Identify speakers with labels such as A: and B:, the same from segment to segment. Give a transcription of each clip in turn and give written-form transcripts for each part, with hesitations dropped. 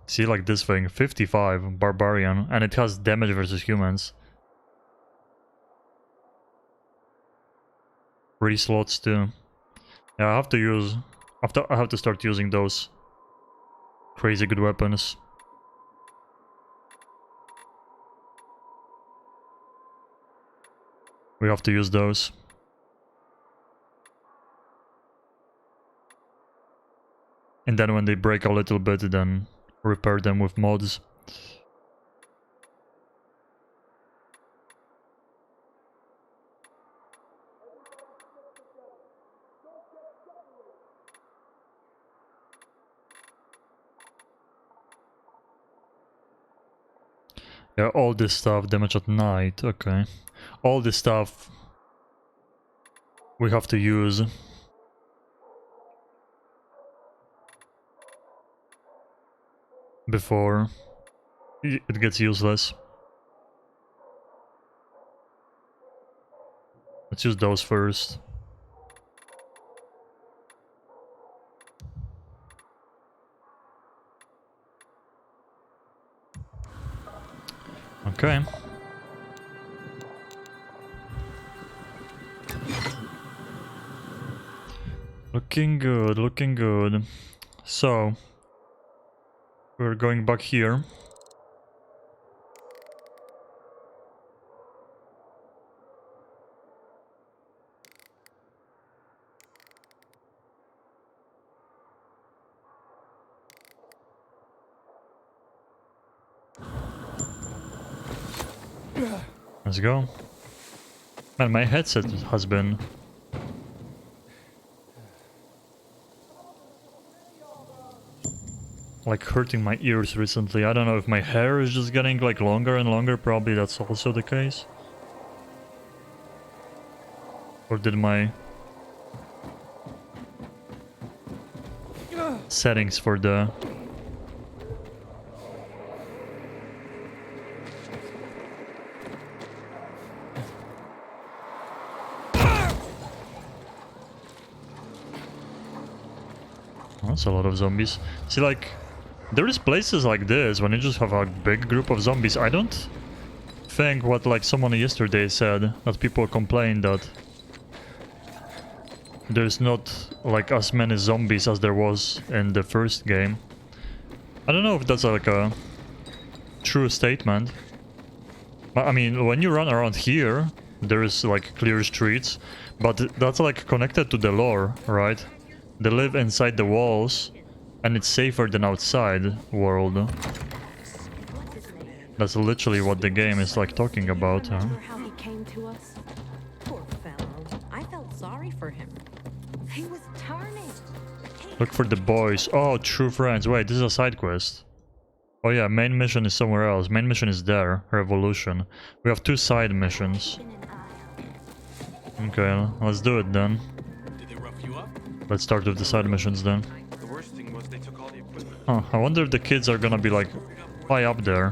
A: See, like this thing, 55, barbarian, and it has damage versus humans. 3 slots too. Yeah, I have to start using those crazy good weapons. We have to use those. And then when they break a little bit, then repair them with mods. Yeah, all this stuff, damage at night, okay. All this stuff we have to use. Before it gets useless. Let's use those first. Okay. Looking good, looking good. So, we're going back here. Let's go. Man, my headset has been like hurting my ears recently. I don't know if my hair is just getting like longer and longer. Probably that's also the case. Or did my settings for the that's a lot of zombies. See, like, there is places like this when you just have a big group of zombies. I don't think what like someone yesterday said, that people complain that there's not like as many zombies as there was in the first game. I don't know if that's like a true statement. But I mean, when you run around here, there is like clear streets, but that's like connected to the lore, right? They live inside the walls, and it's safer than outside world. That's literally what the game is like talking about, huh?
B: How he came to us? Poor fellow. I felt sorry for him. He was tarnished.
A: Look for the boys. Oh, true friends. Wait, this is a side quest. Oh yeah, main mission is somewhere else. Main mission is there. Revolution. We have 2 side missions. Okay, let's do it then.
C: Did they rough you up?
A: Let's start with the side missions then.
C: The worst thing was they took all the equipment.
A: Huh, I wonder if the kids are gonna be like high up there,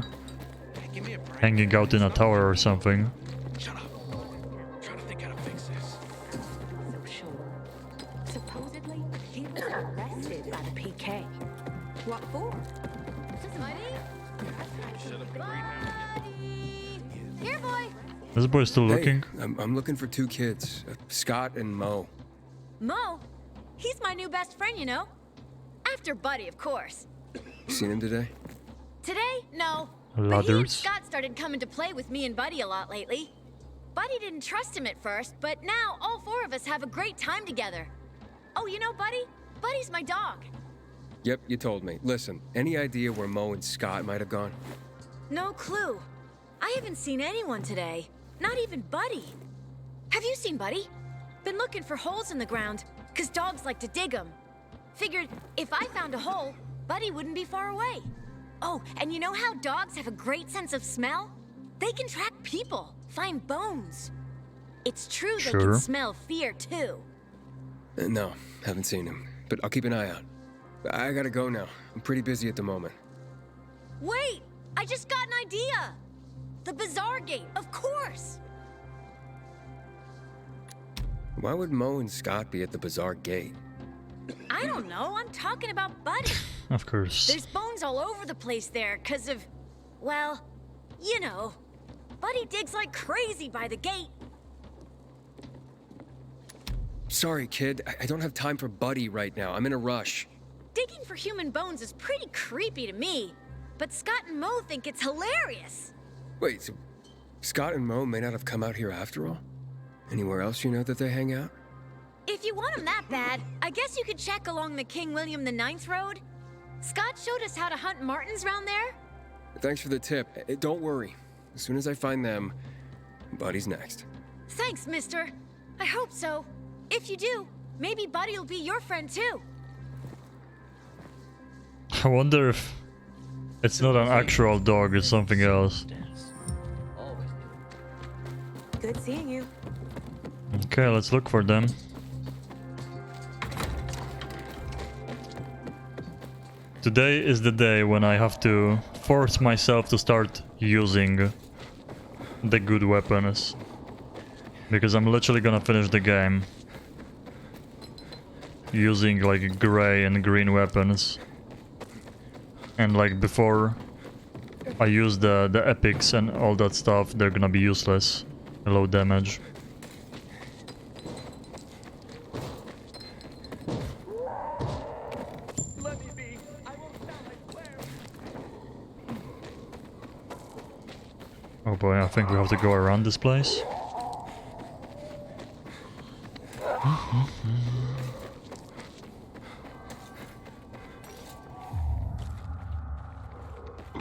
C: Hey, give me a break.
A: hanging out in a tower or something.
C: Shut up. I'm trying to think how to fix this.
B: So sure. Supposedly, he was arrested by the PK. What for?
C: Shut up, greenhouse.
B: Here, boy.
A: This boy is still looking.
D: Hey, I'm looking for 2 kids, Scott and Mo.
E: Mo? He's my new best friend, you know? After Buddy, of course.
D: Seen him today?
E: Today? No. But he and
A: Ladders.
E: Scott started coming to play with me and Buddy a lot lately. Buddy didn't trust him at first, but now all 4 of us have a great time together. Oh, you know Buddy? Buddy's my dog.
D: Yep, you told me. Listen, any idea where Mo and Scott might have gone?
E: No clue. I haven't seen anyone today. Not even Buddy. Have you seen Buddy? Been looking for holes in the ground, 'cause dogs like to dig them. Figured if I found a hole, Buddy wouldn't be far away. Oh, and you know how dogs have a great sense of smell? They can track people, find bones. It's true they
A: Sure.
E: can smell fear too.
D: No, haven't seen him. But I'll keep an eye out. I gotta go now. I'm pretty busy at the moment.
E: Wait! I just got an idea! The Bazaar Gate, of course!
D: Why would Mo and Scott be at the Bazaar Gate?
E: I don't know, I'm talking about Buddy.
A: Of course.
E: There's bone bones all over the place there because of, well, you know. Buddy digs like crazy by the gate.
D: Sorry, kid. I don't have time for Buddy right now. I'm in a rush.
E: Digging for human bones is pretty creepy to me, but Scott and Mo think it's hilarious.
D: Wait, so Scott and Mo may not have come out here after all? Anywhere else you know that they hang out?
E: If you want them that bad, I guess you could check along the King William IX road. Scott showed us how to hunt martins round there.
D: Thanks for the tip. Don't worry. As soon as I find them, Buddy's next.
E: Thanks, mister. I hope so. If you do, maybe Buddy will be your friend too.
A: I wonder if it's not an actual dog or something else.
B: Good seeing you.
A: Okay, let's look for them. Today is the day when I have to force myself to start using the good weapons. Because I'm literally gonna finish the game using like gray and green weapons. And like before I use the epics and all that stuff, they're gonna be useless. Low damage.
C: Let me be. I won't stop, I swear.
A: Oh boy, I think we have to go around this place.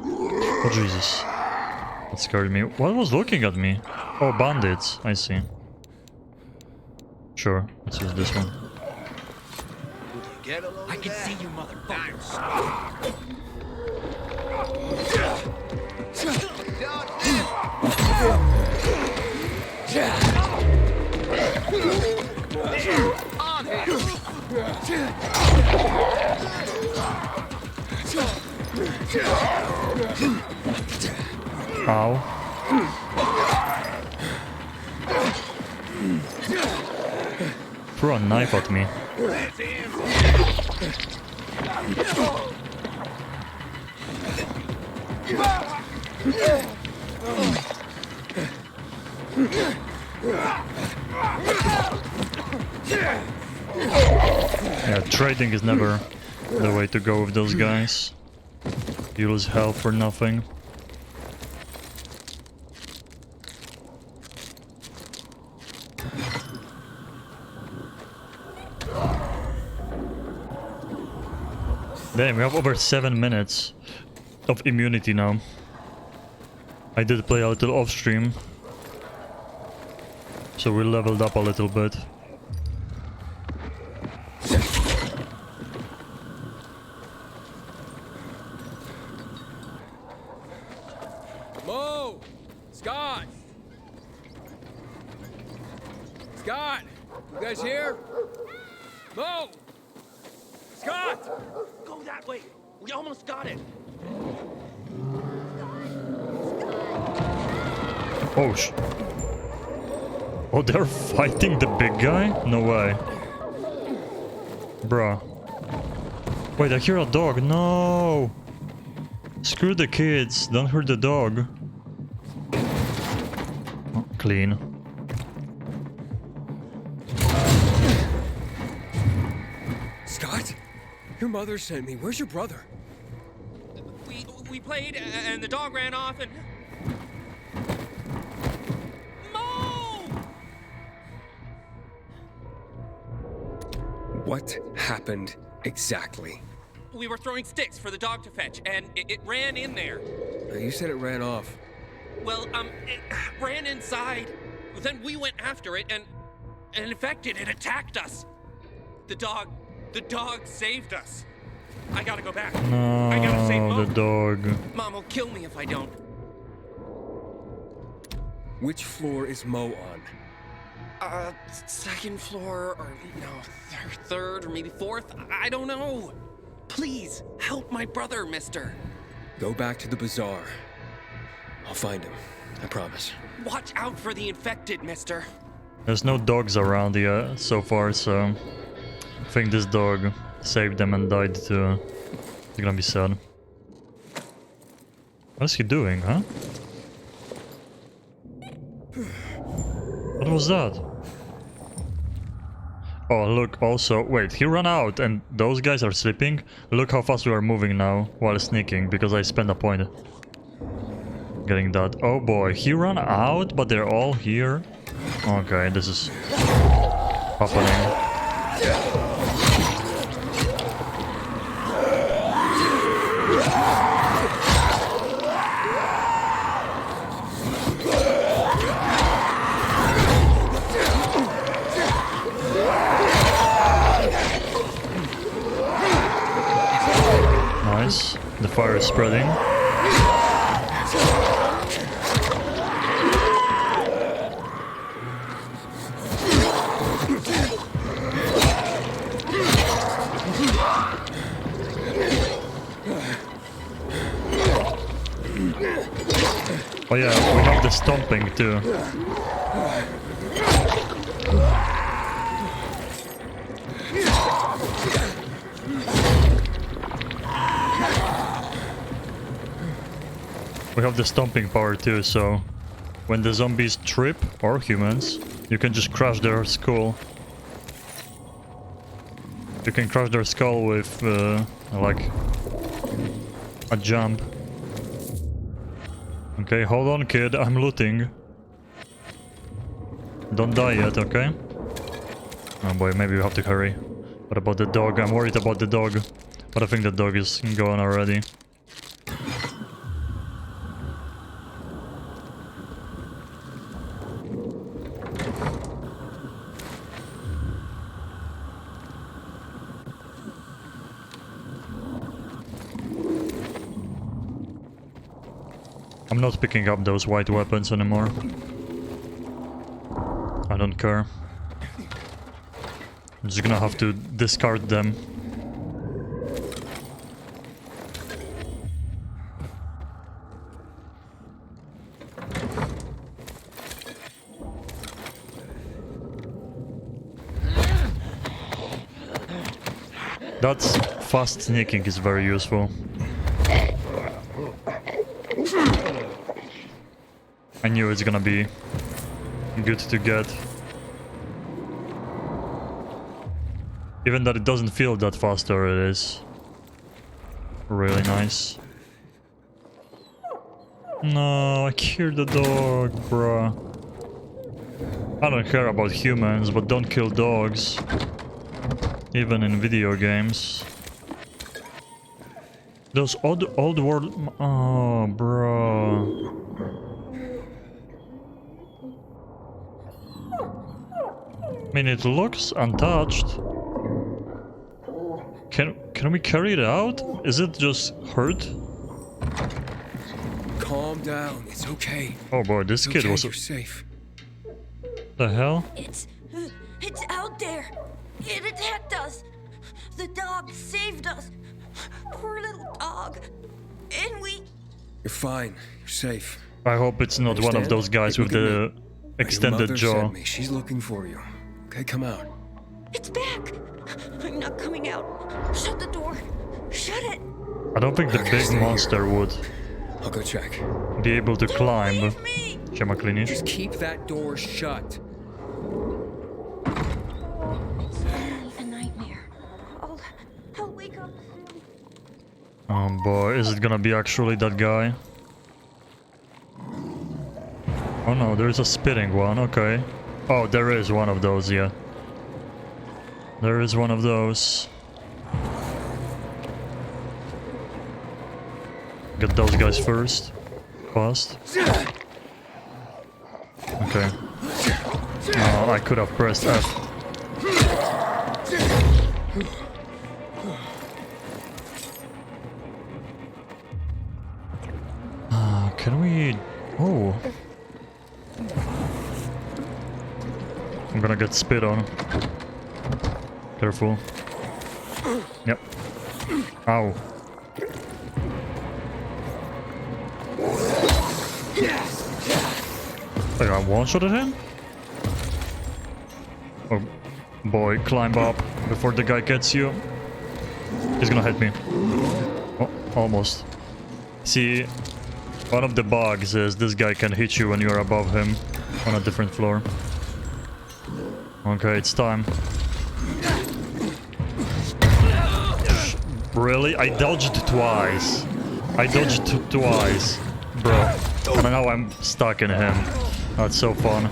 A: Oh Jesus. That scared me. What was looking at me? Oh, bandits. I see. Sure, let's use this one.
C: I can see you, motherfuckers.
A: Ow. Threw a knife at me. Yeah, trading is never the way to go with those guys. You lose health for nothing. Damn, we have over 7 minutes of immunity now. I did play a little off stream, so we leveled up a little bit.
D: Mo! Scott! Scott! You guys here? Mo! Scott!
C: Go that way. We almost got it.
A: Oh oh, they're fighting the big guy? No way. Bruh. Wait, I hear a dog. No! Screw the kids. Don't hurt the dog. Oh, clean.
D: Scott? Your mother sent me. Where's your brother?
C: We played and the dog ran off and... Mo!
D: What happened exactly?
C: We were throwing sticks for the dog to fetch and it ran in there.
D: You said it ran off.
C: Well, it ran inside. Then we went after it and infected it attacked us. The dog saved us. I gotta go back. I gotta save
A: No,
C: Mom.
A: the dog.
C: Mom will kill me if I don't.
D: Which floor is Mo on?
C: Second floor, or no, third, or maybe fourth. I don't know. Please, help my brother, mister.
D: Go back to the bazaar. I'll find him. I promise.
C: Watch out for the infected, mister.
A: There's no dogs around yet so far, so I think this dog saved them and died too. It's gonna be sad. What is he doing, huh? What was that? Oh, look, also, wait, he ran out and those guys are sleeping? Look how fast we are moving now while sneaking, because I spent a point getting that. Oh boy, he ran out, but they're all here. Okay, this is happening. Nice. The fire is spreading. Oh yeah, we have the stomping too. We have the stomping power too, so when the zombies trip, or humans, you can just crush their skull. You can crush their skull with like a jump. Okay, hold on kid, I'm looting. Don't die yet, okay? Oh boy, maybe we have to hurry. What about the dog? I'm worried about the dog. But I think the dog is gone already. I'm not picking up those white weapons anymore. I don't care. I'm just gonna have to discard them. That's fast sneaking is very useful. I knew it's gonna be good to get. Even that it doesn't feel that faster, it is really nice. No, I killed the dog, bruh. I don't care about humans, but don't kill dogs. Even in video games. Those old world... Oh, bro. I mean, it looks untouched. Can we carry it out? Is it just hurt?
D: Calm down. It's okay.
A: Oh boy, this kid was...
D: You're safe.
A: The hell?
E: It's out there. It attacked us. The dog saved us. Poor little dog. And we...
D: You're fine. You're safe.
A: I hope it's not one of
D: Understand?
A: those guys with
D: Look at
A: the
D: me.
A: extended
D: Your mother
A: jaw.
D: sent me. She's looking for you. Okay, come out.
E: It's back. I'm not coming out. Shut the door. Shut it.
A: I don't think the
D: Okay,
A: big
D: stay here.
A: monster would
D: I'll go check.
A: be able to climb.
E: Leave me.
A: Siema, Klinish.
D: Just keep that door shut.
E: It's only a nightmare. I'll wake up soon.
A: Oh boy, is it gonna be actually that guy? Oh no, there's a spitting one, okay. Oh, there is one of those, yeah. There is one of those. Get those guys first. Fast. Okay. Oh, I could have pressed F. Can we... Oh. I'm gonna get spit on. Careful. Yep. Ow. Wait, I one-shotted him? Oh, boy, climb up before the guy gets you. He's gonna hit me. Oh, almost. See, One of the bugs is this guy can hit you when you're above him on a different floor. Okay, it's time. Really? I dodged twice. I dodged twice. Bro. And now I'm stuck in him. That's so fun.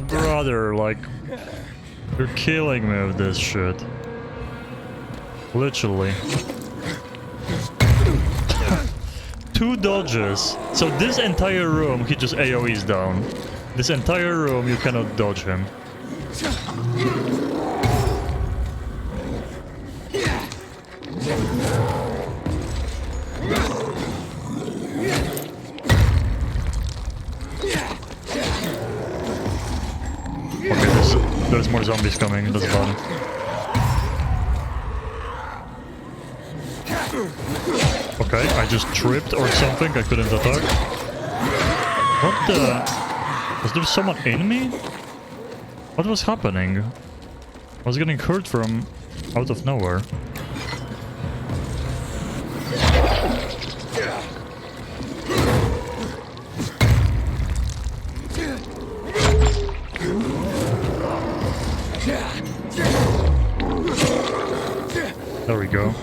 A: Brother, like, you're killing me with this shit. Literally. 2 dodges. So this entire room, he just AoEs down. This entire room, you cannot dodge him. Okay, there's more zombies coming, that's about it. Okay, I just tripped or something, I couldn't attack. What the... Was there someone in me? What was happening? I was getting hurt from out of nowhere. There we go.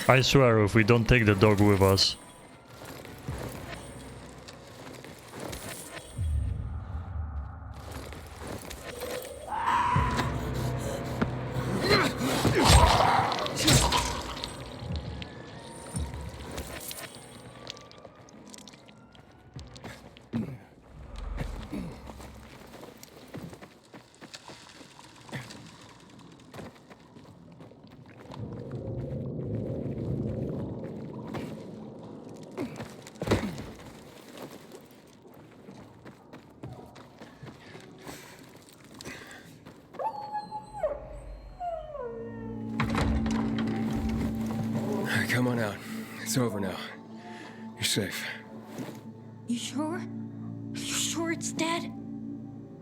A: I swear, if we don't take the dog with us...
D: Come on out. It's over now. You're safe.
E: You sure? You sure it's dead?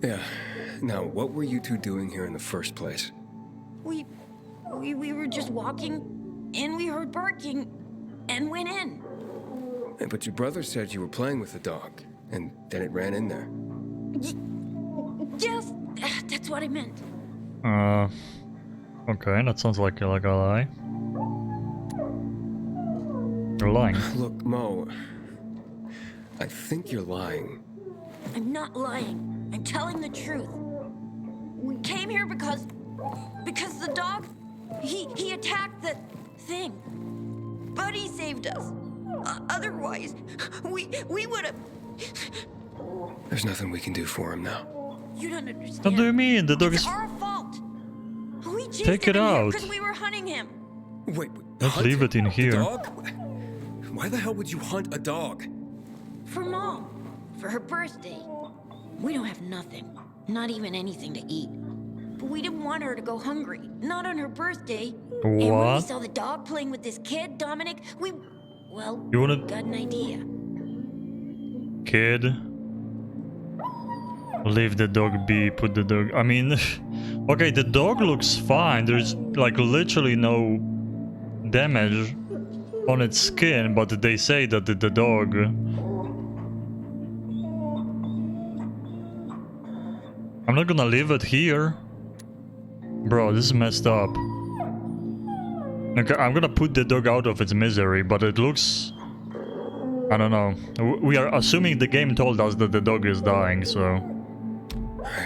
D: Yeah. Now, what were you two doing here in the first place?
E: We were just walking, and we heard barking, and went in.
D: But your brother said you were playing with the dog, and then it ran in there.
E: Yes, that's what I meant.
A: Okay, that sounds like a lie. You're lying.
D: Look, Mo, I think you're lying.
E: I'm not lying. I'm telling the truth. We came here because the dog, he attacked the thing. Buddy saved us. Otherwise, we would have...
D: There's nothing we can do for him now.
E: You don't understand.
A: What do you mean? The dog
E: It's
A: is...
E: our fault. We chased
A: Take
E: him
A: it out.
E: because we were hunting him.
D: Wait,
A: Let's
D: hunt
A: leave it in
D: the
A: here.
D: dog? Why the hell would you hunt a dog?
E: For Mom. For her birthday. We don't have nothing. Not even anything to eat. But we didn't want her to go hungry. Not on her birthday. And when we
A: What?
E: saw the dog playing with this kid, Dominic, well,
A: You wanna...
E: got an idea.
A: Kid. Leave the dog be, put the dog... I mean... Okay, the dog looks fine. There's, like, literally no damage on its skin, but they say that the dog... I'm not gonna leave it here. Bro, this is messed up. Okay, I'm gonna put the dog out of its misery, but it looks... I don't know. We are assuming the game told us that the dog is dying, so...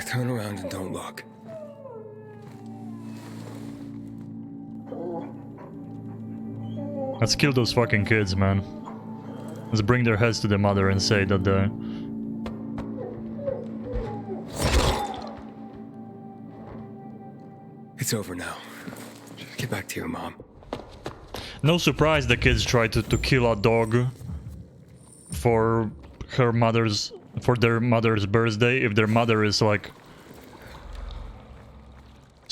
D: Turn around and don't look.
A: Let's kill those fucking kids, man. Let's bring their heads to the mother and say that the...
D: It's over now. Just get back to your mom.
A: No surprise the kids tried to kill a dog for her mother's... for their mother's birthday, if their mother is like...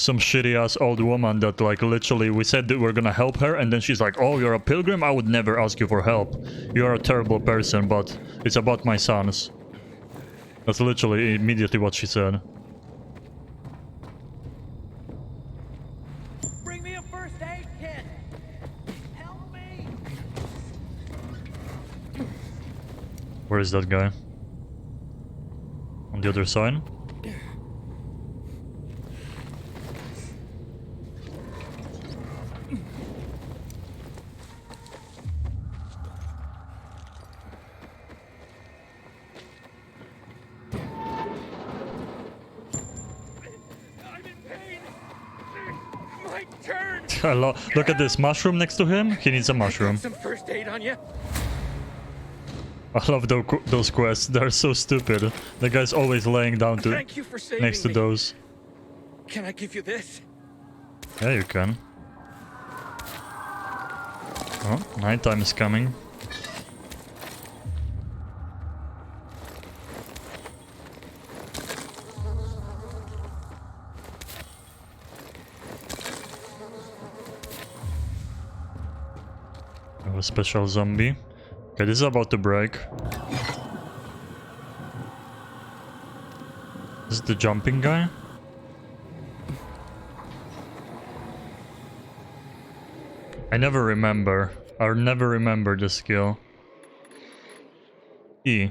A: some shitty ass old woman that like literally we said that we're gonna help her and then she's like, oh, you're a pilgrim? I would never ask you for help. You're a terrible person, but it's about my sons. That's literally immediately what she said.
F: Bring me a first aid kit. Help me.
A: Where is that guy? On the other side? Look at this mushroom next to him. He needs a mushroom.
C: Some first aid on you.
A: I love those quests. They're so stupid. The guy's always laying down to
C: Thank you for saving
A: next to
C: me.
A: those.
C: Can I give you this?
A: Yeah, you can. Oh, nighttime is coming. A special zombie. Okay, this is about to break. This is the jumping guy. I never remember. I never remember the skill. E.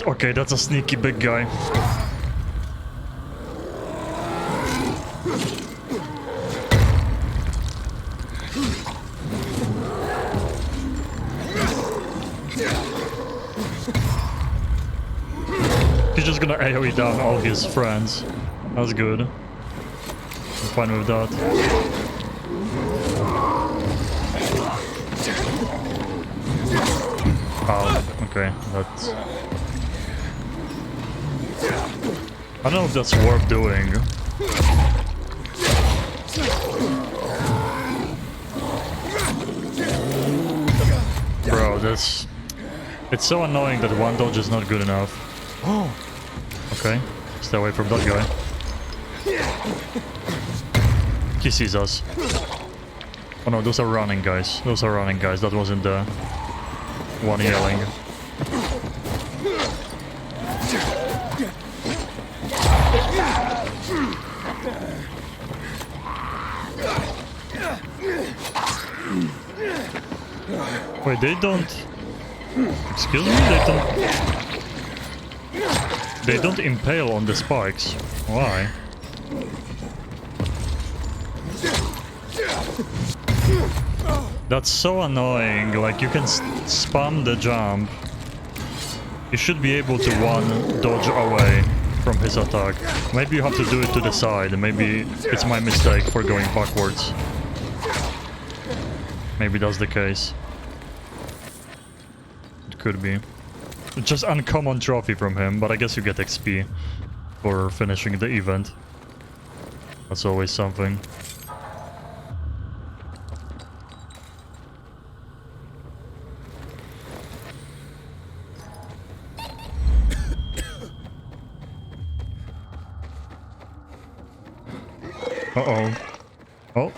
A: Okay, that's a sneaky big guy. He's just gonna AoE down all his friends. That's good. I'm fine with that. Oh, okay. That's... I don't know if that's worth doing. Bro, that's... It's so annoying that one dodge is not good enough. Oh! Okay, stay away from that guy. He sees us. Oh no, those are running guys. Those are running guys. That wasn't the one yelling. Wait, they don't... Excuse me? They don't impale on the spikes. Why? That's so annoying. Like, you can spam the jump. You should be able to one dodge away from his attack. Maybe you have to do it to the side. Maybe it's my mistake for going backwards. Maybe that's the case. It could be. Just uncommon trophy from him, but I guess you get XP for finishing the event. That's always something. Uh-oh. Oh.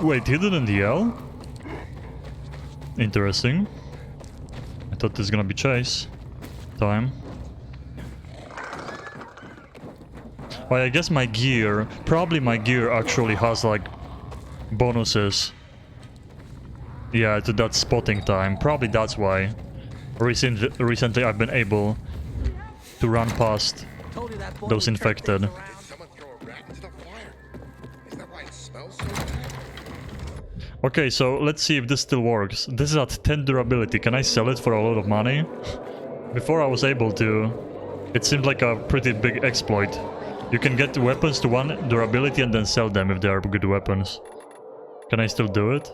A: Wait, he didn't yell? Interesting. I thought this is gonna be chase time. Well, I guess my gear... Probably my gear actually has, like, bonuses. Yeah, to that spotting time. Probably that's why. Recently I've been able to run past those infected.
G: Someone throw a rat into the fire. Is that why it smells so bad?
A: Okay, so let's see if this still works. This is at 10 durability. Can I sell it for a lot of money? Before I was able to. It seemed like a pretty big exploit. You can get weapons to 1 durability and then sell them if they are good weapons. Can I still do it?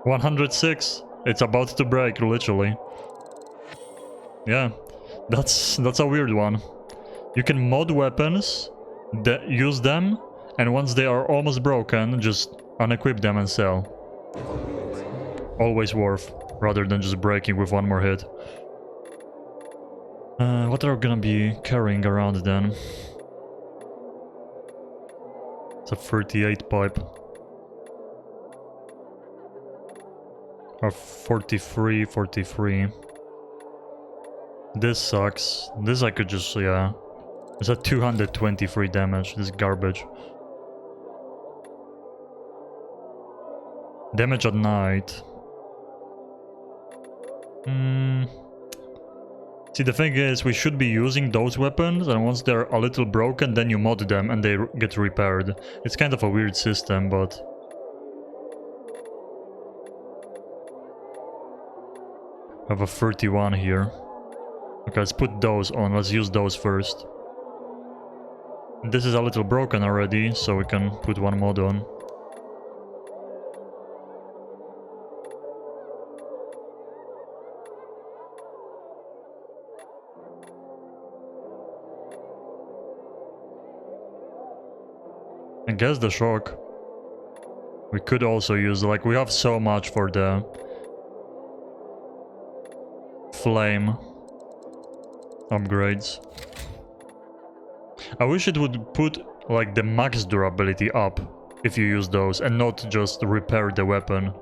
A: 106. It's about to break, literally. Yeah, that's a weird one. You can mod weapons, use them, and once they are almost broken, just unequip them and sell. Always worth, rather than just breaking with 1 more hit. What are we gonna be carrying around then? It's a 38 pipe. Or 43, 43. This sucks. This I could just, yeah. It's a 223 damage. This is garbage. Damage at night. See, the thing is, we should be using those weapons, and once they're a little broken, then you mod them and they get repaired. It's kind of a weird system, but... I have a 31 here. Okay, let's put those on. Let's use those first. This is a little broken already, so we can put one mod on. I guess the shock. We could also use, like, we have so much for the flame upgrades. I wish it would put, like, the max durability up if you use those and not just repair the weapon.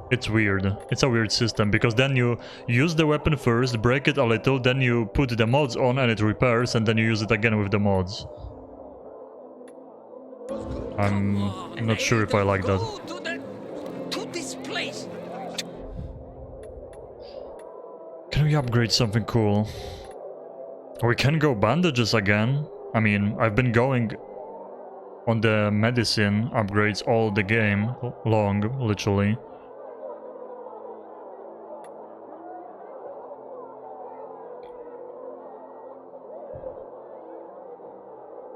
A: It's weird. It's a weird system, because then you use the weapon first, break it a little, then you put the mods on and it repairs, and then you use it again with the mods. I'm not sure if I like that.
F: To this place.
A: Can we upgrade something cool? We can go bandages again. I mean, I've been going on the medicine upgrades all the game long, literally.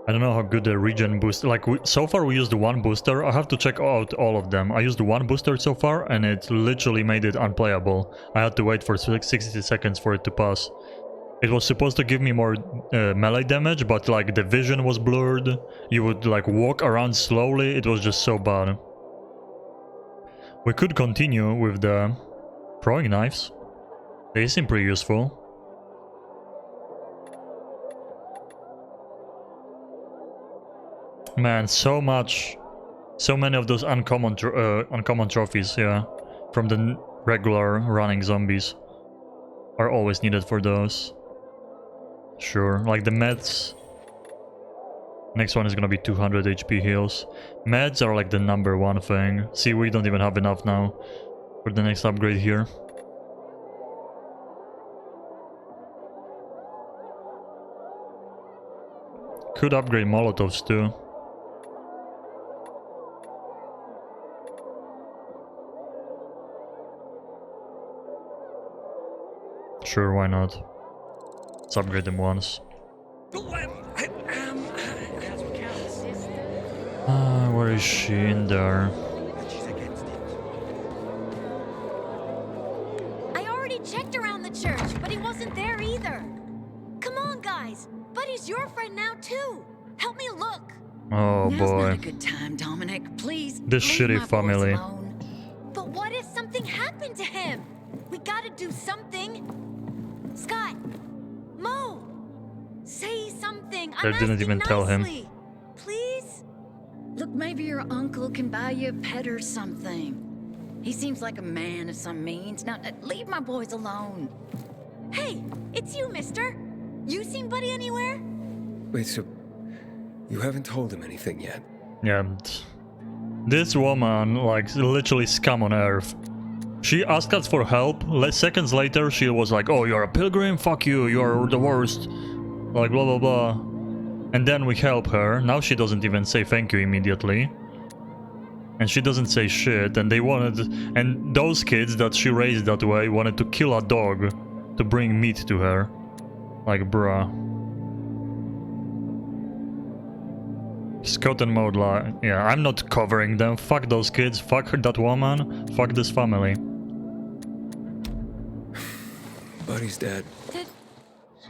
A: I don't know how good the regen boost. Like, so far we used one booster. I have to check out all of them. I used one booster so far, and it literally made it unplayable. I had to wait for 60 seconds for it to pass. It was supposed to give me more melee damage, but like the vision was blurred. You would like walk around slowly. It was just so bad. We could continue with the throwing knives. They seem pretty useful. Man, so many of those uncommon trophies, yeah, from the regular running zombies are always needed for those. Sure, like the meds. Next one is gonna be 200 HP heals. Meds are like the #1 thing. See, we don't even have enough now for the next upgrade here. Could upgrade Molotovs too. Sure, why not? Let's upgrade them once. Where is she? In there.
E: I already checked around the church, but he wasn't there either. Come on, guys. Buddy's your friend now, too. Help me look.
A: Oh
H: Now's
A: boy.
H: not a good time, Dominic. Please.
A: This
H: leave
A: shitty
H: my boys
A: family.
H: alone.
E: But what if something happened to him? We gotta do something. Scott, Mo, say something.
A: They didn't even tell him.
E: Please?
H: Look, maybe your uncle can buy you a pet or something. He seems like a man of some means. Now, leave my boys alone.
E: Hey, it's you, mister. You seen Buddy anywhere?
D: Wait, so you haven't told him anything yet?
A: Yeah. This woman, like, literally scum on earth. She asked us for help. Seconds later, she was like, "Oh, you're a pilgrim? Fuck you, you're the worst." Like, blah, blah, blah. And then we help her. Now she doesn't even say thank you immediately. And she doesn't say shit. And they wanted... And those kids that she raised that way wanted to kill a dog to bring meat to her. Like, bruh. Scott and Maud, yeah, I'm not covering them. Fuck those kids. Fuck that woman. Fuck this family.
D: Buddy's dead.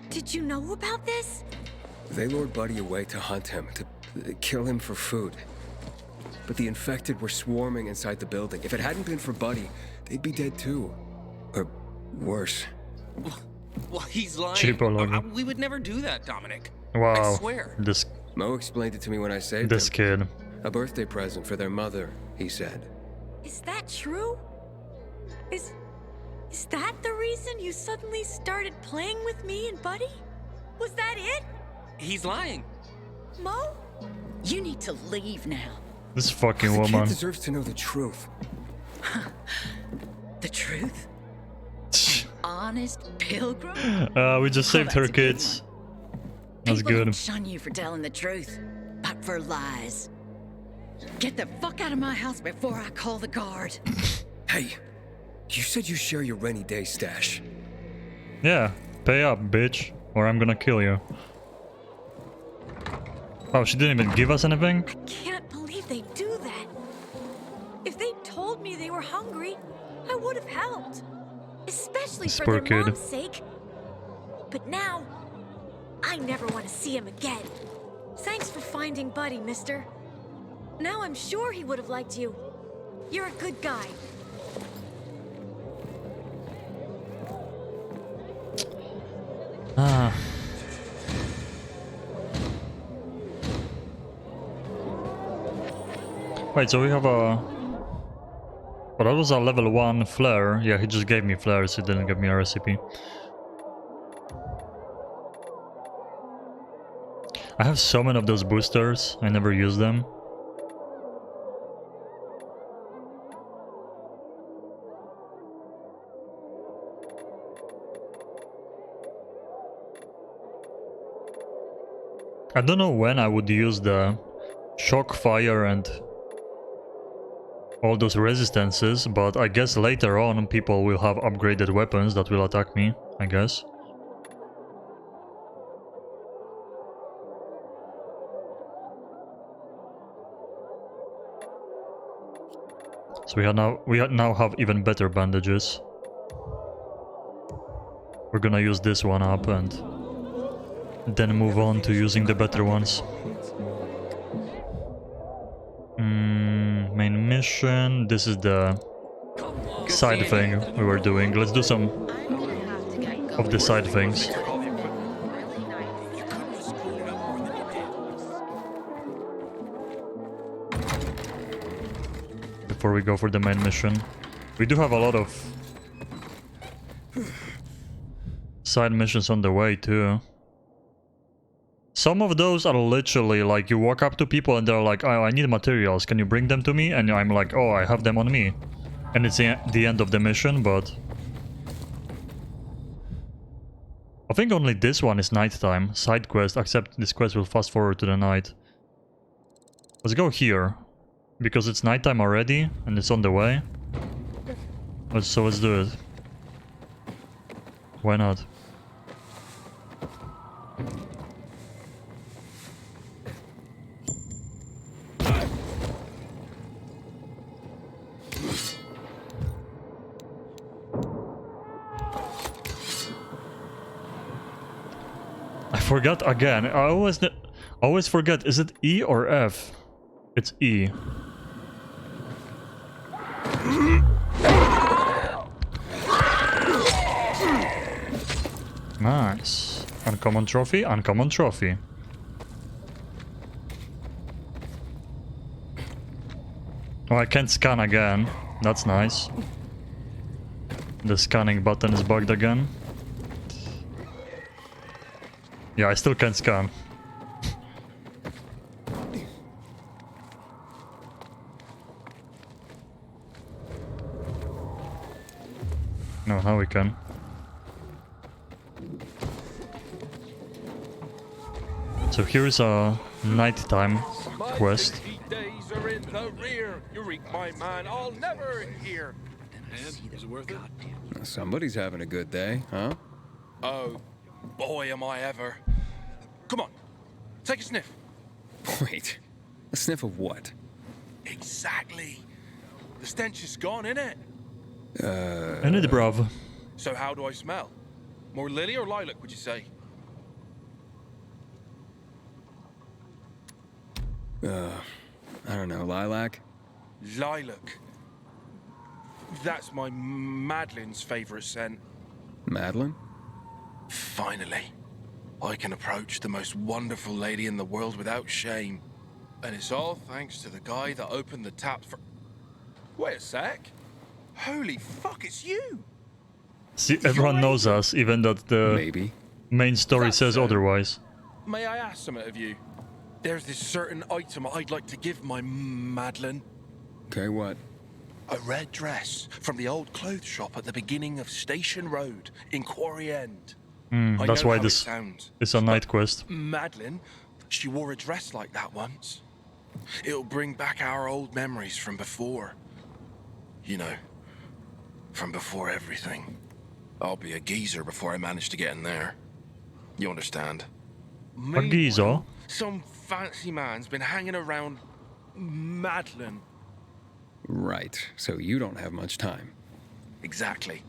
E: Did you know about this?
D: They lured Buddy away to hunt him, to kill him for food. But the infected were swarming inside the building. If it hadn't been for Buddy, they'd be dead too. Or worse.
C: Well, he's lying.
A: Cheapo logo.
C: We would never do that, Dominic.
A: Wow.
C: I swear.
A: This
D: Mo explained it to me when I saved
A: this
D: him.
A: kid.
D: A birthday present for their mother, he said.
E: Is that true? Is that the reason you suddenly started playing with me and Buddy? Was that it?
C: He's lying.
E: Mo?
H: You need to leave now.
A: This fucking
D: The kid
A: woman.
D: deserves to know the truth.
H: The truth? Honest pilgrim?
A: We just saved
H: that's
A: her
H: a good
A: kids. That's
H: People
A: good.
H: don't shun you for telling the truth, but for lies. Get the fuck out of my house before I call the guard.
D: Hey, you said you share your rainy day stash.
A: Yeah, pay up, bitch, or I'm gonna kill you. Oh, she didn't even give us anything?
E: Can't believe they do that. If they told me they were hungry, I would have helped. Especially
A: This
E: for
A: poor
E: their
A: kid.
E: mom's sake. But now, I never want to see him again. Thanks for finding Buddy, mister. Now I'm sure he would have liked you. You're a good guy.
A: Ah. Wait, so we have a... But that was a level 1 flare. Yeah, he just gave me flares, he didn't give me a recipe. I have so many of those boosters, I never use them. I don't know when I would use the shock fire and all those resistances, but I guess later on people will have upgraded weapons that will attack me, I guess. So we now have even better bandages. We're gonna use this one up and then move on to using the better ones. Main mission. This is the side thing we were doing. Let's do some
H: I'm gonna have to get going.
A: of the side things.
H: Really nice.
A: Before we go for the main mission. We do have a lot of side missions on the way too. Some of those are literally like you walk up to people and they're like, oh, I need materials, can you bring them to me? And I'm like, oh, I have them on me. And it's the end of the mission, but I think only this one is nighttime. Side quest, except this quest will fast forward to the night. Let's go here. Because it's nighttime already and it's on the way. So let's do it. Why not? I forgot again. I always forget. Is it E or F? It's E. Nice. Uncommon trophy, uncommon trophy. Oh, I can't scan again. That's nice. The scanning button is bugged again. Yeah, I still can't scan. No, now we can. So here's a nighttime quest.
G: Days are in the rear. You reek my mind. I'll never hear.
D: Is it worth it? Somebody's having a good day, huh?
G: Oh, boy, am I ever. Come on, take a sniff.
D: Wait, a sniff of what?
G: Exactly. The stench is gone, innit?
A: And it, bruv.
G: So how do I smell? More lily or lilac, would you say?
D: I don't know, lilac?
G: Lilac. That's my Madeline's favorite scent.
D: Madeline?
G: Finally, I can approach the most wonderful lady in the world without shame. And it's all thanks to the guy that opened the tap for... Wait a sec. Holy fuck, it's you!
A: See, everyone knows us, even that the
D: Maybe.
A: main story
G: That's
A: says
G: so.
A: otherwise.
G: May I ask something of you? There's this certain item I'd like to give my Madeline.
D: Okay, what?
G: A red dress from the old clothes shop at the beginning of Station Road in Quarry End. I
A: That's
G: know
A: why
G: how
A: this
G: it sounds,
A: is a night
G: but
A: quest.
G: Madeline, she wore a dress like that once. It'll bring back our old memories from before. You know, from before everything. I'll be a geezer before I manage to get in there. You understand?
A: A geezer?
G: Meanwhile, some fancy man's been hanging around Madeline.
D: Right, so you don't have much time.
G: Exactly.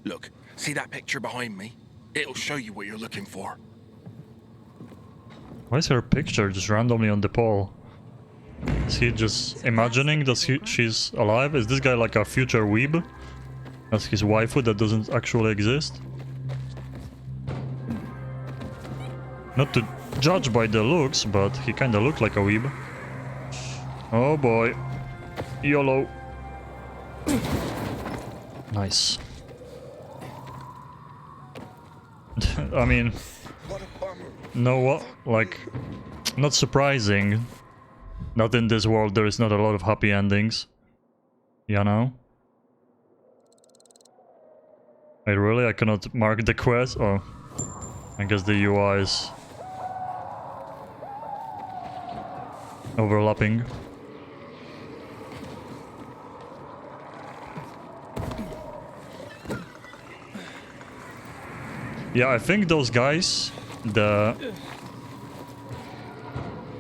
G: Look, see that picture behind me? It'll show you what you're looking for.
A: Why is her picture just randomly on the pole? Is he just imagining that she's alive? Is this guy like a future weeb? That's his waifu that doesn't actually exist? Not to judge by the looks, but he kinda looked like a weeb. Oh boy. YOLO. Nice. I mean, no, what? Like, not surprising that in this world there is not a lot of happy endings. You know? Wait, really? I cannot mark the quest? Oh. I guess the UI is overlapping. Yeah, I think those guys, the...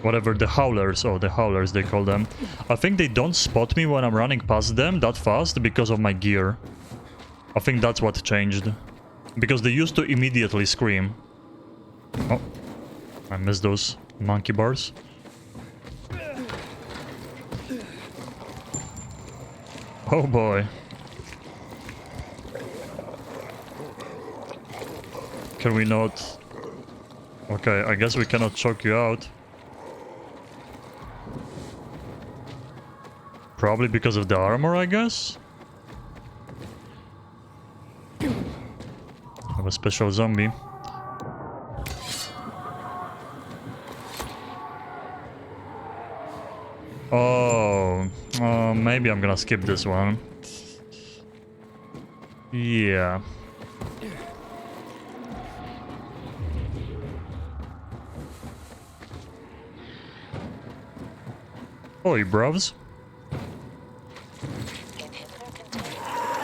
A: whatever, the howlers, oh, the howlers they call them. I think they don't spot me when I'm running past them that fast because of my gear. I think that's what changed. Because they used to immediately scream. Oh, I missed those monkey bars. Oh boy. Can we not... Okay, I guess we cannot choke you out. Probably because of the armor, I guess? Have a special zombie. Oh, maybe I'm gonna skip this one. Yeah. Oi, bros.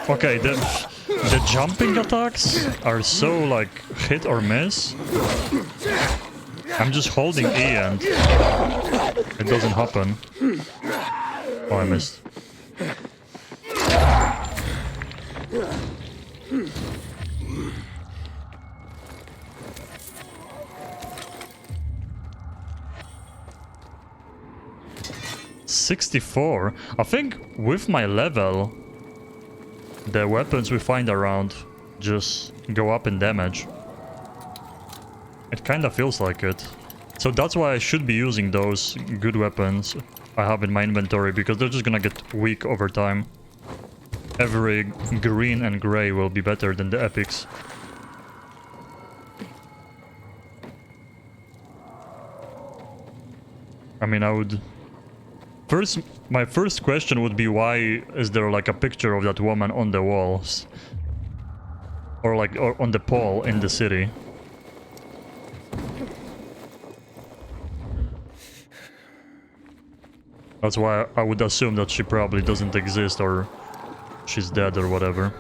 A: Okay, the jumping attacks are so like hit or miss. I'm just holding E and it doesn't happen. Oh, I missed. $64. I think with my level, the weapons we find around just go up in damage. It kinda feels like it. So that's why I should be using those good weapons I have in my inventory, because they're just gonna get weak over time. Every green and gray will be better than the epics. I mean, I would... my first question would be, why is there like a picture of that woman on the walls? Or on the pole in the city? That's why I would assume that she probably doesn't exist, or she's dead or whatever.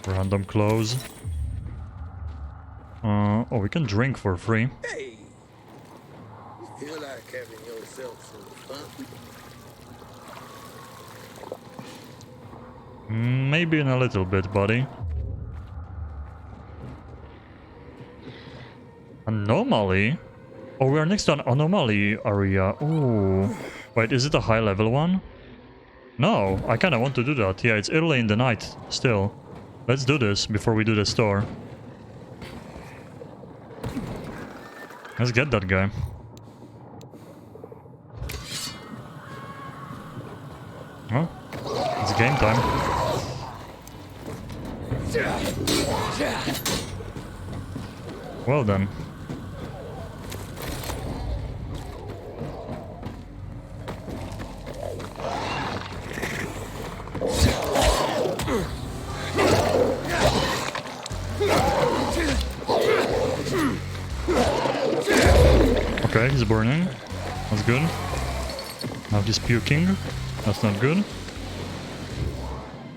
A: Random clothes. Oh, we can drink for free.
I: Hey, you feel like having yourself some fun?
A: Maybe in a little bit, buddy. Anomaly? Oh, we are next to an anomaly area. Ooh. Wait, is it a high level one? No, I kind of want to do that. Yeah, it's early in the night still. Let's do this before we do the store. Let's get that guy. Oh, it's game time. Well done. Okay, he's burning. That's good. Now he's puking. That's not good.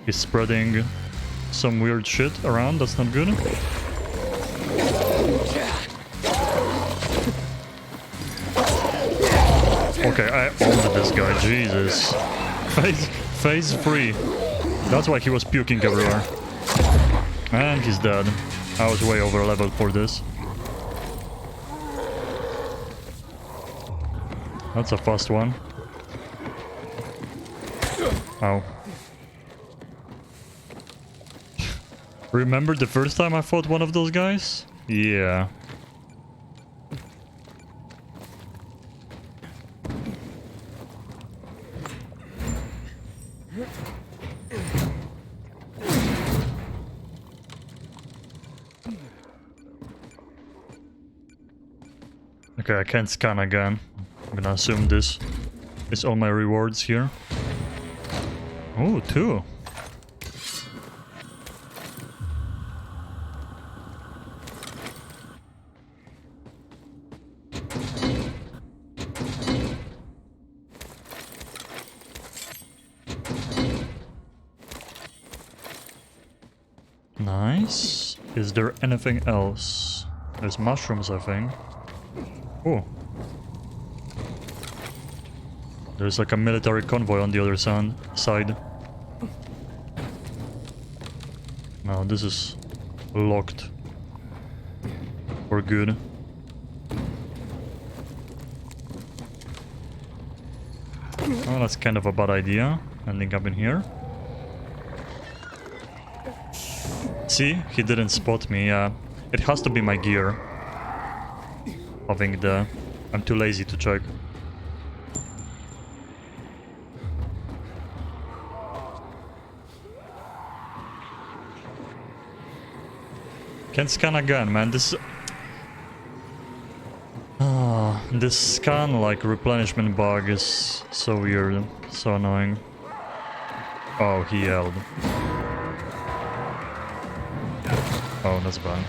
A: He's spreading some weird shit around. That's not good. Okay, I owned this guy. Jesus. Phase 3. That's why he was puking everywhere. And he's dead. I was way over leveled for this. That's a fast one. Ow. Remember the first time I fought one of those guys? Yeah. Okay, I can't scan again. I'm gonna assume this is all my rewards here. Oh, 2. Nice. Is there anything else? There's mushrooms, I think. Oh. There's like a military convoy on the other side. No, this is locked. For good. Oh, that's kind of a bad idea. Ending up in here. See? He didn't spot me. It has to be my gear. Having the... I'm too lazy to check. Can't scan again, man. This... this scan, like, replenishment bug is so weird. So annoying. Oh, he yelled. Oh, that's bad.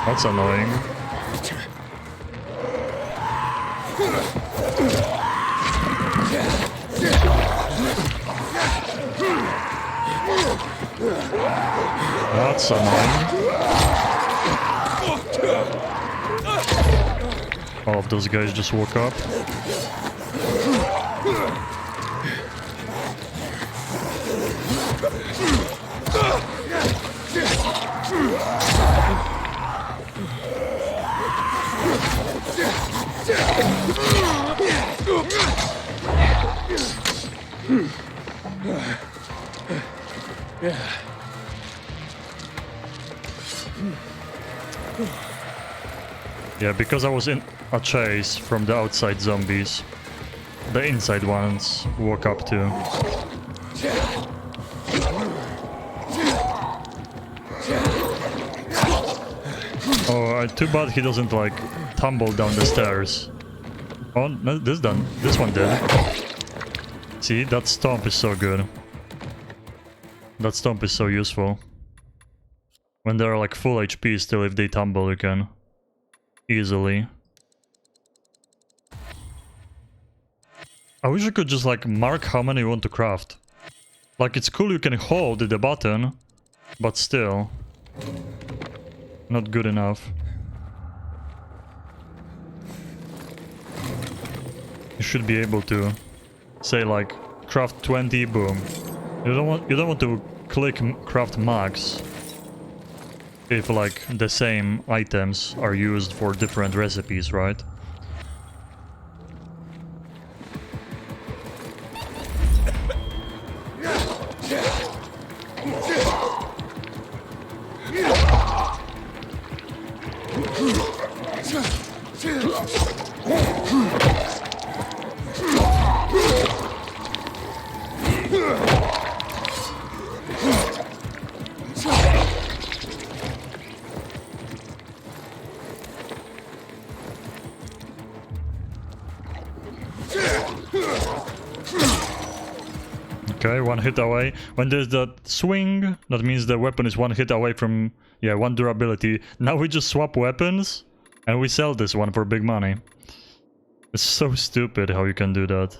A: That's annoying. That's annoying. All of those guys just woke up. Yeah, because I was in a chase from the outside zombies, the inside ones woke up too. Oh, too bad he doesn't like tumble down the stairs. Oh, no, this one did. See, that stomp is so good. That stomp is so useful. When they're like full HP still, if they tumble you can easily. I wish I could just like mark how many you want to craft. Like it's cool you can hold the button, but still not good enough. You should be able to say like craft 20, boom. You don't want to click craft max. if like the same items are used for different recipes, right? Okay, one hit away. When there's that swing, that means the weapon is one hit away from, yeah, one durability. Now we just swap weapons and we sell this one for big money. It's so stupid how you can do that.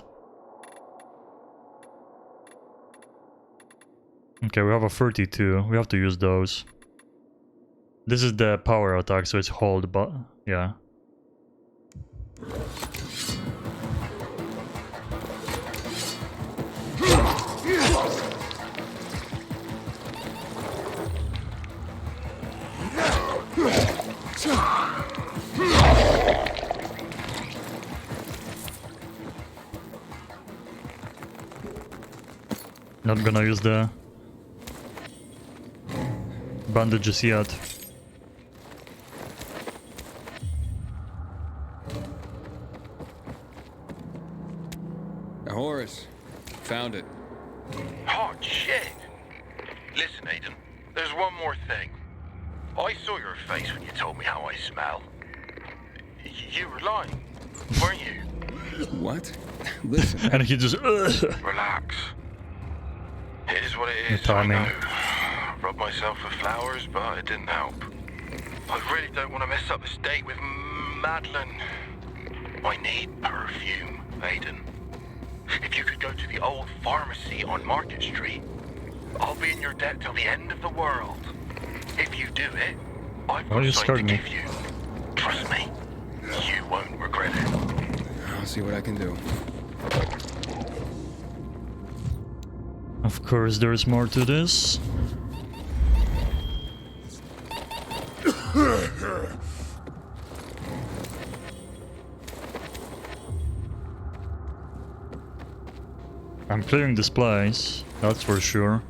A: Okay, we have a 32. We have to use those. This is the power attack, so it's hold, but yeah. Not gonna use the bandages yet.
D: A horse. Found it.
G: Oh, shit! Listen, Aiden, there's one more thing. I saw your face when you told me how I smell. You were lying, weren't you?
D: What? Listen.
A: And he just...
G: Relax. It is what it is.
A: The timing.
G: I know. Rubbed myself with flowers, but it didn't help. I really don't want to mess up this date with Madeline. I need perfume, Aiden. If you could go to the old pharmacy on Market Street, I'll be in your debt till the end of the world. If you do it, I've got something to give you. Trust me, you won't regret it.
D: I'll see what I can do.
A: Of course, there's more to this. I'm clearing this place, that's for sure.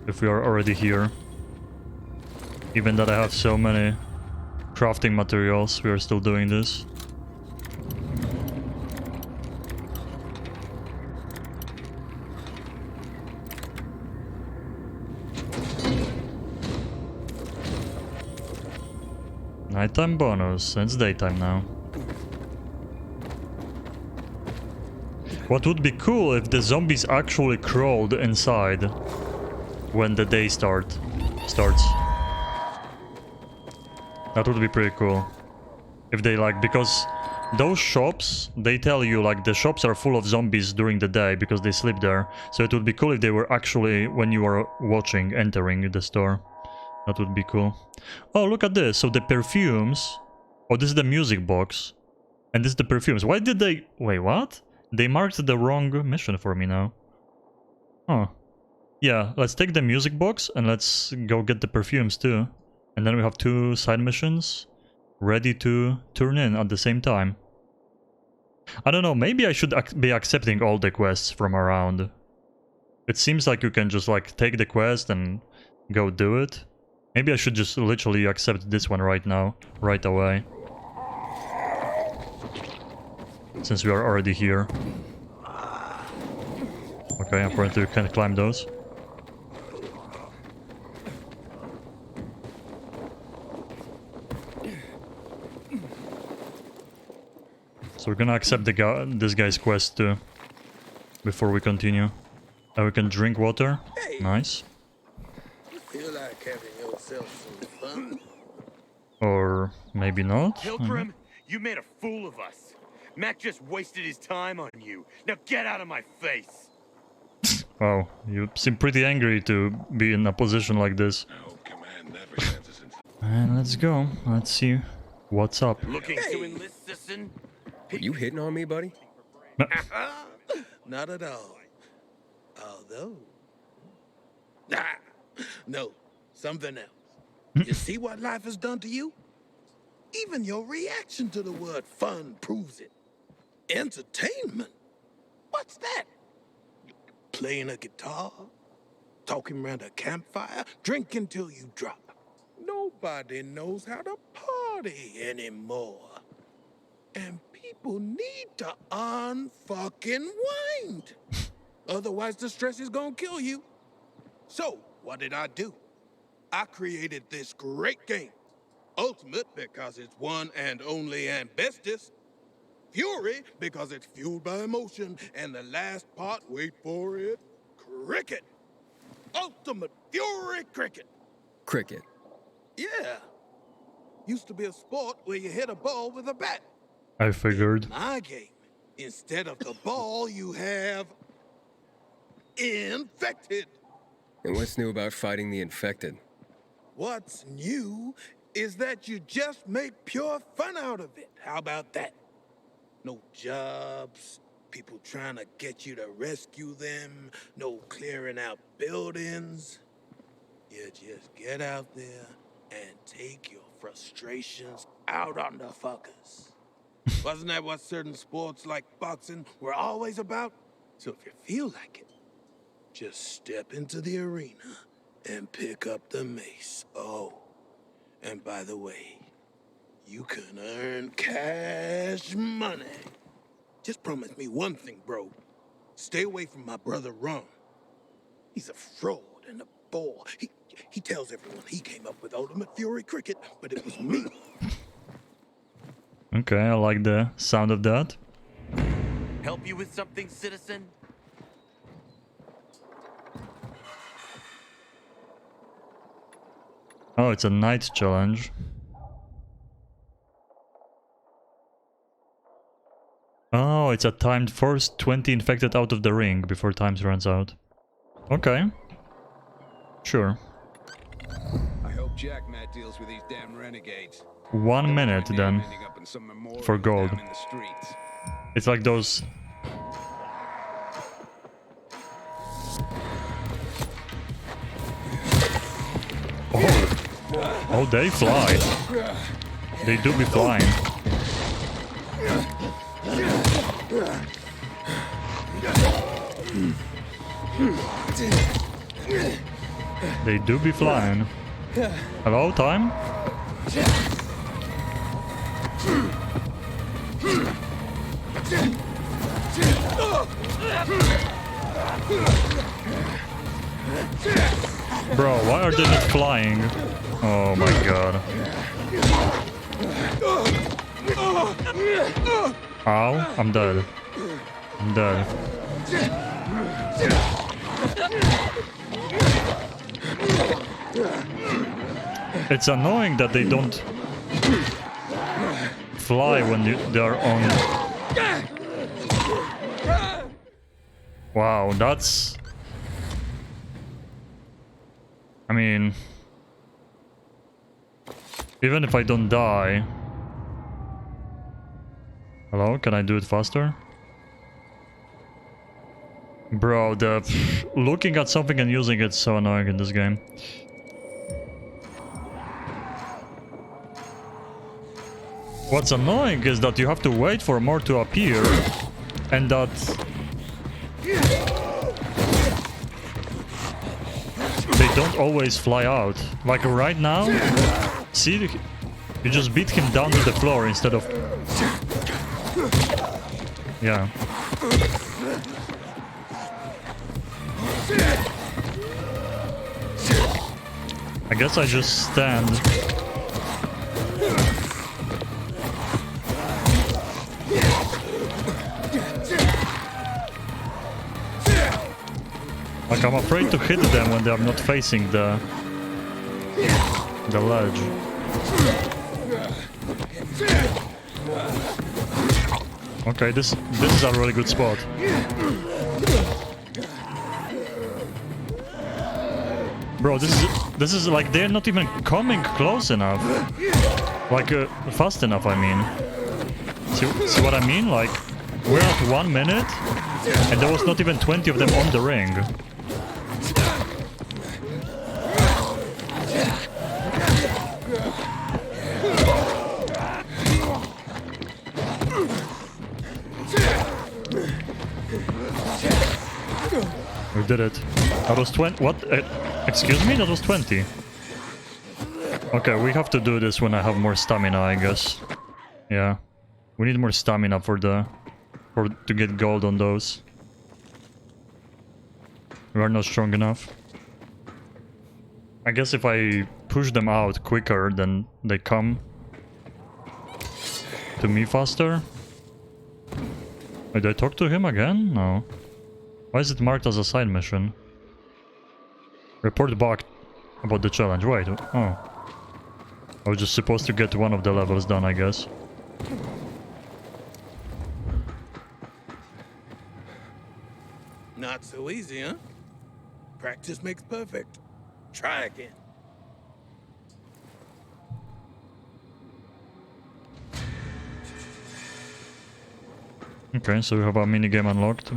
A: If we are already here. Even that I have so many crafting materials, we are still doing this. Nighttime bonus, it's daytime now. What would be cool if the zombies actually crawled inside when the day starts. That would be pretty cool. If they like, because those shops, they tell you like the shops are full of zombies during the day because they sleep there. So it would be cool if they were actually, when you are watching, entering the store. That would be cool. Oh, look at this. So the perfumes. Oh, this is the music box. And this is the perfumes. Why did they... Wait, what? They marked the wrong mission for me now. Huh. Yeah, let's take the music box and let's go get the perfumes too. And then we have 2 side missions ready to turn in at the same time. I don't know, maybe I should be accepting all the quests from around. It seems like you can just like take the quest and go do it. Maybe I should just literally accept this one right now, right away. Since we are already here. Okay, apparently we can't climb those. So we're gonna accept this guy's quest too, before we continue. And we can drink water. Nice.
I: You feel like having yourself some fun?
A: Or maybe not.
J: Pilgrim, you made a fool of us. Mac just wasted his time on you. Now get out of my face.
A: Wow, you seem pretty angry to be in a position like this. And let's go. Let's see what's up.
J: Looking to enlist, Sisson?
D: Are you hitting on me, buddy?
I: Not at all. Although... No, something else. You see what life has done to you? Even your reaction to the word fun proves it. Entertainment? What's that? Playing a guitar? Talking around a campfire? Drinking till you drop. Nobody knows how to party anymore. And people need to unfucking wind. Otherwise the stress is gonna kill you. So, what did I do? I created this great game. Ultimate because it's one and only and bestest. Fury because it's fueled by emotion. And the last part, wait for it, cricket. Ultimate Fury cricket.
D: Cricket.
I: Yeah. Used to be a sport where you hit a ball with a bat.
A: I figured.
I: In my game, instead of the ball, you have infected.
D: And what's new about fighting the infected?
I: What's new is that you just make pure fun out of it. How about that? No jobs, people trying to get you to rescue them, no clearing out buildings. You just get out there and take your frustrations out on the fuckers. Wasn't that what certain sports like boxing were always about? So if you feel like it, just step into the arena and pick up the mace. Oh, and by the way, you can earn cash money. Just promise me one thing, bro. Stay away from my brother Ron. He's a fraud and a bore. He tells everyone he came up with Ultimate Fury Cricket, but it was me.
A: Okay, I like the sound of that.
J: Help you with something, citizen?
A: Oh, it's a night challenge. Oh, it's a timed first 20 infected out of the ring before time runs out. Okay. Sure.
K: I hope Jack Matt deals with these damn renegades.
A: 1 minute then.
K: Ending up in some memorial
A: For gold.
K: down in the streets.
A: It's like those... Oh, they fly. They do be flying. They do be flying. Hello, time? Bro, why are they not flying? Oh my god. Ow, I'm dead. I'm dead. It's annoying that they don't fly when they're on. Wow, that's... I mean... Even if I don't die... Hello, can I do it faster? Bro, looking at something and using it's so annoying in this game. What's annoying is that you have to wait for more to appear, and that... They don't always fly out. Like right now, see, you just beat him down to the floor instead of... Yeah. I guess I just stand. Like, I'm afraid to hit them when they are not facing the ledge. Okay, this is a really good spot. Bro, this is like they're not even coming close enough. Like fast enough, I mean. See what I mean? Like we're at 1 minute and there was not even 20 of them on the ring. We did it. That was 20. What? Excuse me? That was 20. Okay, we have to do this when I have more stamina, I guess. Yeah. We need more stamina to get gold on those. We are not strong enough. I guess if I push them out quicker, then they come to me faster. Did I talk to him again? No. Why is it marked as a side mission? Report back about the challenge. Wait, oh. I was just supposed to get one of the levels done, I guess.
I: Not so easy, huh? Practice makes perfect. Try again.
A: Okay, so we have a minigame unlocked.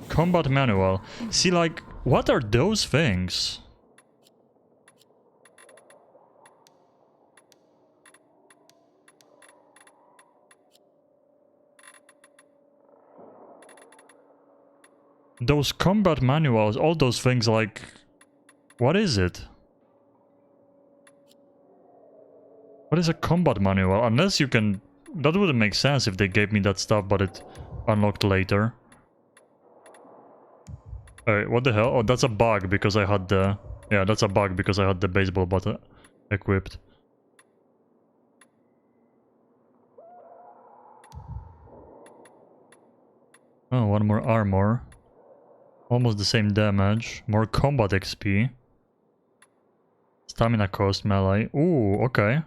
A: Combat manual. See, like, what are those things? Those combat manuals, all those things, like... What is it? What is a combat manual? Unless you can... That wouldn't make sense if they gave me that stuff, but it unlocked later. What the hell? Oh, that's a bug because I had the... Yeah, that's a bug because I had the baseball bat equipped. Oh, one more armor. Almost the same damage. More combat XP. Stamina cost melee. Ooh, okay.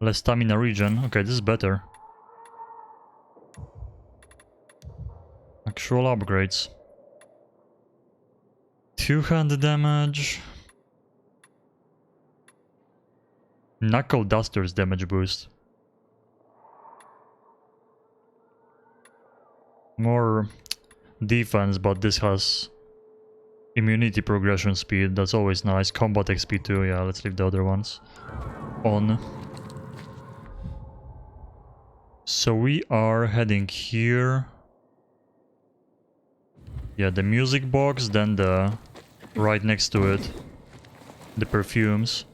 A: Less stamina regen. Okay, this is better. Actual upgrades. 200 damage. Knuckle Duster's damage boost. More defense, but this has immunity progression speed. That's always nice. Combat XP too. Yeah, let's leave the other ones on. So we are heading here. Yeah, the music box, then the... right next to it, the perfumes.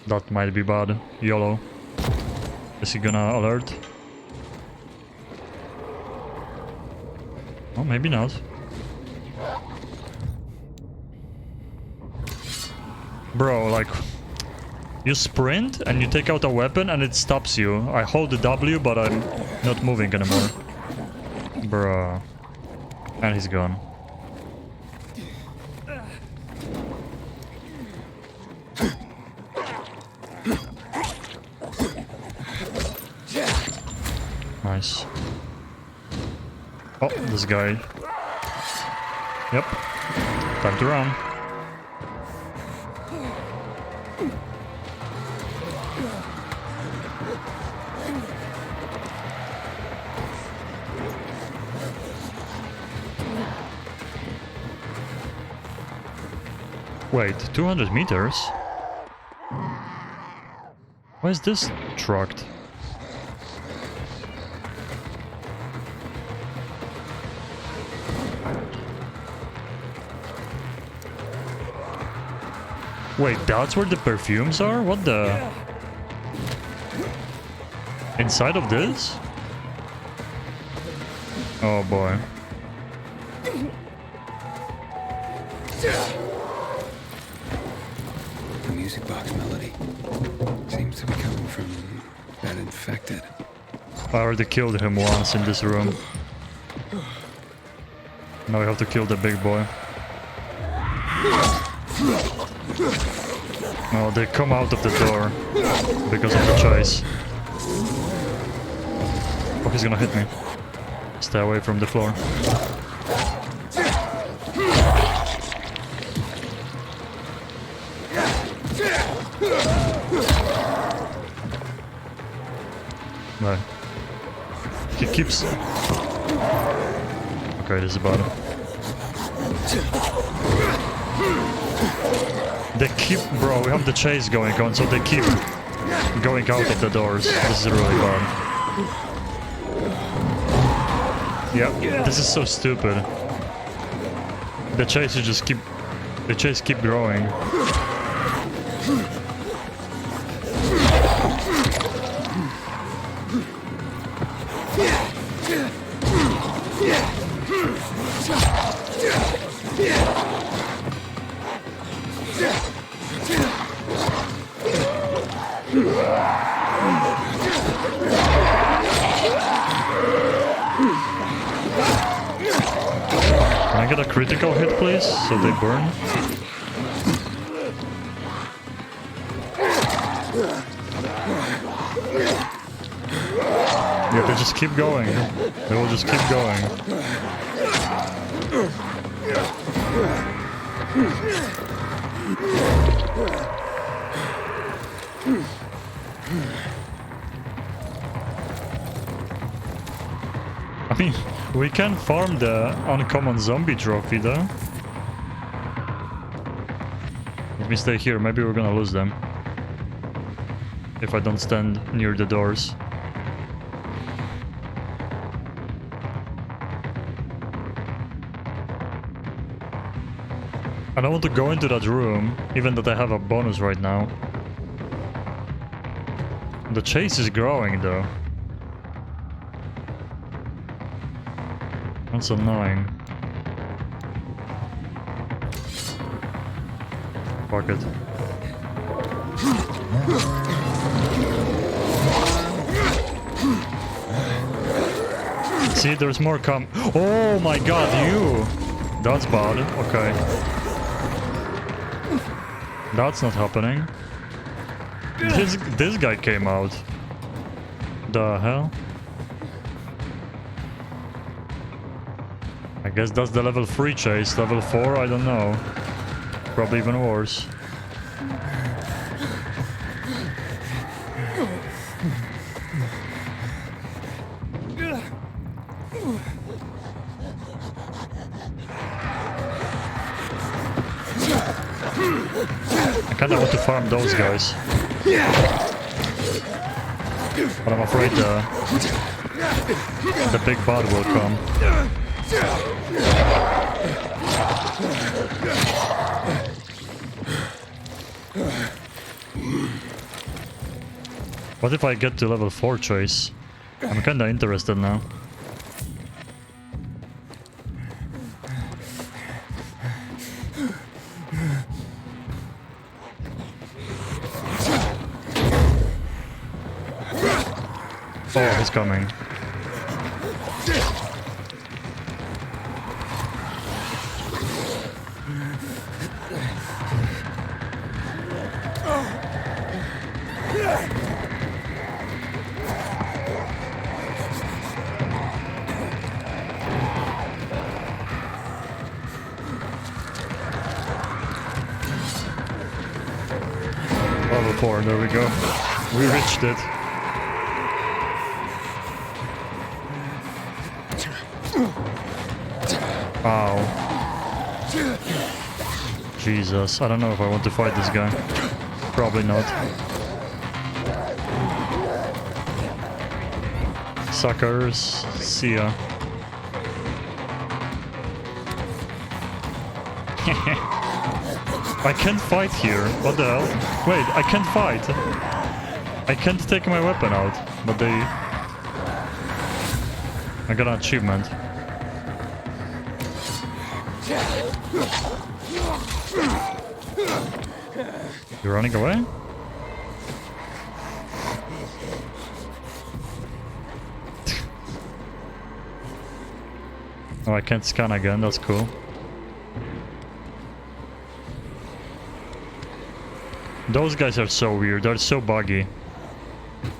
A: That might be bad. YOLO. Is he gonna alert? Oh, maybe not. Bro, like... You sprint and you take out a weapon and it stops you. I hold the W, but I'm not moving anymore. Bruh. And he's gone. Nice. Oh, this guy. Yep. Time to run. Wait, 200 meters? Why is this trucked? Wait, that's where the perfumes are? What the... Inside of this? Oh boy.
D: The music box melody seems to be coming from that infected.
A: I already killed him once in this room. Now we have to kill the big boy. Oh, they come out of the door because of the chase. Oh, he's gonna hit me. Stay away from the floor. Right. He keeps... Okay, this is about him. They keep... Bro, we have the chase going on, so they keep going out of the doors. This is really bad. Yeah, this is so stupid. The chase is just keep... The chase keep growing. Can I get a critical hit, please, so they burn? Yeah, they just keep going. They will just keep going. I mean, we can farm the uncommon zombie trophy though. Let me stay here, maybe we're gonna lose them. If I don't stand near the doors. I don't want to go into that room, even that I have a bonus right now. The chase is growing though. That's annoying. Fuck it. See, there's more come. Oh my god, you! That's bad. Okay. That's not happening. This guy came out. The hell? I guess that's the level 3 chase. Level 4, I don't know. Probably even worse. I kinda want to farm those guys. But I'm afraid the big bad will come. What if I get to level 4 chase? I'm kinda interested now. Oh, he's coming. Level 4, there we go. We reached it. Ow. Jesus, I don't know if I want to fight this guy. Probably not. Suckers, see ya. I can't fight here. What the hell? Wait, I can't fight. I can't take my weapon out, but they... I got an achievement. You're running away? Oh, I can't scan again, that's cool. Those guys are so weird, they're so buggy.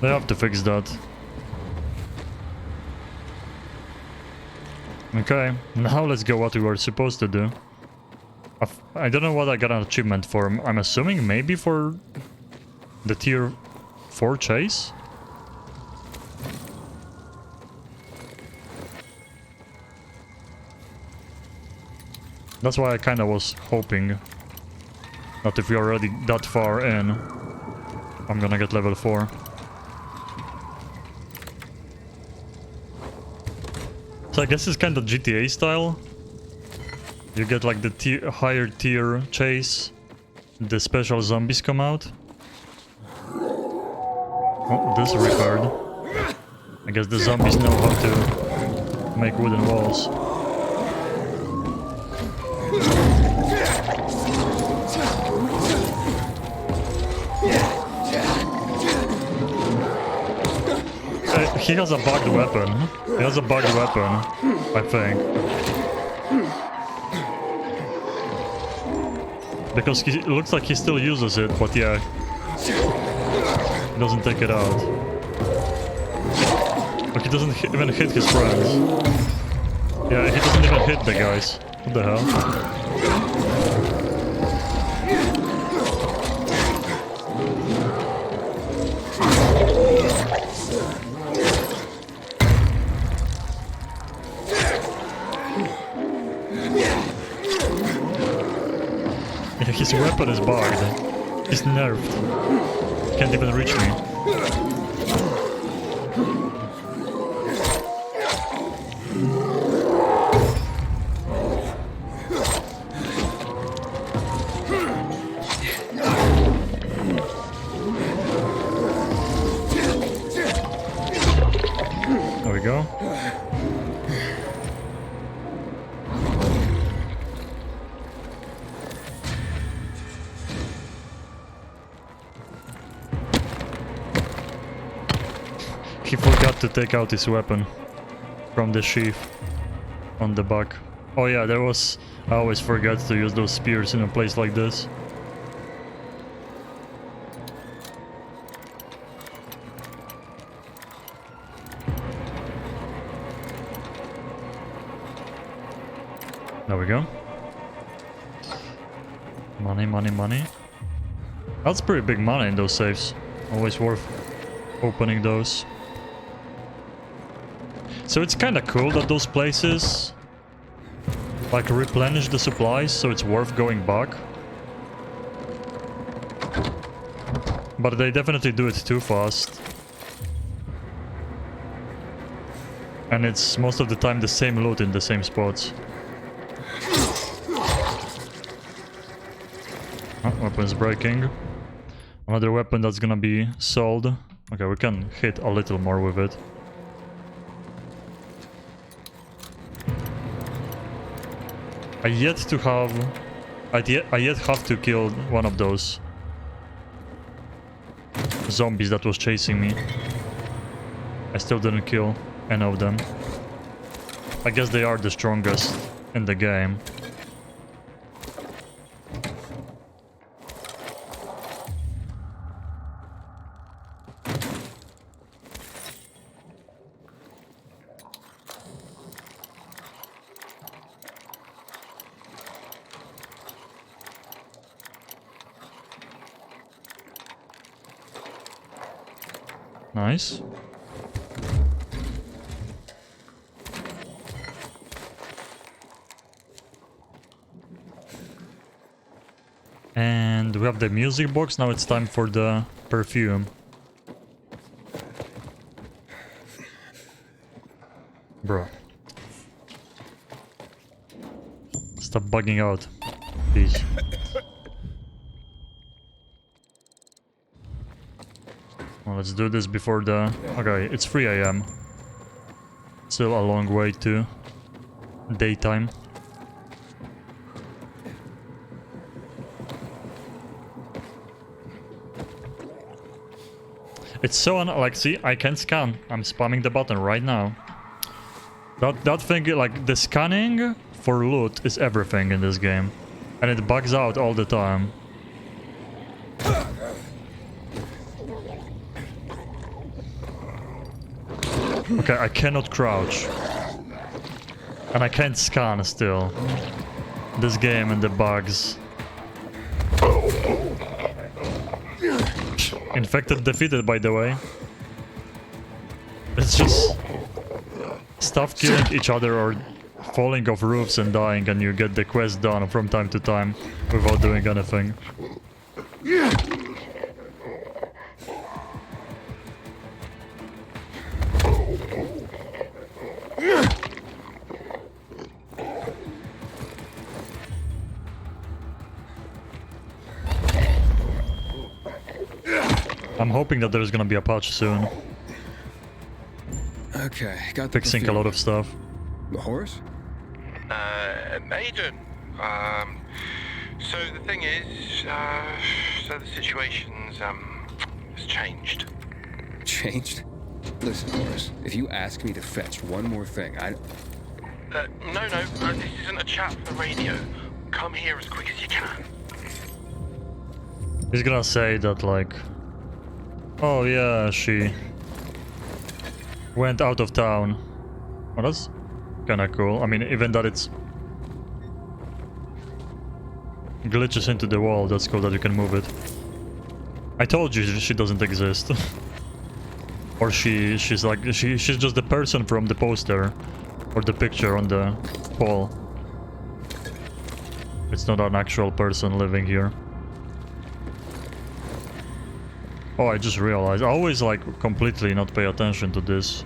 A: They have to fix that. Okay, now let's go what we were supposed to do. I don't know what I got an achievement for. I'm assuming maybe for the tier 4 chase? That's why I kind of was hoping that if we're already that far in, I'm gonna get level 4. So I guess it's kind of GTA style. You get like the higher tier chase, the special zombies come out. Oh, this is repaired. I guess the zombies know how to make wooden walls. He has a bugged weapon. He has a bugged weapon, I think. Because he looks like he still uses it, but yeah. He doesn't take it out. Like he doesn't even hit his friends. Yeah, he doesn't even hit the guys. What the hell? His weapon is bugged. He's nerfed. Can't even reach me. There we go. He forgot to take out his weapon from the sheath on the back. Oh yeah, there was... I always forget to use those spears in a place like this. There we go. Money, money, money. That's pretty big money in those safes. Always worth opening those. So it's kind of cool that those places like replenish the supplies, so it's worth going back. But they definitely do it too fast. And it's most of the time the same loot in the same spots. Oh, weapon's breaking. Another weapon that's gonna be sold. Okay, we can hit a little more with it. I yet have to kill one of those zombies that was chasing me. I still didn't kill any of them. I guess they are the strongest in the game. Nice. And we have the music box. Now it's time for the perfume. Bro. Stop bugging out, please. Well, let's do this before the... Okay, it's 3 AM. Still a long way to daytime. It's so like, see, I can scan. I'm spamming the button right now. That thing, like, the scanning for loot is everything in this game. And it bugs out all the time. Okay, I cannot crouch. And I can't scan still. This game and the bugs. Infected defeated, by the way. It's just stuff killing each other or falling off roofs and dying, and you get the quest done from time to time without doing anything. I'm hoping that there's gonna be a patch soon.
D: Okay, got the
A: Fixing a lot of stuff.
D: The horse?
G: Aiden. So the thing is, so the situation's, has changed.
D: Changed? Listen, Horace, if you ask me to fetch one more thing,
G: No, this isn't a chat for the radio. Come here as quick as you can.
A: He's gonna say that, like, oh yeah, she went out of town. Well, that's kinda cool. I mean, even that it's glitches into the wall, that's cool that you can move it. I told you she doesn't exist. Or she's just the person from the poster or the picture on the wall. It's not an actual person living here. Oh, I just realized. I always like completely not pay attention to this.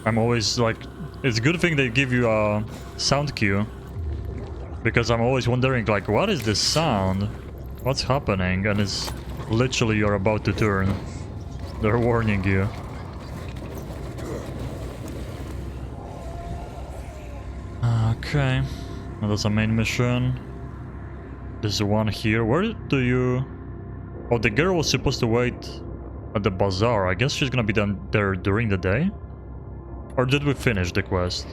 A: I'm always like, it's a good thing they give you a sound cue, because I'm always wondering like, what is this sound? What's happening? And it's literally you're about to turn. They're warning you. Okay, now that's a main mission. There's one here. Where do you... Oh, the girl was supposed to wait at the bazaar. I guess she's gonna be done there during the day? Or did we finish the quest?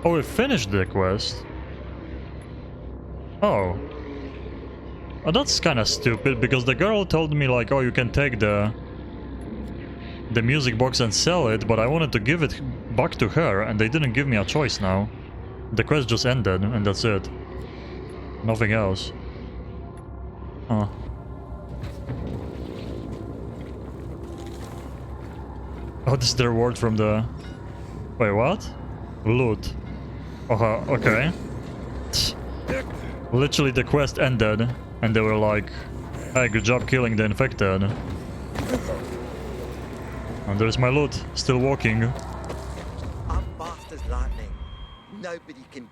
A: Oh, we finished the quest. Oh. Oh, that's kind of stupid, because the girl told me like, oh, you can take the music box and sell it, but I wanted to give it back to her, and they didn't give me a choice now. The quest just ended, and that's it. Nothing else. Huh. Oh, this is the reward from the... Wait, what? Loot. Oh, okay. Literally the quest ended, and they were like, hey, good job killing the infected. And there's my loot, still walking.
F: I'm fast as lightning. Nobody can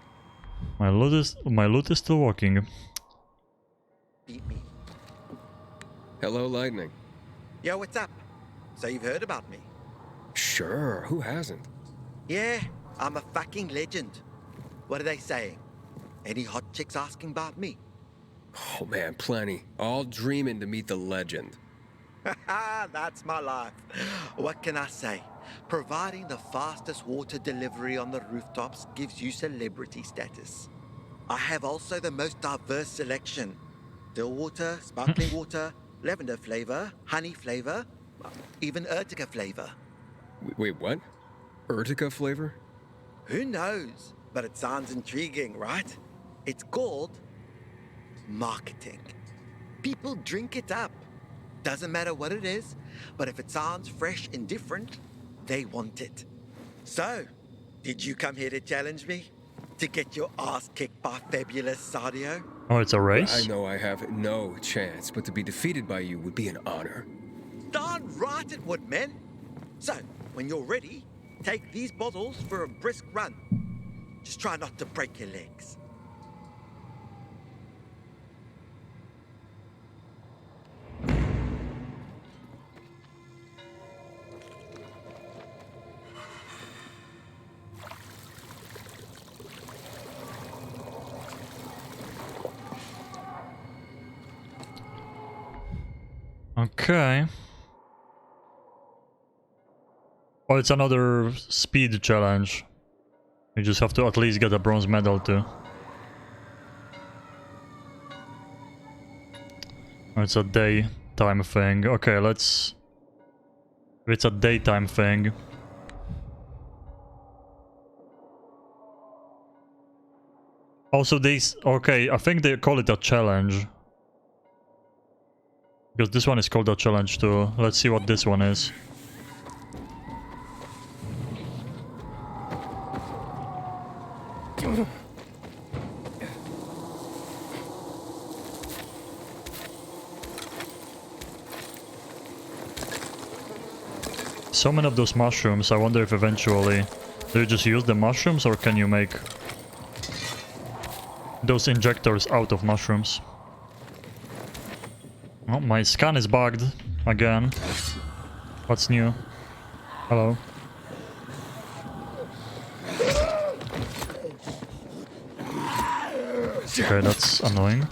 A: My loot is still walking.
F: beat me.
D: Hello, Lightning.
F: Yo, what's up? So you've heard about me?
D: Sure, who hasn't?
F: Yeah, I'm a fucking legend. What are they saying? Any hot chicks asking about me?
D: Oh man, plenty. All dreaming to meet the legend.
F: Haha, that's my life. What can I say? Providing the fastest water delivery on the rooftops gives you celebrity status. I have also the most diverse selection. Still water, sparkling water, lavender flavor, honey flavor, even Urtica flavor.
D: Wait, what? Urtica flavor?
F: Who knows? But it sounds intriguing, right? It's called marketing. People drink it up. Doesn't matter what it is, but if it sounds fresh and different, they want it. So, did you come here to challenge me? To get your ass kicked by fabulous Sadio?
A: Oh, it's a race?
D: I know I have no chance, but to be defeated by you would be an honor.
F: Darn right it would, man. So, when you're ready, take these bottles for a brisk run. Just try not to break your legs.
A: Okay. Oh, it's another speed challenge. You just have to at least get a bronze medal too. Oh, it's a daytime thing. Okay, let's... If it's a daytime thing... Also these... Okay, I think they call it a challenge. Because this one is called a challenge too. Let's see what this one is. So many of those mushrooms. I wonder if eventually do you just use the mushrooms, or can you make those injectors out of mushrooms? Oh, my scan is bugged again. What's new? Hello. Okay, that's annoying.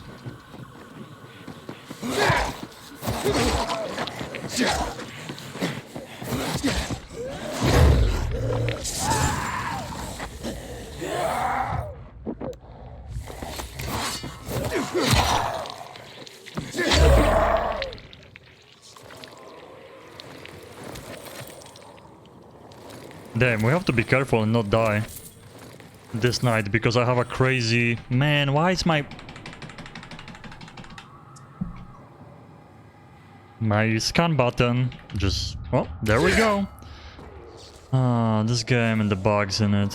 A: Damn, we have to be careful and not die this night, because I have a crazy... Man, why is my scan button just... Oh, there we go. This game and the bugs in it.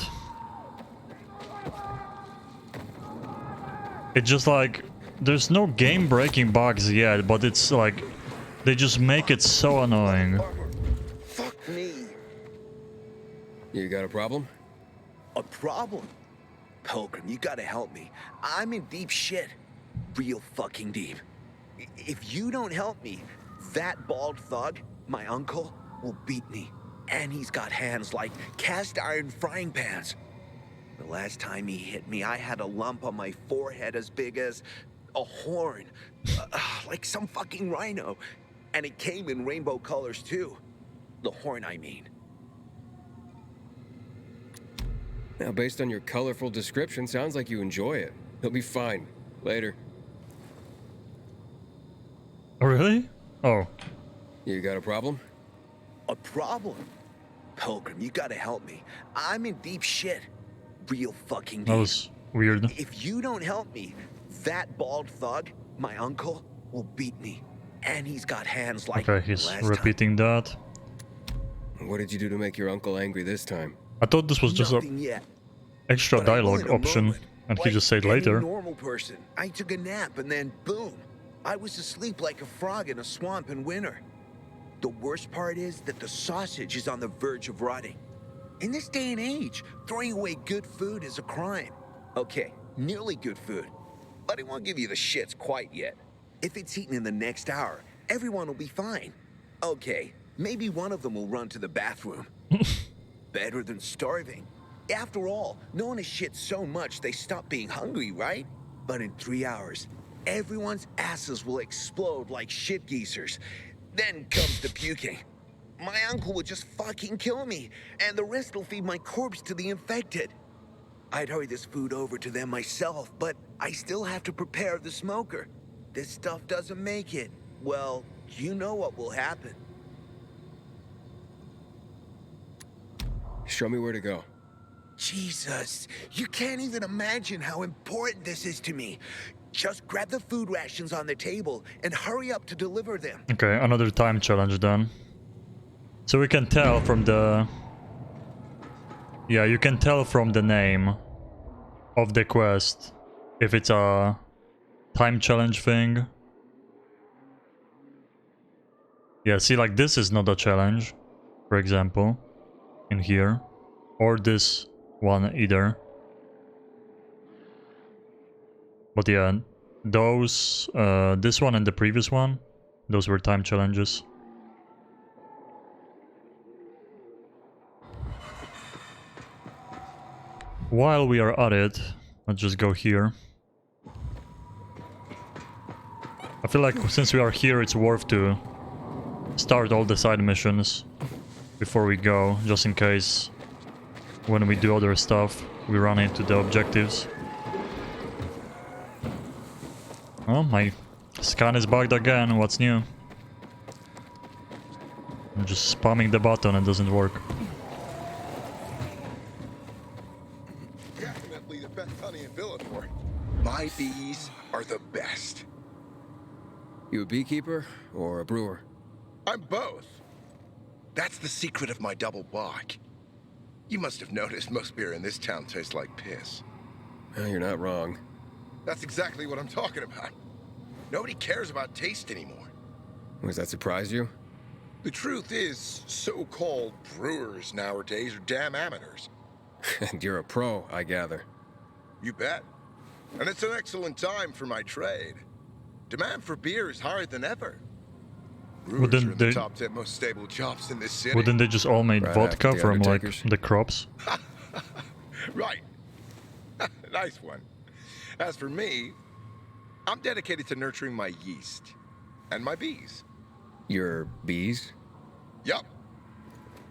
A: It's just like... There's no game-breaking bugs yet, but it's like... They just make it so annoying.
F: Fuck me.
D: You got a problem?
F: A problem? Pilgrim, you gotta help me. I'm in deep shit. Real fucking deep. If you don't help me, that bald thug, my uncle, will beat me. And he's got hands like cast iron frying pans. The last time he hit me, I had a lump on my forehead as big as a horn. Like some fucking rhino. And it came in rainbow colors too. The horn, I mean.
D: Now, based on your colorful description, sounds like you enjoy it. He'll be fine. Later.
A: Oh, really? Oh.
D: You got a problem?
F: A problem? Pilgrim, you gotta help me. I'm in deep shit. Real fucking deep.
A: That was weird.
F: If you don't help me, that bald thug, my uncle, will beat me. And he's got hands like...
A: Okay, he's repeating that.
D: What did you do to make your uncle angry this time?
A: I thought this was just
F: Nothing
A: a
F: yet.
A: extra dialogue option,
F: moment.
A: and he
F: Like
A: just said
F: any
A: later.
F: normal person. I took a nap and then boom. I was asleep like a frog in a swamp in winter. The worst part is that the sausage is on the verge of rotting. In this day and age, throwing away good food is a crime. Okay, nearly good food. But I won't give you the shits quite yet. If it's eaten in the next hour, everyone will be fine. Okay, maybe one of them will run to the bathroom. Better than starving. After all, no one has shit so much they stop being hungry, right? But in 3 hours, everyone's asses will explode like shit geezers. Then comes the puking. My uncle would just fucking kill me, and the rest will feed my corpse to the infected. I'd hurry this food over to them myself, but I still have to prepare the smoker. This stuff doesn't make it. Well, you know what will happen.
D: Show me where to go.
F: Jesus, you can't even imagine how important this is to me. Just grab the food rations on the table and hurry up to deliver them.
A: Okay, another time challenge then. So we can tell from the... Yeah, you can tell from the name of the quest if it's a time challenge thing. Yeah, see, like this is not a challenge, for example, in here. Or this one either. But yeah, those, this one and the previous one, those were time challenges. While we are at it, let's just go here. I feel like since we are here, it's worth to start all the side missions before we go, just in case when we do other stuff, we run into the objectives. Oh, my scan is bugged again. What's new? I'm just spamming the button and it doesn't work.
K: Definitely the best honey in Villanor. My bees are the best.
D: You a beekeeper or a brewer?
K: I'm both. That's the secret of my double block. You must have noticed most beer in this town tastes like piss.
D: Well, you're not wrong.
K: That's exactly what I'm talking about. Nobody cares about taste anymore.
D: Does that surprise you?
K: The truth is, so-called brewers nowadays are damn amateurs.
D: And you're a pro, I gather.
K: You bet. And it's an excellent time for my trade. Demand for beer is higher than ever. Brewers
A: Wouldn't
K: are in the
A: they-
K: top 10 most stable jobs in this city.
A: Wouldn't they just all make
D: Right
A: vodka
D: after the
A: from like
D: Undertakers?
A: the crops?
K: Right. Nice one. As for me, I'm dedicated to nurturing my yeast and my bees.
D: Your bees?
K: Yup.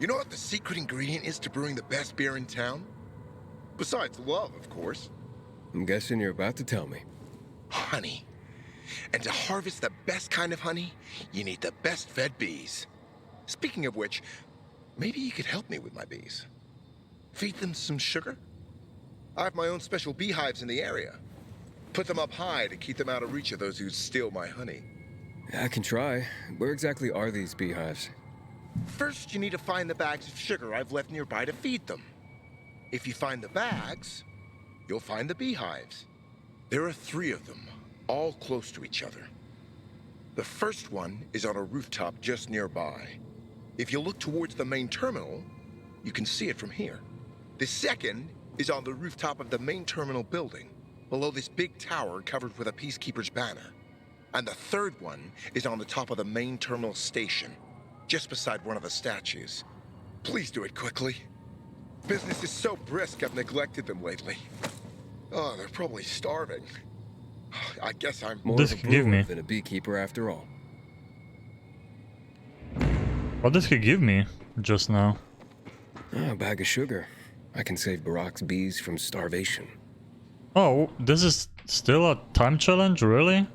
K: You know what the secret ingredient is to brewing the best beer in town? Besides love, of course.
D: I'm guessing you're about to tell me.
K: Honey. And to harvest the best kind of honey, you need the best fed bees. Speaking of which, maybe you could help me with my bees. Feed them some sugar? I have my own special beehives in the area. Put them up high to keep them out of reach of those who steal my honey.
D: I can try. Where exactly are these beehives?
K: First, you need to find the bags of sugar I've left nearby to feed them. If you find the bags, you'll find the beehives. There are 3 of them, all close to each other. The first one is on a rooftop just nearby. If you look towards the main terminal, you can see it from here. The second is on the rooftop of the main terminal building, below this big tower covered with a peacekeeper's banner. And the third one is on the top of the main terminal station, just beside one of the statues. Please do it quickly. Business is so brisk, I've neglected them lately. Oh, they're probably starving. I guess I'm
D: More
A: This
D: of a
A: could give
D: brewer
A: me.
D: than a beekeeper after all.
A: What did he give me just now?
D: A bag of sugar. I can save Barack's bees from starvation.
A: Oh, this is still a time challenge, really?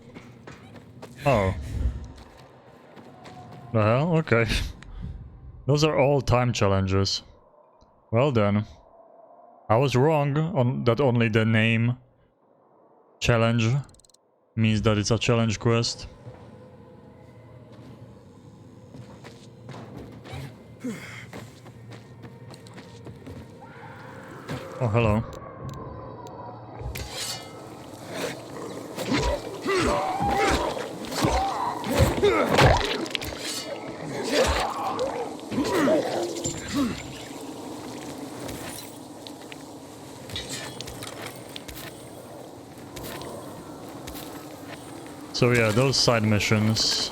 A: Oh. The hell? Okay. Those are all time challenges. Well then. I was wrong on that only the name challenge means that it's a challenge quest. Oh, hello. So yeah, those side missions.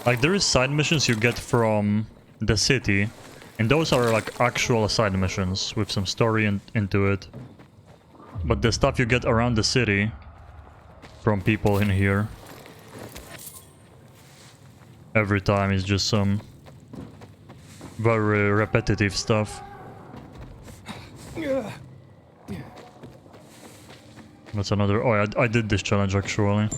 A: Like, there is side missions you get from the city, and those are like actual side missions with some story into it. But the stuff you get around the city from people in here every time is just some very repetitive stuff. That's another... Oh, I did this challenge actually.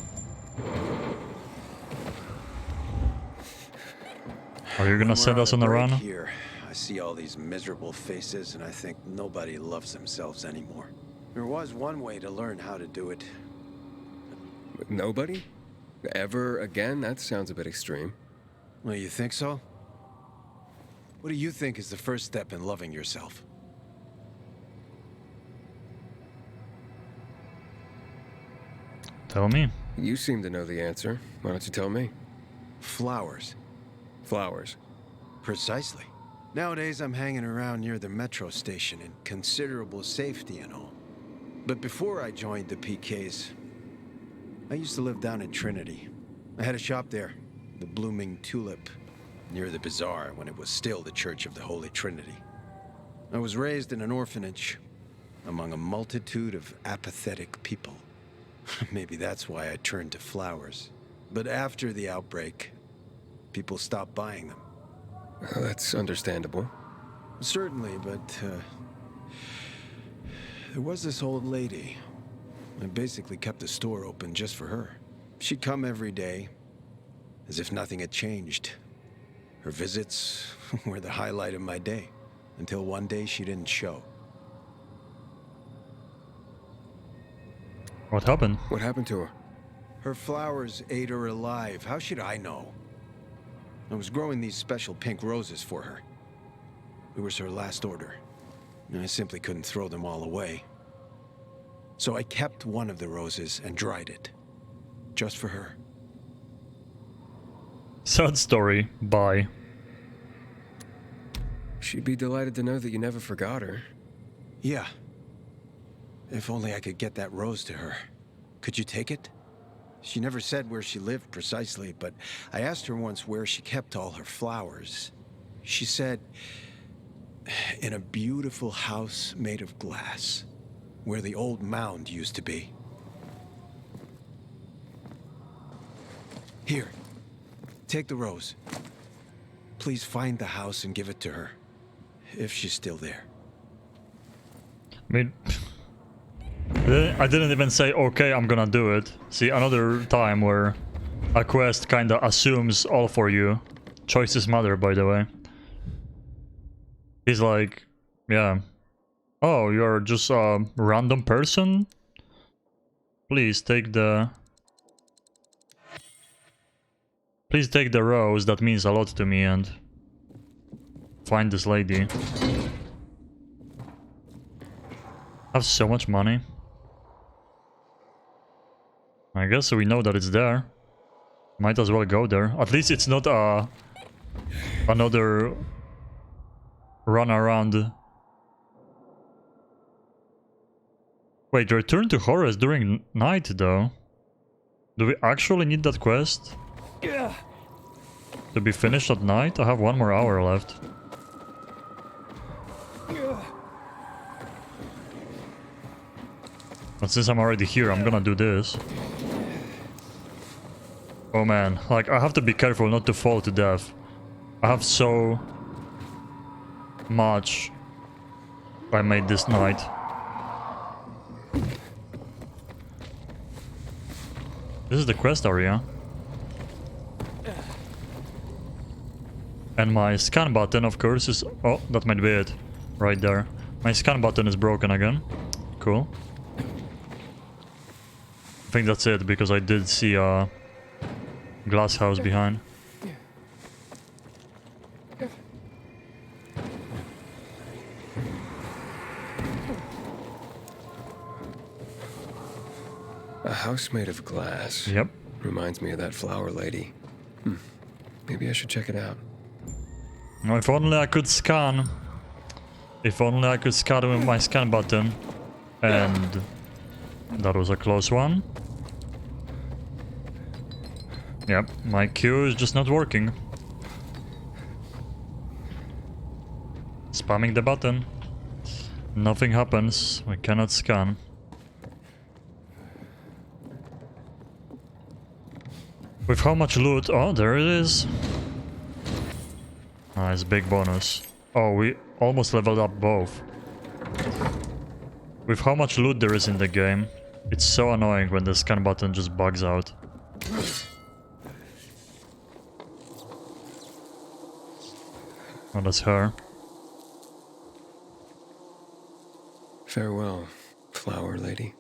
A: Are you gonna send us on a run?
L: Here, I see all these miserable faces, and I think nobody loves themselves anymore. There was one way to learn how to do it.
D: Nobody? Ever again? That sounds a bit extreme.
L: Well, you think so? What do you think is the first step in loving yourself?
A: Tell me.
D: You seem to know the answer. Why don't you tell me?
L: Flowers.
D: Flowers.
L: Precisely. Nowadays, I'm hanging around near the metro station in considerable safety and all. But before I joined the PKs, I used to live down in Trinity. I had a shop there, the Blooming Tulip, near the bazaar when it was still the Church of the Holy Trinity. I was raised in an orphanage among a multitude of apathetic people. Maybe that's why I turned to flowers. But after the outbreak, people stopped buying them.
D: That's understandable.
L: Certainly, but there was this old lady. I basically kept the store open just for her. She'd come every day, as if nothing had changed. Her visits were the highlight of my day, until one day she didn't show.
A: What happened?
D: What happened to her?
L: Her flowers ate her alive. How should I know? I was growing these special pink roses for her. It was her last order, and I simply couldn't throw them all away. So I kept one of the roses and dried it, just for her.
A: Sad story. Bye.
D: She'd be delighted to know that you never forgot her.
L: Yeah. If only I could get that rose to her. Could you take it? She never said where she lived precisely, but I asked her once where she kept all her flowers. She said, in a beautiful house made of glass, where the old mound used to be. Here, take the rose. Please find the house and give it to her, if she's still there.
A: I mean, I didn't even say, okay, I'm gonna do it. See, another time where a quest kinda assumes all for you. Choices matter, by the way. He's like, yeah. Oh, you're just a random person? Please take the... Please take the rose, that means a lot to me, and... find this lady. I have so much money. I guess we know that it's there. Might as well go there. At least it's not another run around. Wait, return to Horace during night though. Do we actually need that quest? Yeah. To be finished at night? I have 1 more hour left. But since I'm already here, I'm gonna do this. Oh man, like I have to be careful not to fall to death. I have so much I made this night. This is the quest area. And my scan button, of course, is... Oh, that might be it. Right there. My scan button is broken again. Cool. I think that's it, because I did see a glass house behind.
D: A house made of glass.
A: Yep.
D: Reminds me of that flower lady. Maybe I should check it out.
A: Now, if only I could scan. If only I could scan with my scan button. And that was a close one. Yep, my Q is just not working. Spamming the button. Nothing happens. We cannot scan. With how much loot? Oh, there it is. Nice, big bonus. Oh, we almost leveled up both. With how much loot there is in the game, it's so annoying when the scan button just bugs out. Oh, that's her.
D: Farewell, flower lady.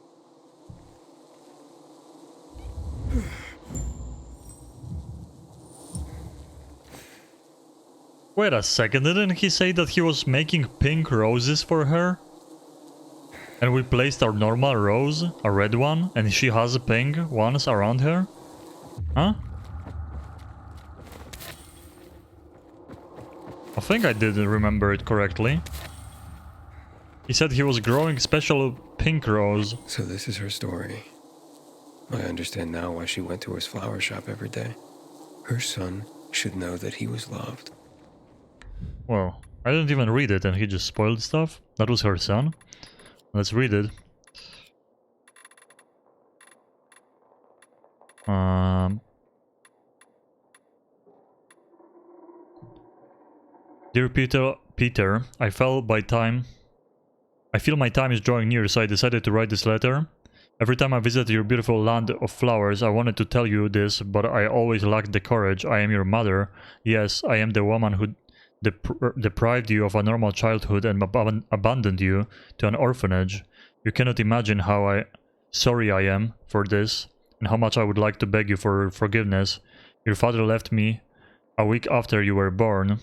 A: Wait a second, didn't he say that he was making pink roses for her? And we placed our normal rose, a red one, and she has pink ones around her? Huh? I think I did remember it correctly. He said he was growing special pink rose.
D: So this is her story. I understand now why she went to his flower shop every day. Her son should know that he was loved.
A: Well, I didn't even read it and he just spoiled stuff. That was her son. Let's read it. Dear Peter, I feel my time is drawing near, so I decided to write this letter. Every time I visit your beautiful land of flowers, I wanted to tell you this, but I always lacked the courage. I am your mother. Yes, I am the woman who deprived you of a normal childhood and abandoned you to an orphanage. You cannot imagine how sorry I am for this, and how much I would like to beg you for forgiveness. Your father left me a week after you were born.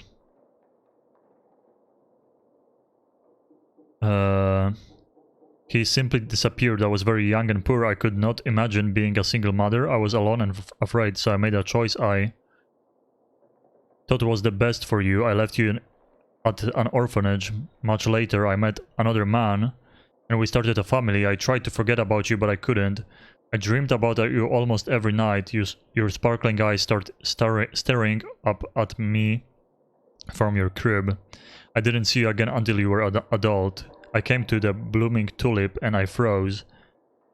A: He simply disappeared. I was very young and poor. I could not imagine being a single mother. I was alone and afraid, so I made a choice I thought was the best for you. I left you at an orphanage. Much later, I met another man, and we started a family. I tried to forget about you, but I couldn't. I dreamed about you almost every night. Your sparkling eyes start staring up at me from your crib. I didn't see you again until you were adult. I came to the blooming tulip and I froze.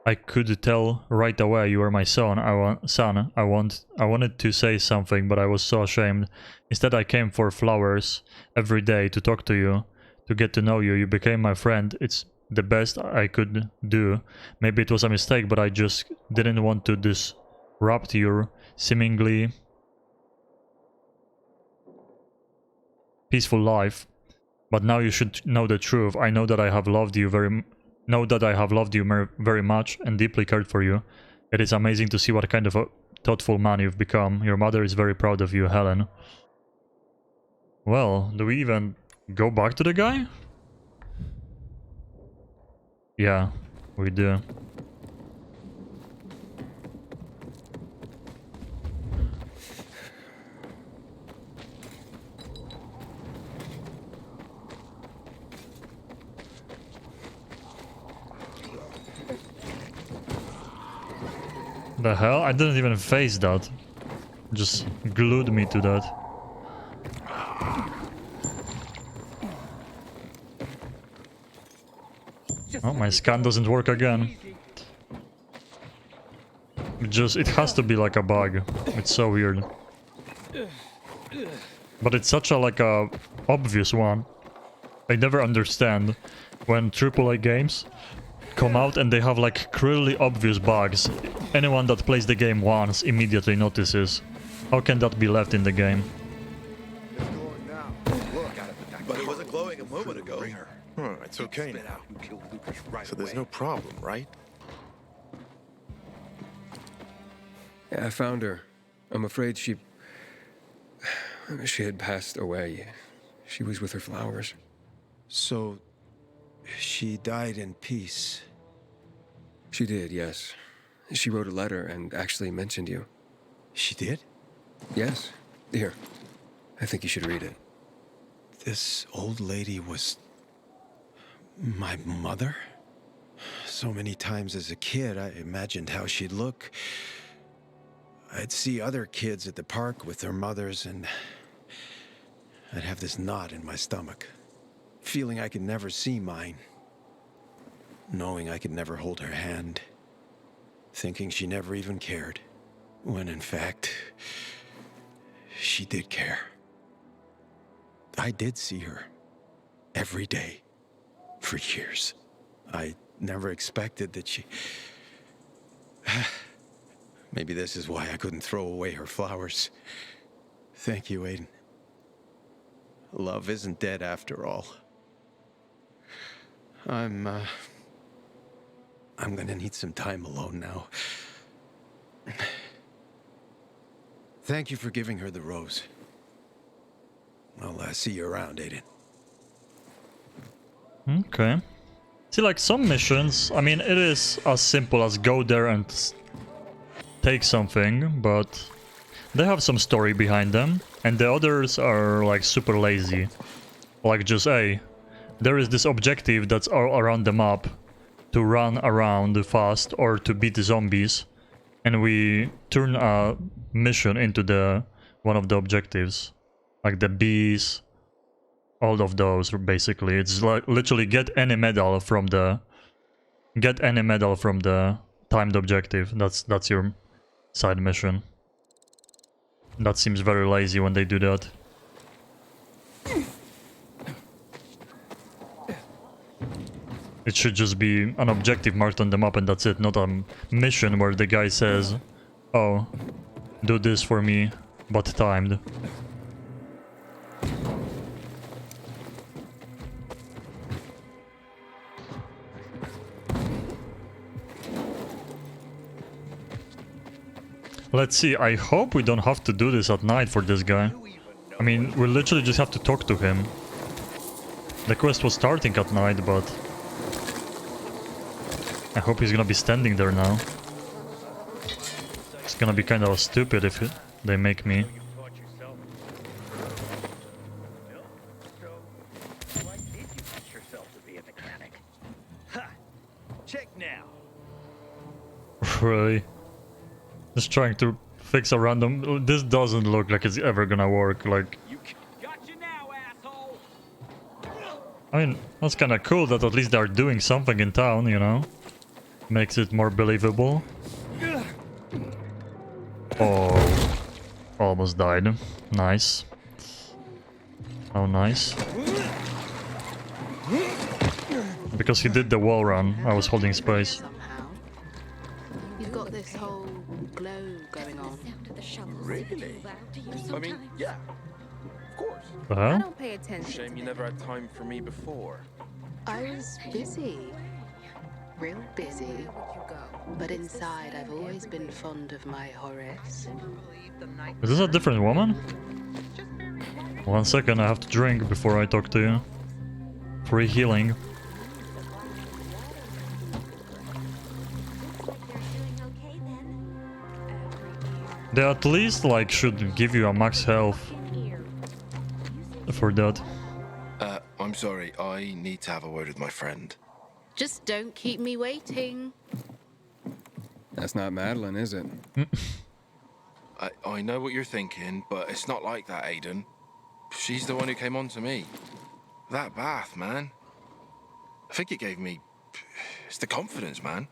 A: I could tell right away you were my son. I wanted to say something, but I was so ashamed. Instead, I came for flowers every day to talk to you, to get to know you. You became my friend. It's the best I could do. Maybe it was a mistake, but I just didn't want to disrupt your seemingly peaceful life. But now you should know the truth. I know that I have loved you very much and deeply cared for you. It is amazing to see what kind of a thoughtful man you've become. Your mother is very proud of you, Helen. Well, do we even go back to the guy? Yeah, we do. The hell? I didn't even face that. Just glued me to that. Oh, my scan doesn't work again. It has to be like a bug. It's so weird. But it's such a obvious one. I never understand when AAA games come out and they have like clearly obvious bugs. Anyone that plays the game once immediately notices. How can that be left in the game?
K: But it wasn't glowing a moment ago.
G: Oh, it's okay now. So there's no problem, right?
D: Yeah, I found her. I'm afraid she had passed away. She was with her flowers.
L: So, she died in peace?
D: She did, yes. She wrote a letter and actually mentioned you.
L: She did?
D: Yes. Here. I think you should read it.
L: This old lady was my mother? So many times as a kid, I imagined how she'd look. I'd see other kids at the park with their mothers, and I'd have this knot in my stomach, feeling I could never see mine, knowing I could never hold her hand, thinking she never even cared, when in fact, she did care. I did see her every day for years. I never expected that she... Maybe this is why I couldn't throw away her flowers. Thank you, Aiden. Love isn't dead after all. I'm gonna need some time alone now. Thank you for giving her the rose. I'll see you around, Aiden.
A: Okay. See, like some missions, I mean, it is as simple as go there and take something, but they have some story behind them, and the others are like super lazy. Like just, hey, there is this objective that's all around the map to run around fast or to beat the zombies, and we turn a mission into one of the objectives. Like the bees, all of those basically. It's like literally get any medal from the timed objective. That's your side mission. That seems very lazy when they do that. It should just be an objective marked on the map and that's it, not a mission where the guy says, oh, do this for me, but timed. Let's see, I hope we don't have to do this at night for this guy. I mean, we literally just have to talk to him. The quest was starting at night, but I hope he's gonna be standing there now. It's gonna be kind of stupid if they make me. Really? Just trying to fix a random... This doesn't look like it's ever gonna work, like... I mean, that's kinda cool that at least they're doing something in town, you know? Makes it more believable. Oh. Almost died. Nice. Oh, nice. Because he did the wall run, I was holding space.
B: You've got this whole glow going on.
G: Really? I mean, yeah. Of course.
B: I don't pay attention.
G: Shame you never had time for me before.
B: I was busy. Real busy. But inside, I've always been fond of my Horace.
A: Is this a different woman? 1 second, I have to drink before I talk to you. Free healing. They at least like should give you a max health for that.
G: I'm sorry, I need to have a word with my friend.
B: Just don't keep me waiting.
D: That's not Madeline, is it?
G: I know what you're thinking, but it's not like that, Aiden. She's the one who came on to me. That bath, man. I think it gave me... It's the confidence, man.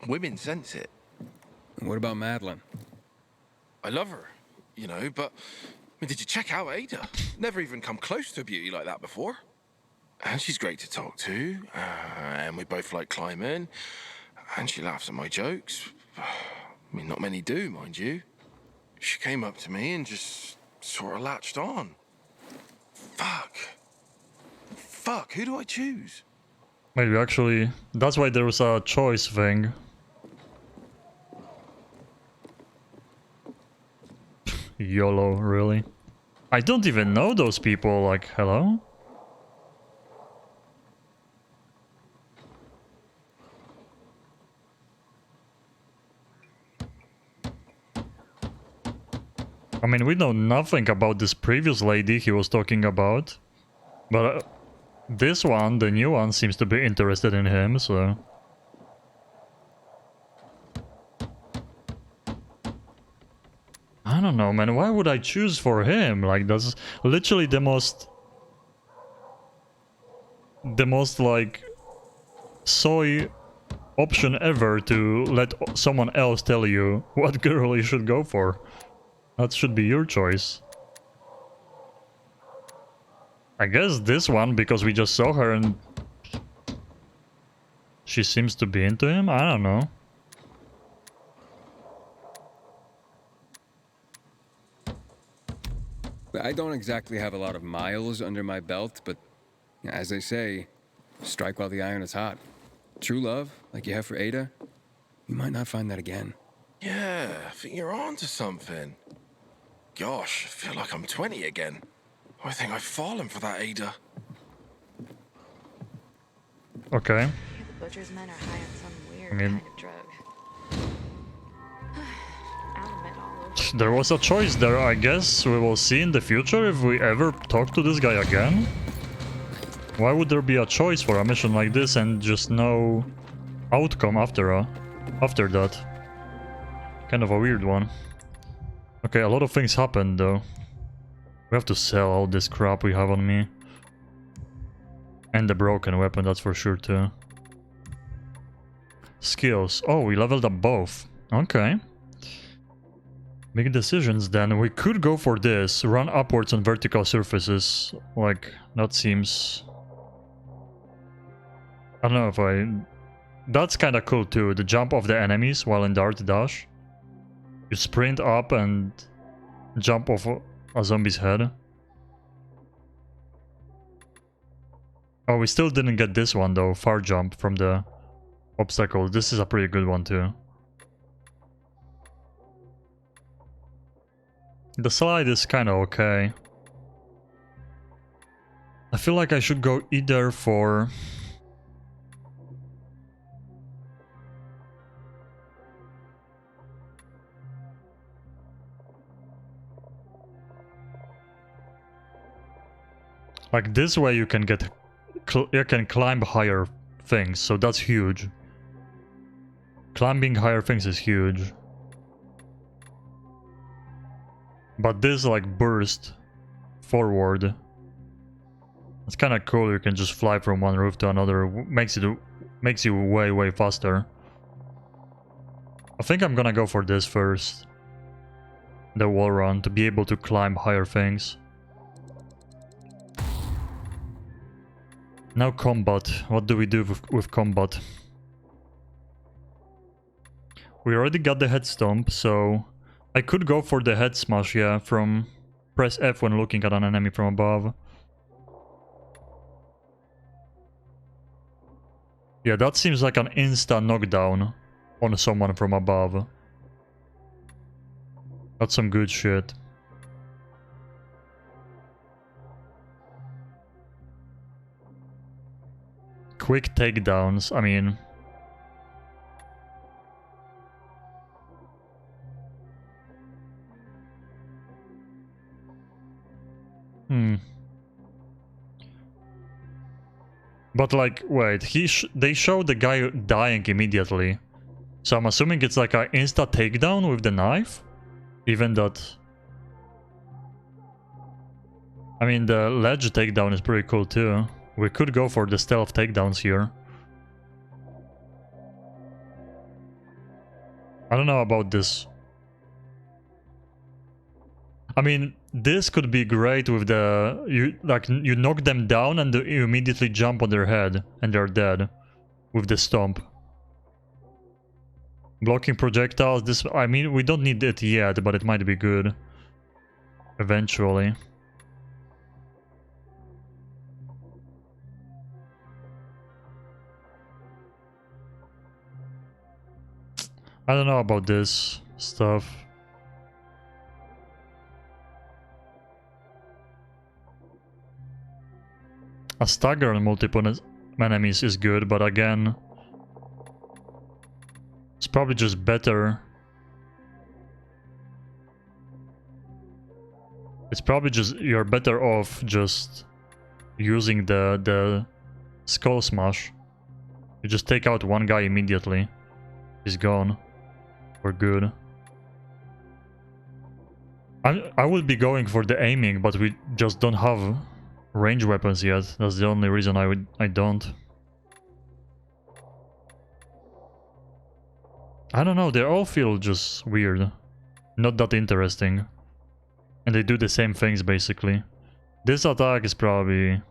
G: Women sense it.
D: What about Madeline?
G: I love her, you know, but... I mean, did you check out Ada? Never even come close to a beauty like that before. And she's great to talk to. And we both like climbing. And she laughs at my jokes. I mean, not many do, mind you. She came up to me and just sort of latched on. Fuck, who do I choose?
A: Maybe actually, that's why there was a choice thing. YOLO, really? I don't even know those people, like, hello? I mean, we know nothing about this previous lady he was talking about. But this one, the new one, seems to be interested in him, so... I don't know, man. Why would I choose for him? Like, that's literally the most, like, soy option ever to let someone else tell you what girl you should go for. That should be your choice. I guess this one, because we just saw her and she seems to be into him? I don't know.
D: I don't exactly have a lot of miles under my belt, but as they say, strike while the iron is hot. True love, like you have for Ada, you might not find that again.
G: Yeah, I think you're on to something. Gosh, I feel like I'm 20 again. I think I've fallen for that Ada.
A: Okay.
B: The butcher's men are high on some weird
A: I mean,
B: kind of drug. I'll admit all over.
A: there was a choice there. I guess we will see in the future if we ever talk to this guy again. Why would there be a choice for a mission like this and just no outcome after that? Kind of a weird one. Okay, a lot of things happened though. We have to sell all this crap we have on me. And the broken weapon, that's for sure too. Skills. Oh, we leveled up both. Okay. Big decisions then. We could go for this. Run upwards on vertical surfaces. Like, that seems... I don't know if I... That's kind of cool too. The jump of the enemies while in dart dash. You sprint up and jump off a zombie's head. Oh, we still didn't get this one though. Far jump from the obstacle. This is a pretty good one too. The slide is kind of okay. I feel like I should go either for... Like this way you can get... you can climb higher things, so that's huge. Climbing higher things is huge. But this like burst forward, it's kind of cool. You can just fly from one roof to another. Makes you way faster. I think I'm gonna go for this first. The wall run, to be able to climb higher things. Now combat. What do we do with combat? We already got the head stomp, so I could go for the head smash, yeah, from press F when looking at an enemy from above. Yeah, that seems like an insta knockdown on someone from above. That's some good shit. Quick takedowns, I mean... But like, wait, they show the guy dying immediately. So I'm assuming it's like an insta takedown with the knife? Even that... I mean, the ledge takedown is pretty cool too. We could go for the stealth takedowns here. I don't know about this. I mean, this could be great with the... You knock them down and you immediately jump on their head and they're dead. With the stomp. Blocking projectiles, this... I mean, we don't need it yet, but it might be good. Eventually. I don't know about this stuff. A stagger on multiple enemies is good, but again... It's probably just better. It's probably just... You're better off just using the skull smash. You just take out one guy immediately. He's gone. We're good. I would be going for the aiming, but we just don't have range weapons yet. That's the only reason I don't. I don't know, they all feel just weird. Not that interesting. And they do the same things basically. This attack is probably...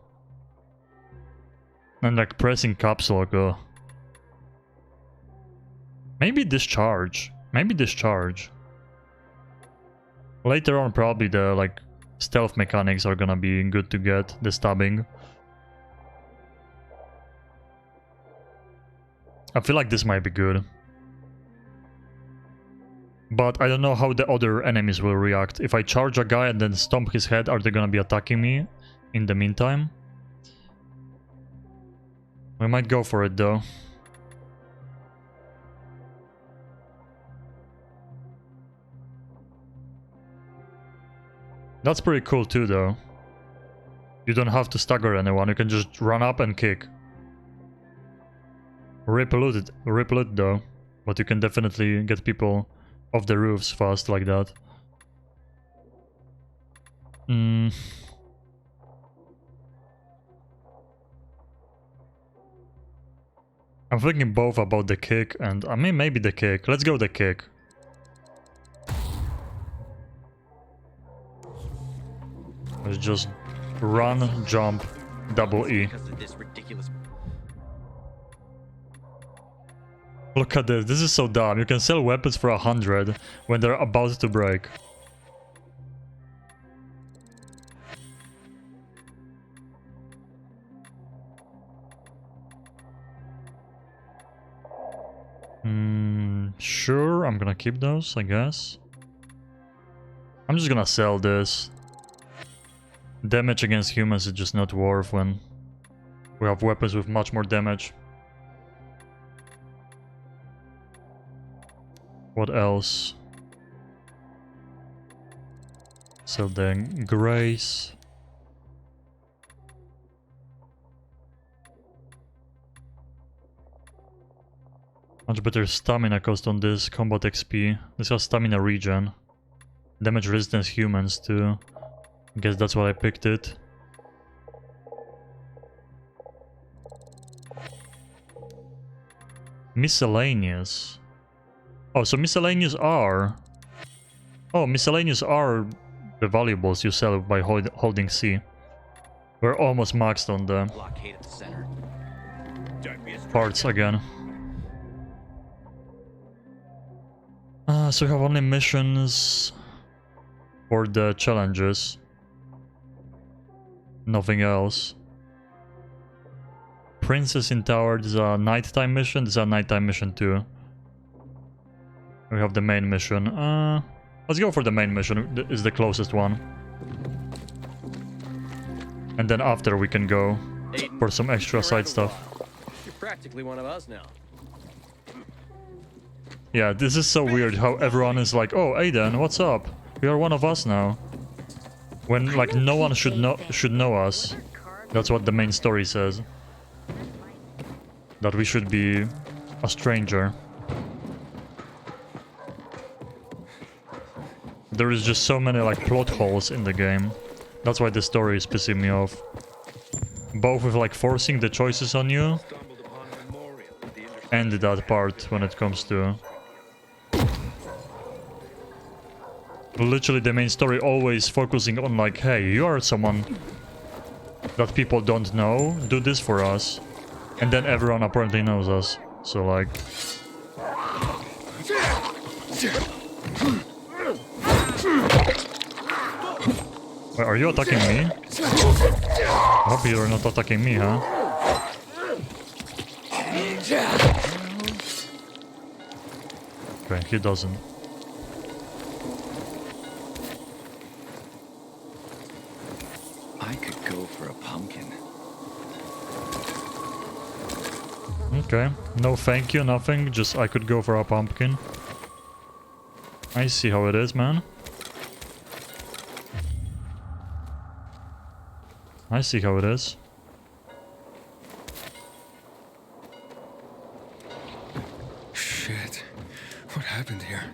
A: And like pressing caps lock. Maybe discharge. Maybe discharge. Later on probably the like stealth mechanics are gonna be good to get. The stabbing. I feel like this might be good. But I don't know how the other enemies will react. If I charge a guy and then stomp his head, are they gonna be attacking me in the meantime? We might go for it though. That's pretty cool too though. You don't have to stagger anyone, you can just run up and kick. Ripple it though. But you can definitely get people off the roofs fast like that. I'm thinking both about the kick and... I mean, maybe the kick. Let's go the kick. Let's just run, jump, double E. Look at this. This is so dumb. You can sell weapons for 100 when they're about to break. Sure, I'm gonna keep those, I guess. I'm just gonna sell this. Damage against humans is just not worth when we have weapons with much more damage. What else? Sell the Grace. Much better stamina cost on this, combat XP. This has stamina regen. Damage resistance humans too. I guess that's why I picked it. Miscellaneous. Oh, so miscellaneous are... Oh, miscellaneous are the valuables you sell by holding C. We're almost maxed on the parts again. So we have only missions for the challenges. Nothing else. Princess in Tower, this is a nighttime mission, this is a nighttime mission too. We have the main mission. Let's go for the main mission, is the closest one. And then after we can go for some extra side stuff.
M: You're practically one of us now.
A: Yeah, this is so weird how everyone is like, oh, Aiden, what's up? You're one of us now. When, like, no one should know us. That's what the main story says. That we should be a stranger. There is just so many, like, plot holes in the game. That's why the story is pissing me off. Both with, like, forcing the choices on you, and that part when it comes to... Literally the main story always focusing on like, hey, you are someone that people don't know, do this for us. And then everyone apparently knows us. So like... Wait, are you attacking me? I hope you're not attacking me, huh? Okay, he doesn't.
N: I could go for a pumpkin.
A: Okay, no thank you, nothing, just I could go for a pumpkin. I see how it is, man. I see how it is.
D: Shit. What happened here?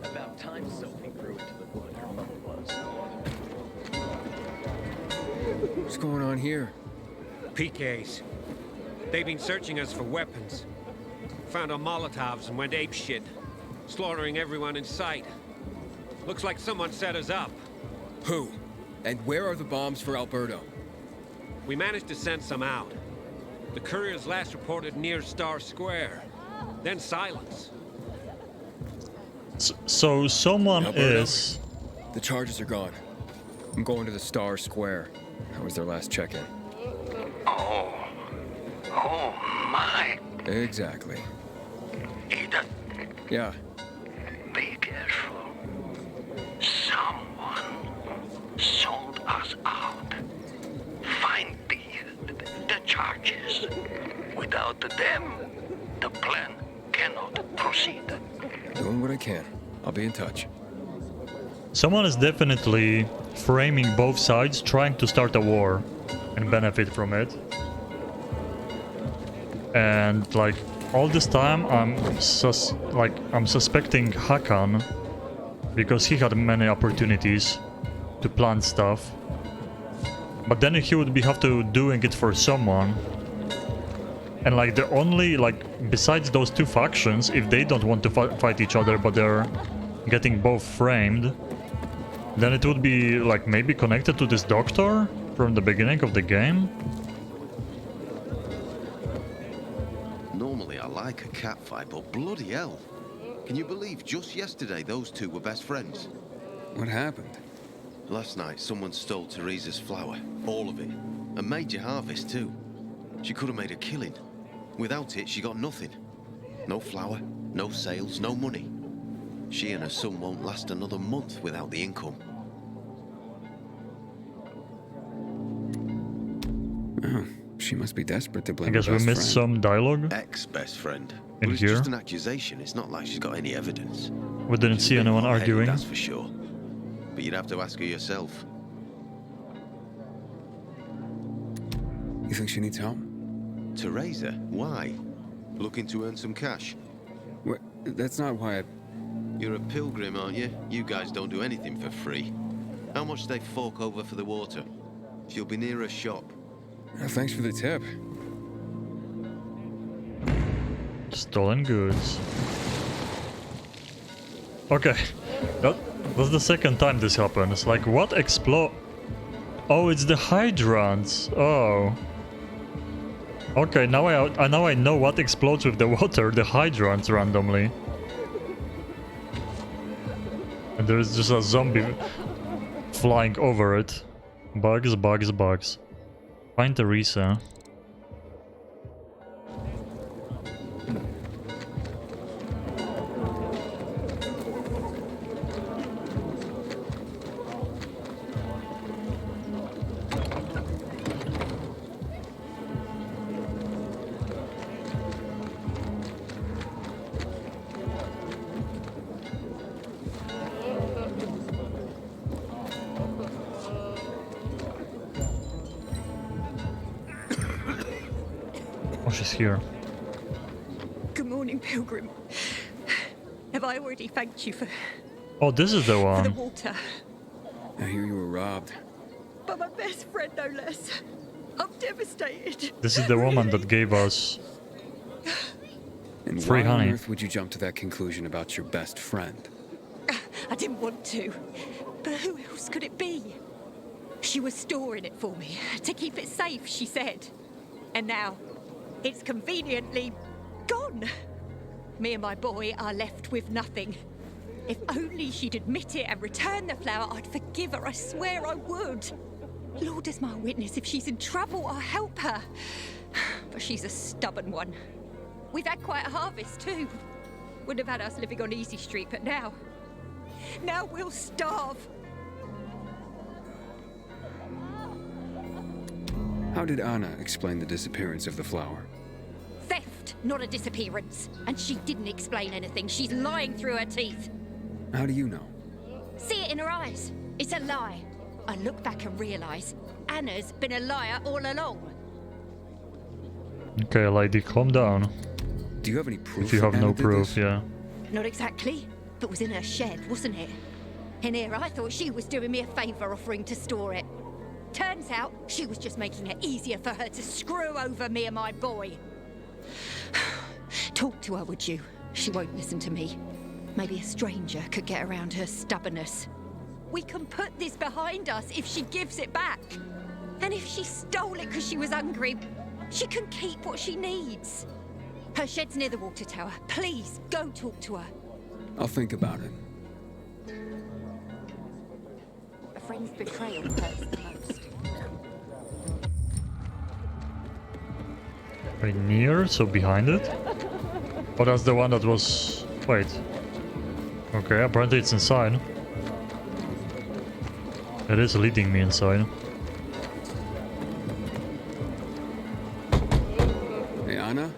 M: About time something grew into the blood her mother was.
D: What's going on here?
C: PKs. They've been searching us for weapons. Found our Molotovs and went apeshit, slaughtering everyone in sight. Looks like someone set us up.
D: Who? And where are the bombs for Alberto?
C: We managed to send some out. The couriers last reported near Star Square. Then silence.
A: So someone
D: Alberto,
A: is...
D: The charges are gone. I'm going to the Star Square. That was their last check-in.
N: Oh. Oh, my.
D: Exactly.
N: Ada,
D: Yeah.
N: be careful. Someone sold us out. Find the charges. Without them, the plan cannot proceed.
D: Doing what I can. I'll be in touch.
A: Someone is definitely framing both sides, trying to start a war and benefit from it. And like all this time, I'm suspecting Hakan because he had many opportunities to plant stuff. But then he would have to doing it for someone. And like the only, like, besides those two factions, if they don't want to fight each other but they're getting both framed, then it would be like maybe connected to this doctor from the beginning of the game.
O: Normally I like a catfight, but bloody hell. Can you believe just yesterday those two were best friends?
D: What happened?
O: Last night someone stole Teresa's flour, all of it. A major harvest too. She could have made a killing. Without it, she got nothing. No flour, no sales, no money. She and her son won't last another month without the income.
D: Oh, she must be desperate to blame
A: I guess
D: her
A: we
D: best
A: missed
D: friend.
A: some dialogue.
O: Ex-best friend.
A: In
O: But it's
A: here?
O: just an accusation. It's not like she's got any evidence.
A: We didn't see anyone arguing.
O: That's for sure. But you'd have to ask her yourself.
D: You think she needs help?
O: Teresa? Why? Looking to earn some cash?
D: What? That's not why I...
O: You're a pilgrim, aren't you? You guys don't do anything for free. How much they fork over for the water? She'll be near a shop.
D: Thanks for the tip.
A: Stolen goods. Okay, that's the second time this happens. Like, what explode? Oh, it's the hydrants. Oh. Okay, now I know what explodes with the water. The hydrants randomly. And there's just a zombie flying over it. Bugs, bugs, bugs. Find Teresa. Oh, she's here.
P: Good morning, Pilgrim. Have I already thanked you for...
A: Oh, this is the
P: for
A: one.
P: the water?
D: I hear you were robbed.
P: But my best friend, no less. I'm devastated.
A: This is the woman that gave us
D: And
A: free
D: why on
A: honey.
D: earth would you jump to that conclusion about your best friend?
P: I didn't want to. But who else could it be? She was storing it for me, to keep it safe, she said. And now, it's conveniently gone. Me and my boy are left with nothing. If only she'd admit it and return the flower, I'd forgive her, I swear I would. Lord is my witness, if she's in trouble, I'll help her. But she's a stubborn one. We've had quite a harvest too. Wouldn't have had us living on Easy Street, but now we'll starve.
D: How did Anna explain the disappearance of the flower?
P: Theft, not a disappearance. And she didn't explain anything. She's lying through her teeth.
D: How do you know?
P: See it in her eyes. It's a lie. I look back and realise Anna's been a liar all along.
A: Okay, lady, calm down.
D: Do you have any proof?
A: If you have
D: Anna
A: no
D: did
A: proof,
D: this?
A: yeah.
P: Not exactly, but was in her shed, wasn't it? And here I thought she was doing me a favour offering to store it. Turns out she was just making it easier for her to screw over me and my boy. Talk to her, would you? She won't listen to me. Maybe a stranger could get around her stubbornness. We can put this behind us if she gives it back. And if she stole it because she was hungry, she can keep what she needs. Her shed's near the water tower. Please, go talk to her.
D: I'll think about it.
P: A friend's betrayal hurts the most.
A: Right near, so behind it? Oh, that's the one that was... Wait. Okay, apparently it's inside. It is leading me inside.
D: Hey, Anna?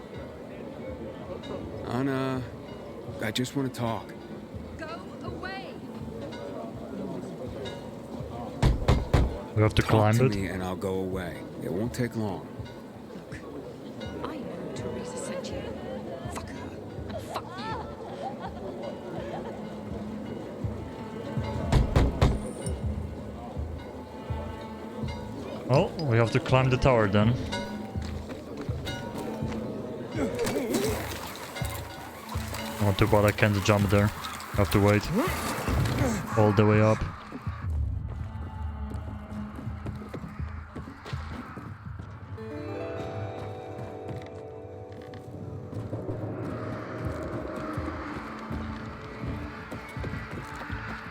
D: Anna, I just want to talk.
P: Go away.
A: We have to
D: Talk
A: climb
D: to
A: it.
D: me and I'll go away. It won't take long.
P: I know Teresa sent you. Fuck her. And fuck you.
A: Oh, we have to climb the tower then. Not too bad, I can't jump there. Have to wait. All the way up.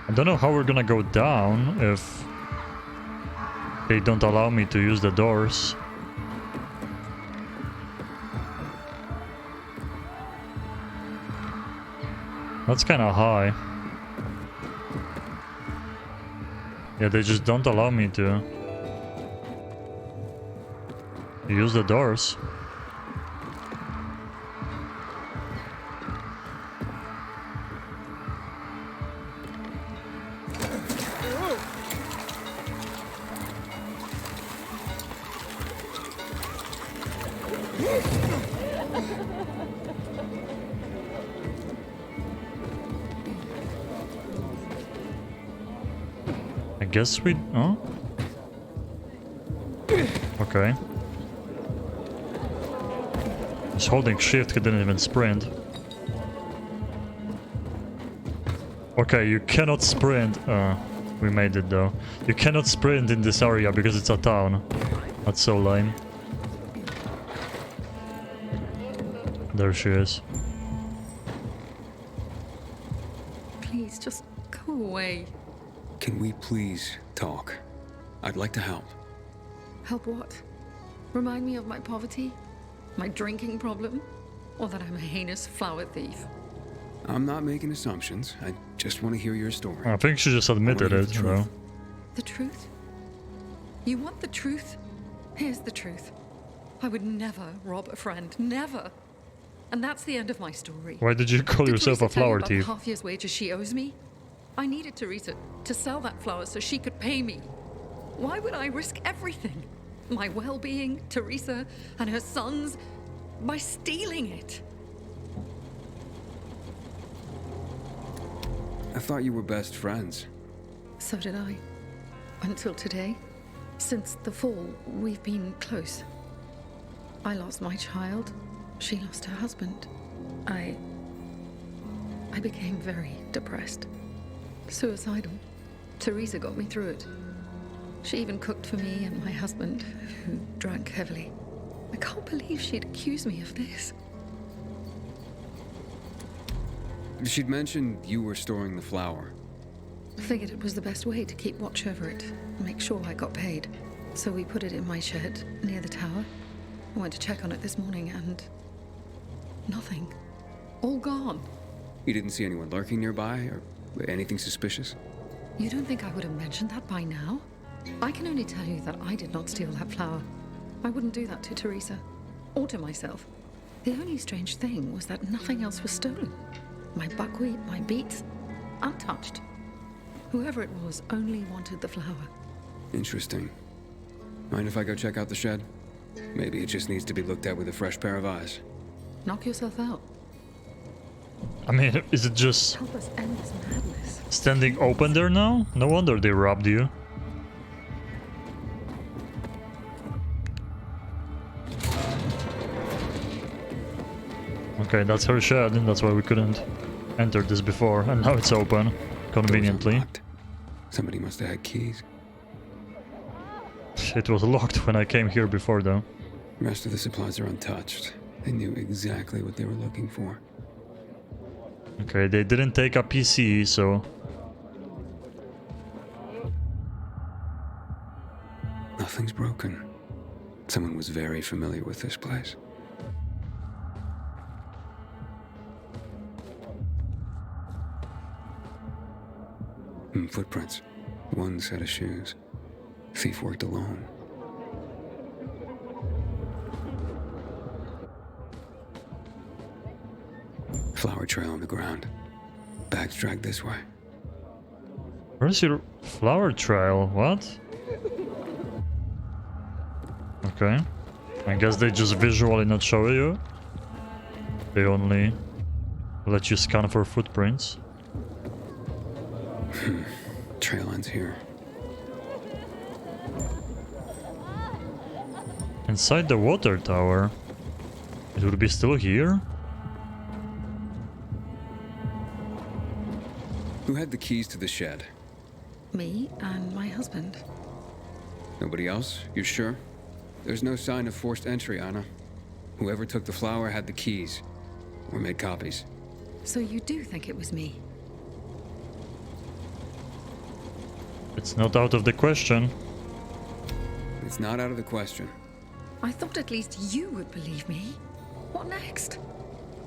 A: I don't know how we're gonna go down if they don't allow me to use the doors. That's kind of high. Yeah, they just don't allow me to use the doors. guess we... Oh? Okay. He's holding shift, he didn't even sprint. Okay, you cannot sprint. We made it though. You cannot sprint in this area because it's a town. That's so lame. There she is.
H: Please, just go away.
D: Can we please talk? I'd like to help.
H: Help what? Remind me of my poverty? My drinking problem? Or that I'm a heinous flower thief?
D: I'm not making assumptions. I just want to hear your story.
A: I think she just admitted it, you know.
H: The truth? You want the truth? Here's the truth. I would never rob a friend. Never. And that's the end of my story.
A: Why did you call yourself a flower thief?
H: The half year's wages she owes me? I needed Teresa to sell that flower so she could pay me. Why would I risk everything? My well-being, Teresa, and her sons, by stealing it?
D: I thought you were best friends.
H: So did I. Until today. Since the fall, we've been close. I lost my child. She lost her husband. I became very depressed. Suicidal. Teresa got me through it. She even cooked for me and my husband, who drank heavily. I can't believe she'd accuse me of this.
D: She'd mentioned you were storing the flower.
H: I figured it was the best way to keep watch over it, and make sure I got paid. So we put it in my shed, near the tower. I went to check on it this morning, and... nothing. All gone.
D: You didn't see anyone lurking nearby, or anything suspicious?
H: You don't think I would have mentioned that by now? I can only tell you that I did not steal that flower. I wouldn't do that to Teresa, or to myself. The only strange thing was that nothing else was stolen. My buckwheat, my beets, untouched. Whoever it was only wanted the flower.
D: Interesting. Mind if I go check out the shed? Maybe it just needs to be looked at with a fresh pair of eyes.
H: Knock yourself out.
A: I mean, is it just
H: Help us end this madness.
A: standing open there now? No wonder they robbed you. Okay, that's her shed, and that's why we couldn't enter this before, and now it's open, conveniently.
D: Somebody must have had keys.
A: It was locked when I came here before, though.
D: The rest of the supplies are untouched. They knew exactly what they were looking for.
A: Okay, they didn't take a PC, so...
D: Nothing's broken. Someone was very familiar with this place. Footprints. One set of shoes. Thief worked alone. Flower trail on the ground. Bags dragged this way.
A: Where's your flower trail? What? Okay. I guess they just visually not show you. They only let you scan for footprints.
D: Trail ends here.
A: Inside the water tower. It would be still here?
D: Who had the keys to the shed?
H: Me and my husband.
D: Nobody else? You sure? There's no sign of forced entry, Anna. Whoever took the flower had the keys. Or made copies.
H: So you do think it was me?
A: It's not out of the question.
D: It's not out of the question.
H: I thought at least you would believe me. What next?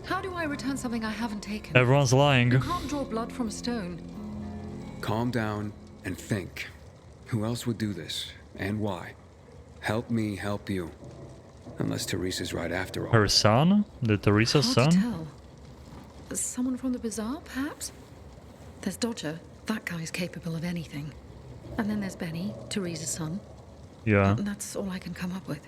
H: How do I return something I haven't taken?
A: Everyone's lying.
H: You can't draw blood from a stone.
D: Calm down and think. Who else would do this? And why? Help me help you. Unless Teresa's right after all.
A: Her son? The Teresa's
H: Hard to
A: son?
H: tell. Someone from the bazaar, perhaps? There's Dodger. That guy's capable of anything. And then there's Benny, Teresa's son.
A: Yeah.
H: And that's all I can come up with.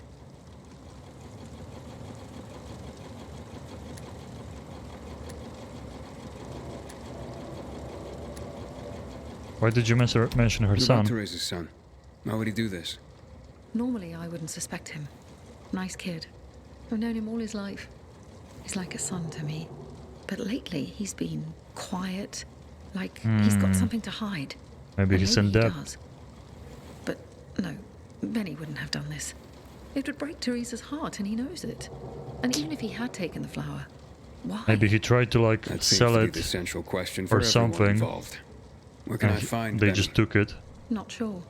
A: Why did you mention her
D: You're
A: son?
D: about to raise his son. Why would he do this?
H: Normally, I wouldn't suspect him. Nice kid. I've known him all his life. He's like a son to me. But lately, he's been quiet, like he's got something to hide.
A: Maybe he's in debt.
H: Does. But no, Benny wouldn't have done this. It would break Teresa's heart, and he knows it. And even if he had taken the flower, why?
A: Maybe he tried to like
D: That seems
A: sell
D: to be
A: it
D: the central question for
A: or
D: everyone
A: something.
D: involved. Where can I find
A: They
D: Benny?
A: just took it.
H: Not sure.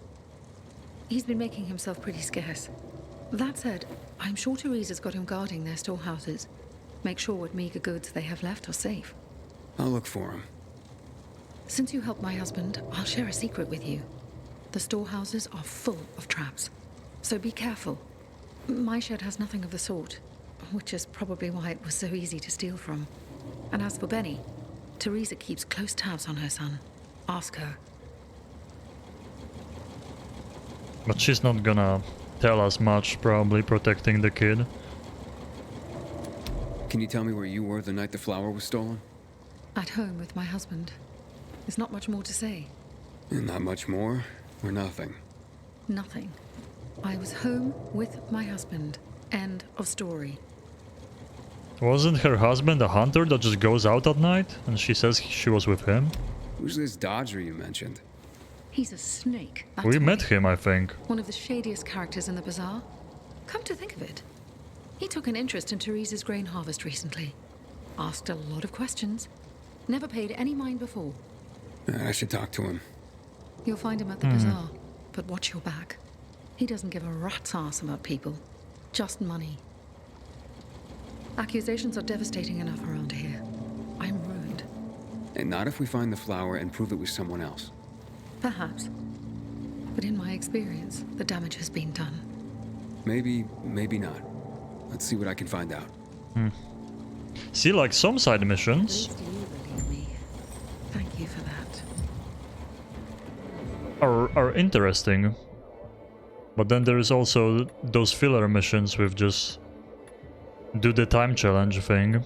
H: He's been making himself pretty scarce. That said, I'm sure Teresa's got him guarding their storehouses. Make sure what meager goods they have left are safe.
D: I'll look for him.
H: Since you helped my husband, I'll share a secret with you. The storehouses are full of traps, so be careful. My shed has nothing of the sort, which is probably why it was so easy to steal from. And as for Benny, Teresa keeps close tabs on her son. Ask her.
A: But she's not gonna tell us much, probably protecting the kid.
D: Can you tell me where you were the night the flower was stolen?
H: At home with my husband. There's not much more to say.
D: Not much more, or nothing.
H: Nothing. I was home with my husband. End of story.
A: Wasn't her husband a hunter that just goes out at night? And she says she was with him?
D: Who's this Dodger you mentioned?
H: He's a snake.
A: We met him, I think.
H: One of the shadiest characters in the bazaar. Come to think of it, he took an interest in Teresa's grain harvest recently. Asked a lot of questions. Never paid any mind before.
D: I should talk to him.
H: You'll find him at the bazaar, but watch your back. He doesn't give a rat's ass about people. Just money. Accusations are devastating enough around here. I'm ruined.
D: And not if we find the flower and prove it was someone else.
H: Perhaps. But in my experience, the damage has been done.
D: Maybe, maybe not. Let's see what I can find out.
A: See, like some side missions
H: At least you believe me. Thank you for that.
A: are interesting. But then there's also those filler missions with just do the time challenge thing.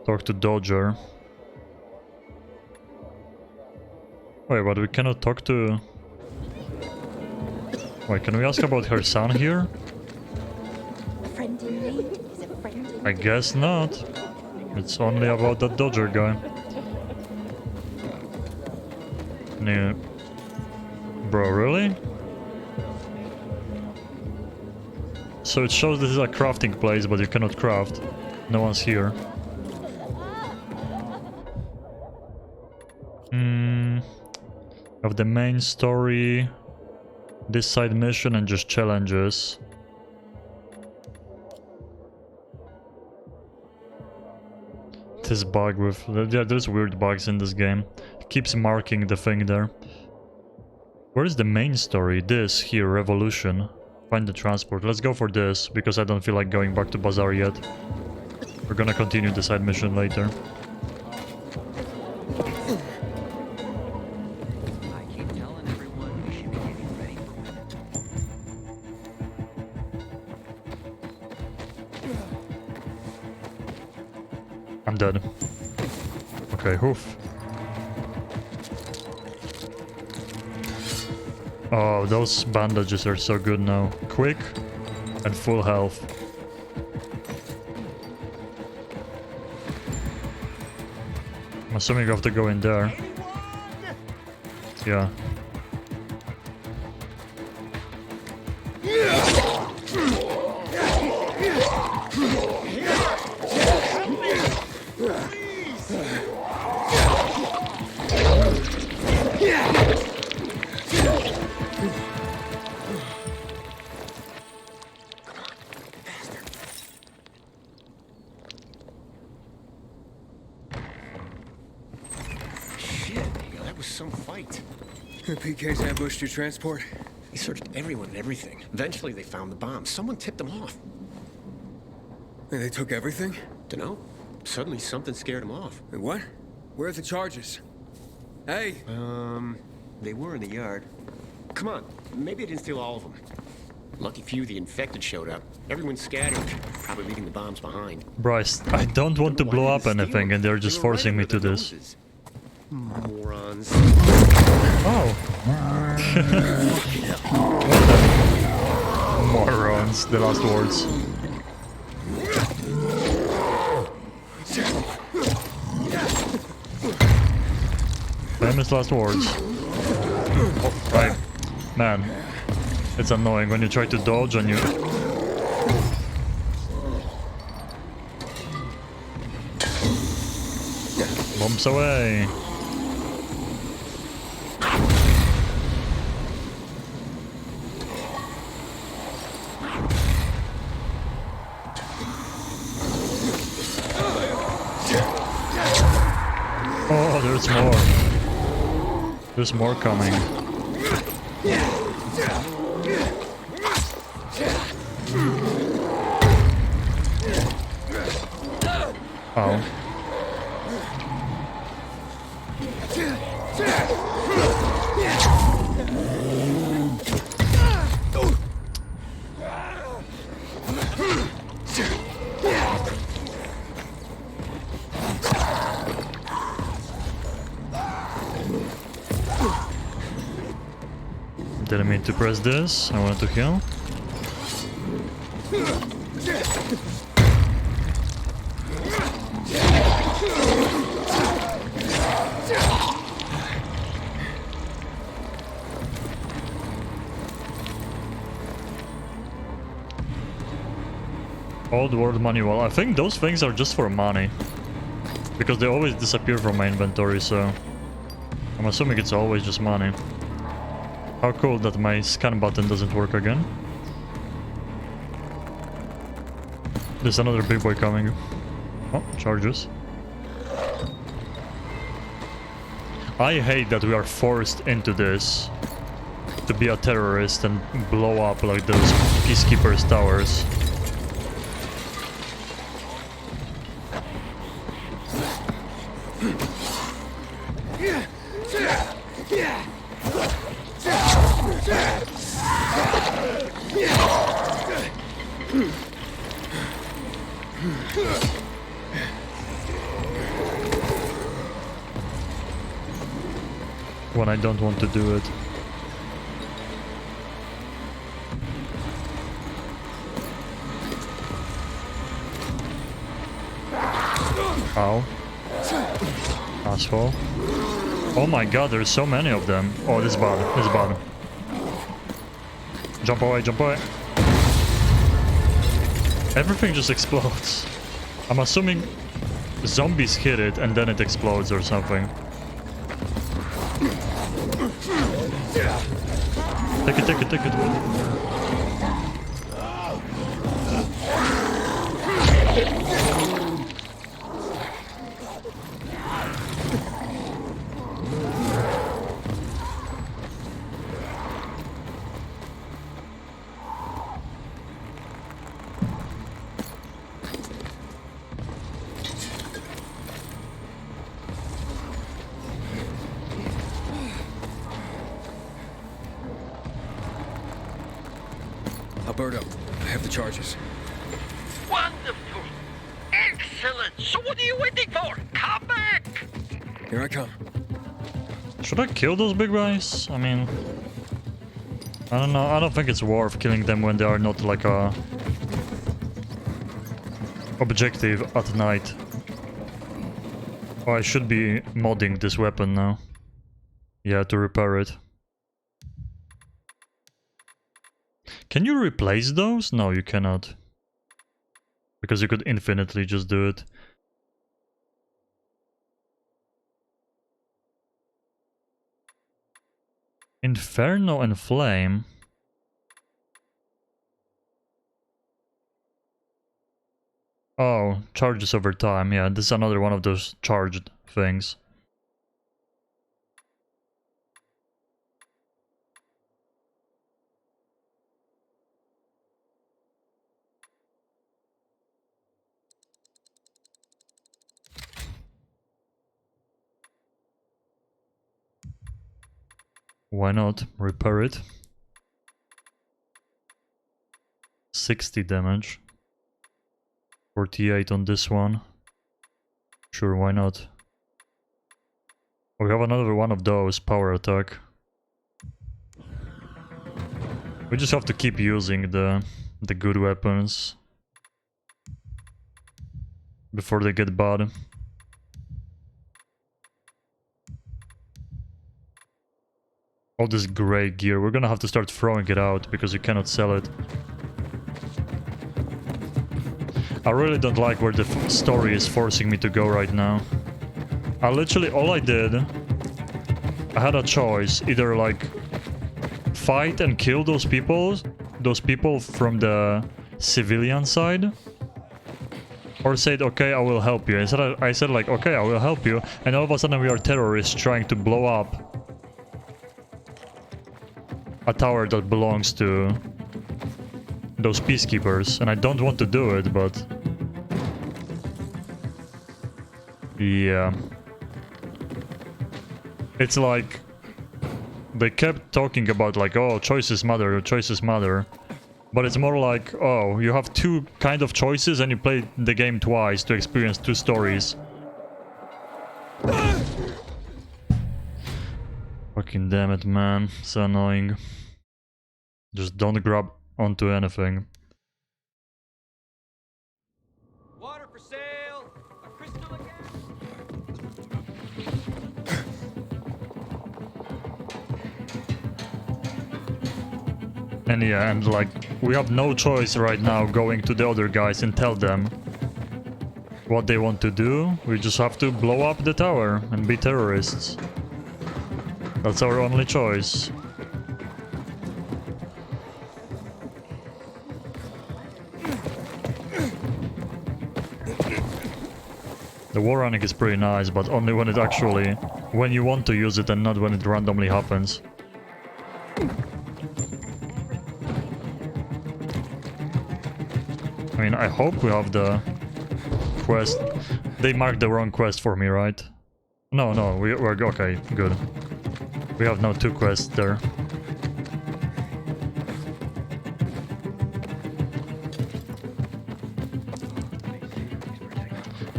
A: Talk to Dodger. Wait, but we cannot talk to... Wait, can we ask about her son here?
P: A friend in need is a friend in
A: I guess not. It's only about that Dodger guy. Yeah. Bro, really? So it shows this is a crafting place, but you cannot craft. No one's here. Of the main story, this side mission and just challenges. This bug with... Yeah, there's weird bugs in this game. It keeps marking the thing there. Where is the main story? This here, Revolution. Find the transport. Let's go for this, because I don't feel like going back to Bazaar yet. We're gonna continue the side mission later. I'm dead. Okay, hoof. Oh, those bandages are so good now. Quick and full health. I'm assuming you have to go in there. Yeah.
K: Some fight.
D: The PKs ambushed your transport?
Q: They searched everyone and everything. Eventually they found the bomb. Someone tipped them off.
D: They took everything?
Q: Dunno. Suddenly something scared them off.
D: What? Where are the charges? Hey!
Q: They were in the yard. Come on. Maybe I didn't steal all of them. Lucky few the infected showed up. Everyone's scattered, probably leaving the bombs behind.
A: Bryce, I don't want to blow up anything and they're just forcing me to this.
Q: Morons.
A: Oh. Morons, the last words. Famous last words. Oh, right. Man, it's annoying when you try to dodge and you... Bumps away. Oh, there's more. There's more coming. Oh. Didn't mean to press this. I wanted to kill. Old world manual. I think those things are just for money. Because they always disappear from my inventory, so... I'm assuming it's always just money. How cool that my scan button doesn't work again. There's another big boy coming. Oh, charges. I hate that we are forced into this to be a terrorist and blow up like those peacekeepers' towers. When I don't want to do it. Ow. Asshole. Oh my god, there's so many of them. Oh, this is bad. This is bad. Jump away, jump away. Everything just explodes. I'm assuming zombies hit it and then it explodes or something. Take it, take it, take it.
D: Alberto, I have the charges.
R: Wonderful! Excellent! So what are you waiting for? Come back!
D: Here I come.
A: Should I kill those big guys? I mean... I don't know, I don't think it's worth killing them when they are not like a... objective at night. Oh, I should be modding this weapon now. Yeah, to repair it. Can you replace those? No, you cannot. Because you could infinitely just do it. Inferno and Flame. Oh, charges over time. Yeah, this is another one of those charged things. Why not repair it? 60 damage. 48 on this one. Sure, why not? We have another one of those, power attack. We just have to keep using the good weapons before they get bad. All this gray gear, we're gonna have to start throwing it out because you cannot sell it. I really don't like where the story is forcing me to go right now. I literally, all I did, I had a choice, either like fight and kill those people from the civilian side, or said, okay, I will help you. I said like, okay, I will help you, and all of a sudden we are terrorists trying to blow up a tower that belongs to those peacekeepers, and I don't want to do it, but yeah. It's like they kept talking about like, oh, choices matter, choices matter. But it's more like, oh, you have two kind of choices and you play the game twice to experience two stories. Fucking damn it, man. So annoying. Just don't grab onto anything.
C: Water for sale! A crystal again!
A: And yeah, and like, we have no choice right now going to the other guys and tell them what they want to do. We just have to blow up the tower and be terrorists. That's our only choice. The war running is pretty nice, but only when it actually... when you want to use it and not when it randomly happens. I mean, I hope we have the quest. They marked the wrong quest for me, right? No, we're okay, good. We have now two quests there.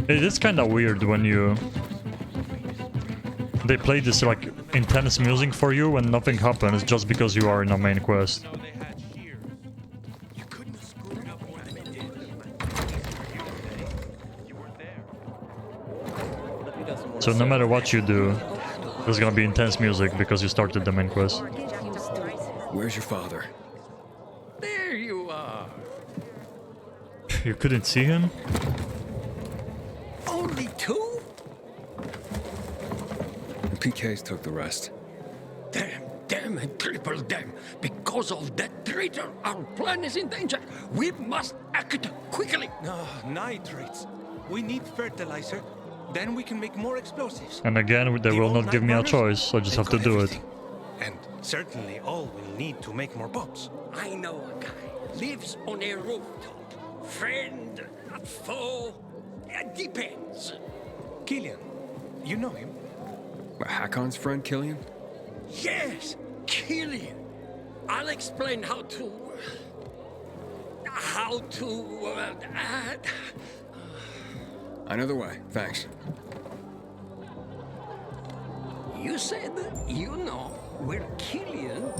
A: It is kind of weird when they play this like intense music for you when nothing happens just because you are in a main quest. So no matter what you do, there's gonna be intense music because you started the main quest.
D: Where's your father?
R: There you are.
A: You couldn't see him?
R: Only two?
D: The PKs took the rest.
R: Damn, and triple damn. Because of that traitor, our plan is in danger. We must act quickly.
I: No, nitrates. We need fertilizer. Then we can make more explosives.
A: And again, they will not give me a choice, so I just have to do it.
I: And certainly all we'll need to make more bombs.
R: I know a guy. Lives on a rooftop. Friend, foe, it depends.
I: Killian, you know him?
D: Hakon's friend, Killian?
R: Yes, Killian. I'll explain how to...
D: I know the way, thanks.
R: You said you know where Killian...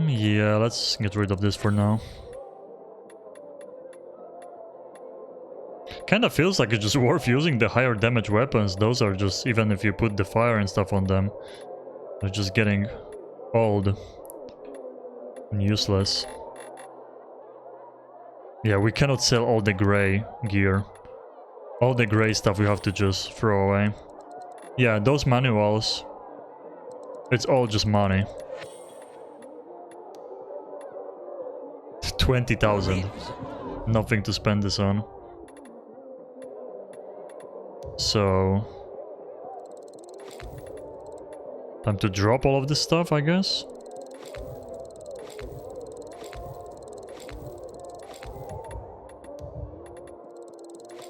A: Yeah, let's get rid of this for now. Kinda feels like it's just worth using the higher damage weapons. Those are just, even if you put the fire and stuff on them, they're just getting old and useless. Yeah, we cannot sell all the gray gear. All the gray stuff we have to just throw away. Yeah, those manuals, it's all just money. 20,000. Nothing to spend this on. So... time to drop all of this stuff, I guess?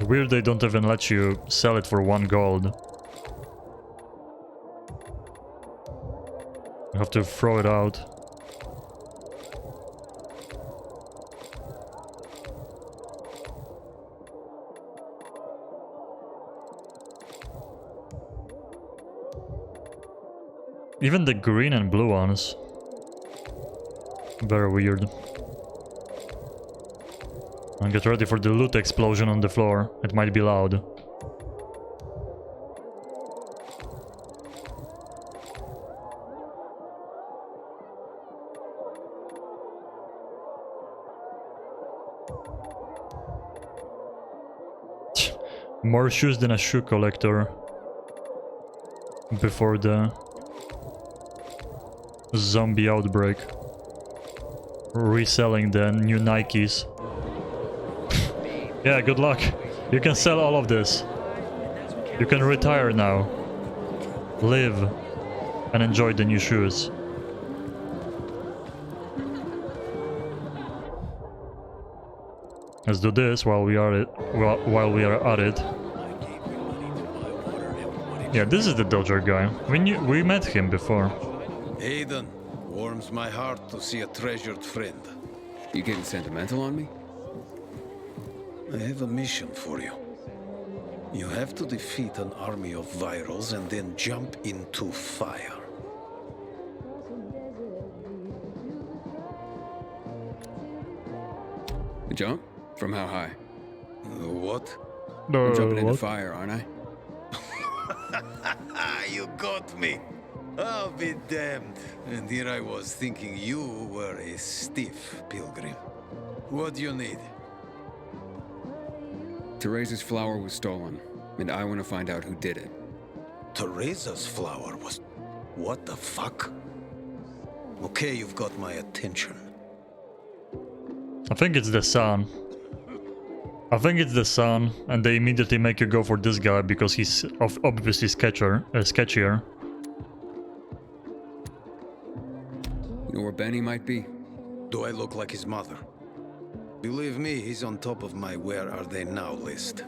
A: Weird they don't even let you sell it for 1 gold. Have to throw it out. Even the green and blue ones. Very weird. And get ready for the loot explosion on the floor. It might be loud. More shoes than a shoe collector. Before the zombie outbreak. Reselling the new Nikes. Yeah, good luck. You can sell all of this. You can retire now. Live and enjoy the new shoes. Let's do this while we are at it. Yeah, this is the Dodger guy. We met him before.
S: Aiden, warms my heart to see a treasured friend.
D: You getting sentimental on me?
S: I have a mission for you. You have to defeat an army of virals and then jump into fire.
D: Jump? From how high?
S: What?
D: I'm jumping into fire, aren't I?
S: You got me. I'll be damned. And here I was thinking you were a stiff pilgrim. What do you need?
D: Teresa's flower was stolen, and I want to find out who did it.
S: Teresa's flower was... What the fuck? Okay, you've got my attention.
A: I think it's the sun. I think it's the sun, and they immediately make you go for this guy because he's obviously sketchier.
D: You know where Benny might be?
S: Do I look like his mother? Believe me, he's on top of my where are they now list.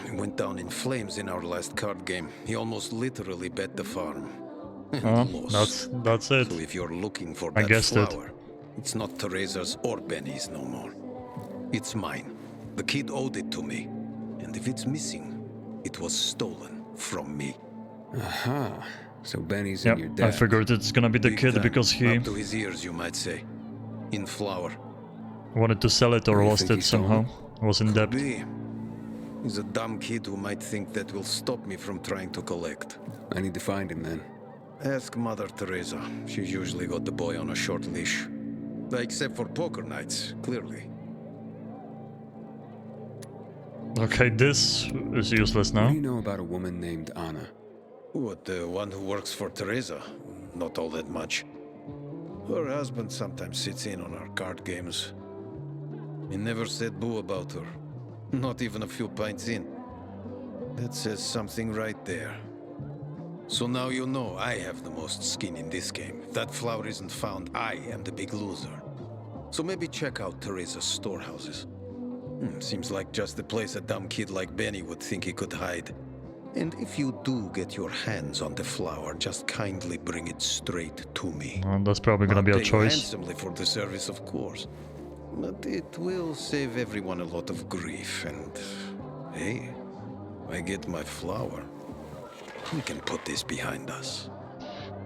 S: He went down in flames in our last card game. He almost literally bet the farm.
A: That's it.
S: So if you're looking for that flower, it's not Teresa's or Benny's no more. It's mine. The kid owed it to me. And if it's missing, it was stolen from me.
D: Aha. So Benny's in your debt.
A: I figured it's gonna be the
S: Big
A: kid
S: time.
A: because he
S: Up to his ears, you might say. In flour.
A: wanted to sell it or
S: You
A: lost
S: think
A: it
S: he stole
A: somehow. Was in debt.
S: Be. He's a dumb kid who might think that will stop me from trying to collect.
D: I need to find him then.
S: Ask Mother Teresa. She's usually got the boy on a short leash. Except for poker nights, clearly.
A: Okay, this is useless now.
D: What do you know about a woman named Anna?
S: What, the one who works for Teresa? Not all that much. Her husband sometimes sits in on our card games. He never said boo about her. Not even a few pints in. That says something right there. So now you know I have the most skin in this game. If that flower isn't found, I am the big loser. So maybe check out Teresa's storehouses. Seems like just the place a dumb kid like Benny would think he could hide. And if you do get your hands on the flower, just kindly bring it straight to me.
A: That's probably gonna be a
S: I'll pay you
A: choice.
S: handsomely for the service, of course. But it will save everyone a lot of grief, and... Hey, I get my flower. We can put this behind us.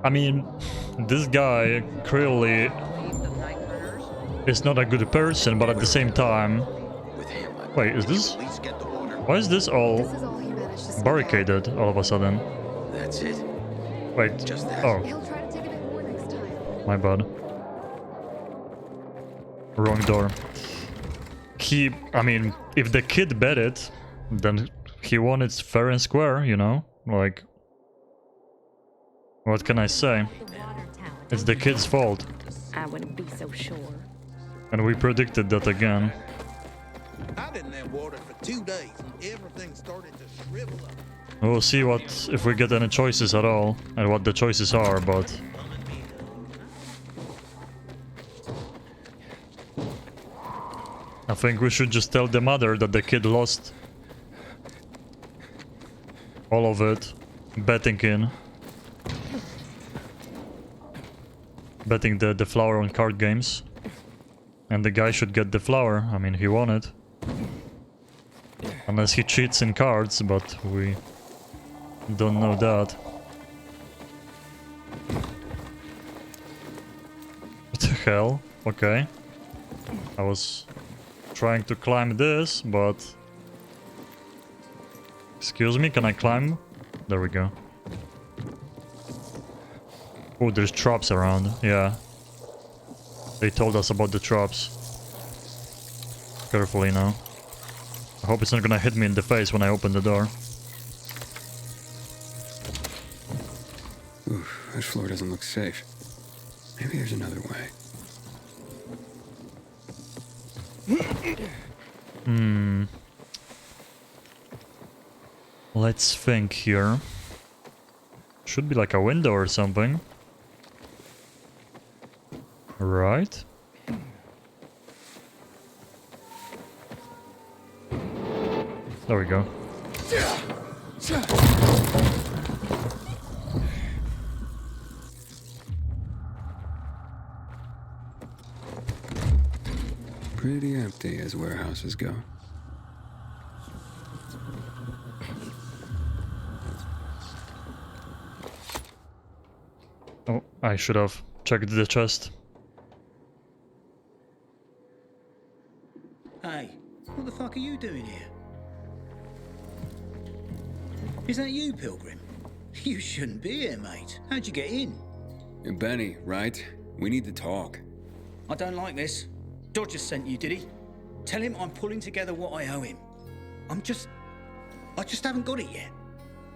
A: I mean, this guy clearly is not a good person, but at the same time... Wait, is this... Why is this all barricaded all of a sudden?
J: That's it.
A: Wait,
J: Just that.
A: oh. My bad. Wrong door. I mean, if the kid bet it, then he won it fair and square, you know? Like... What can I say? It's the kid's fault.
P: I wouldn't be so sure.
A: And we predicted that again.
I: I didn't have water for 2 days and everything started to shrivel up.
A: We'll see if we get any choices at all, and what the choices are, but... I think we should just tell the mother that the kid lost all of it, betting in. betting the flower on card games. And the guy should get the flower. I mean, he won it. Unless he cheats in cards, but we don't know that. What the hell? Okay. I was trying to climb this, but... Excuse me, can I climb? There we go. Oh, there's traps around. Yeah. They told us about the traps. Carefully now. I hope it's not gonna hit me in the face when I open the door.
D: Ooh, this floor doesn't look safe. Maybe there's another way.
A: Let's think here. Should be like a window or something. Right? There we go.
D: Pretty empty as warehouses go.
A: Oh, I should have checked the chest.
T: Hey, what the fuck are you doing here? Is that you, Pilgrim? You shouldn't be here, mate. How'd you get in?
D: Benny, right? We need to talk.
T: I don't like this. Dodger sent you, did he? Tell him I'm pulling together what I owe him. I just haven't got it yet.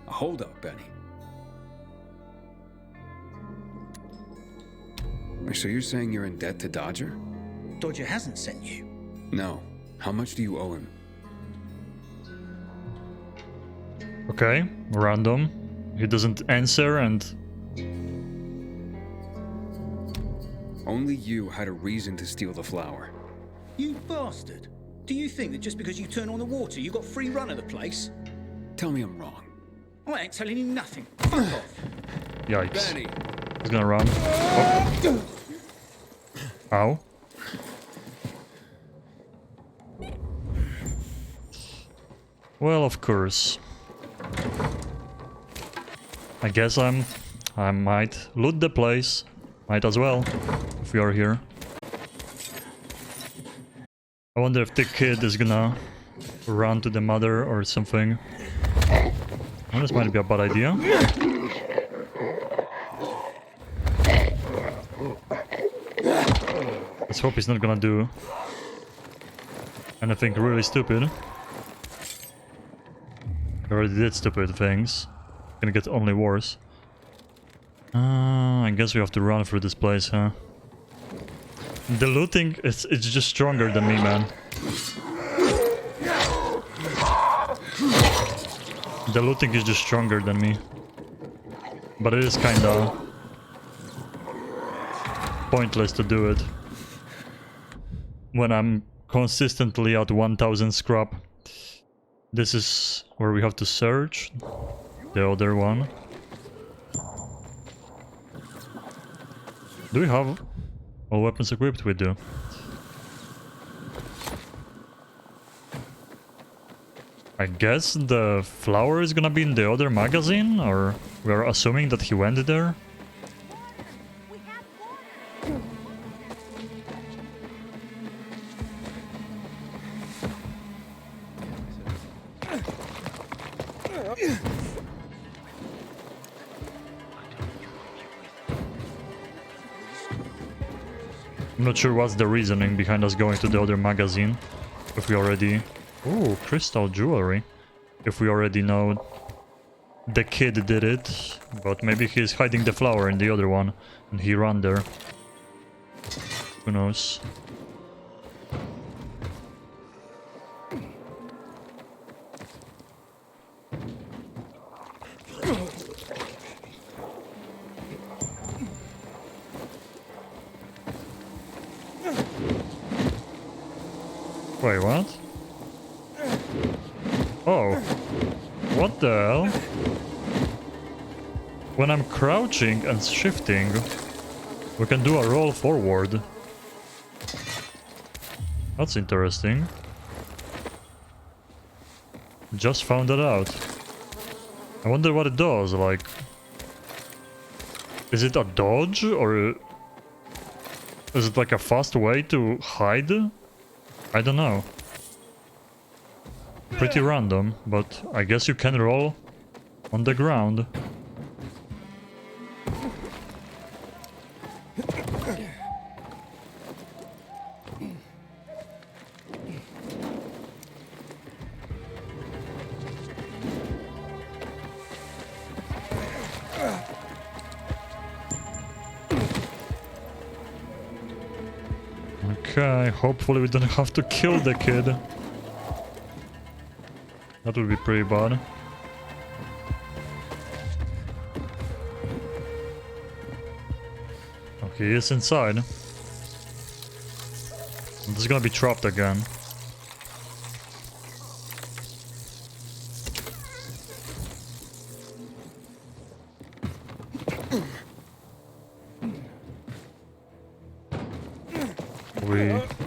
D: Hold up, Benny. So you're saying you're in debt to Dodger?
T: Dodger hasn't sent you.
D: No. How much do you owe him?
A: Okay, random. He doesn't answer and...
D: Only you had a reason to steal the flower.
T: You bastard. Do you think that just because you turn on the water, you got free run of the place?
D: Tell me I'm wrong.
T: I ain't telling you nothing. Fuck off.
A: Yikes.
D: Benny.
A: He's gonna run. Oh. Ow. Well, of course. I guess I might loot the place. Might as well, if we are here. I wonder if the kid is gonna run to the mother or something. Well, this might be a bad idea. Let's hope he's not gonna do anything really stupid. He already did stupid things. Gonna get only worse. I guess we have to run through this place, huh? The looting, it's just stronger than me, man. The looting is just stronger than me. But it is kinda pointless to do it when I'm consistently at 1000 scrap. This is where we have to search the other one. Do we have all weapons equipped? We do. I guess the flower is gonna be in the other magazine, or we are assuming that he went there? I'm not sure what's the reasoning behind us going to the other magazine. If we already... Ooh, crystal jewelry. If we already know the kid did it. But maybe he's hiding the flower in the other one. And he ran there. Who knows? Wait, what? Oh. What the hell? When I'm crouching and shifting, We can do a roll forward. That's interesting. Just found it out. I wonder what it does, like... Is it a dodge, or... Is it like a fast way to hide? I don't know. Pretty random, but I guess you can roll on the ground. Okay, hopefully we don't have to kill the kid. That would be pretty bad. Oh, he is inside. This is gonna be trapped again.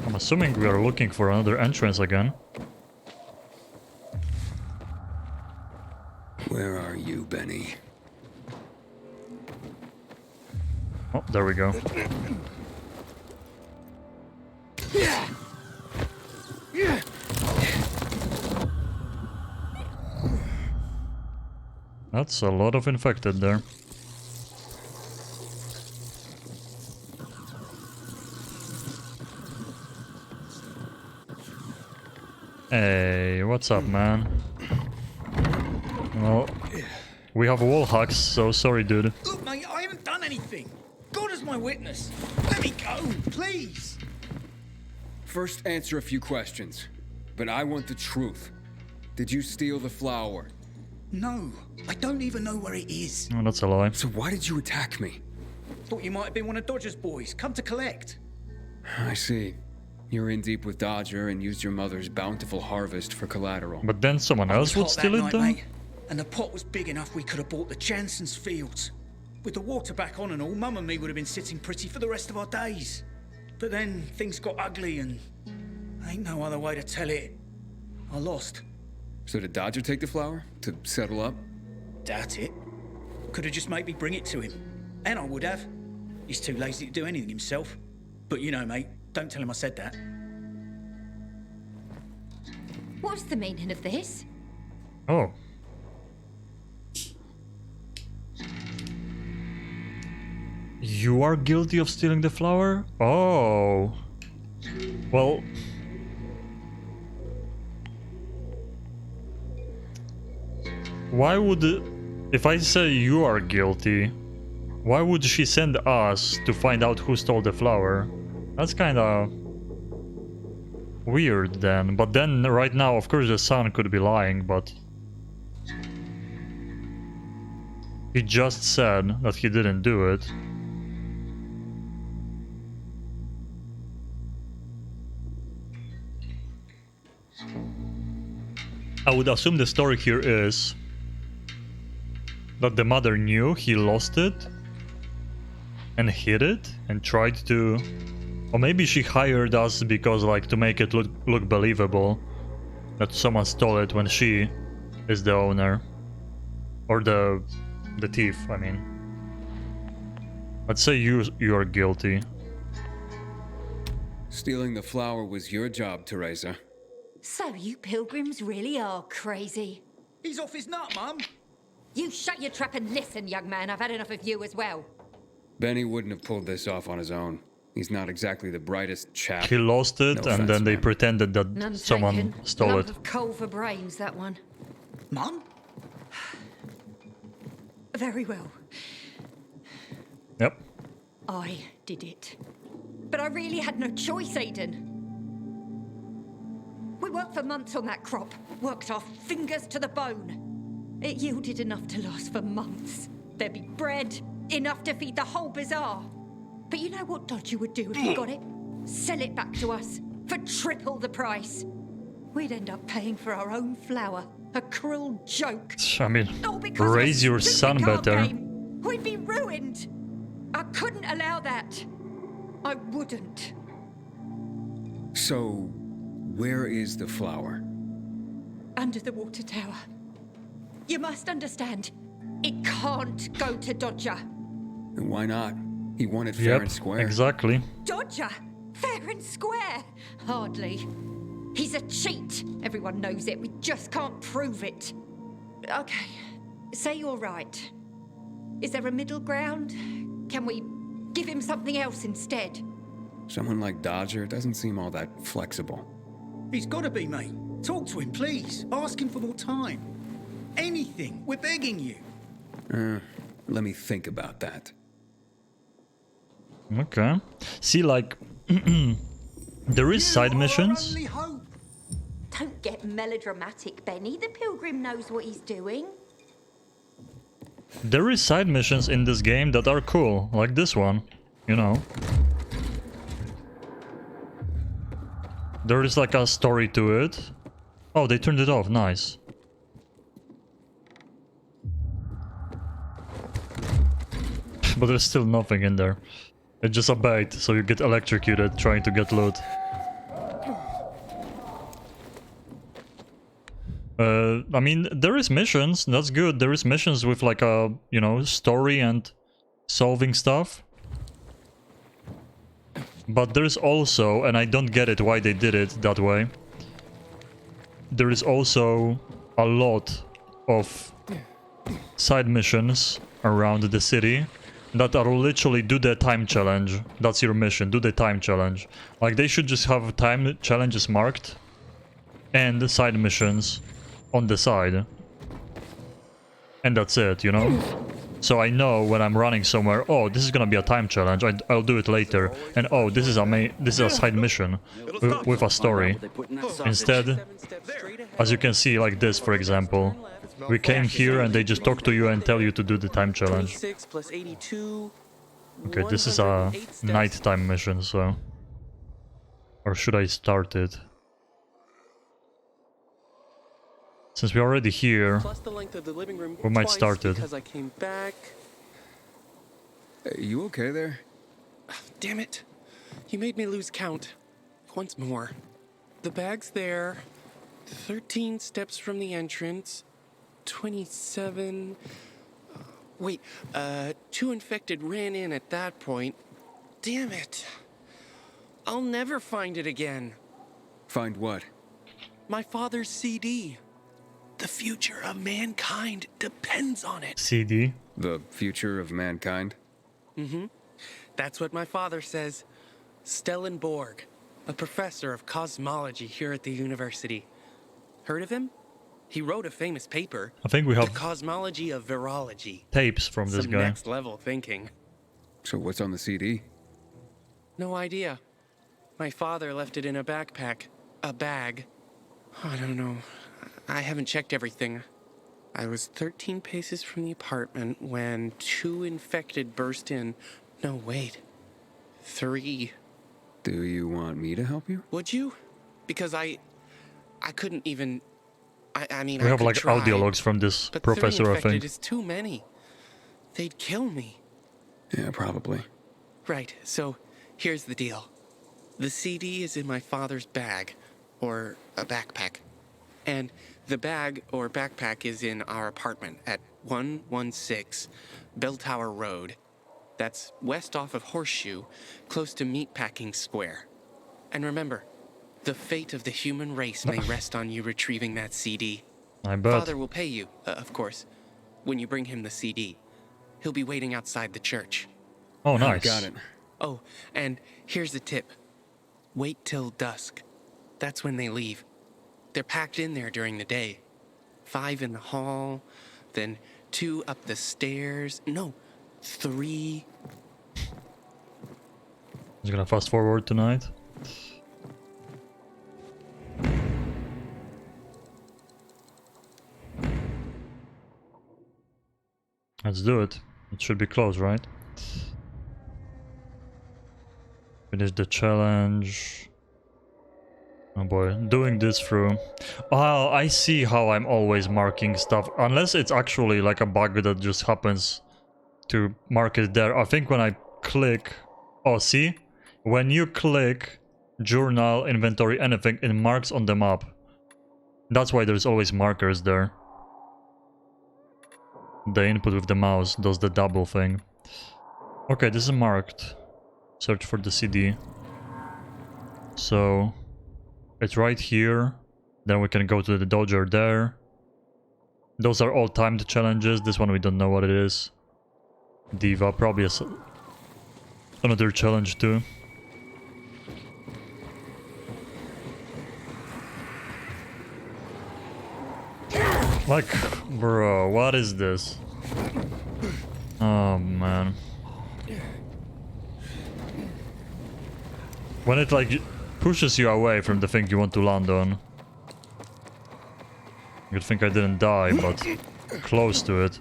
A: I'm assuming we are looking for another entrance again.
D: Where are you, Benny?
A: Oh, there we go. That's a lot of infected there. Hey, what's up, man? Well, we have wall hacks, so sorry, dude.
T: Look, mate, I haven't done anything. God is my witness. Let me go, please.
D: First, answer a few questions. But I want the truth. Did you steal the flower?
T: No, I don't even know where it is.
A: Oh, that's a lie.
D: So why did you attack me?
T: Thought you might have been one of Dodger's boys, come to collect.
D: I see. You were in deep with Dodger and used your mother's bountiful harvest for collateral.
A: But then someone else would steal it, though?
T: Mate, and the pot was big enough we could have bought the Jansen's fields. With the water back on and all, Mum and me would have been sitting pretty for the rest of our days. But then things got ugly and... ain't no other way to tell it. I lost.
D: So did Dodger take the flower? To settle up?
T: Doubt it. Could have just made me bring it to him. And I would have. He's too lazy to do anything himself. But you know, mate, don't tell him I said that.
U: What's the meaning of this?
A: Oh. You are guilty of stealing the flower? Oh. Well... Why would... If I say you are guilty, why would she send us to find out who stole the flower? That's kinda... weird then. But then, right now, of course the son could be lying, but... He just said that he didn't do it. I would assume the story here is that the mother knew he lost it and hid it and tried to... Or maybe she hired us because, like, to make it look believable that someone stole it when she is the owner. Or the thief, I mean. Let's say you are guilty.
D: Stealing the flower was your job, Teresa.
U: So you pilgrims really are crazy.
T: He's off his nut, Mum.
U: You shut your trap and listen, young man. I've had enough of you as well.
D: Benny wouldn't have pulled this off on his own. He's not exactly the brightest chap.
A: He lost it,
D: No
A: and
D: offense,
A: then they
D: man.
A: pretended that
U: None
A: someone
U: taken.
A: stole
U: Lump
A: it.
U: of coal for brains, that one.
T: Mum?
P: Very well.
A: Yep.
P: I did it. But I really had no choice, Aiden. We worked for months on that crop. Worked our fingers to the bone. It yielded enough to last for months. There'd be bread, enough to feed the whole bazaar. But you know what Dodger would do if he got it? Sell it back to us for triple the price. We'd end up paying for our own flour. A cruel joke.
A: I mean,
P: All because of a
A: raise your
P: stupid
A: son
P: card
A: better.
P: game. We'd be ruined. I couldn't allow that. I wouldn't.
D: So, where is the flower?
P: Under the water tower. You must understand, it can't go to Dodger.
D: Why not? He won it fair and square.
A: Exactly.
P: Dodger? Fair and square? Hardly. He's a cheat. Everyone knows it. We just can't prove it. Okay, say you're right. Is there a middle ground? Can we give him something else instead?
D: Someone like Dodger doesn't seem all that flexible.
T: He's got to be, mate. Talk to him, please. Ask him for more time. Anything. We're begging you.
D: Let me think about that.
A: Okay. See, like, there is side missions.
U: Don't get melodramatic, Benny. The pilgrim knows what he's doing.
A: There is side missions in this game that are cool, like this one, you know. There is like a story to it. Oh, they turned it off, nice. But there's still nothing in there. It's just a bait, so you get electrocuted trying to get loot. I mean, there is missions, that's good. There is missions with like a, you know, story and solving stuff. But there's also, and I don't get it why they did it that way, there is also a lot of side missions around the city that are literally do the time challenge. That's your mission, do the time challenge. Like, they should just have time challenges marked and the side missions on the side. And that's it, you know? So I know when I'm running somewhere, oh, this is gonna be a time challenge, I'll do it later. And oh, this is a side mission with a story. Instead, as you can see, like this, for example, we came here and they just talk to you and tell you to do the time challenge. Okay, this is a nighttime mission, so... Or should I start it? Since we're already here, we might start it.
C: Because I came back.
D: Hey, you okay there?
C: Damn it. You made me lose count. Once more. The bag's there. 13 steps from the entrance. 27... Wait, 2 infected ran in at that point. Damn it. I'll never find it again.
D: Find what?
C: My father's CD. The future of mankind depends on it.
A: CD?
D: The future of mankind?
C: Mm-hmm. That's what my father says. Stellenborg, a professor of cosmology here at the university. Heard of him? He wrote a famous paper.
A: I think we have
C: The Cosmology of Virology.
A: tapes from this
C: Some
A: guy.
C: next level thinking.
D: So what's on the CD?
C: No idea. My father left it in a backpack. A bag. I don't know. I haven't checked everything. I was 13 paces from the apartment when 2 infected burst in. No, wait. 3.
D: Do you want me to help you?
C: Would you? Because I couldn't even... I mean,
A: We
C: I
A: have
C: could
A: like
C: try,
A: audio logs from this
C: but
A: professor,
C: 3
A: I
C: infected
A: think.
C: is too many. They'd kill me.
D: Yeah, probably.
C: Right, so here's the deal. The CD is in my father's bag, or a backpack. And the bag or backpack is in our apartment at 116 Bell Tower Road. That's west off of Horseshoe, close to Meatpacking Square. And remember, the fate of the human race may rest on you retrieving that CD.
A: I bet.
C: Father will pay you, of course, when you bring him the CD. He'll be waiting outside the church.
A: Oh, nice.
D: Got it.
C: Oh, and here's the tip. Wait till dusk. That's when they leave. They're packed in there during the day. 5 in the hall, then 2 up the stairs. No, 3.
A: Just gonna fast forward tonight. Let's do it. It should be close, right? Finish the challenge. Oh boy, doing this through... Oh, I see how I'm always marking stuff. Unless it's actually like a bug that just happens to mark it there. I think when I click... Oh, see? When you click journal, inventory, anything, it marks on the map. That's why there's always markers there. The input with the mouse does the double thing. Okay, this is marked. Search for the CD. So it's right here. Then we can go to the Dodger there. Those are all timed challenges. This one we don't know what it is. Diva, probably another challenge too. Like, bro, what is this? Oh man. When it like pushes you away from the thing you want to land on. You'd think I didn't die, but close to it.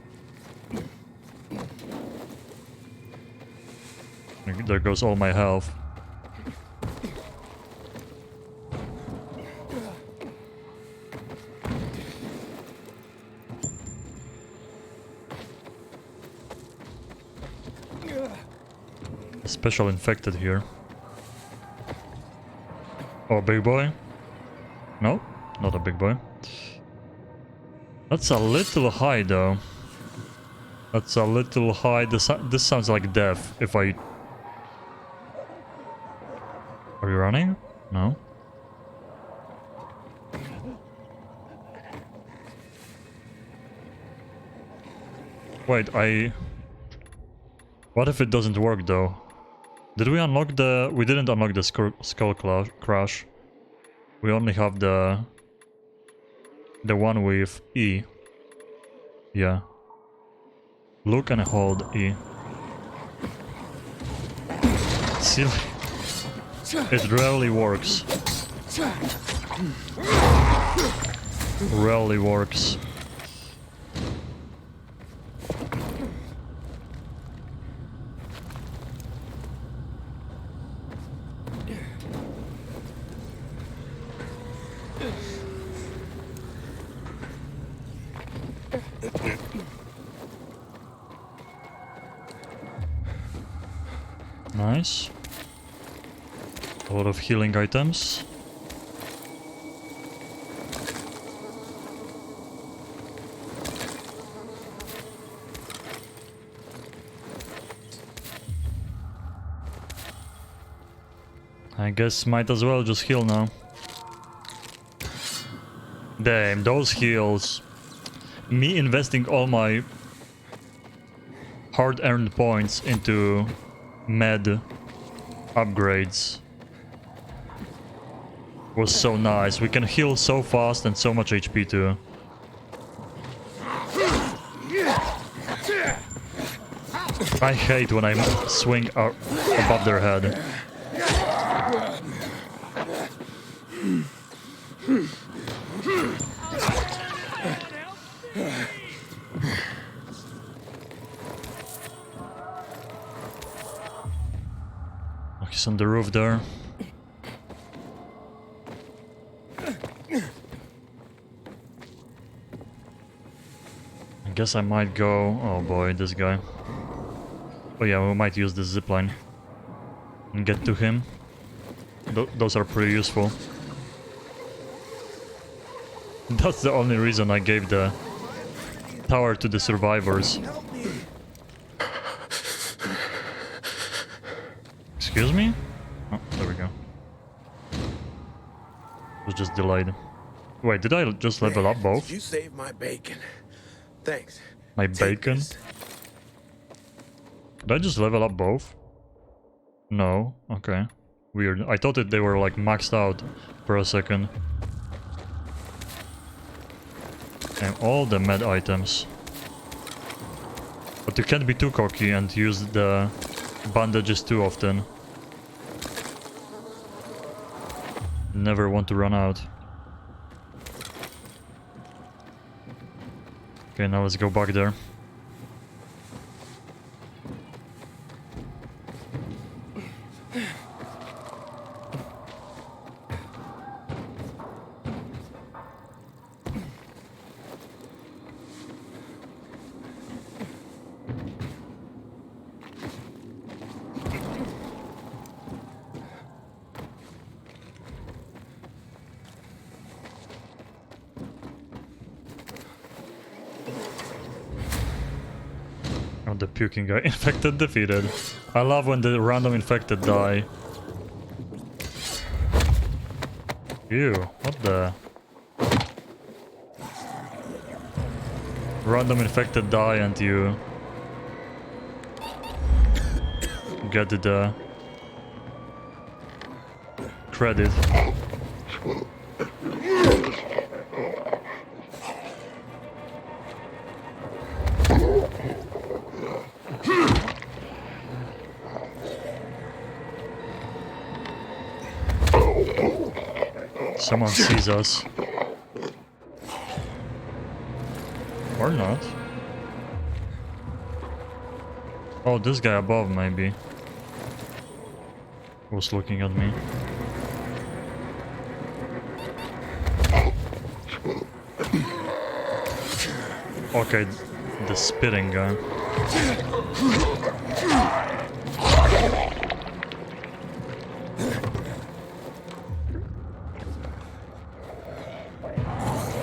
A: There goes all my health. Special infected here. Oh, big boy? No, not a big boy. That's a little high though. That's a little high. This sounds like death if I... Are you running? No. Wait, what if it doesn't work though? Did we unlock the... We didn't unlock the skull crash. We only have the one with E. Yeah. Look and hold E. Silly. It rarely works. Rarely works. Nice. A lot of healing items. I guess might as well just heal now. Damn, those heals. Me investing all my hard-earned points into med upgrades was so nice. We can heal so fast and so much HP too. I hate when I swing above their head. He's on the roof there. I guess I might go... Oh boy, this guy. Oh yeah, we might use the zipline and get to him. Those are pretty useful. That's the only reason I gave the tower to the survivors. Excuse me? Oh, there we go. It was just delayed. Wait, did I just level up both?
I: You saved my bacon. Thanks.
A: My bacon? Did I just level up both? No. Okay. Weird. I thought they were like maxed out for a second. And all the med items. But you can't be too cocky and use the bandages too often. Never want to run out. Okay, now let's go back there. the puking guy. Infected defeated. I love when the random infected die. Ew, what the? Random infected die and you get the credit. Someone sees us. Or not. Oh, this guy above maybe was looking at me. Okay, the spitting guy.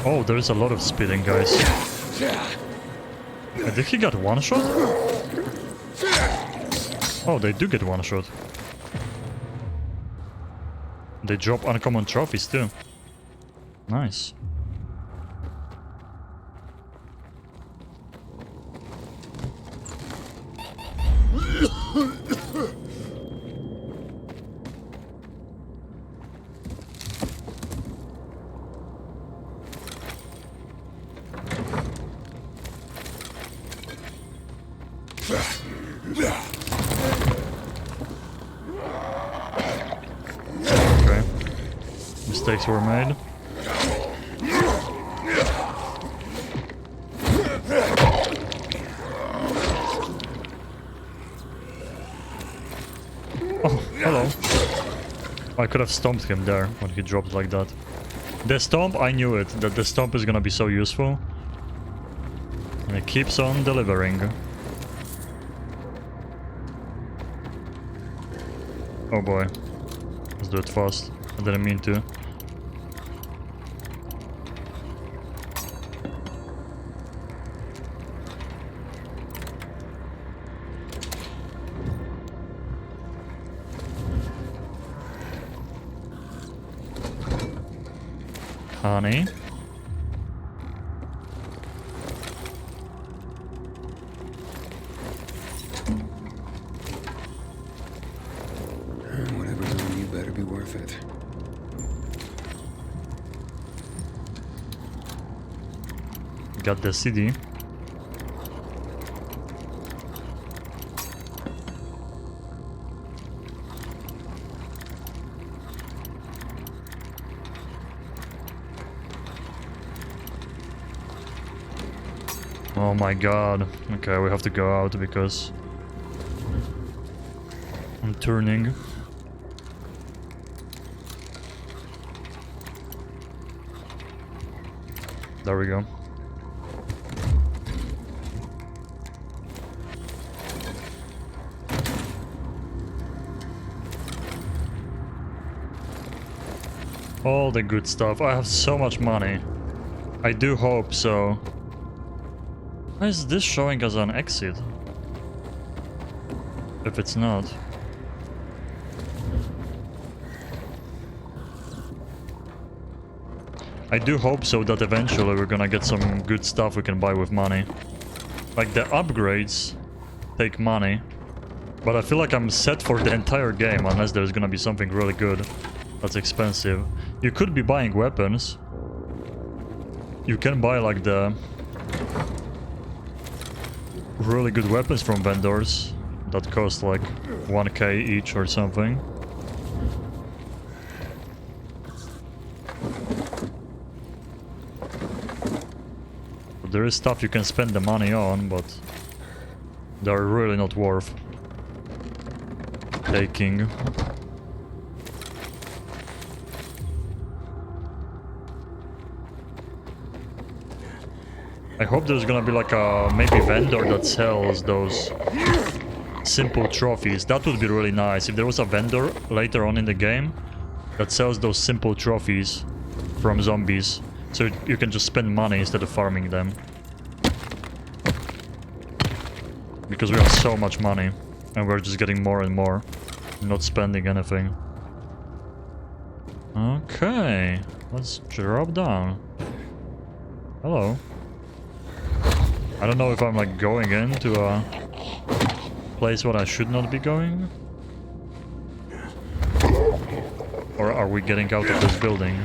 A: Oh, there's a lot of spitting guys. Did he get one shot? Oh, they do get one shot. They drop uncommon trophies too. Nice. Okay. Mistakes were made. Oh, hello. I could have stomped him there when he dropped like that. The stomp, I knew it, that the stomp is gonna be so useful. And it keeps on delivering. Oh boy. Let's do it fast. I didn't mean to. Honey.
D: Whatever's on you better be worth it.
A: Got the CD. Oh my god. Okay, we have to go out because I'm turning. There we go. All the good stuff. I have so much money. I do hope so. Why is this showing as an exit? If it's not. I do hope so that eventually we're gonna get some good stuff we can buy with money. Like the upgrades take money. But I feel like I'm set for the entire game unless there's gonna be something really good that's expensive. You could be buying weapons. You can buy like the really good weapons from vendors that cost like 1k each or something. But there is stuff you can spend the money on, but they're really not worth taking. I hope there's gonna be like a maybe vendor that sells those simple trophies. That would be really nice if there was a vendor later on in the game that sells those simple trophies from zombies, so you can just spend money instead of farming them. Because we have so much money. And we're just getting more and more. Not spending anything. Okay. Let's drop down. Hello. I don't know if I'm like going into a place where I should not be going. Or are we getting out of this building?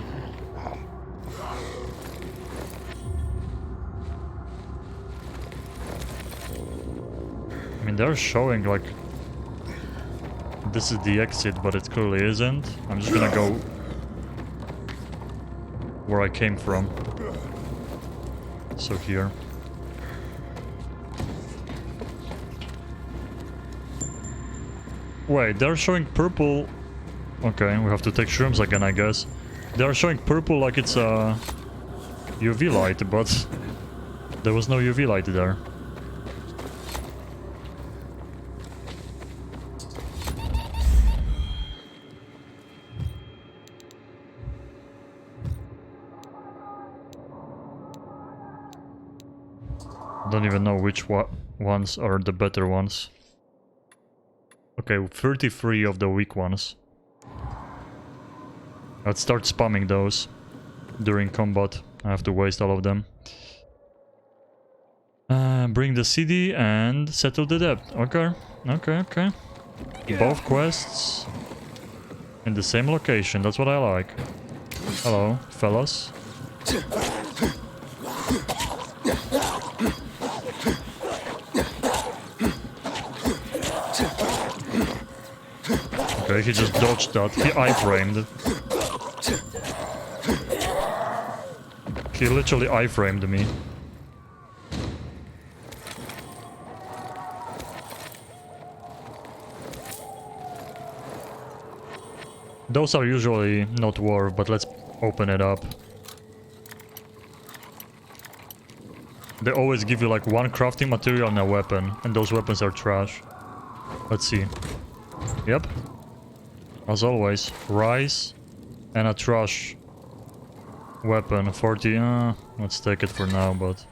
A: I mean, they're showing like this is the exit, but it clearly isn't. I'm just gonna go where I came from. So here. Wait, they're showing purple. Okay, we have to take shrooms again, I guess. They're showing purple like it's a UV light, but there was no UV light there. Don't even know which ones are the better ones. Okay, 33 of the weak ones. Let's start spamming those during combat. I have to waste all of them. Bring the CD and settle the debt. Okay, okay. Both quests in the same location. That's what I like. Hello, fellas. Okay, he just dodged that. He iframed. He literally iframed me. Those are usually not war, but let's open it up. They always give you like one crafting material and a weapon, and those weapons are trash. Let's see. Yep. As always, rice and a trash weapon. 40. Let's take it for now, but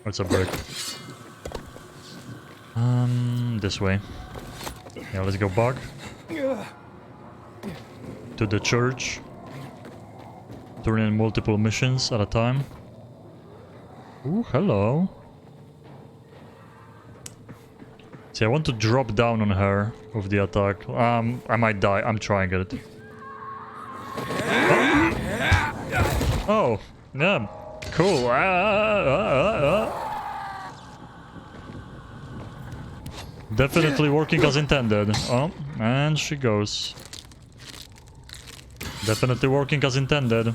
A: it's a brick. This way. Yeah, let's go back to the church. Turn in multiple missions at a time. Ooh, hello. See, I want to drop down on her with the attack. I might die. I'm trying it. Oh, yeah. Cool. Definitely working as intended. Oh, and she goes. Definitely working as intended.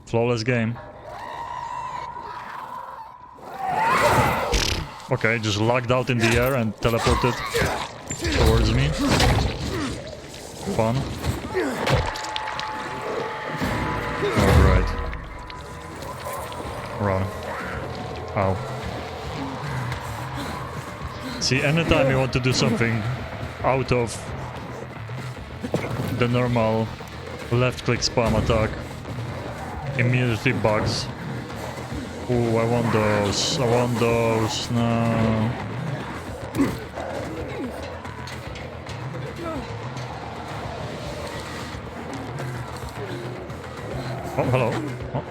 A: Flawless game. Okay, just lagged out in the air and teleported towards me. Fun. Alright. Run. Ow. See, anytime you want to do something out of the normal left-click spam attack, immediately bugs. Ooh, I want those. I want those. No. Oh, hello. Oh,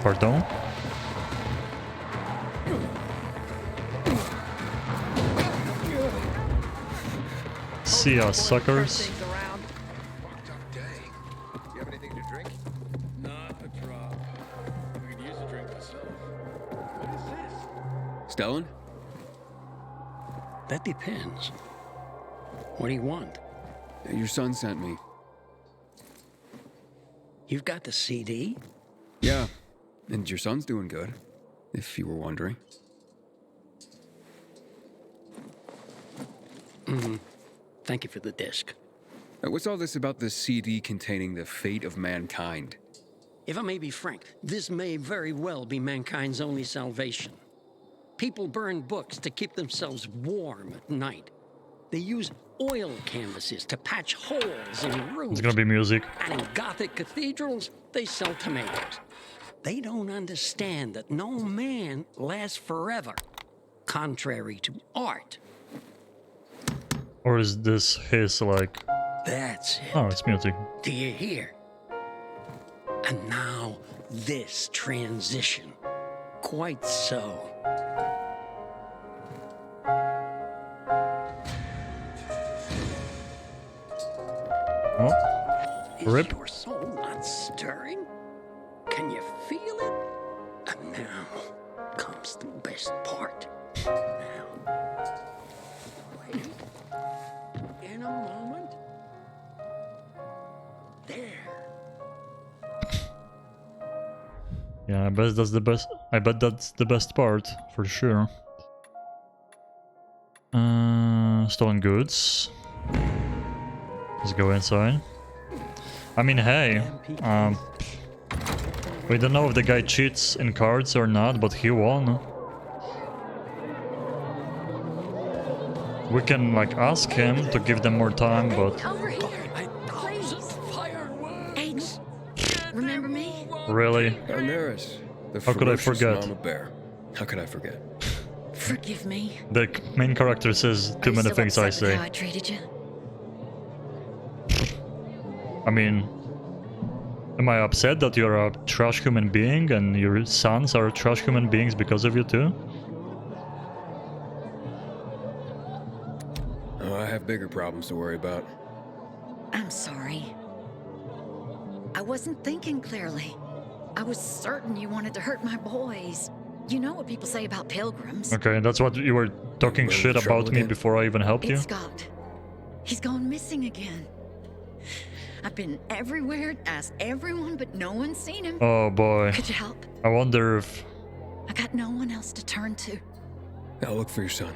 A: pardon. See ya, suckers.
D: Stellan?
R: That depends. What do you want?
D: Your son sent me.
R: You've got the CD?
D: Yeah, and your son's doing good, if you were wondering.
R: Thank you for the disc.
D: What's all this about the CD containing the fate of mankind?
R: If I may be frank, this may very well be mankind's only salvation. People burn books to keep themselves warm at night. They use oil canvases to patch holes in roofs.
A: It's gonna be music.
R: And in Gothic cathedrals, they sell tomatoes. They don't understand that no man lasts forever, contrary to art.
A: Or is this his, like...
R: That's it.
A: Oh, it's music.
R: Do you hear? And now this transition. Quite so.
A: Oh.
R: Is
A: Rip.
R: your soul not stirring? Can you feel it? And now comes the best part. Now, wait. In a moment. There.
A: Yeah, I bet that's the best. I bet that's the best part for sure. Stolen goods. Let's go inside. I mean, hey, we don't know if the guy cheats in cards or not, but he won. We can like ask him to give them more time, but
H: Over here, please. Aiden, remember me?
A: really,
D: Daenerys, the
A: how could I
D: ferocious
A: forget?
D: Mama Bear. How could I forget?
H: Forgive me.
A: The main character says too many things I say.
H: How I treated you?
A: I mean, am I upset that you're a trash human being and your sons are trash human beings because of you too?
D: Oh, I have bigger problems to worry about.
H: I'm sorry. I wasn't thinking clearly. I was certain you wanted to hurt my boys. You know what people say about pilgrims.
A: Okay, that's what you were talking shit about me before I even helped you?
H: It's Scott. He's gone missing again. I've been everywhere, asked everyone, but no one's seen him.
A: Oh boy.
H: Could you help?
A: I wonder if...
H: I got no one else to turn to.
D: I'll look for your son.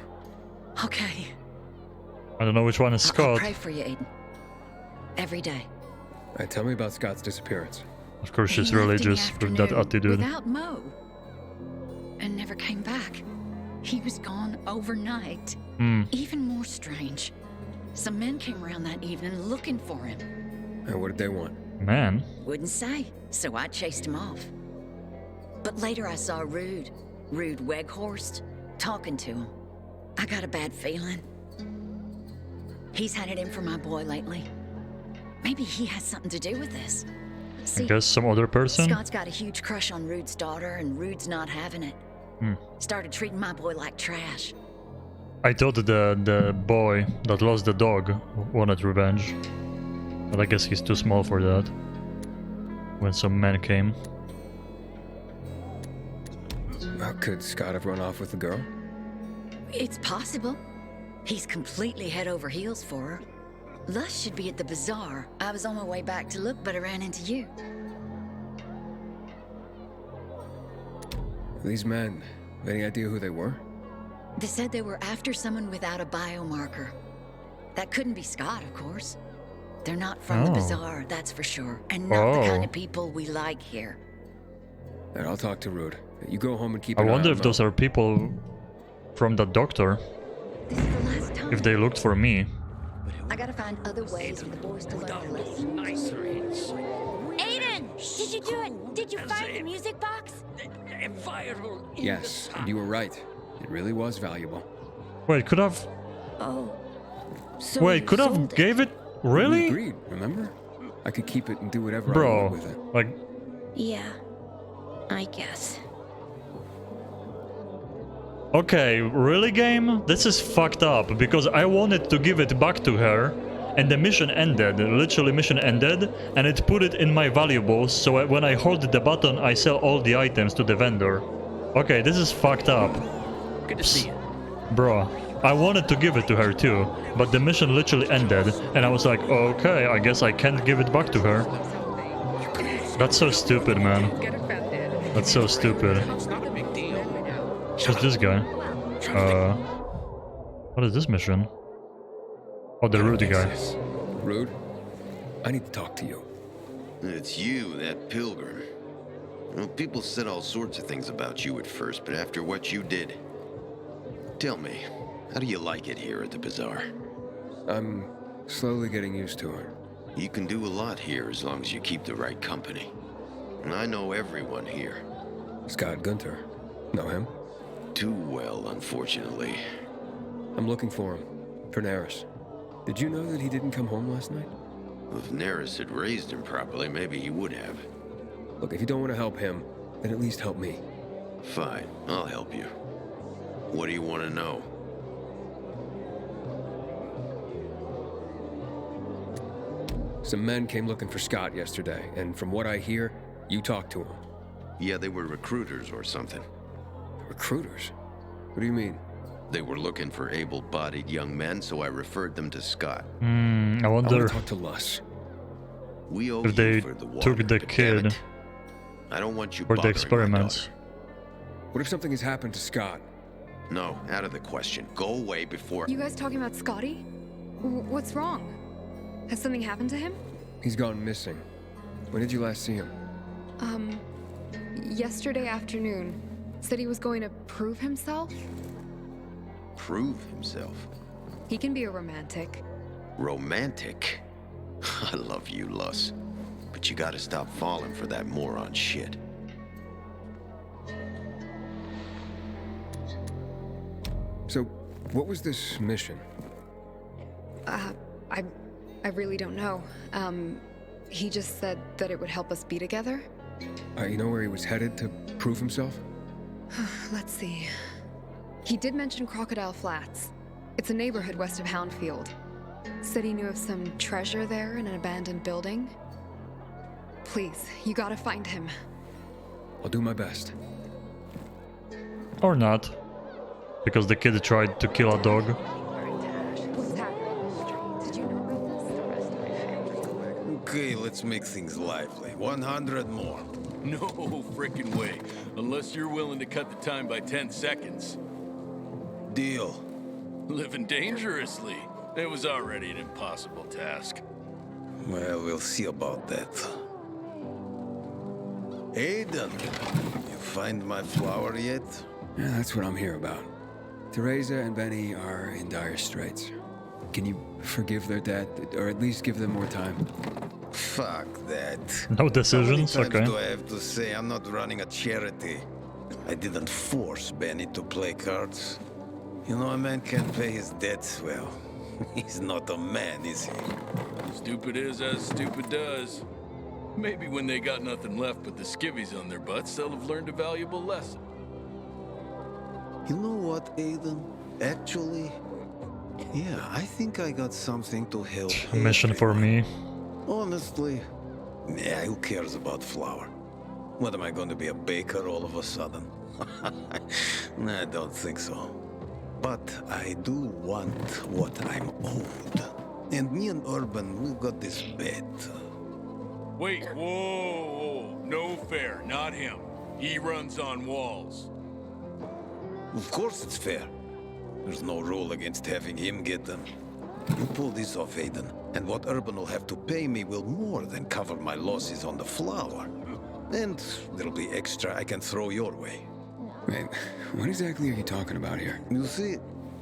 H: Okay.
A: I don't know which one is
H: I'll
A: Scott.
H: pray for you, Aiden. Every day.
D: Tell me about Scott's disappearance.
A: Of course she's
H: He left in the
A: religious with that
H: afternoon
A: attitude.
H: Without Mo. And never came back. He was gone overnight. Even more strange. Some men came around that evening looking for him.
D: And what did they want?
A: Man.
H: Wouldn't say, so I chased him off. But later I saw Rude Weghorst, talking to him. I got a bad feeling. He's had it in for my boy lately. Maybe he has something to do with this.
A: I guess some other person?
H: Scott's got a huge crush on Rude's daughter, and Rude's not having it. Started treating my boy like trash.
A: I thought the boy that lost the dog wanted revenge. But I guess he's too small for that. When some men came.
D: Could Scott have run off with the girl?
H: It's possible. He's completely head over heels for her. Lush should be at the bazaar. I was on my way back to look, but I ran into you.
D: These men, any idea who they were?
H: They said they were after someone without a biomarker. That couldn't be Scott, of course. They're not from the bazaar, that's for sure. And not the kind of people we like here.
D: And I'll talk to Rude. You go home and keep
A: I
D: an eye
A: wonder
D: on
A: if those are people from the doctor. If they looked for me.
H: I gotta find other ways for the boys to learn their lessons.
U: Aiden! Did you do it? Did you find the music box?
D: Yes, you were right. It really was valuable.
A: Wait, could have...
H: Oh. So
A: Wait, could have
H: sold it.
A: gave it... Really?
D: We agreed, remember? I could keep it and do whatever I
A: Bro,
D: want with it.
A: like...
U: Yeah, I guess.
A: Okay, really game? This is fucked up, because I wanted to give it back to her, and the mission ended, literally mission ended, and it put it in my valuables, so when I hold the button, I sell all the items to the vendor. Okay, this is fucked up.
R: Good to see you.
A: Bro, I wanted to give it to her too, but the mission literally ended, and I was like, okay, I guess I can't give it back to her. That's so stupid, man. That's so stupid. Who's this guy? What is this mission? Oh, the Rudy guy.
D: Rude, I need to talk to you.
O: It's you, that pilgrim. Well, people said all sorts of things about you at first, but after what you did... Tell me, how do you like it here at the bazaar?
D: I'm slowly getting used to it.
O: You can do a lot here as long as you keep the right company. and I know everyone here.
D: Scott Gunter. Know him?
O: Too well, unfortunately.
D: I'm looking for him. For Neris. Did you know that he didn't come home last night?
O: If Neris had raised him properly, maybe he would have.
D: Look, if you don't want to help him, then at least help me.
O: Fine, I'll help you. What do you want to know?
D: Some men came looking for Scott yesterday, and from what I hear, you talked to him.
O: Yeah, they were recruiters or something.
D: Recruiters? What do you mean?
O: They were looking for able-bodied young men, so I referred them to Scott.
A: I
D: I
A: wonder
D: want to talk to Luss.
O: We owe
A: if they
O: you for the water,
A: took the
O: but damn
A: kid
O: it, I don't want you
A: for the
O: bothering my
A: experiments.
O: daughter.
D: What if something has happened to Scott?
O: No, out of the question. Go away before...
E: You guys talking about Scotty? What's wrong? Has something happened to him?
D: He's gone missing. When did you last see him?
E: Yesterday afternoon. Said he was going to prove himself?
O: Prove himself?
E: He can be a romantic.
O: Romantic? I love you, Luss. But you gotta stop falling for that moron shit.
D: So, what was this mission?
E: I really don't know. He just said that it would help us be together.
D: You know where he was headed to prove himself?
E: Let's see. He did mention Crocodile Flats. It's a neighborhood west of Houndfield. Said he knew of some treasure there in an abandoned building. Please, you gotta find him.
D: I'll do my best.
A: Or not. Because the kid tried to kill a dog.
E: What's happening? Did you know about this? The rest of my family.
S: Okay, let's make things lively. 100 more.
J: No frickin' way. Unless you're willing to cut the time by 10 seconds.
S: Deal.
J: Living dangerously. It was already an impossible task.
S: Well, we'll see about that. Aiden, you find my flower yet?
D: Yeah, that's what I'm here about. Teresa and Benny are in dire straits. Can you forgive their debt, or at least give them more time?
S: Fuck that.
A: No decisions?
S: How many times
A: Okay.
S: do I have to say I'm not running a charity? I didn't force Benny to play cards. You know, a man can't pay his debts well. He's not a man, is he?
J: Stupid is as stupid does. Maybe when they got nothing left but the skivvies on their butts, they'll have learned a valuable lesson.
S: You know what, Aiden? Actually, yeah, I think I got something to help.
A: A mission for me.
S: Honestly, yeah, who cares about flour? What am I going to be, a baker all of a sudden? Nah, I don't think so. But I do want what I'm owed. And me and Urban, we've got this bet.
J: Wait, whoa. No fair, not him. He runs on walls.
S: Of course it's fair. There's no rule against having him get them. You pull this off, Aiden, and what Urban will have to pay me will more than cover my losses on the flour. And there'll be extra I can throw your way.
D: Wait, what exactly are you talking about here?
S: You see,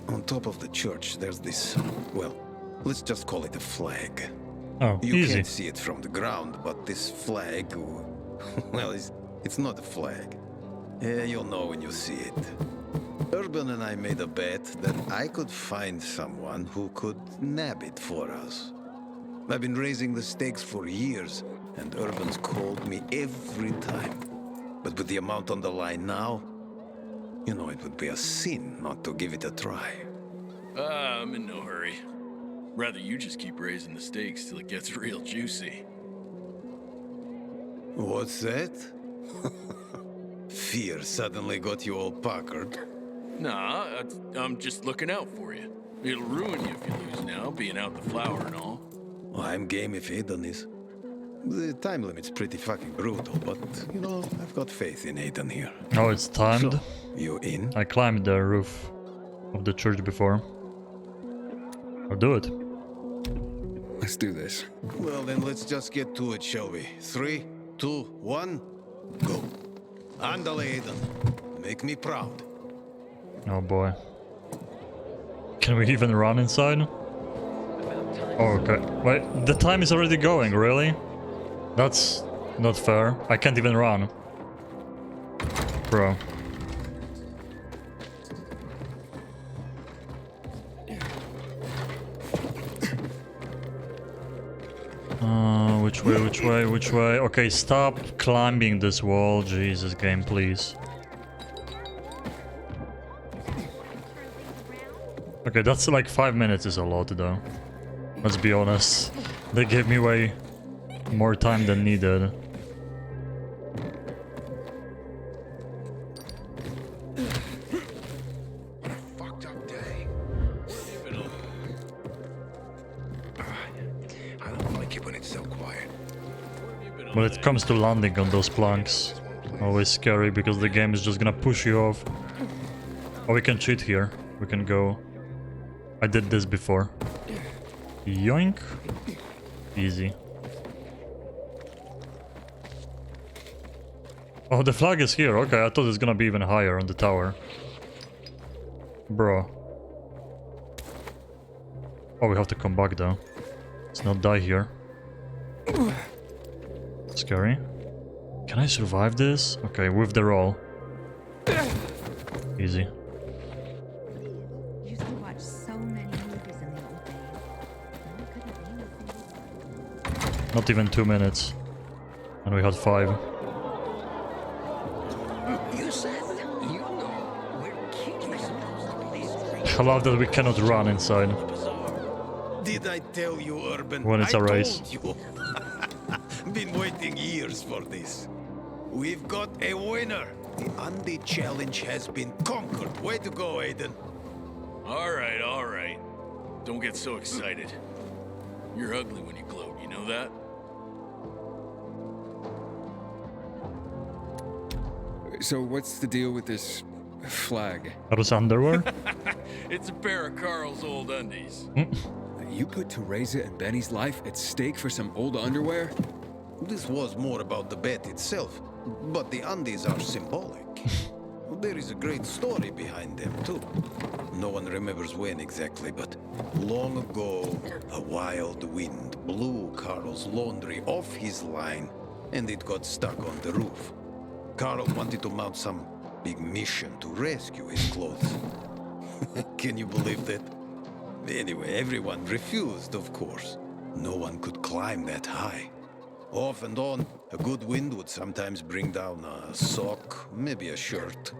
S: on top of the church, there's this, well, let's just call it a flag.
A: Oh,
S: You
A: easy.
S: can't see it from the ground, but this flag, well, it's not a flag. You'll know when you see it. Urban and I made a bet that I could find someone who could nab it for us. I've been raising the stakes for years, and Urban's called me every time. But with the amount on the line now, you know it would be a sin not to give it a try.
J: I'm in no hurry. Rather you just keep raising the stakes till it gets real juicy.
S: What's that? Fear suddenly got you all puckered.
J: Nah, I'm just looking out for you. It'll ruin you if you lose now, being out the flower and all.
S: Well, I'm game if Aiden is. The time limit's pretty fucking brutal, but, you know, I've got faith in Aiden here.
A: Oh, it's timed.
S: So, you in?
A: I climbed the roof of the church before. I'll do it.
D: Let's do this.
S: Well, then let's just get to it, shall we? 3, 2, 1, go. Andale, Aiden. Make me proud.
A: Oh boy. Can we even run inside? Oh, okay. Wait, the time is already going, really? That's Not fair. I can't even run. Bro. Which way, which way, which way? Okay, stop climbing this wall. Jesus, game, please. Okay, that's like 5 minutes is a lot though. Let's be honest. They gave me way more time than needed.
K: Fucked up day. I don't like it when it's so quiet.
A: When it comes to landing on those planks, always scary because the game is just gonna push you off. Oh, we can cheat here. We can go. I did this before. Yoink. Easy. Oh, the flag is here. Okay, I thought it's gonna be even higher on the tower. Bro. Oh, we have to come back though. Let's not die here. Scary. Can I survive this? Okay, with the roll. Easy.
F: Used to watch so many movies in the old days.
A: Not even 2 minutes. And we had 5.
R: You said, you know, we're kids.
A: I love that we cannot run inside
S: Did I tell you, Urban?
A: when it's a race.
S: Told you. Been waiting years for this. We've got a winner. The Undy challenge has been conquered. Way to go, Aiden.
J: All right. Don't get so excited. You're ugly when you gloat, you know that?
D: So what's the deal with this flag?
A: That was underwear?
J: It's a pair of Carl's old undies.
D: You put Teresa and Benny's life at stake for some old underwear?
S: This was more about the bet itself, but the undies are symbolic. There is a great story behind them, too. No one remembers when exactly, but long ago, a wild wind blew Carl's laundry off his line, and it got stuck on the roof. Carl wanted to mount some big mission to rescue his clothes. Can you believe that? Anyway, everyone refused, of course. No one could climb that high. Off and on, a good wind would sometimes bring down a sock, maybe a shirt.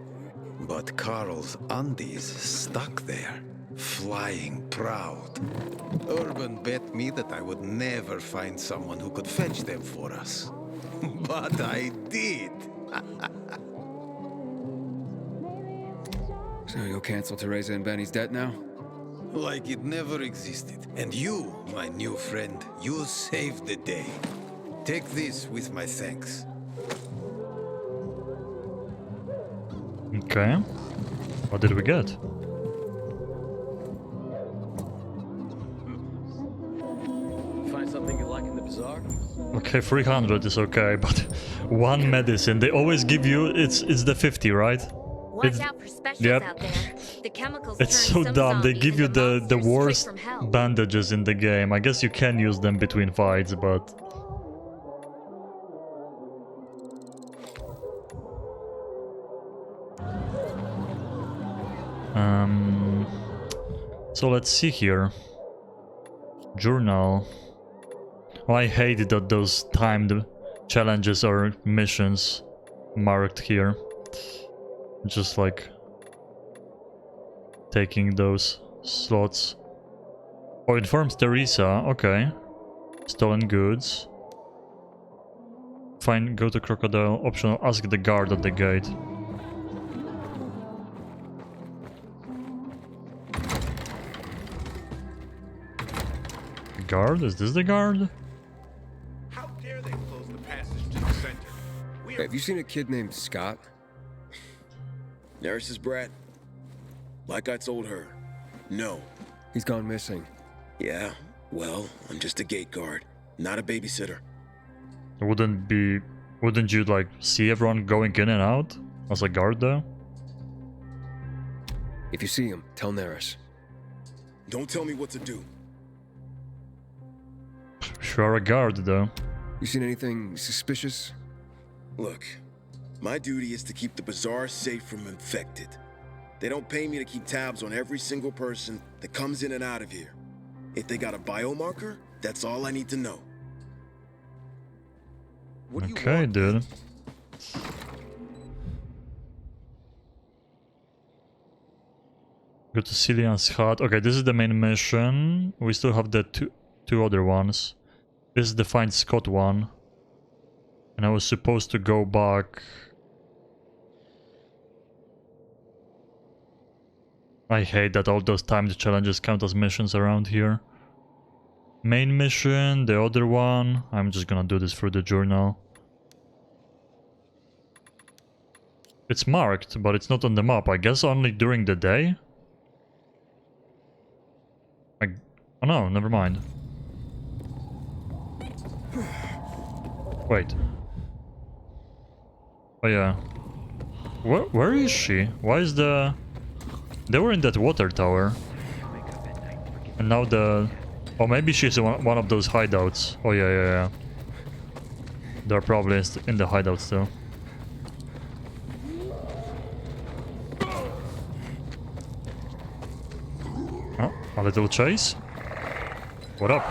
S: But Carl's undies stuck there, flying proud. Urban bet me that I would never find someone who could fetch them for us. But I did.
D: So you'll cancel Teresa and Benny's debt now?
S: Like it never existed. And you, my new friend, you saved the day. Take this with my thanks.
A: Okay. What did we get?
M: Find something you like in the bazaar?
A: Okay, 300 is okay, but 1 medicine. They always give you it's the 50, right?
F: Watch out for specials out there. The chemicals
A: It's
F: turn
A: so
F: some
A: dumb. They
F: zombies
A: give you
F: into
A: the
F: monsters
A: worst
F: straight from hell.
A: bandages in the game. I guess you can use them between fights, but so let's see here. Journal. Oh, I hate that those timed challenges or missions marked here. Just like taking those slots. Oh, informs Teresa. Okay. Stolen goods. Fine, go to Crocodile. Optional, ask the guard at the gate. Guard? Is this the guard?
K: How dare they close the passage to the center?
D: Have you seen a kid named Scott?
V: Nurse's brat? Like I told her, no.
D: He's gone missing.
V: Yeah, well, I'm just a gate guard, not a babysitter.
A: Wouldn't you like see everyone going in and out as a guard though?
D: If you see him, tell Neris.
V: Don't tell me what to do.
A: You are a guard though.
D: You seen anything suspicious?
V: Look, my duty is to keep the bazaar safe from infected. They don't pay me to keep tabs on every single person that comes in and out of here. If they got a biomarker, that's all I need to know.
A: Okay, dude. Go to Cillian's hut. Okay, this is the main mission. We still have the two other ones. This is the Find Scott one. And I was supposed to go back. I hate that all those timed challenges count as missions around here. Main mission, the other one. I'm just gonna do this through the journal. It's marked, but it's not on the map. I guess only during the day? Oh no, never mind. Wait. Oh yeah. Where is she? Why is the... They were in that water tower. And now the... Oh, maybe she's one of those hideouts. Oh yeah. They're probably in the hideout still. Oh, a little chase. What up?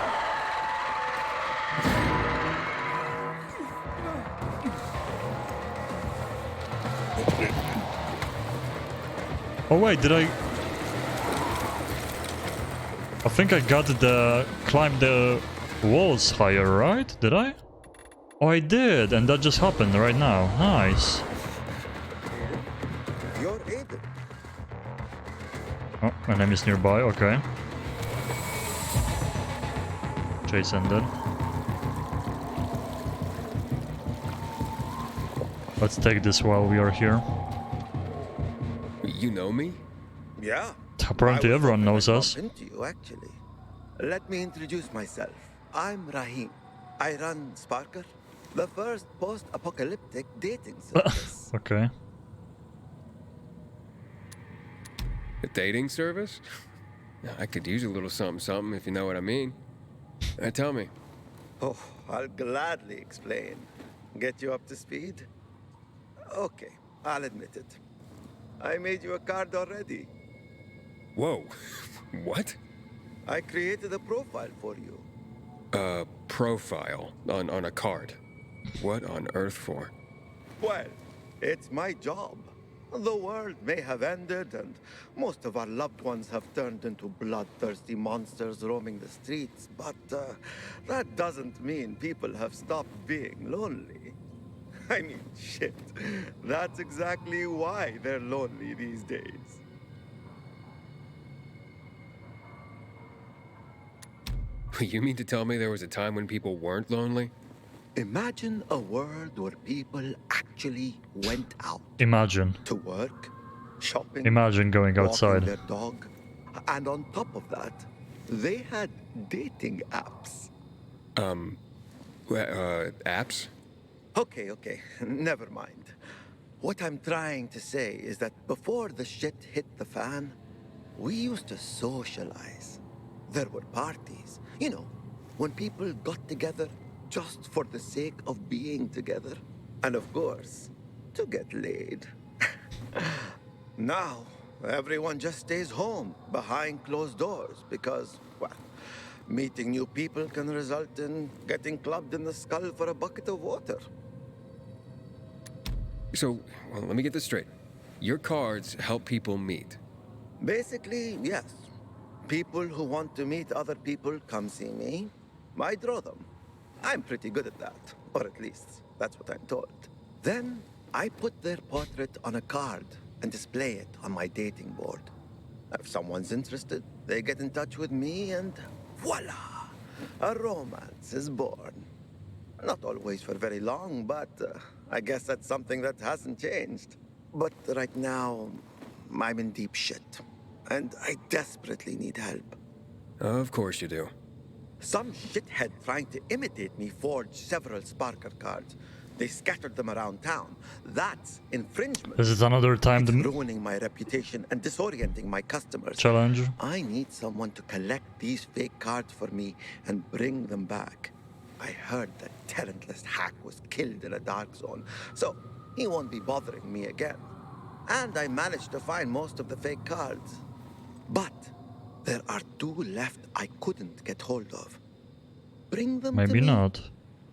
A: Oh wait, did I think I got the... climb the walls higher, right? Did I? Oh, I did, and that just happened right now. Nice.
G: You're Aiden.
A: Oh, my name is nearby, okay. Chase ended. Let's take this while we are here.
G: You know me? Yeah.
A: Apparently everyone knows us.
G: Into you, actually. Let me introduce myself. I'm Rahim. I run Sparker, the first post-apocalyptic dating service.
A: Okay.
D: A dating service? I could use a little something if you know what I mean. Tell me.
G: Oh, I'll gladly explain. Get you up to speed? Okay, I'll admit it. I made you a card already.
D: Whoa. What?
G: I created a profile for you.
D: A profile on a card? What on earth for?
G: Well, it's my job. The world may have ended, and most of our loved ones have turned into bloodthirsty monsters roaming the streets, but that doesn't mean people have stopped being lonely. I mean, shit. That's exactly why they're lonely these days.
D: You mean to tell me there was a time when people weren't lonely?
G: Imagine a world where people actually went out.
A: Imagine.
G: To work, shopping.
A: Imagine going outside.
G: Walking their dog. And on top of that, they had dating apps.
D: Apps?
G: Okay, never mind. What I'm trying to say is that before the shit hit the fan, we used to socialize. There were parties, you know, when people got together just for the sake of being together. And of course, to get laid. Now, everyone just stays home behind closed doors because, well, meeting new people can result in getting clubbed in the skull for a bucket of water.
D: So, well, let me get this straight. Your cards help people meet.
G: Basically, yes. People who want to meet other people come see me. I draw them. I'm pretty good at that, or at least that's what I'm told. Then I put their portrait on a card and display it on my dating board. If someone's interested, they get in touch with me and voila! A romance is born. Not always for very long, but I guess that's something that hasn't changed. But right now, I'm in deep shit, and I desperately need help.
D: Of course you do.
G: Some shithead trying to imitate me forged several Sparker cards. They scattered them around town. That's infringement.
A: This is another time
G: it's ruining my reputation and disorienting my customers.
A: Challenge.
G: I need someone to collect these fake cards for me and bring them back. I heard that talentless hack was killed in a dark zone, so he won't be bothering me again. And I managed to find most of the fake cards. But there are 2 left I couldn't get hold of. Bring them to
A: Maybe
G: me,
A: not.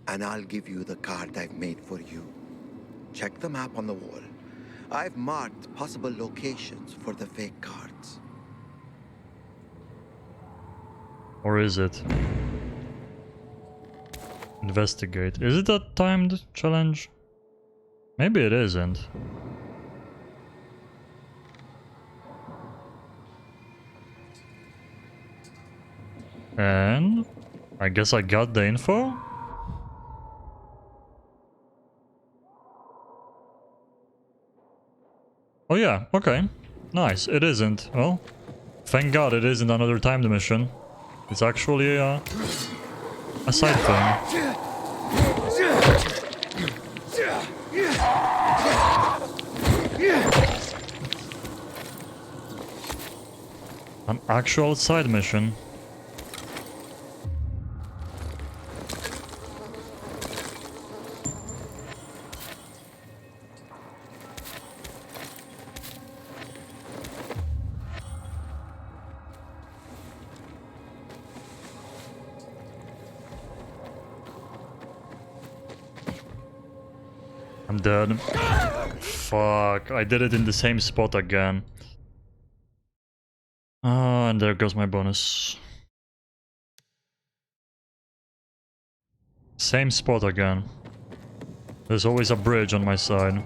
G: and I'll give you the card I've made for you. Check the map on the wall. I've marked possible locations for the fake cards.
A: Or is it? Investigate. Is it a timed challenge? Maybe it isn't. And I guess I got the info? Oh yeah, okay. Nice, it isn't. Well, thank God it isn't another timed mission. It's actually a side thing. An actual side mission. I'm dead. Fuck, I did it in the same spot again. Oh, and there goes my bonus. Same spot again. There's always a bridge on my side.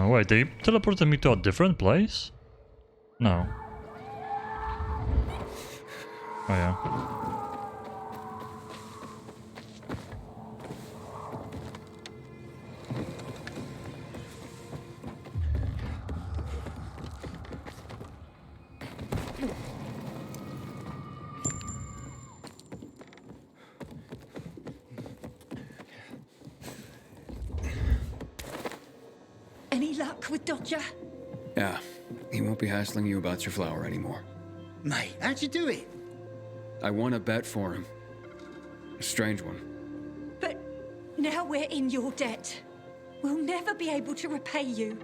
A: Wait, they teleported me to a different place? No. Oh yeah.
P: Any luck with Dodger?
D: Yeah, he won't be hassling you about your flower anymore.
T: Mate, how'd you do it?
D: I won a bet for him. A strange one.
P: But now we're in your debt. We'll never be able to repay you.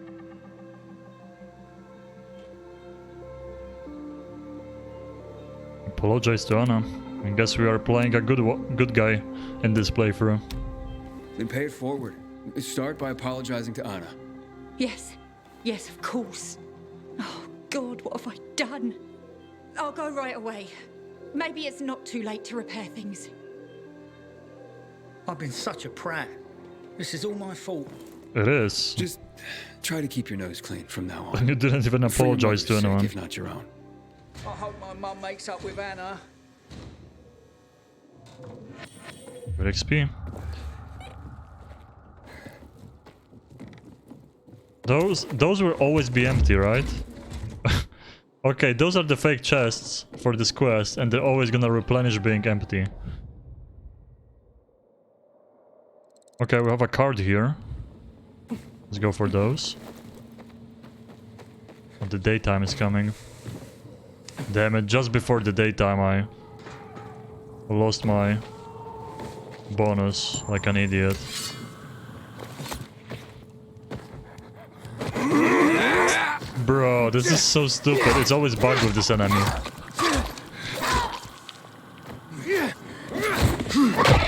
A: Apologize to Anna. I guess we are playing a good guy in this playthrough.
D: Then pay it forward. Start by apologizing to Anna.
P: Yes, of course. Oh, God, what have I done? I'll go right away. Maybe it's not too late to repair things.
T: I've been such a prat. This is all my fault.
A: It is.
D: Just try to keep your nose clean from now on.
A: And you didn't even apologize to anyone.
D: If not your own.
T: I hope my mum makes up with Anna.
A: Good XP. Those will always be empty, right? Okay, those are the fake chests for this quest, and they're always gonna replenish being empty. Okay, we have a card here. Let's go for those. Oh, the daytime is coming. Damn it, just before the daytime I lost my bonus like an idiot. Bro, this is so stupid. It's always bugged with this enemy.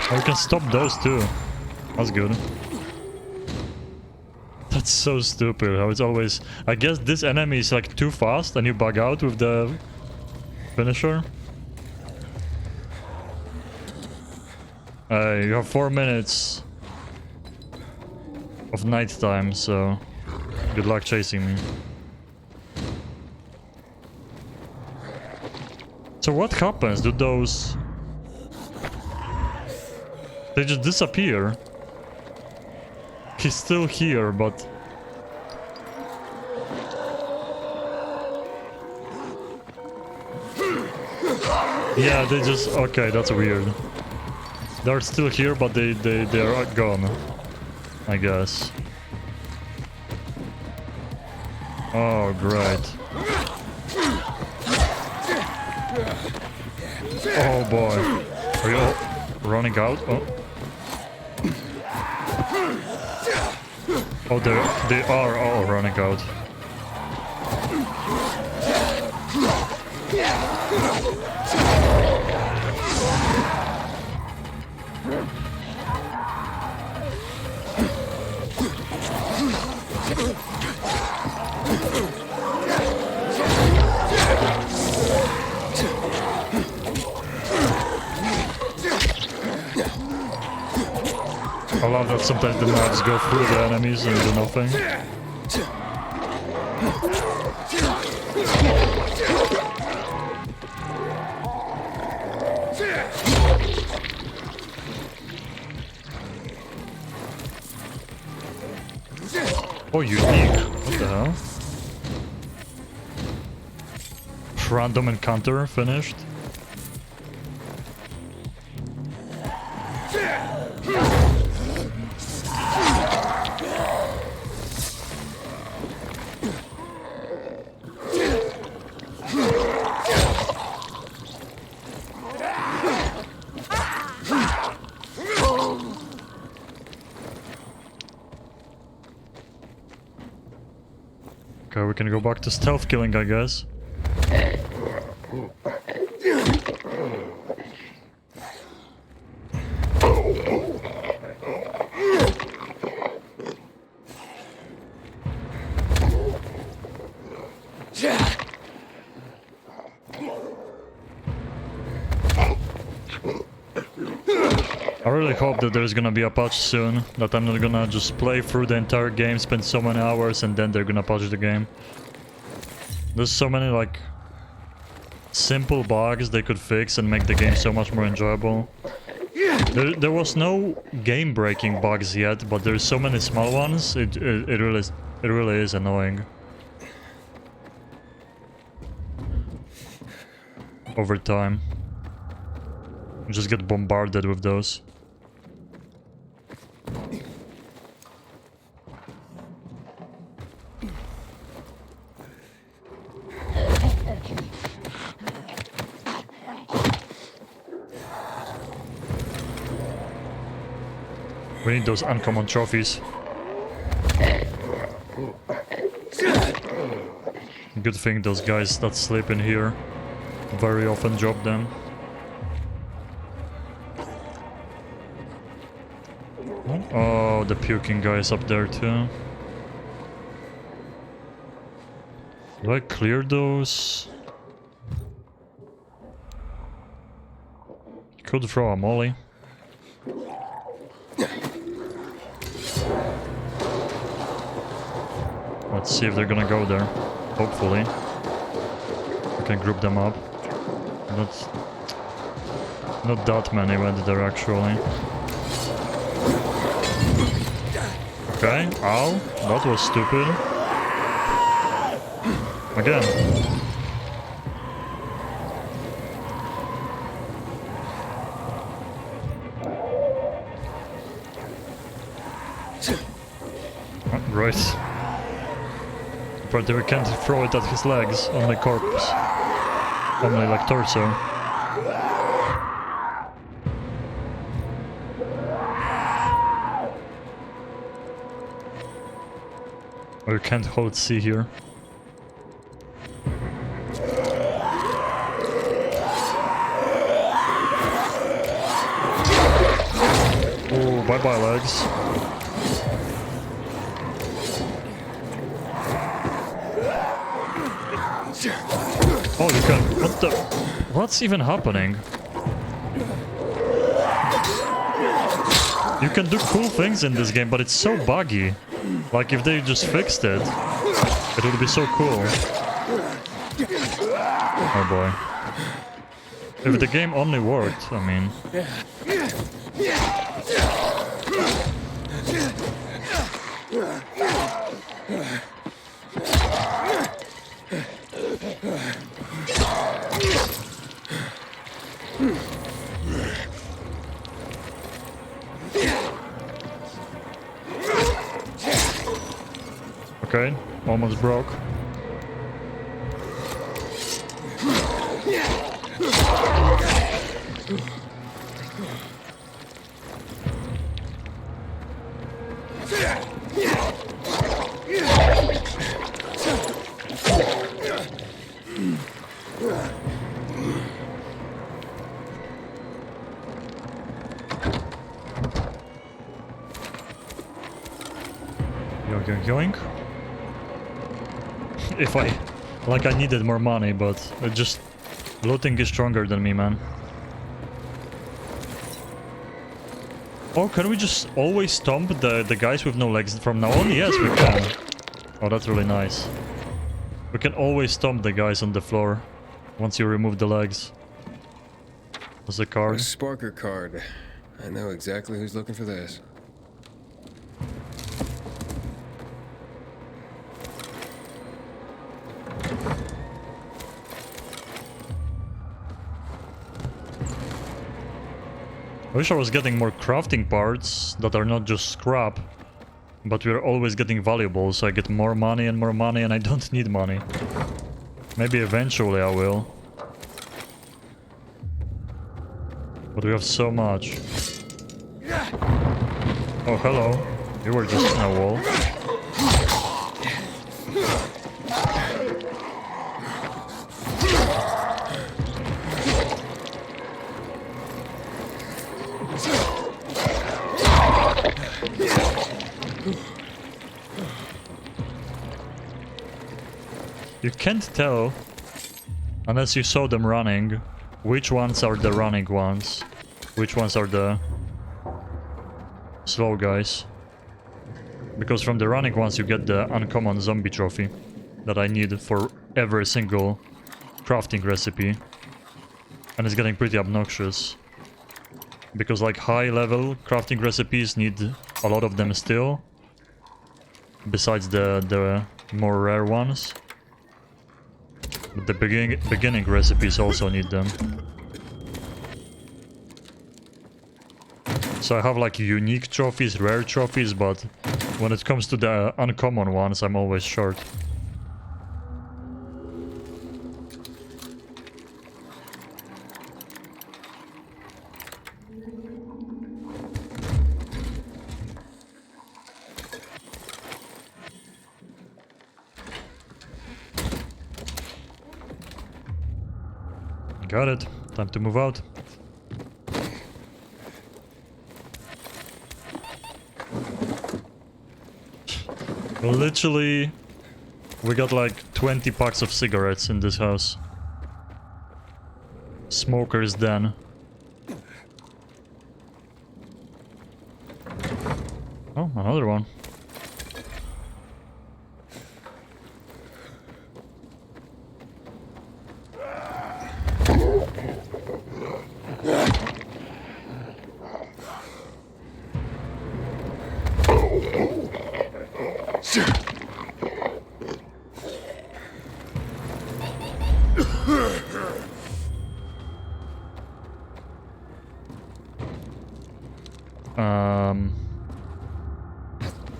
A: Oh, we can stop those too. That's good. That's so stupid how it's always... I guess this enemy is like too fast and you bug out with the finisher. You have 4 minutes of night time, so good luck chasing me. So what happens? Do those... They just disappear? He's still here, but... Yeah, they just... Okay, that's weird. They're still here, but they're gone. I guess. Oh, great. Oh boy. Are you all running out? Oh. Oh, they are all running out. I love that sometimes the knives go through the enemies and do nothing. Oh, unique. What the hell? Random encounter finished. Okay, we can go back to stealth killing, I guess. I really hope that there's gonna be a patch soon, that I'm not gonna just play through the entire game, spend so many hours, and then they're gonna patch the game. There's so many, like, simple bugs they could fix and make the game so much more enjoyable. There was no game-breaking bugs yet, but there's so many small ones, it really is annoying. Over time. You just get bombarded with those. We need those uncommon trophies. Good thing those guys that sleep in here very often drop them. Oh, the puking guy is up there too. Do I clear those? Could throw a molly. Let's see if they're gonna go there. Hopefully. We can group them up. Not that many went there actually. Okay, ow, that was stupid. Again. Right. But we can't throw it at his legs, only corpse. Only like torso. Or you can't hold C here. Oh, bye-bye legs. Oh, you can... What the... What's even happening? You can do cool things in this game, but it's so buggy. Like, if they just fixed it, it would be so cool. Oh boy. If the game only worked, I mean... Okay, almost broke. Yoink. If I... Like I needed more money, but it just... Looting is stronger than me, man. Oh, can we just always stomp the guys with no legs from now on? Yes, we can. Oh, that's really nice. We can always stomp the guys on the floor once you remove the legs. What's the card?
D: A Sparker card. I know exactly who's looking for this.
A: I wish I was getting more crafting parts that are not just scrap, but we're always getting valuable, so I get more money, and I don't need money. Maybe eventually I will. But we have so much. Oh, hello. You were just in a wall. You can't tell, unless you saw them running, which ones are the running ones, which ones are the slow guys. Because from the running ones you get the uncommon zombie trophy that I need for every single crafting recipe. And it's getting pretty obnoxious. Because like high level crafting recipes need a lot of them still. Besides the more rare ones. But the beginning recipes also need them. So I have like unique trophies, rare trophies, but when it comes to the uncommon ones, I'm always short. Got it. Time to move out. Literally, we got like 20 packs of cigarettes in this house. Smoker's den. Oh, another one.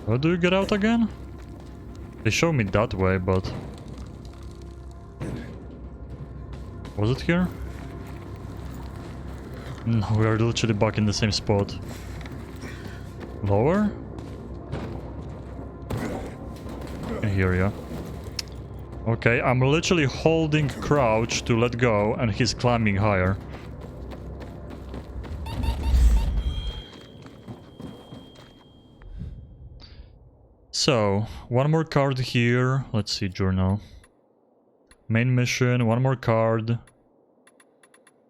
A: How do you get out again? They show me that way, but... Was it here? No, we are literally back in the same spot. Lower? Here, yeah. Okay, I'm literally holding crouch to let go, and he's climbing higher. So, one more card here. Let's see, journal. Main mission, one more card.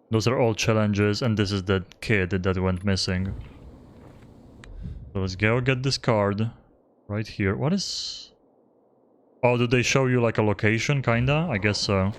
A: Those are all challenges, and this is the kid that went missing. So let's go get this card. Right here. What is... Oh, do they show you like a location, kinda? I guess so.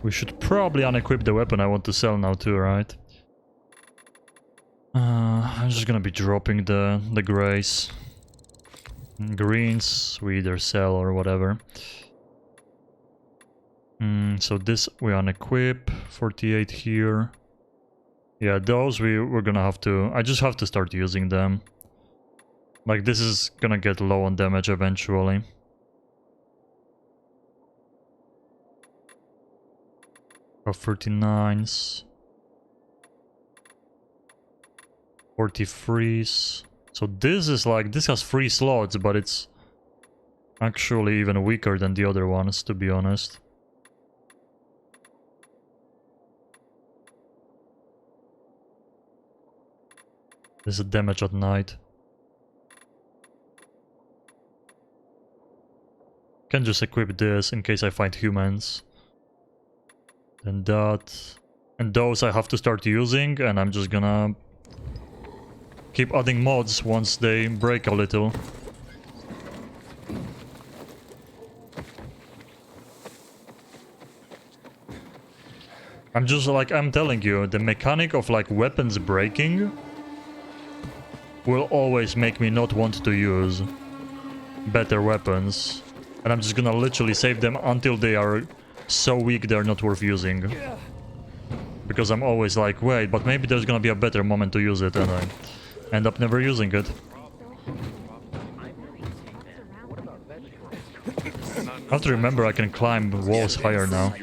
A: We should probably unequip the weapon I want to sell now too, right? I'm just gonna be dropping the grays. Greens we either sell or whatever. So this we unequip. 48 here. Yeah, those we're gonna have to... I just have to start using them. Like, this is gonna get low on damage eventually. Got 39s. 43s. So this is like... This has 3 slots, but it's actually even weaker than the other ones, to be honest. This is damage at night. Can just equip this in case I find humans. Then that. And those I have to start using, and I'm just gonna keep adding mods once they break a little. I'm just like, I'm telling you, the mechanic of like weapons breaking will always make me not want to use better weapons. And I'm just gonna literally save them until they are so weak they're not worth using. Because I'm always like, wait, but maybe there's gonna be a better moment to use it, and I end up never using it. I have to remember I can climb walls higher now.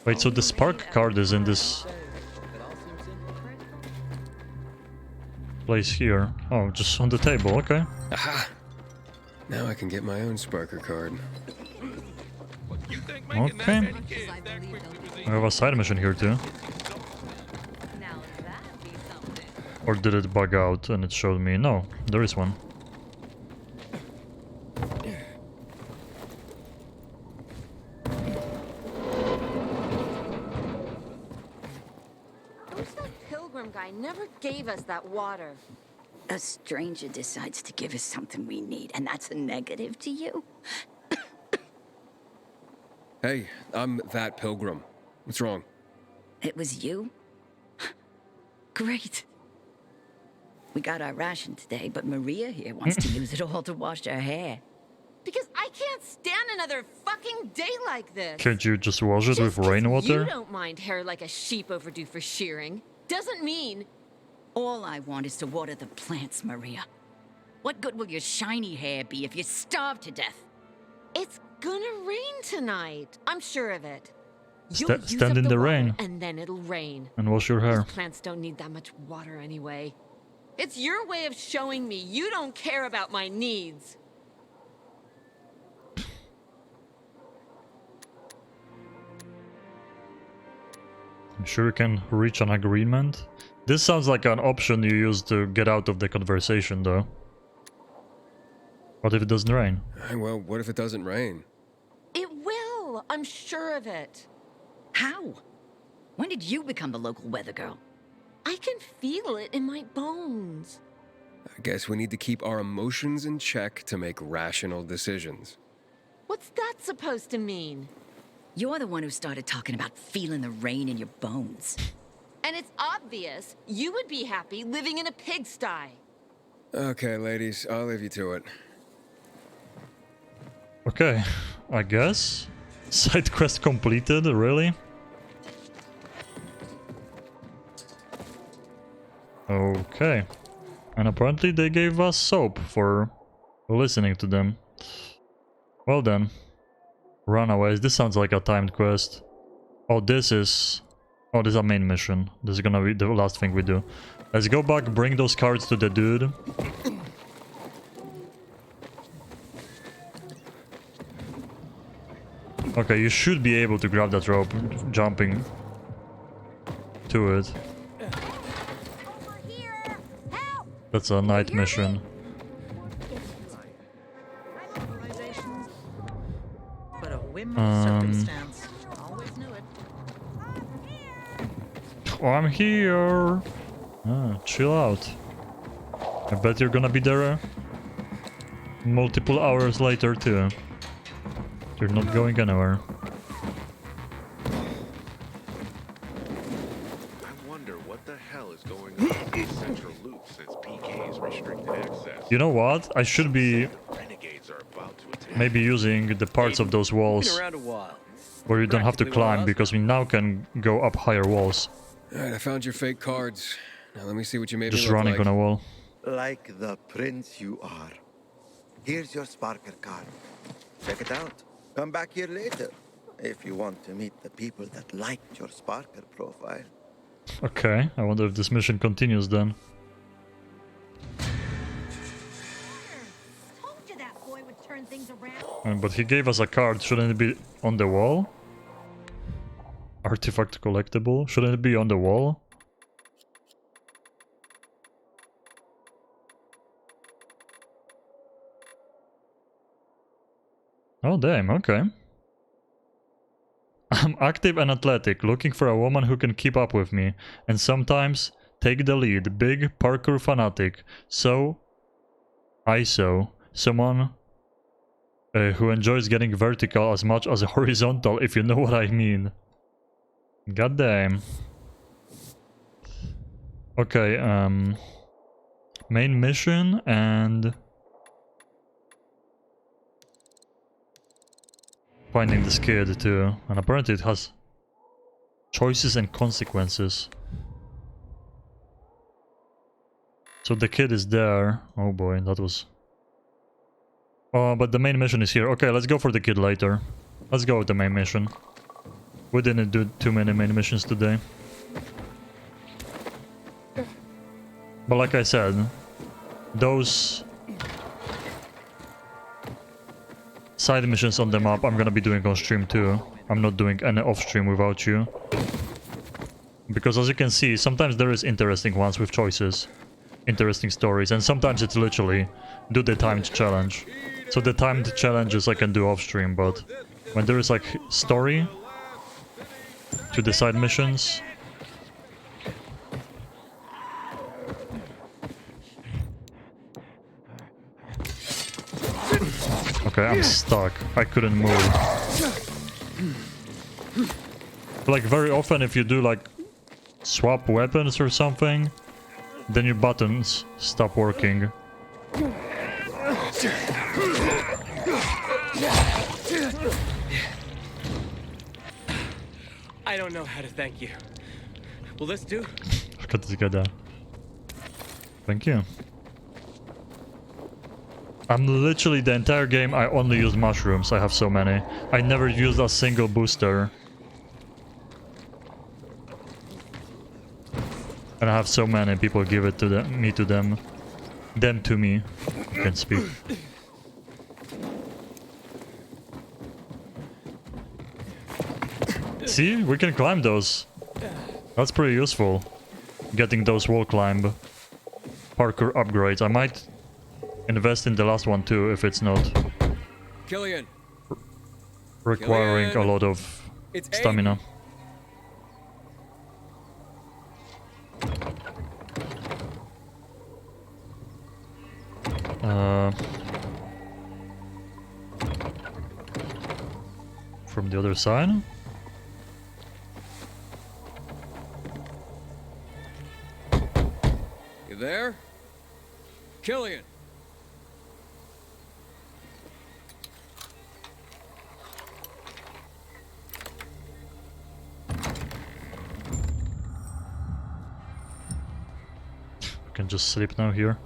A: Wait, so the spark card is in this place here. Oh, just on the table, okay.
D: Aha! Now I can get my own Sparker card.
A: Okay. I have a side mission here too. Or did it bug out and it showed me? No, there is one.
F: Who's that pilgrim guy? Never gave us that water.
B: A stranger decides to give us something we need, and that's a negative to you?
D: Hey, I'm that pilgrim. What's wrong?
B: It was you? Great. We got our ration today, but Maria here wants to use it all to wash her hair.
F: Because I can't stand another fucking day like this.
A: Can't you just wash it with
F: You
A: rainwater?
F: don't mind hair like a sheep overdue for shearing. Doesn't mean...
B: All I want is to water the plants, Maria. What good will your shiny hair be if you starve to death?
F: It's gonna rain tonight. I'm sure of it.
A: Stand in the rain.
F: And then it'll rain.
A: And wash your hair.
F: These plants don't need that much water anyway. It's your way of showing me you don't care about my needs.
A: I'm sure you can reach an agreement. This sounds like an option you use to get out of the conversation, though. What if it doesn't rain?
D: Well, what if it doesn't rain?
F: It will. I'm sure of it.
B: How? When did you become the local weather girl?
F: I can feel it in my bones.
D: I guess we need to keep our emotions in check to make rational decisions.
F: What's that supposed to mean?
B: You're the one who started talking about feeling the rain in your bones.
F: And it's obvious you would be happy living in a pigsty.
D: Okay, ladies, I'll leave you to it.
A: Okay, I guess. Side quest completed, really? Okay. And apparently they gave us soap for listening to them. Well then. Runaways. This sounds like a timed quest. Oh, this is... Oh, this is a main mission. This is gonna be the last thing we do. Let's go back, bring those cards to the dude. Okay, you should be able to grab that rope, jumping to it. That's a night mission.
L: But a whim of circumstance. Always knew it.
A: Oh, I'm here. Ah, chill out. I bet you're gonna be there multiple hours later too. You're not going anywhere.
N: hell is going on in the central loop since PK is restricted access?
A: You know what? I should be
N: Renegades are about to attack.
A: maybe using the parts of those walls
M: Been around a while.
A: where you don't have to climb, because we now can go up higher walls.
D: Alright, I found your fake cards. Now let me see what you made me
A: Just
D: look
A: running
D: like.
A: on a wall.
G: Like the prince you are. Here's your Sparker card. Check it out. Come back here later if you want to meet the people that liked your Sparker profile.
A: Okay, I wonder if this mission continues then.
U: Told you that boy would turn things around.
A: But he gave us a card, shouldn't it be on the wall? Artifact collectible, shouldn't it be on the wall? Oh damn, okay. I'm active and athletic, looking for a woman who can keep up with me, and sometimes take the lead. Big parkour fanatic. Someone who enjoys getting vertical as much as horizontal, if you know what I mean. God damn. Okay, main mission and finding this kid too, and apparently it has choices and consequences. So the kid is there. Oh boy, that was... Oh, but the main mission is here. Okay, let's go for the kid later. Let's go with the main mission. We didn't do too many main missions today. But like I said, those side missions on the map I'm gonna be doing on stream too. I'm not doing any off stream without you. Because as you can see, sometimes there is interesting ones with choices. Interesting stories, and sometimes it's literally do the timed challenge. So the timed challenges I can do off stream, but when there is like story to the side missions, okay, I'm stuck. I couldn't move. Like very often if you do like swap weapons or something, then your buttons stop working.
M: I don't know how to thank you. Will this do?
A: Look at this guy there. Thank you. I'm literally the entire game I only use mushrooms. I have so many. I never used a single booster. And I have so many people give it to them, me to them. Them to me. I can speak. See? We can climb those. That's pretty useful. Getting those wall climb parkour upgrades. I might invest in the last one too if it's not
D: Killian.
A: requiring a lot of stamina. From the other side?
D: You there? Killian.
A: I can just sleep now here.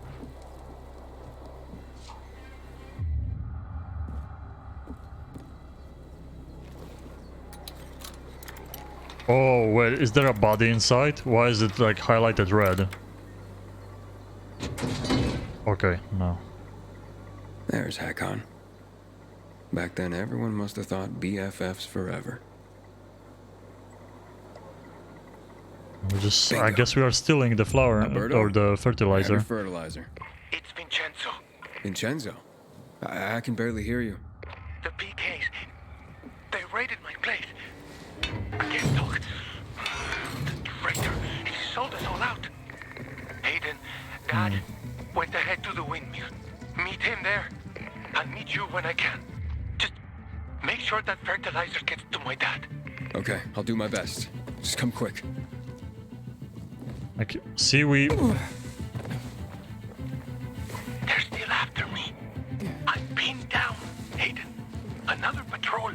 A: Oh, wait, is there a body inside? Why is it like highlighted red? Okay, no.
D: There's Hakon. Back then, everyone must have thought BFFs forever.
A: We just, I guess we are stealing the flower or the fertilizer.
D: Heavy fertilizer.
Q: It's Vincenzo.
D: Vincenzo? I can barely hear you.
Q: The PKs. They raided my place. I can't talk. The traitor. He sold us all out. Hayden, Dad, went ahead to the windmill. Meet him there. I'll meet you when I can. Just make sure that fertilizer gets to my dad.
D: Okay, I'll do my best. Just come quick.
A: Like, see, we...
Q: They're still after me. I'm pinned down, Hayden. Another patrol.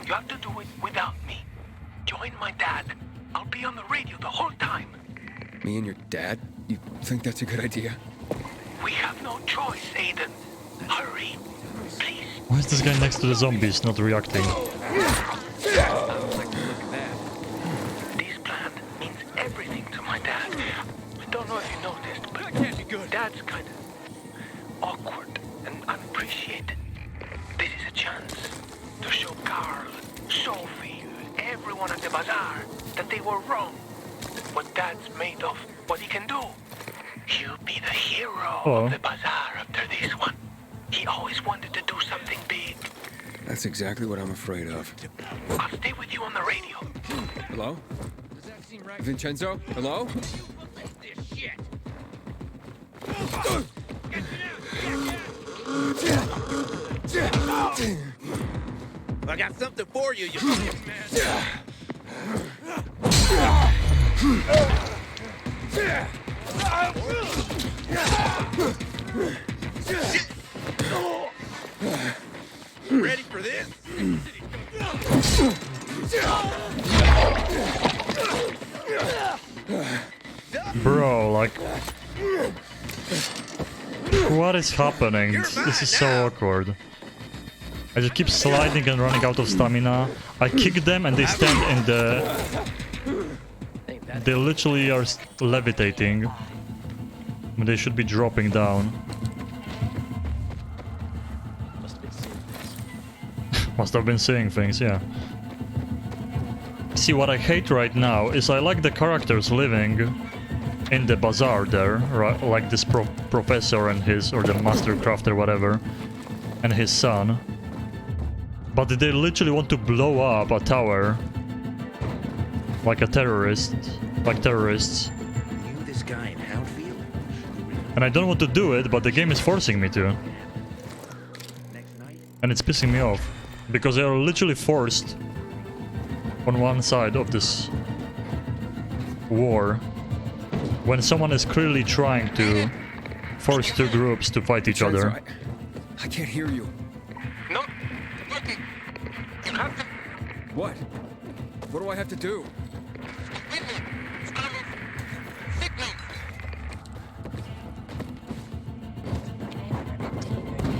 Q: You have to do it without me. Join my dad. I'll be on the radio the whole time.
D: Me and your dad? You think that's a good idea?
Q: We have no choice, Hayden. Hurry, please.
A: Why is this guy next to the zombies not reacting?
Q: This plan means everything to my dad. I don't know if you noticed, but that can't be good. Dad's kind of awkward and unappreciated. This is a chance to show Carl, Sophie, everyone at the bazaar that they were wrong. What Dad's made of, what he can do. He'll be the hero of the bazaar after this one. He always wanted to do something big.
D: That's exactly what I'm afraid of.
Q: I'll stay with you on the radio.
D: Hello? Vincenzo? Hello?
K: I got something for you, you fucking man. Ready for this?
A: Bro, like... What is happening? This is so awkward. I just keep sliding and running out of stamina. I kick them and they stand in the... They literally are levitating. They should be dropping down. Must have been seeing things, yeah. See, what I hate right now is I like the characters living in the bazaar there, right? Like this professor and his, or the master crafter, whatever, and his son. But they literally want to blow up a tower like a terrorist, like terrorists.
K: You this guy in Houndfield?
A: And I don't want to do it, but the game is forcing me to. And it's pissing me off. Because they are literally forced on one side of this war. When someone is clearly trying to force two groups to fight each other.
D: I can't hear you.
Q: No, you have to...
D: What? What do I have to do?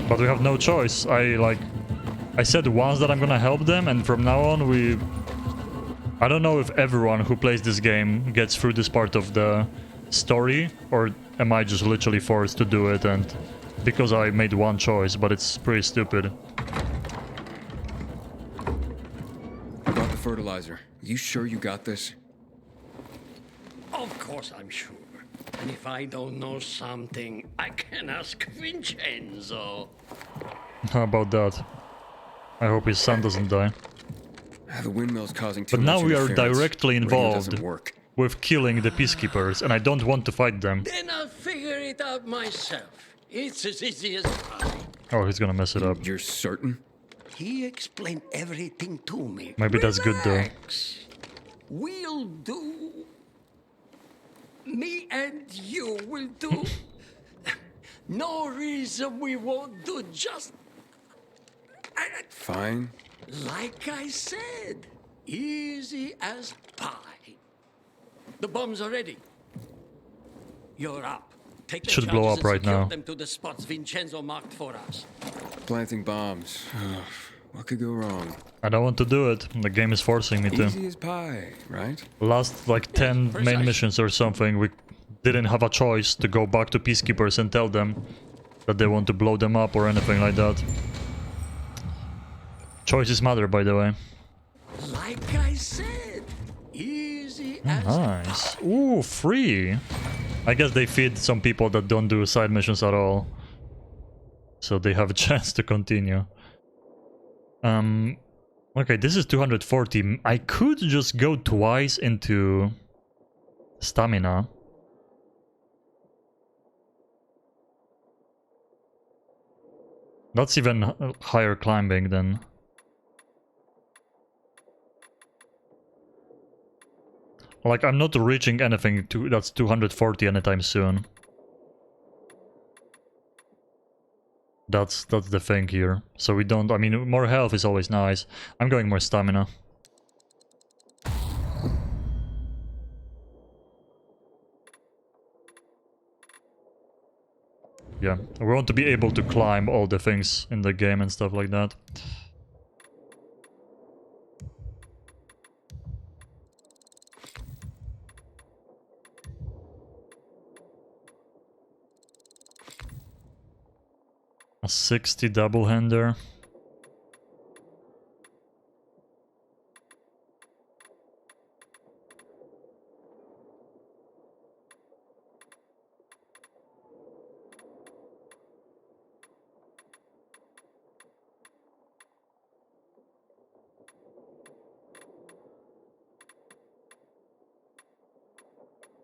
A: But we have no choice. I said once that I'm gonna help them, and from now on we... I don't know if everyone who plays this game gets through this part of the story, or am I just literally forced to do it and because I made one choice, but it's pretty stupid.
D: About the fertilizer. You sure you got this?
R: Of course I'm sure. And if I don't know something, I can ask Vincenzo.
A: How about that? I hope his son doesn't die.
D: The windmill's causing too
A: But
D: much
A: now we are
D: interference.
A: directly
D: Radio
A: involved
D: doesn't work.
A: with killing the peacekeepers, and I don't want to fight them.
R: Then I'll figure it out myself. It's as easy as pie.
A: Oh, he's gonna mess it up.
D: You're certain?
R: He explained everything to me.
A: Maybe that's good though.
R: Relax. We'll do. Me and you will do. No reason we won't do just.
D: Fine.
R: Like I said, easy as pie. The bombs are ready. You're up. Take the
A: Should blow
R: charges
A: up
R: and
A: right
R: secure
A: now.
R: them to the spots Vincenzo marked for us.
D: Planting bombs. What could go wrong?
A: I don't want to do it. The game is forcing me to.
D: Easy as pie, right?
A: Last like 10 main missions or something, we didn't have a choice to go back to peacekeepers and tell them that they want to blow them up or anything like that. Choices matter, by the way.
R: Like I said, easy as
A: Nice. Ooh, free. I guess they feed some people that don't do side missions at all, so they have a chance to continue. Okay, this is 240. I could just go twice into stamina. That's even higher climbing than... Like, I'm not reaching anything that's 240 anytime soon. That's the thing here. So we don't... I mean, more health is always nice. I'm going more stamina. Yeah, we want to be able to climb all the things in the game and stuff like that. A 60 double-hander.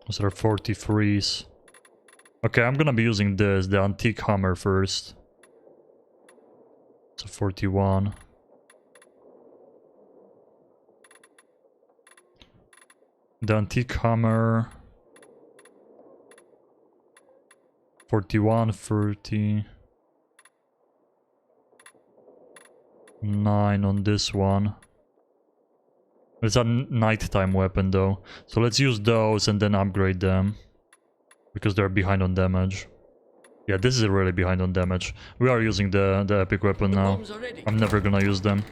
A: Those are 43s. Okay, I'm gonna be using this, the antique hammer first. It's a 41. The antique hammer. 41, 30. 9 on this one. It's a nighttime weapon though. So let's use those and then upgrade them. Because they're behind on damage. Yeah, this is really behind on damage. We are using the epic weapon now. I'm never gonna use them.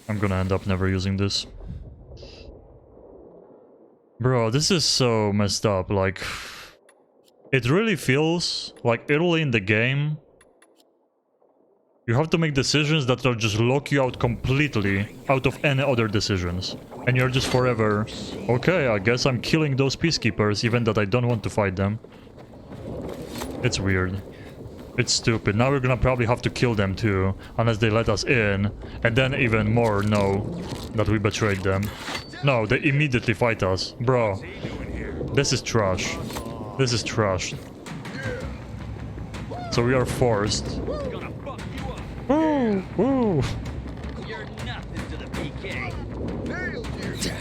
A: I'm gonna end up never using this. Bro, this is so messed up. Like, it really feels like early in the game you have to make decisions that will just lock you out completely out of any other decisions. And you're just forever, okay, I guess I'm killing those peacekeepers even that I don't want to fight them. It's weird. It's stupid. Now we're gonna probably have to kill them too, unless they let us in, and then even more know that we betrayed them. No, they immediately fight us. Bro, this is trash. This is trash. So we are forced. Woo! Woo!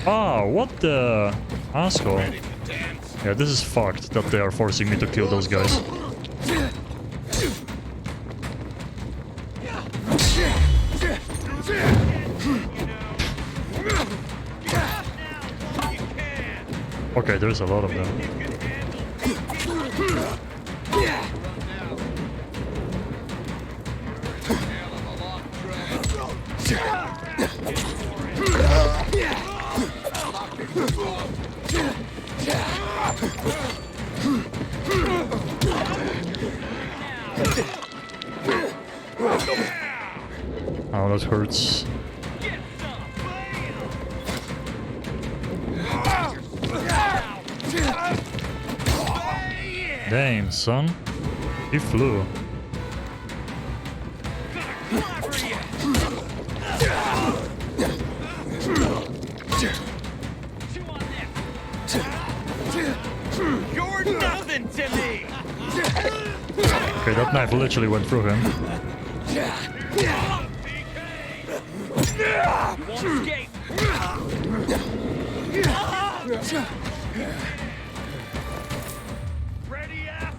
A: Ah, what the asshole? Yeah, this is fucked that they are forcing me to kill those guys. Okay, there's a lot of them. Oh, that hurts. Damn, son. He flew.
C: You're nothing to me.
A: Okay, that knife literally went through him.
C: You won't escape.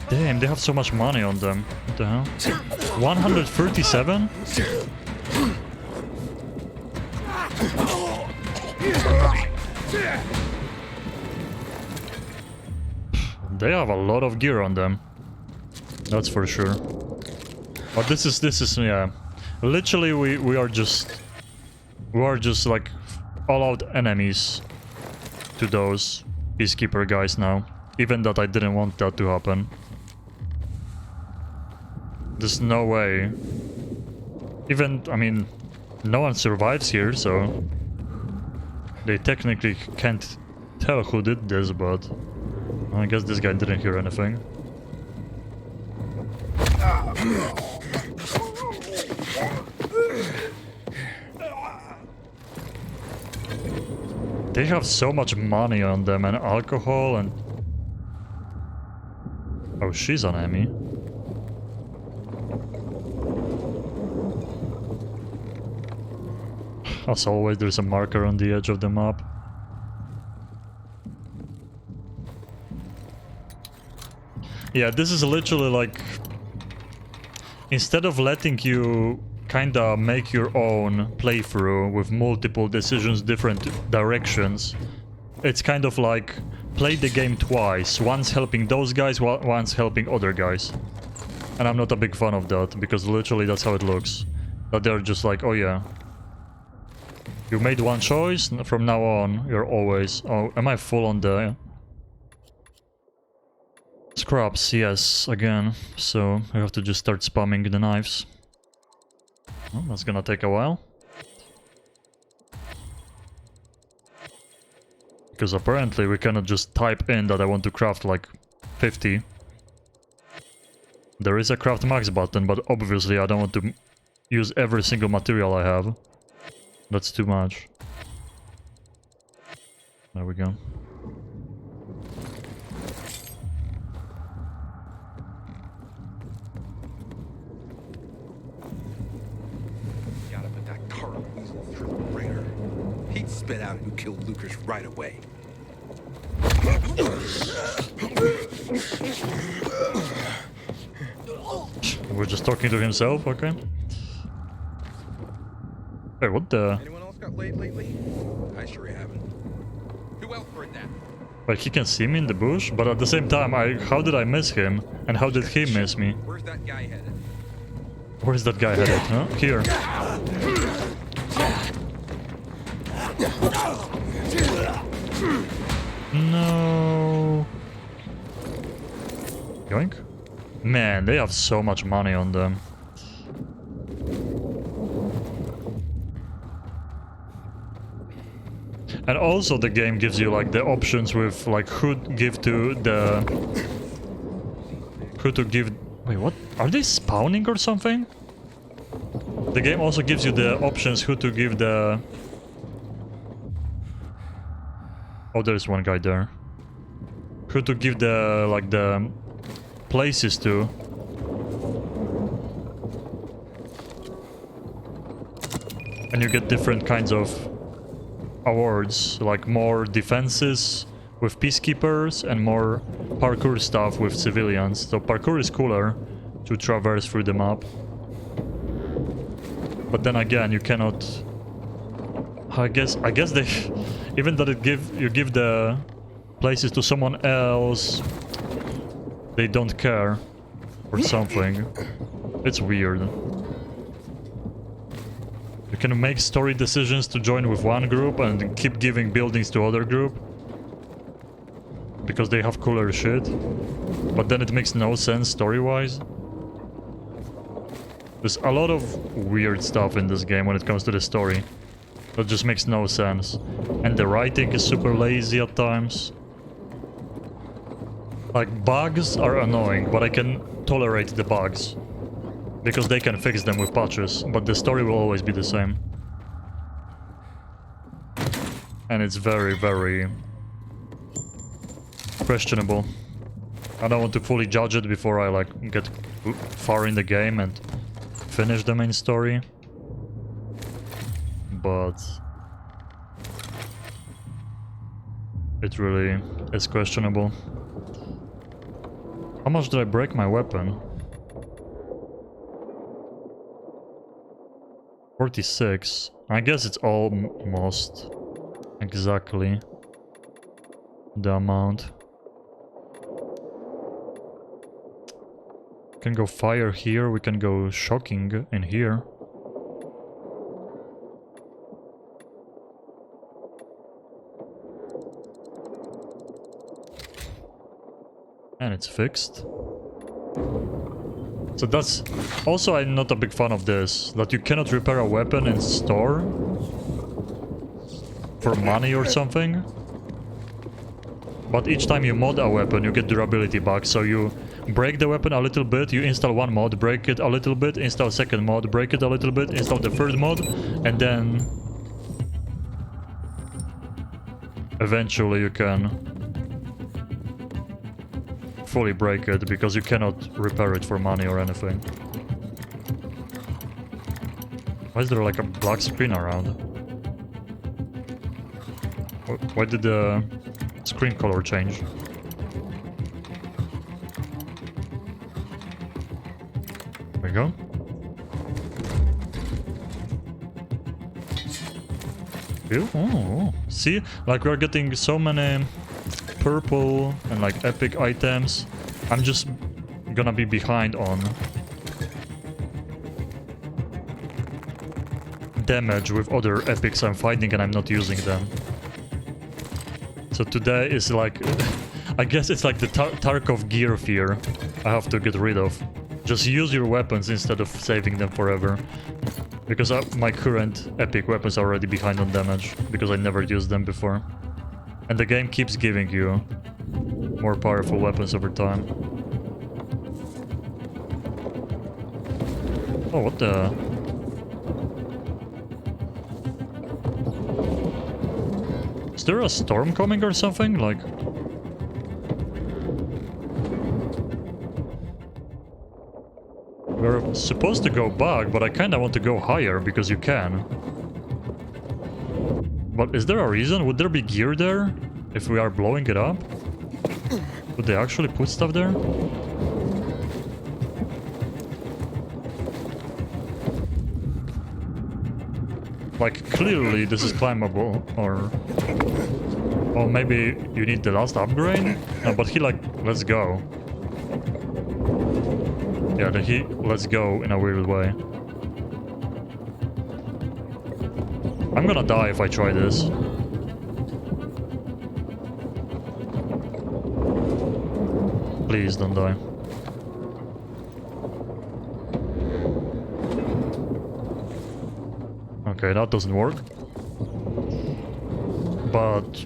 A: Damn, they have so much money on them. What the hell? 137? They have a lot of gear on them. That's for sure. But this is yeah. Literally we are just like all-out enemies to those peacekeeper guys now. Even that I didn't want that to happen. There's no way. Even, I mean, no one survives here, so they technically can't tell who did this, but I guess this guy didn't hear anything. They have so much money on them and alcohol and... Oh, she's an enemy. As always, there's a marker on the edge of the map. Yeah, this is literally like... Instead of letting you kinda make your own playthrough with multiple decisions, different directions, it's kind of like play the game twice. Once helping those guys, once helping other guys. And I'm not a big fan of that, because literally that's how it looks. That they're just like, oh yeah. You made one choice, from now on, you're always... Oh, am I full on the... Scraps, yes, again. So, I have to just start spamming the knives. Well, that's gonna take a while. Because apparently we cannot just type in that I want to craft like 50. There is a craft max button, but obviously I don't want to use every single material I have. That's too much. There we go.
H: Gotta put that Carl weasel through the ringer. He'd spit out who killed Lucas right away.
A: We're just talking to himself, okay? Hey, what the...
H: Anyone else got laid lately? I sure haven't. Who else heard that?
A: But he can see me in the bush, but at the same time, how did I miss him? And how did he miss me?
H: Where's that guy headed?
A: Where's that guy headed, huh? Here. No. Yoink. Man, they have so much money on them. And also the game gives you like the options with like who to give to the... Who to give... Wait, what? Are they spawning or something? The game also gives you the options who to give the... Oh, there's one guy there. Who to give the, like, the places to. And you get different kinds of awards, like more defenses with peacekeepers and more parkour stuff with civilians. So parkour is cooler to traverse through the map. But then again, you cannot... I guess they... Even though you give the places to someone else, they don't care or something. It's weird. You can make story decisions to join with one group and keep giving buildings to other group because they have cooler shit. But then it makes no sense story-wise. There's a lot of weird stuff in this game when it comes to the story. That just makes no sense. And the writing is super lazy at times. Like, bugs are annoying, but I can tolerate the bugs. Because they can fix them with patches, but the story will always be the same. And it's very, very... questionable. I don't want to fully judge it before I, like, get far in the game and finish the main story. But it really is questionable. How much did I break my weapon? 46. I guess it's almost exactly the amount. We can go fire here, we can go shocking in here. And it's fixed. So that's... Also, I'm not a big fan of this. That you cannot repair a weapon in store for money or something. But each time you mod a weapon, you get durability back. So you break the weapon a little bit, you install one mod, break it a little bit, install second mod, break it a little bit, install the third mod, and then... eventually you can fully break it, because you cannot repair it for money or anything. Why is there like a black screen around? Why did the screen color change? we go. Oh, see, like we're getting so many purple and like epic items. I'm just gonna be behind on damage with other epics I'm fighting and I'm not using them. So today is like, I guess it's like the Tarkov gear fear I have to get rid of. Just use your weapons instead of saving them forever. Because my current epic weapons are already behind on damage, because I never used them before. And the game keeps giving you more powerful weapons over time. Oh, what the... Is there a storm coming or something? Like... We're supposed to go back, but I kinda want to go higher, because you can. But is there a reason? Would there be gear there? If we are blowing it up? Would they actually put stuff there? Like, clearly this is climbable, or... Or maybe you need the last upgrade? No, but he like, let's go. Yeah, he let's go in a weird way. I'm gonna die if I try this. Please don't die. Okay, that doesn't work. But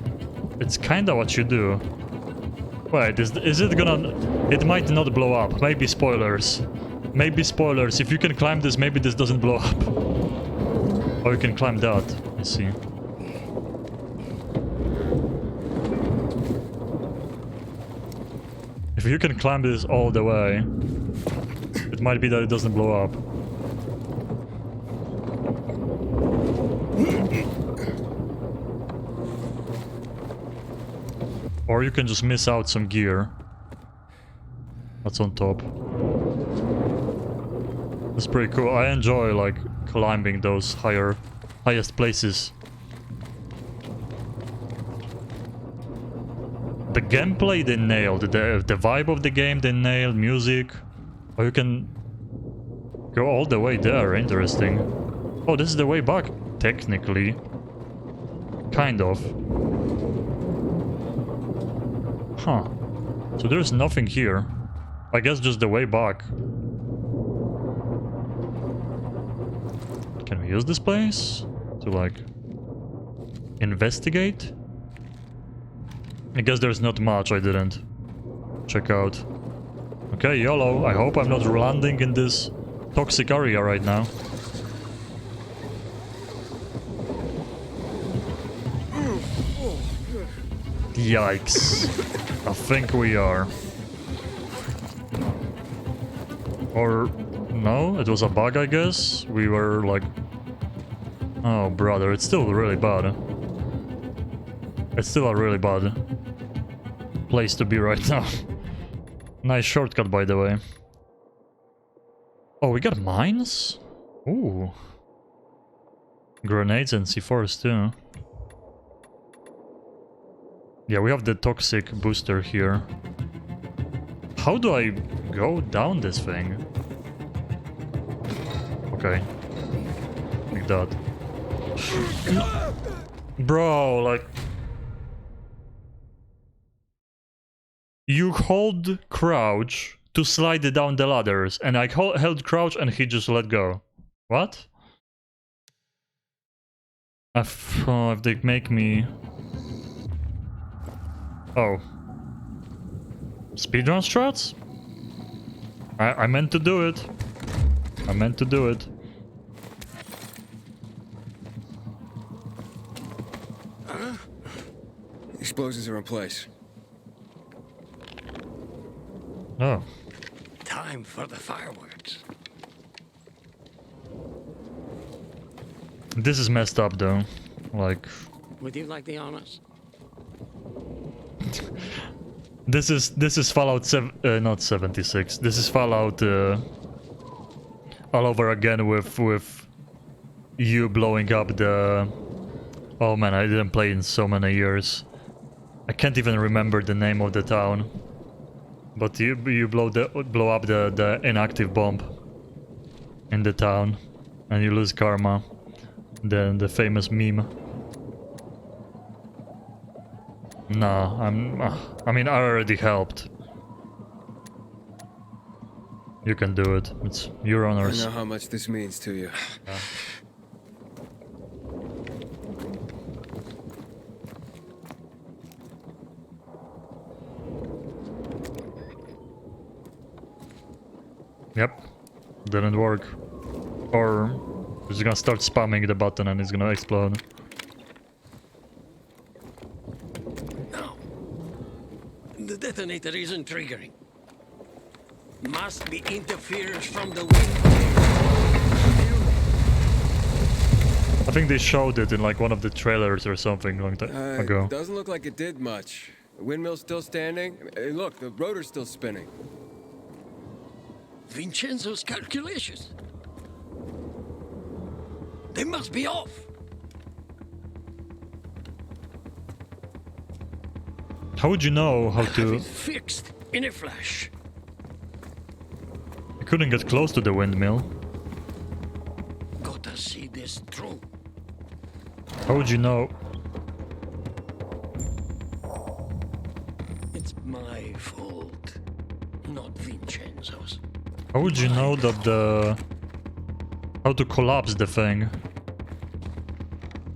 A: it's kinda what you do. Wait, is it gonna... It might not blow up. Maybe spoilers. Maybe spoilers. If you can climb this, maybe this doesn't blow up. Or you can climb that. I see. If you can climb this all the way, it might be that it doesn't blow up. Or you can just miss out some gear. That's on top. That's pretty cool. I enjoy like climbing those highest places. The gameplay they nailed, the vibe of the game they nailed, music. Or you can go all the way there, interesting. Oh, this is the way back, technically. Kind of. Huh. So there's nothing here. I guess just the way back. Can we use this place to like investigate? I guess there's not much I didn't check out. Okay, YOLO. I hope I'm not landing in this toxic area right now. Yikes. I think we are. Or... no, it was a bug, I guess. We were like... oh, brother, it's still really bad. It's still a really bad place to be right now. Nice shortcut, by the way. Oh, we got mines? Ooh. Grenades and C4s too. Yeah, we have the toxic booster here. How do I go down this thing? Okay. Like that. Bro, like... you hold crouch to slide down the ladders, and I held crouch and he just let go. What? If they make me... oh. Speedrun strats? I meant to do it. I meant to do it.
D: Explosives are in place.
A: Oh.
R: Time for the fireworks.
A: This is messed up though. Like...
R: Would you like the honors?
A: This is Fallout not 76. This is Fallout all over again with you blowing up the... Oh man, I didn't play in so many years. I can't even remember the name of the town. But you blow up the inactive bomb in the town, and you lose karma. The famous meme. Nah, I mean, I already helped. You can do it. It's your honors.
D: I know how much this means to you.
A: Yeah. Yep, didn't work. Or he's gonna start spamming the button and it's gonna explode.
R: No. The detonator isn't triggering. Must be interference from the wind.
A: I think they showed it in like one of the trailers or something long time ago.
D: Doesn't look like it did much. The windmill's still standing. Hey, look, the rotor's still spinning.
R: Vincenzo's calculations. They must be off.
A: How would you know how
R: Have
A: to...
R: it fixed in a flash.
A: I couldn't get close to the windmill.
R: Gotta see this through.
A: How would you know?
R: It's my fault, not Vincenzo's.
A: How would you know that the... How to collapse the thing?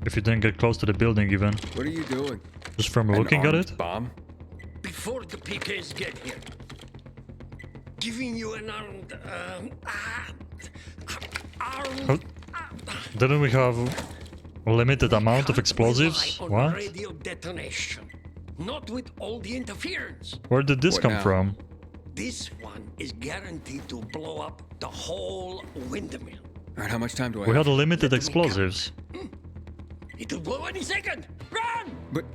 A: If you didn't get close to the building even.
D: What are you doing?
A: Just from looking at it?
D: Bomb?
R: Before the PKs get here, giving you an armed...
A: How... Didn't we have a limited amount of explosives?
R: On
A: What?
R: radio detonation, not with all the interference.
A: Where did this come from?
R: This one is guaranteed to blow up the whole windmill.
D: Alright, how much time do I
A: We
D: have?
A: had limited explosives.
R: It'll blow any second. Run!
D: But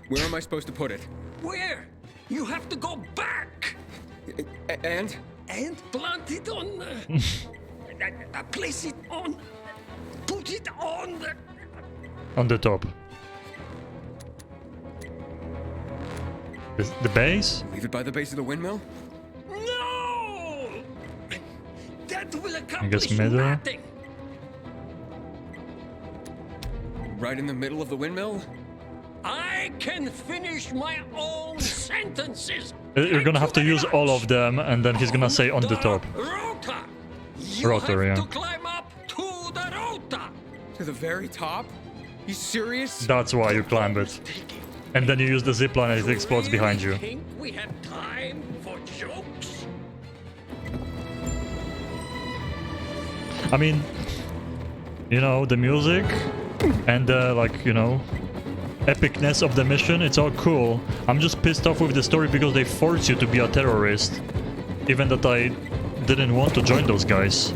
D: where am I supposed to put it?
R: Where? You have to go back.
D: And?
R: And plant it on... place it on... Put it on the...
A: On the top. The base?
D: Leave it by the base of the windmill?
R: No! That will
A: I
R: accomplish
A: guess middle.
R: nothing.
D: Right in the middle of the windmill?
R: I can finish my own sentences.
A: You're gonna have to use all of them, and then he's gonna say on the top.
R: Rota. You
A: Rotor,
R: have
A: yeah.
R: to climb up to the rota.
D: To the very top? You serious?
A: That's why you climb it. And then you use the zipline and it explodes behind you.
R: Think we have time for jokes?
A: I mean, you know, the music and the, like, you know, epicness of the mission, it's all cool. I'm just pissed off with the story because they force you to be a terrorist. Even that I didn't want to join those guys.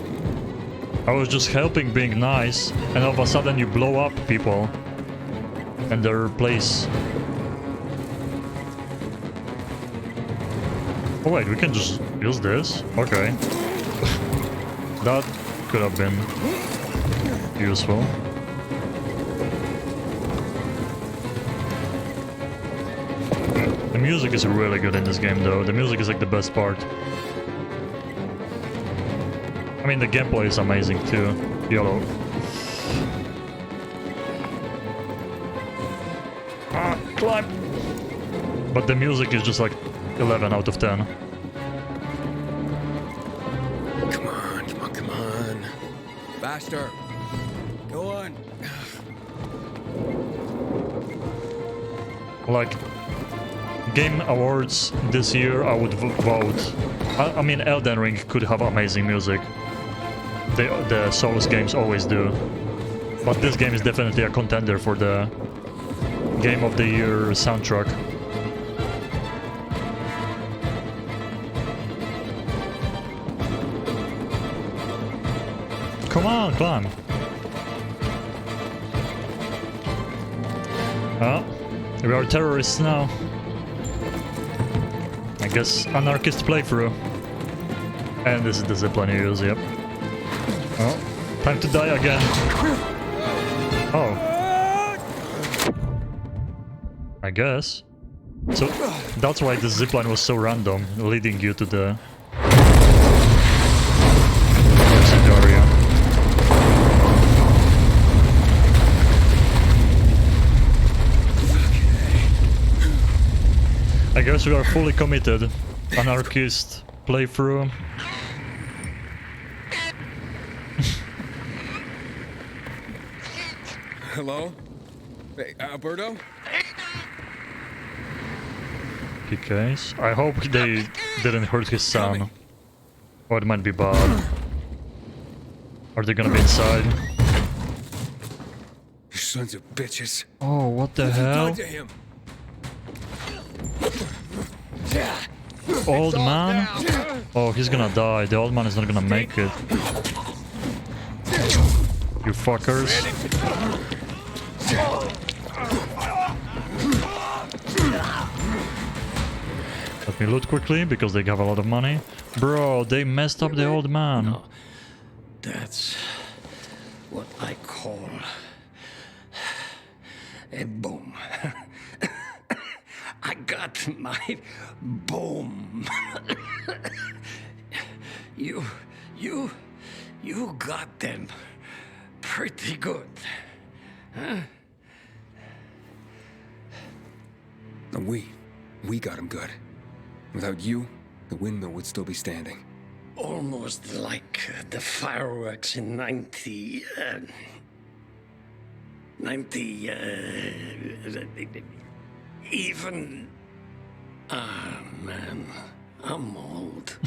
A: I was just helping, being nice, and all of a sudden you blow up people and their place. Oh wait, we can just use this? Okay. That could have been useful. The music is really good in this game though. The music is like the best part. I mean, the gameplay is amazing too. YOLO. Ah, climb! But the music is just like 11 out of 10.
D: Come on, come on, come on. Faster. Go on.
A: Like, Game Awards this year, I would vote. I mean, Elden Ring could have amazing music. The Souls games always do. But this game is definitely a contender for the Game of the Year soundtrack. Come on, climb. Oh, we are terrorists now. I guess anarchist playthrough. And this is the zipline you use, yep. Oh, time to die again. Oh. I guess. So that's why the zipline was so random, leading you to the exit area. I guess we are fully committed. Anarchist playthrough.
D: Hello? Hey, Alberto?
A: PKs. I hope they didn't hurt his son. Or it might be bad. Are they gonna be inside?
D: You sons of bitches.
A: Oh, what the
D: What have you
A: hell?
D: done to him?
A: Old man? Oh, he's gonna die. The old man is not gonna make it. You fuckers. Let me loot quickly, because they have a lot of money. Bro, they messed up the old man.
R: No, that's what I call a boom. I got my boom. You got them pretty good, huh?
D: We got him good. Without you, the windmill would still be standing.
R: Almost like the fireworks in 90... even... Ah, man, I'm old.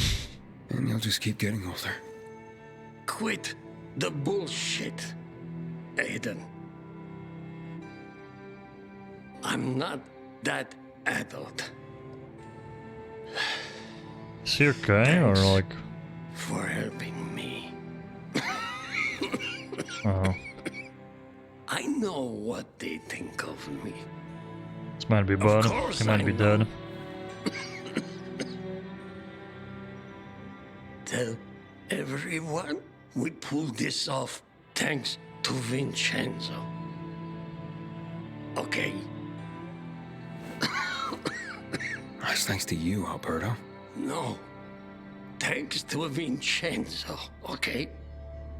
D: And you'll just keep getting older.
R: Quit the bullshit, Aiden. I'm not that adult.
A: Is he okay, or like...
R: For helping me.
A: Oh.
R: I know what they think of me.
A: This might be bad. He might be dead.
R: Tell everyone we pulled this off thanks to Vincenzo. Okay?
D: That's thanks to you, Alberto.
R: No. Thanks to Vincenzo, okay?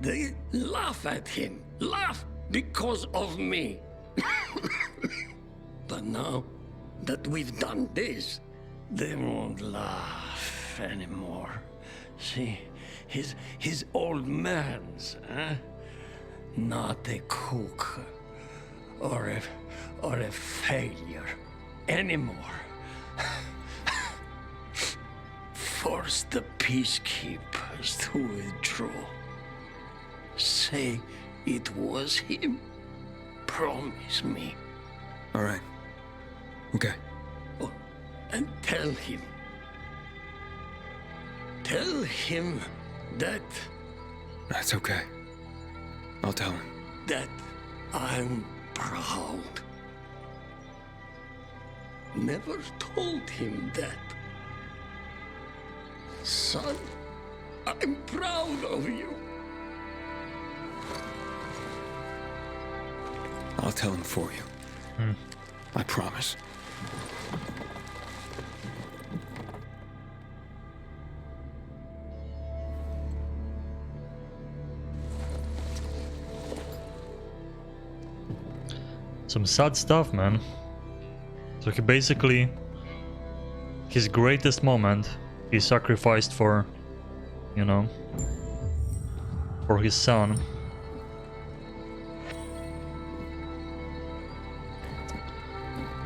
R: They laugh at him. Laugh because of me. But now that we've done this, they won't laugh anymore. See, his old man's, huh? Not a cook or a failure anymore. Force the peacekeepers to withdraw. Say it was him. Promise me.
D: All right. Okay.
R: Oh, and tell him. Tell him that...
D: That's okay. I'll tell him.
R: That I'm proud. Never told him that. Son, I'm proud of you.
D: I'll tell him for you. I promise.
A: Some sad stuff, man. So he basically... his greatest moment, he sacrificed for... you know... for his son.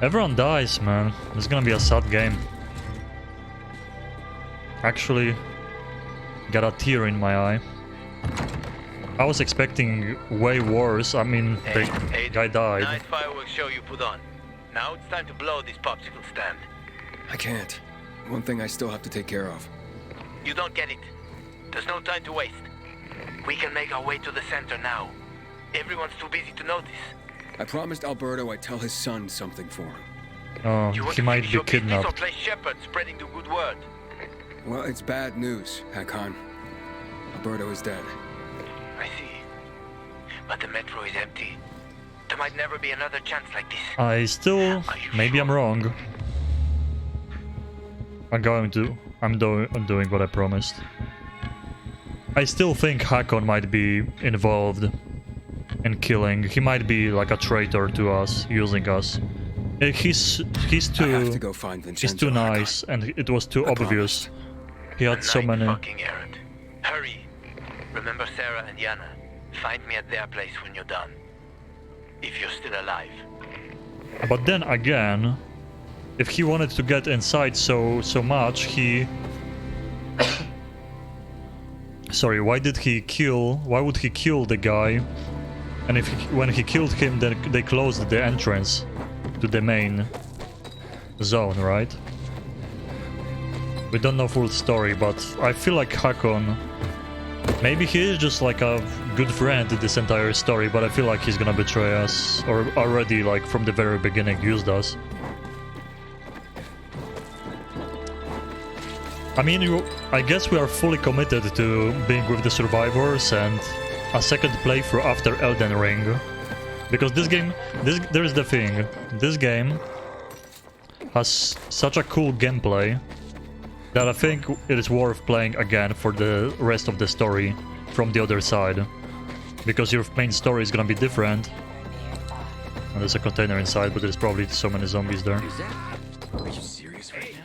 A: Everyone dies, man. It's gonna be a sad game. Actually, got a tear in my eye. I was expecting way worse. I mean, the guy died.
Q: Nice fireworks show you put on. Now it's time to blow this popsicle stand.
D: I can't. One thing I still have to take care of.
Q: You don't get it. There's no time to waste. We can make our way to the center now. Everyone's too busy to notice.
D: I promised Alberto I'd tell his son something for him.
A: Oh, he might be
Q: Or
A: kidnapped.
Q: play shepherd spreading the good word.
D: Well, it's bad news, Hakon. Alberto is dead.
Q: I but the metro is empty. There might never be another chance like this.
A: I still... Maybe I'm wrong. I'm doing what I promised. I still think Hakon might be involved in killing. He might be like a traitor to us, using us. He's
D: I have to
A: too...
D: go find
A: He's
D: Vincenzo.
A: too nice, and it was too obvious. He had so many...
Q: Fucking errand. Hurry. Remember Sarah and Yana. Find me at their place when you're done. If you're still alive.
A: But then again, if he wanted to get inside so much, he... Sorry, why would he kill the guy? And if when he killed him, then they closed the entrance to the main zone, right? We don't know full story, but I feel like Hakon... Maybe he is just like a good friend in this entire story, but I feel like he's gonna betray us, or already, like, from the very beginning used us. I mean, I guess we are fully committed to being with the survivors and a second playthrough after Elden Ring. Because this game, there's the thing, this game has such a cool gameplay that I think it is worth playing again for the rest of the story from the other side. Because your main story is gonna be different. And there's a container inside, but there's probably so many zombies there.
D: Are you serious right now?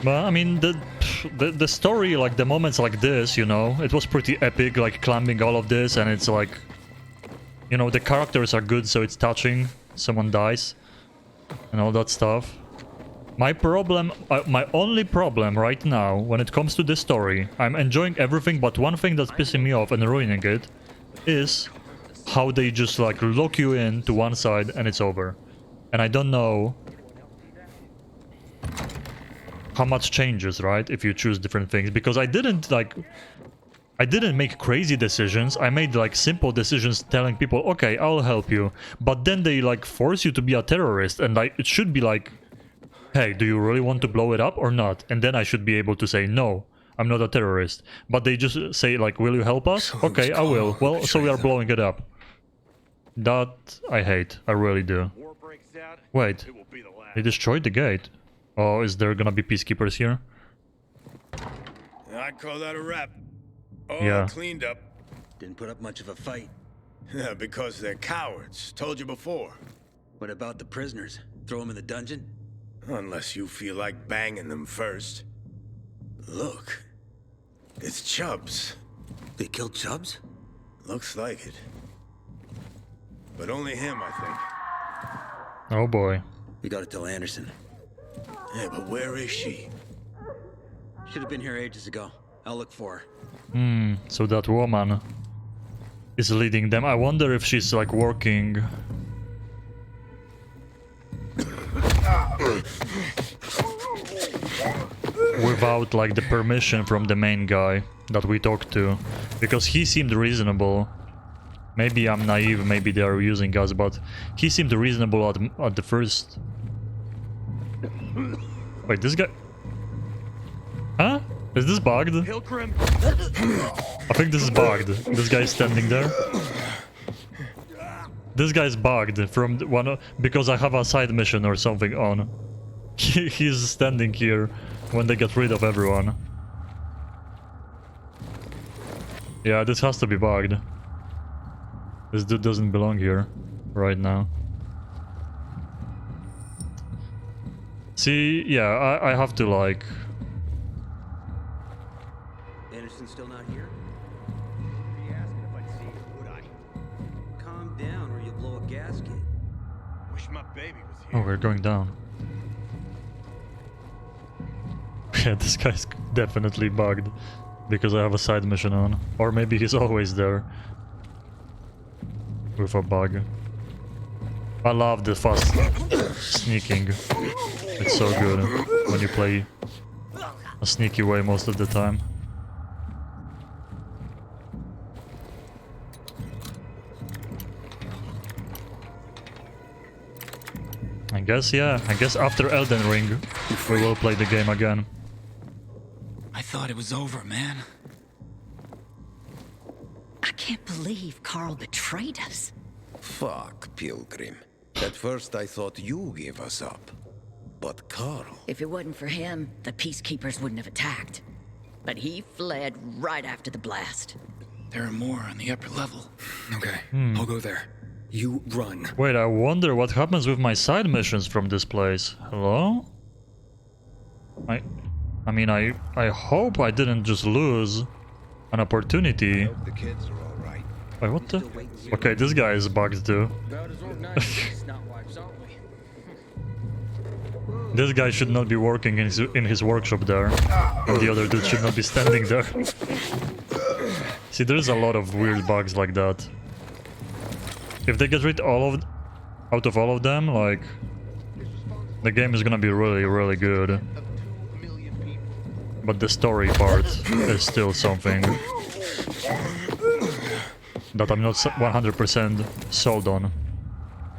A: Well, I mean, the story, like the moments like this, you know, it was pretty epic, like climbing all of this, and it's like, you know, the characters are good, so it's touching. Someone dies, and all that stuff. My only problem right now, when it comes to this story, I'm enjoying everything, but one thing that's pissing me off and ruining it is how they just like lock you in to one side and it's over. And I don't know how much changes, right, if you choose different things, because I didn't make crazy decisions. I made like simple decisions telling people, okay, I'll help you, but then they like force you to be a terrorist, and like it should be like, hey, do you really want to blow it up or not? And then I should be able to say, no, I'm not a terrorist. But they just say like, will you help us? Okay, I will. Well, so we are blowing it up. That I hate, I really do. Wait, they destroyed the gate. Oh, is there gonna be peacekeepers here?
S: I'd call that a wrap. All
A: Yeah.
S: cleaned up.
I: Didn't put up much of a fight.
S: Yeah, because they're cowards. Told you before.
I: What about the prisoners? Throw them in the dungeon?
S: Unless you feel like banging them first. Look. It's Chubbs.
I: They killed Chubbs?
S: Looks like it. But only him, I think.
A: Oh boy.
I: We gotta tell Anderson.
S: Yeah, but where is she?
I: Should have been here ages ago. I'll look for her.
A: So that woman is leading them. I wonder if she's like working... without like the permission from the main guy that we talked to. Because he seemed reasonable. Maybe I'm naive, maybe they are using us, but he seemed reasonable at the first... Wait, this guy... Huh? Is this bugged?
C: Pilgrim.
A: I think this is bugged. This guy is standing there. This guy is bugged from one because I have a side mission or something on. He's standing here when they get rid of everyone. Yeah, this has to be bugged. This dude doesn't belong here right now. See, yeah, I have to like...
I: Anderson's still not here? Be asking if I'd see you, would I? Calm down or you'll blow a gasket.
N: Wish my baby was here.
A: Oh, we're going down. Yeah, this guy's definitely bugged because I have a side mission on. Or maybe he's always there with a bug. I love the fast sneaking. It's so good when you play a sneaky way most of the time. I guess, yeah. I guess after Elden Ring, we will play the game again.
E: I thought it was over, man.
B: I can't believe Carl betrayed us.
S: Fuck, Pilgrim. At first I thought you gave us up. But Carl...
B: If it wasn't for him, the Peacekeepers wouldn't have attacked. But he fled right after the blast.
E: There are more on the upper level.
D: Okay, I'll go there. You run.
A: Wait, I wonder what happens with my side missions from this place. Hello? I mean, I hope I didn't just lose an opportunity.
H: The kids are all right.
A: Wait, what the? Okay, this guy is bugged too. This guy should not be working in his workshop there. And the other dude should not be standing there. See, there's a lot of weird bugs like that. If they get rid out of all of them, like, the game is gonna be really, really good. But the story part is still something that I'm not 100% sold on.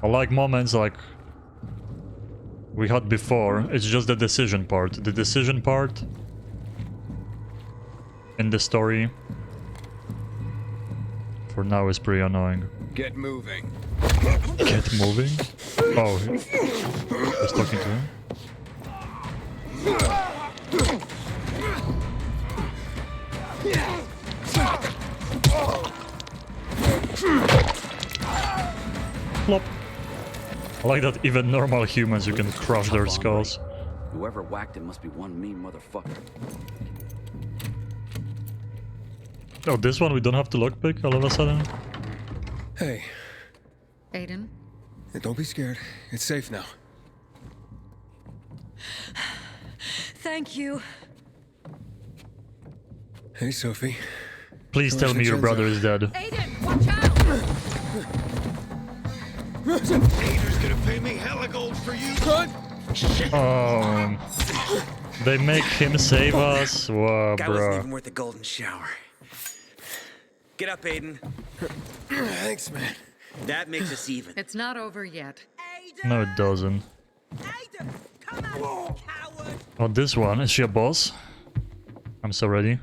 A: I like moments like we had before. It's just the decision part. The decision part in the story for now is pretty annoying.
D: Get moving.
A: Get moving? Oh, I was talking to him. Plop. I like that even normal humans you can crush their skulls.
I: Whoever whacked it must be one mean motherfucker.
A: Oh, this one we don't have to lockpick all of a sudden?
D: Hey.
B: Aiden?
D: Don't be scared. It's safe now.
B: Thank you.
D: Hey, Sophie.
A: Please tell me your brother is dead.
B: Aiden, watch out!
S: Ader's gonna pay me hella gold for you, son!
A: Oh, they make him save us? Wow,
I: That wasn't
A: bro.
I: even worth the golden shower. Get up, Aiden.
D: Thanks, man.
I: That makes us even.
B: It's not over yet.
A: No, it doesn't. Oh, this one. Is she a boss? I'm so ready.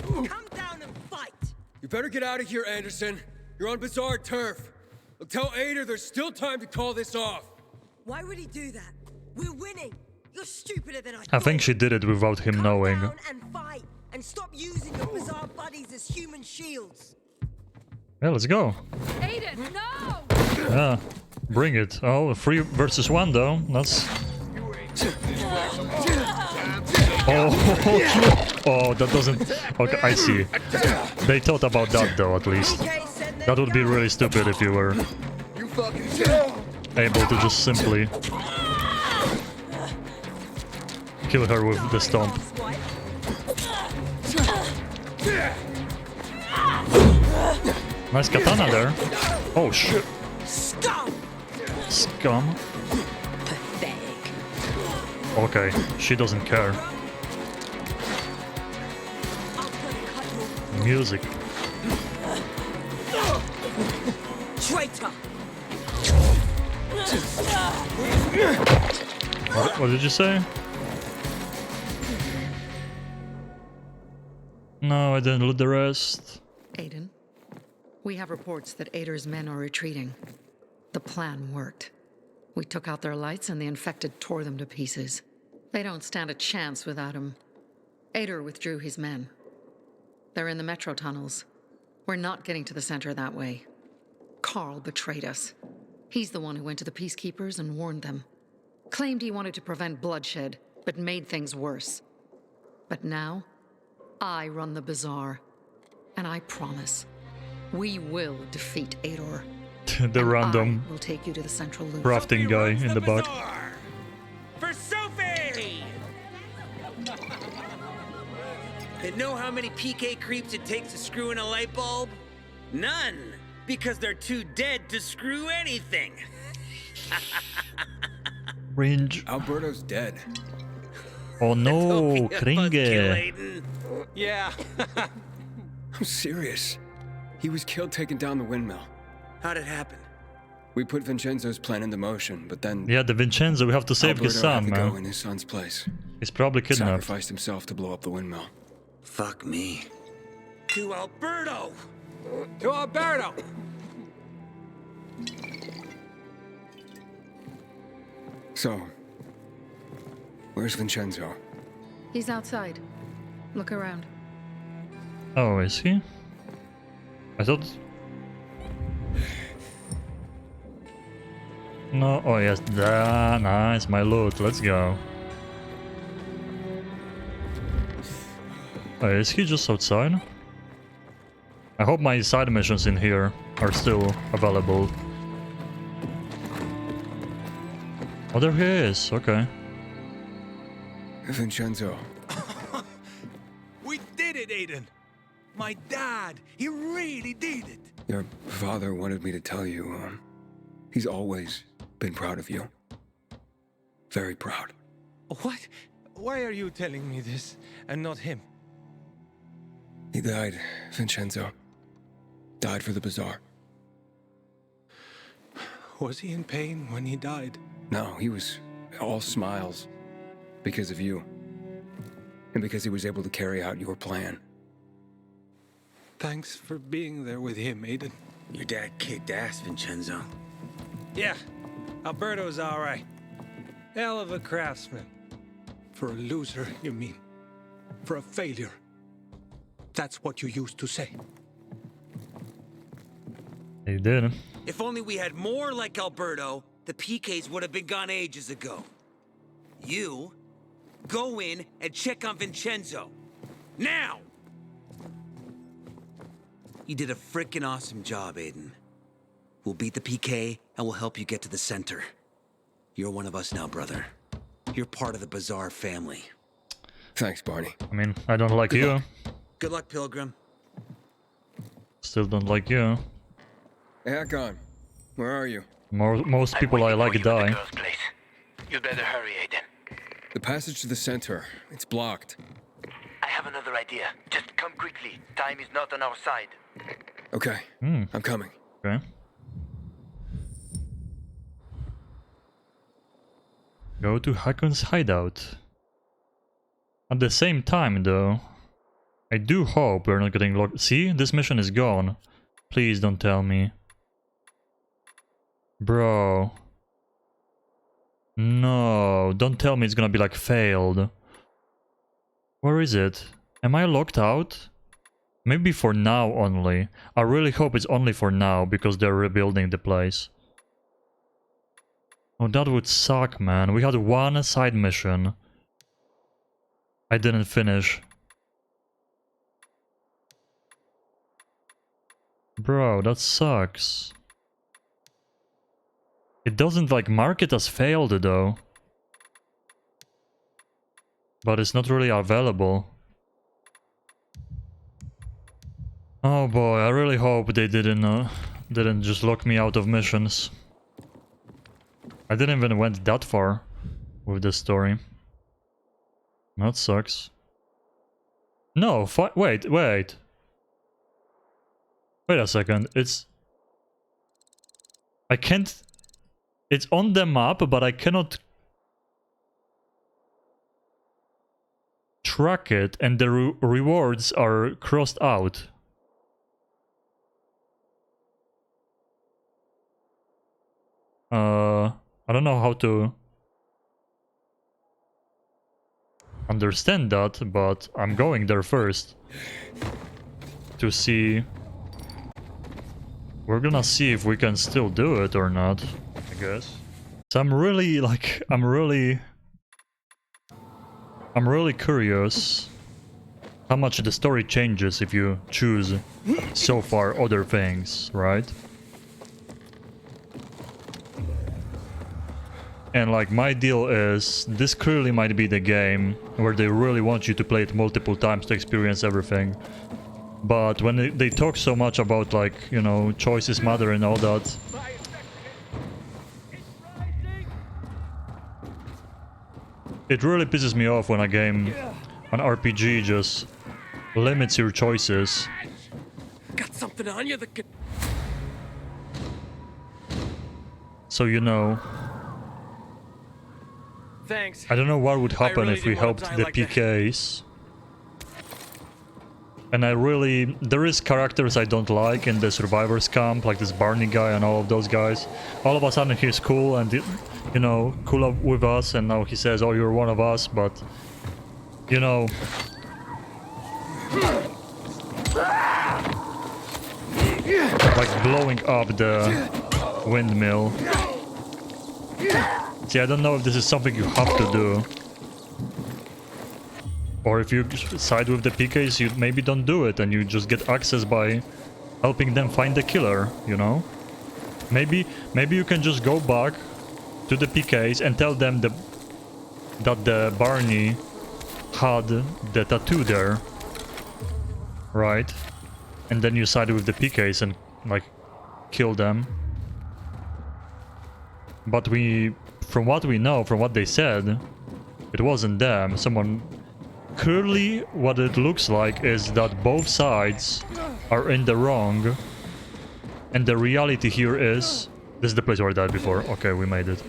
C: Come down and fight!
D: You better get out of here, Anderson. You're on bizarre turf. Look, tell Ader there's still time to call this off.
C: Why would he do that? We're winning. You're stupider than
A: I think she did it without him knowing.
C: down and fight, and stop using your bizarre buddies as human shields.
A: Yeah, let's go.
B: Aiden, no!
A: Yeah, bring it. Oh, 3 versus 1 though. That's... Oh, oh, that doesn't... Okay, I see. They thought about that though, at least. That would be really stupid if you were able to just simply kill her with the stomp. Nice katana there. Oh shit. Scum. Okay, she doesn't care. Music.
C: Traitor!
A: What did you say? No, I didn't loot the rest.
B: Aiden, we have reports that Ader's men are retreating. The plan worked. We took out their lights and the infected tore them to pieces. They don't stand a chance without him. Ader withdrew his men. They're in the metro tunnels. We're not getting to the center that way. Carl betrayed us. He's the one who went to the Peacekeepers and warned them. Claimed he wanted to prevent bloodshed, but made things worse. But now, I run the bazaar. And I promise, we will defeat Ader.
A: The random
B: will take you to the central loop.
A: crafting guy in the back.
C: For Sophie!
I: And know how many PK creeps it takes to screw in a light bulb? None, because they're too dead to screw anything.
A: Range.
D: Alberto's dead.
A: Oh no, Kringe.
I: Yeah.
D: I'm serious. He was killed taking down the windmill.
I: How'd it happen?
D: We put Vincenzo's plan into motion, but then...
A: Yeah, the Vincenzo, we have to save his
D: Alberto
A: son,
D: had to
A: man.
D: go in his son's place.
A: He's probably kidnapped.
D: Sacrificed himself to blow up the windmill.
I: Fuck me. To Alberto!
H: To Alberto!
D: So, where's Vincenzo?
B: He's outside. Look around.
A: Oh, is he? I thought... No, oh yes, nice, my loot, let's go. Oh, is he just outside? I hope my side missions in here are still available. Oh, there he is, okay.
D: Vincenzo.
H: We did it, Aiden! My dad, he really did it!
D: Your father wanted me to tell you, he's always been proud of you. Very proud.
H: What? Why are you telling me this, and not him?
D: He died, Vincenzo. Died for the bazaar.
H: Was he in pain when he died?
D: No, he was all smiles. Because of you. And because he was able to carry out your plan.
H: Thanks for being there with him, Aiden.
I: Your dad kicked ass, Vincenzo.
H: Yeah, Alberto's all right. Hell of a craftsman. For a loser, you mean? For a failure. That's what you used to say.
A: He did.
I: If only we had more like Alberto, the PKs would have been gone ages ago. You, go in and check on Vincenzo. Now! You did a frickin' awesome job, Aiden. We'll beat the PK, and we'll help you get to the center. You're one of us now, brother. You're part of the Bazaar family.
D: Thanks, Barney.
A: I mean, I don't like you.
I: Good luck, Pilgrim.
A: Still don't like you.
D: Hey, Hakon. Where are you?
A: Most people I like die.
Q: You'd better hurry, Aiden.
D: The passage to the center. It's blocked.
Q: I have another idea. Just come quickly. Time is not on our side.
D: Okay. I'm coming.
A: Okay. Go to Hakon's hideout. At the same time, though, I do hope we're not getting locked. See, this mission is gone. Please don't tell me. Bro. No, don't tell me it's gonna be like failed. Where is it? Am I locked out? Maybe for now only. I really hope it's only for now because they're rebuilding the place. Oh, that would suck, man. We had one side mission. I didn't finish. Bro, that sucks. It doesn't like mark it as failed though. But it's not really available. Oh boy, I really hope they didn't just lock me out of missions. I didn't even went that far with this story. That sucks. No, wait. Wait a second, I can't... It's on the map, but I cannot track it, and the rewards are crossed out. I don't know how to understand that, but I'm going there first to see. We're gonna see if we can still do it or not, I guess. So I'm really curious how much the story changes if you choose so far other things, right? And like my deal is, this clearly might be the game where they really want you to play it multiple times to experience everything. But when they talk so much about like, you know, choices matter and all that. It really pisses me off when a game, an RPG just limits your choices.
M: Got something on you that could...
A: So you know.
M: Thanks.
A: I don't know what would happen
M: really
A: if we
M: didn't wanna
A: helped
M: die
A: the
M: like that.
A: PKs. And I really... There is characters I don't like in the survivors camp, like this Barney guy and all of those guys. All of a sudden he's cool and, you know, cool with us, and now he says, oh, you're one of us, but... You know... Like blowing up the windmill. See, I don't know if this is something you have to do. Or if you side with the PKs, you maybe don't do it and you just get access by helping them find the killer, you know? Maybe you can just go back to the PKs and tell them that the Barney had the tattoo there. Right? And then you side with the PKs and, like, kill them. But from what we know, from what they said, it wasn't them. Someone... Clearly, what it looks like is that both sides are in the wrong. And the reality here is... This is the place where I died before. Okay, we made it.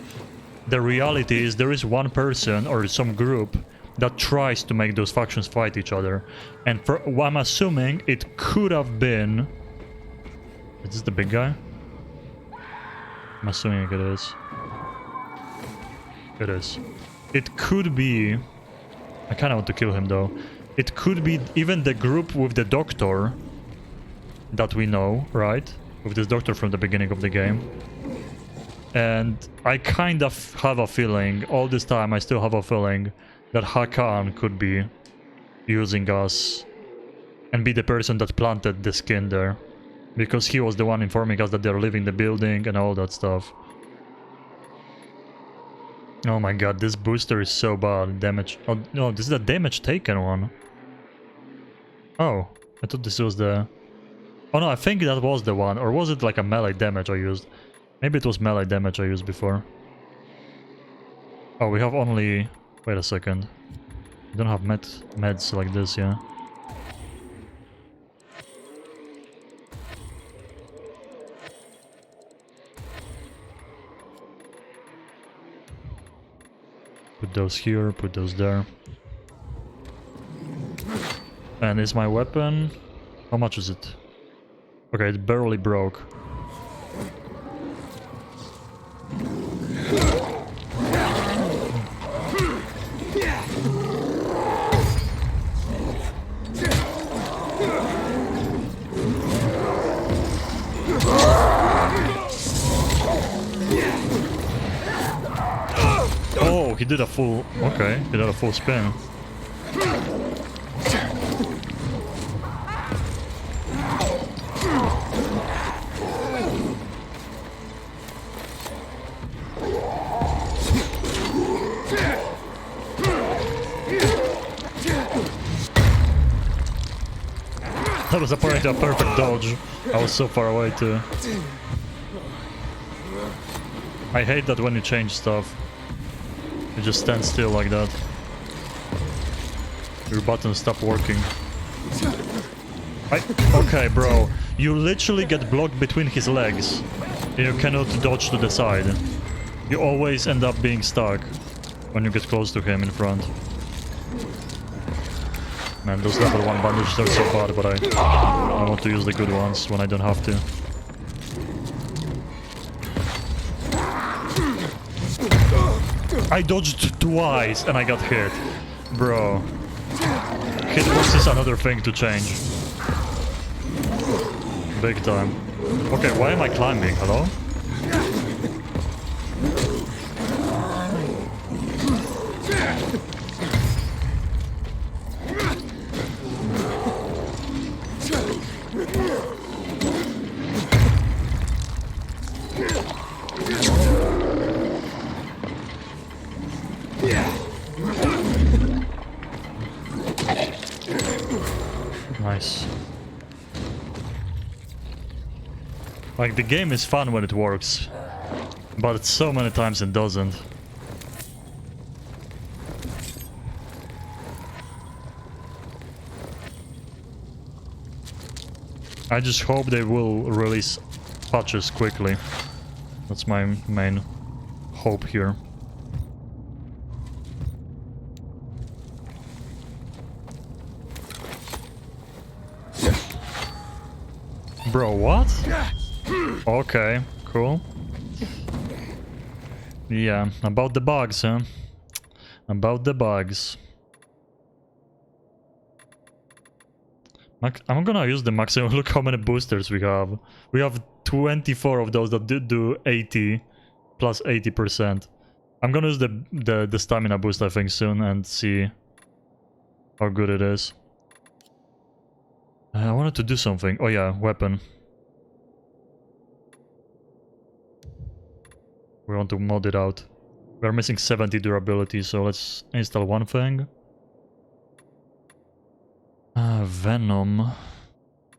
A: The reality is there is one person or some group that tries to make those factions fight each other. And I'm assuming it could have been... Is this the big guy? I'm assuming it is. It is. It could be... I kind of want to kill him though. It could be even the group with the doctor that we know, right? With this doctor from the beginning of the game. And I kind of have a feeling, all this time I still have a feeling that Hakan could be using us and be the person that planted the skin there. Because he was the one informing us that they're leaving the building and all that stuff. Oh my god, this booster is so bad. Damage... Oh, no, this is the damage taken one. Oh, I thought this was the... Oh no, I think that was the one. Or was it like a melee damage I used? Maybe it was melee damage I used before. Oh, we have only... Wait a second. We don't have meds like this, yeah. Put those here, put those there. And is my weapon... How much is it? Okay, it barely broke. Oh, he did a full... Okay, he did a full spin. That was apparently a perfect dodge. I was so far away too. I hate that when you change stuff. You just stand still like that. Your buttons stop working. Okay, bro. You literally get blocked between his legs. And you cannot dodge to the side. You always end up being stuck when you get close to him in front. Man, those level 1 bandages are so bad, but I want to use the good ones when I don't have to. I dodged twice and I got hit. Bro. Hitbox is another thing to change. Big time. Okay, why am I climbing? Hello? Nice. Like, the game is fun when it works, but so many times it doesn't. I just hope they will release patches quickly. That's my main hope here. Bro, what? Okay, cool. Yeah, about the bugs, huh? About the bugs. I'm gonna use the maximum. Look how many boosters we have. We have 24 of those that do 80 plus 80%. I'm gonna use the stamina boost, I think, soon and see how good it is. I wanted to do something. Oh yeah, weapon. We want to mod it out. We're missing 70 durability, so let's install one thing. Venom.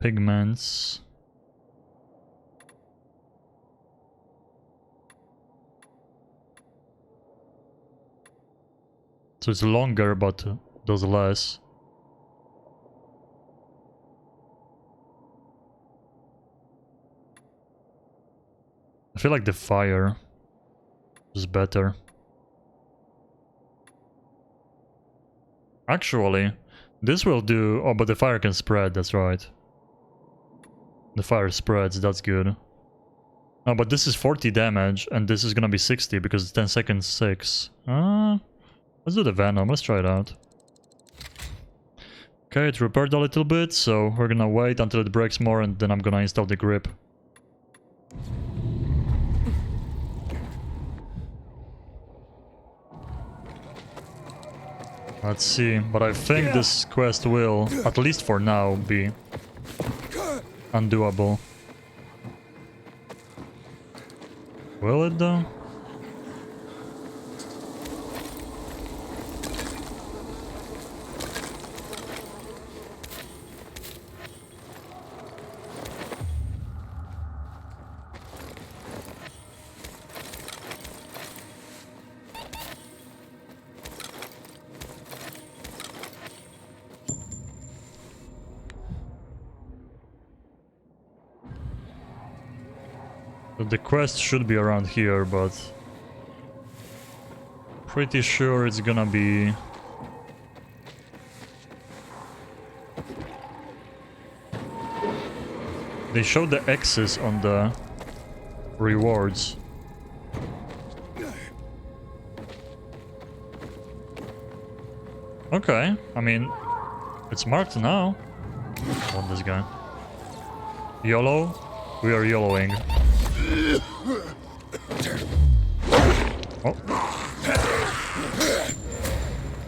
A: Pigments. So it's longer, but does less. I feel like the fire is better. Actually, this will do... Oh, but the fire can spread, that's right. The fire spreads, that's good. No, but this is 40 damage, and this is gonna be 60 because it's 10 seconds 6. Let's do the Venom, let's try it out. Okay, it repaired a little bit, so we're gonna wait until it breaks more and then I'm gonna install the grip. Let's see, but I think this quest will, at least for now, be undoable. Will it though? The quest should be around here, but pretty sure it's gonna be... They showed the X's on the rewards. Okay, I mean, it's marked now. I want this guy. YOLO? We are YOLOing. Oh.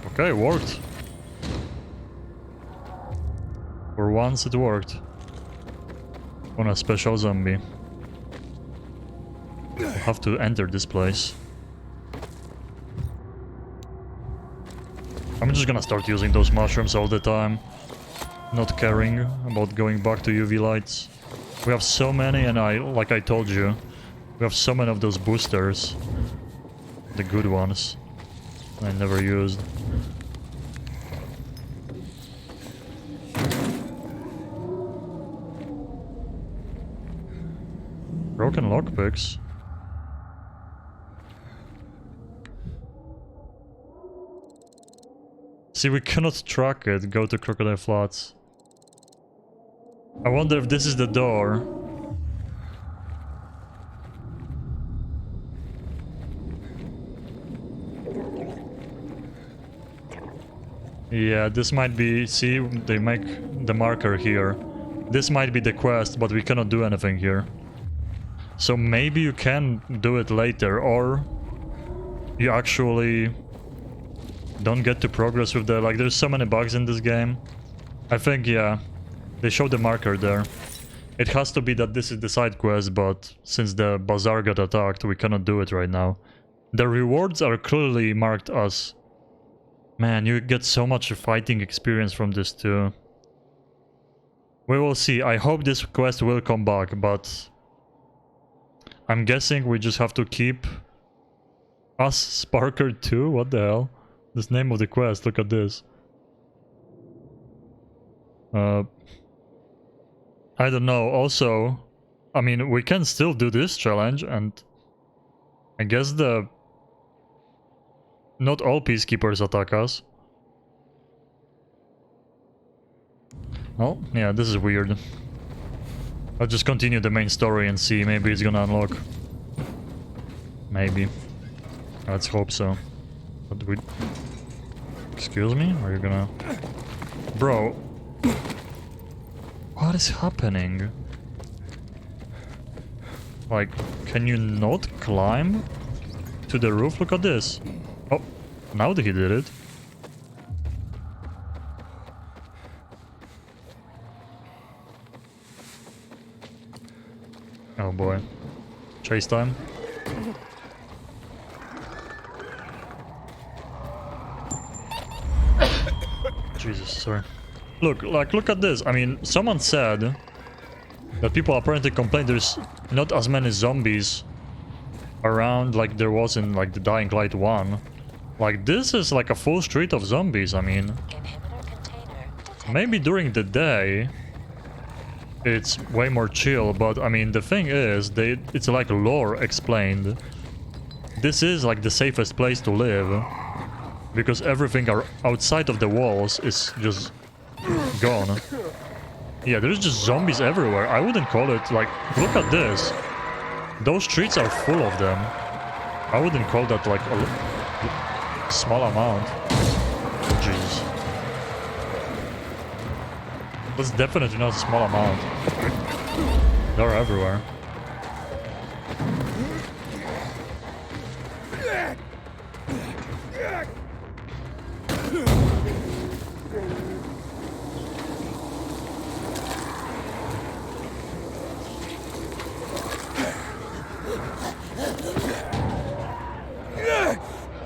A: Okay, it worked. For once it worked. On a special zombie. I'll have to enter this place. I'm just gonna start using those mushrooms all the time. Not caring about going back to UV lights. We have so many, and like I told you, we have so many of those boosters. The good ones. I never used. Broken lockpicks. See, we cannot track it. Go to Crocodile Flats. I wonder if this is the door. Yeah, this might be... See, they make the marker here. This might be the quest, but we cannot do anything here. So maybe you can do it later, or you actually don't get to progress with the... Like, there's so many bugs in this game. I think, yeah, they showed the marker there. It has to be that this is the side quest, but since the bazaar got attacked, we cannot do it right now. The rewards are clearly marked as... Man, you get so much fighting experience from this too. We will see. I hope this quest will come back, but... I'm guessing we just have to keep... Us Sparker 2? What the hell? This name of the quest, look at this. I don't know, also... I mean, we can still do this challenge and I guess not all peacekeepers attack us. Oh, yeah, this is weird. I'll just continue the main story and see. Maybe it's gonna unlock. Maybe. Let's hope so. But we... Excuse me? Are you gonna... Bro. What is happening? Like, can you not climb to the roof? Look at this. Oh, now that he did it. Oh boy. Chase time. Jesus, sorry. Look at this. I mean, someone said that people apparently complain there's not as many zombies around like there was in like the Dying Light 1. Like, this is like a full street of zombies. I mean, maybe during the day it's way more chill, but I mean, the thing is, it's like lore explained. This is like the safest place to live because everything outside of the walls is just gone. Yeah, there's just zombies everywhere. I wouldn't call it like... Look at this. Those streets are full of them. I wouldn't call that like a small amount. Jeez. That's definitely not a small amount. They're everywhere.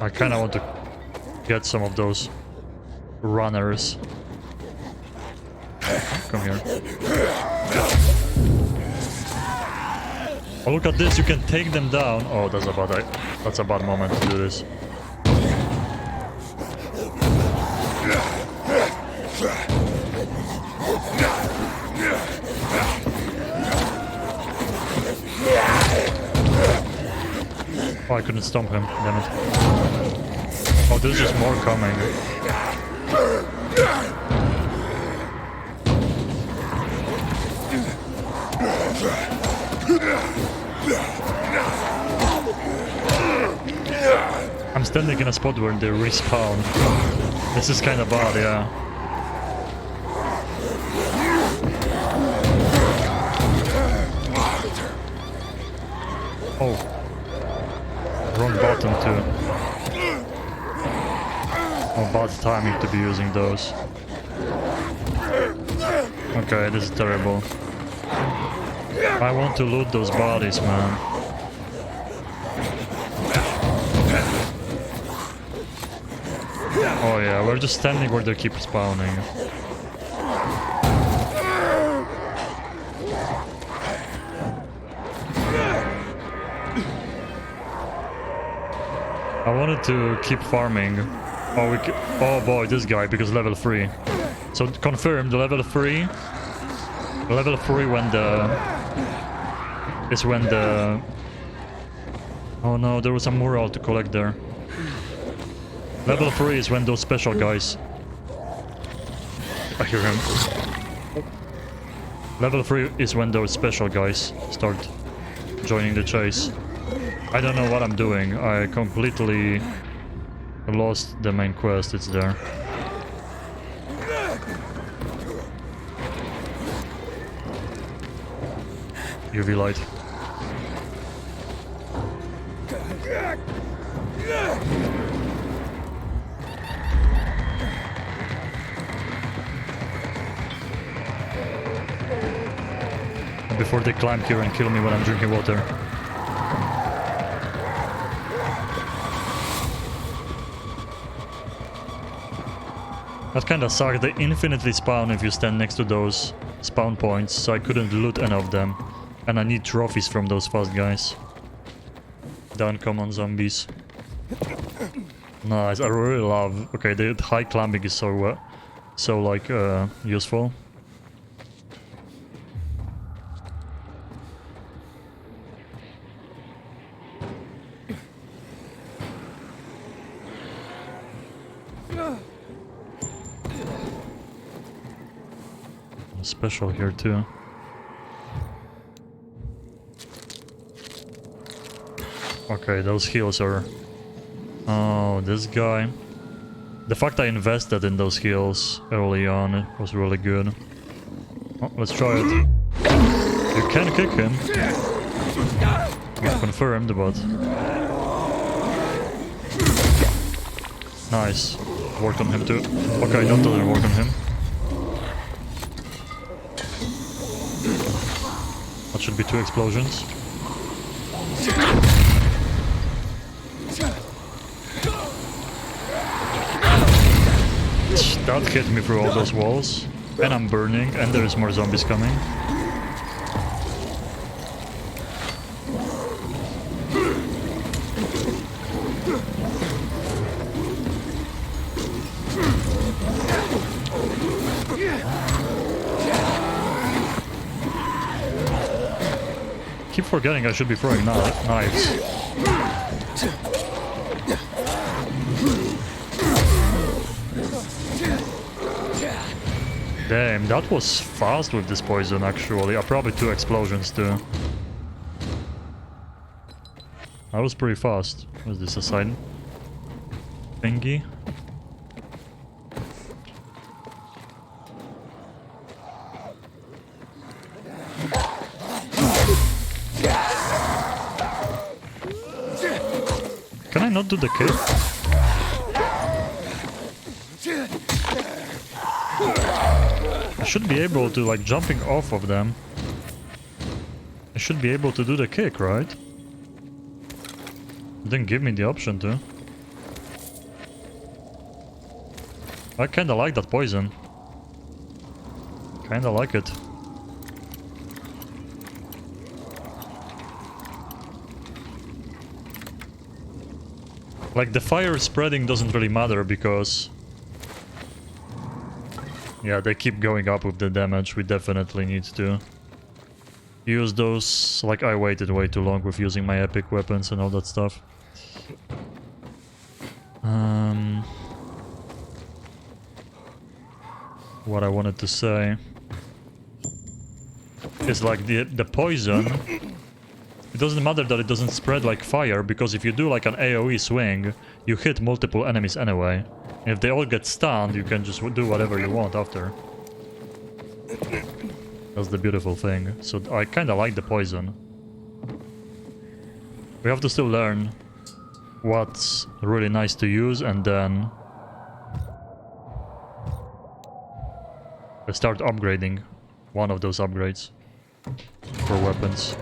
A: I kinda want to get some of those runners. Come here. Oh, look at this, you can take them down. Oh, that's a bad moment to do this. Oh, I couldn't stomp him, damn it. Oh, there's just more coming. I'm standing in a spot where they respawn. This is kinda bad, yeah. Oh. Wrong button too. Oh, bad timing to be using those. Okay, this is terrible. I want to loot those bodies, man. Oh yeah, we're just standing where they keep spawning. I wanted to keep farming. Oh, oh boy, this guy, because level 3. So confirm the level 3. Level 3 when is when the... Oh no, there was a mural to collect there. Level 3 is when those special guys... I hear him. Level 3 is when those special guys start joining the chase. I don't know what I'm doing. I completely lost the main quest. It's there. UV light. Before they climb here and kill me when I'm drinking water. That kinda sucks. They infinitely spawn if you stand next to those spawn points, so I couldn't loot any of them. And I need trophies from those fast guys. The uncommon zombies. Nice, I really love... Okay, the high climbing is so like, useful. special here too. Okay, those heals are... Oh, this guy. The fact I invested in those heals early on was really good. Oh, let's try it. You can kick him. Not confirmed, but... Nice. Worked on him too. Okay, that doesn't work on him. That should be 2 explosions. That hit me through all those walls. And I'm burning, and there's more zombies coming. Keep forgetting I should be throwing knives. Damn, that was fast with this poison actually. Probably 2 explosions too. That was pretty fast. Was this a side thingy? Can I not do the kick? I should be able to, like, jumping off of them. I should be able to do the kick, right? It didn't give me the option to. I kinda like that poison. Kinda like it. Like, the fire spreading doesn't really matter because... Yeah, they keep going up with the damage. We definitely need to use those. Like, I waited way too long with using my epic weapons and all that stuff. What I wanted to say is, like, the poison, it doesn't matter that it doesn't spread like fire, because if you do like an AoE swing, you hit multiple enemies anyway. If they all get stunned, you can just do whatever you want after. That's the beautiful thing. So I kinda like the poison. We have to still learn what's really nice to use, and then start upgrading one of those upgrades for weapons.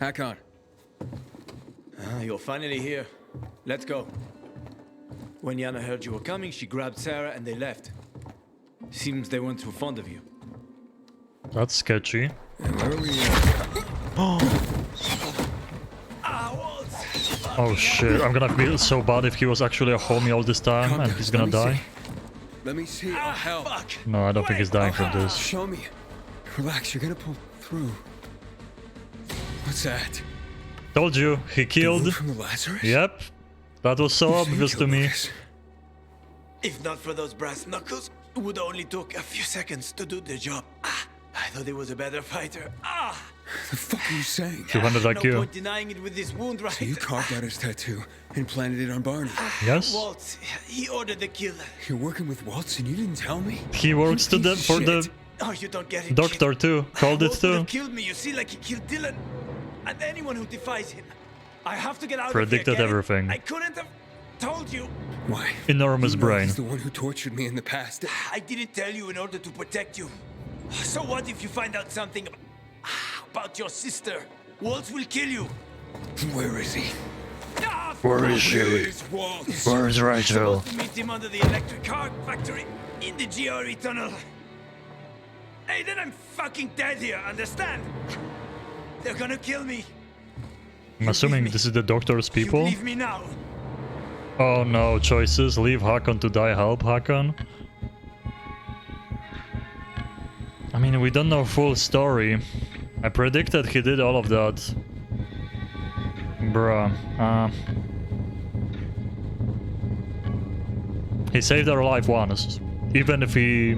J: Hakon. You're finally here. Let's go. When Yana heard you were coming, she grabbed Sarah and they left. Seems they weren't too fond of you.
A: That's sketchy.
J: Where are we?
A: Oh shit, I'm gonna feel so bad if he was actually a homie all this time and he's gonna die.
D: Let me see. I'll help.
A: No, I don't think he's dying from this.
D: Show me. Relax, you're gonna pull through. What's that?
A: Told you, he killed.
D: From the Lazarus?
A: Yep. That was so obvious to me.
J: If not for those brass knuckles, it would only took a few seconds to do the job. I thought he was a better fighter.
D: The fuck are you saying?
A: 200 IQ.
J: No point denying it with this wound, right?
D: So you carved out his tattoo and planted it on Barney?
A: Yes.
J: Waltz, he ordered the kill.
D: You're working with Waltz and you didn't tell me?
A: He works for the
J: you don't get it,
A: doctor too. Called it too.
J: Killed me, you see, like he killed Dylan. And anyone who defies him. I have to get out
A: Predicted
J: of here.
A: everything.
J: I couldn't have told you.
D: Why?
A: Enormous brain.
D: He's the one who tortured me in the past.
J: I didn't tell you in order to protect you. So what if you find out something about your sister? Waltz will kill you.
D: Where is he?
A: Where is she? Where is Rachel?
J: To meet him under the electric car factory in the GRE tunnel. Hey, then I'm fucking dead here, understand? They're gonna kill me.
A: I'm assuming this is the doctor's people.
J: Leave me now.
A: Oh no, choices. Leave Hakon to die. Help Hakon. I mean, we don't know full story. I predicted he did all of that. Bruh. He saved our life once. Even if he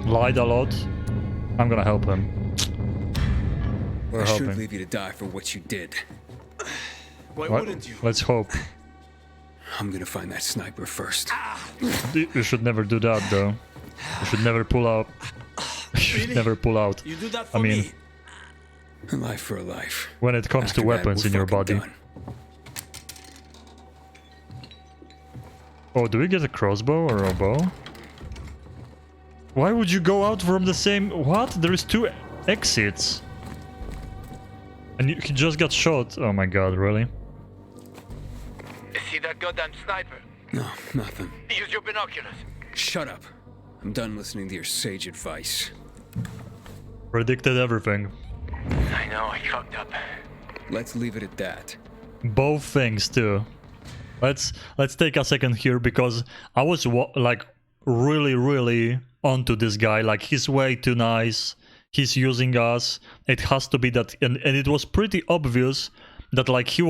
A: lied a lot. I'm gonna help him. We're
D: I should
A: hoping.
D: leave you to die for what you did.
J: Why
A: What?
J: wouldn't you?
A: Let's hope.
D: I'm gonna find that sniper first.
A: You should never do that, though. You should never pull out. You should never pull out.
J: You do that for
A: I mean,
J: me?
D: A life for a life.
A: when it comes
D: After
A: to
D: that,
A: weapons
D: we're
A: in your
D: fucking
A: body.
D: done.
A: Oh, do we get a crossbow or a bow? Why would you go out from the same... What? There is 2 exits. And he just got shot. Oh my god, really?
Q: See that goddamn sniper?
D: No, nothing.
Q: Use your binoculars.
D: Shut up. I'm done listening to your sage advice.
A: Predicted everything.
Q: I know, I fucked up.
D: Let's leave it at that.
A: Both things too. Let's take a second here because I was like really onto this guy. Like, he's way too nice. He's using us. It has to be that, and it was pretty obvious that, like, he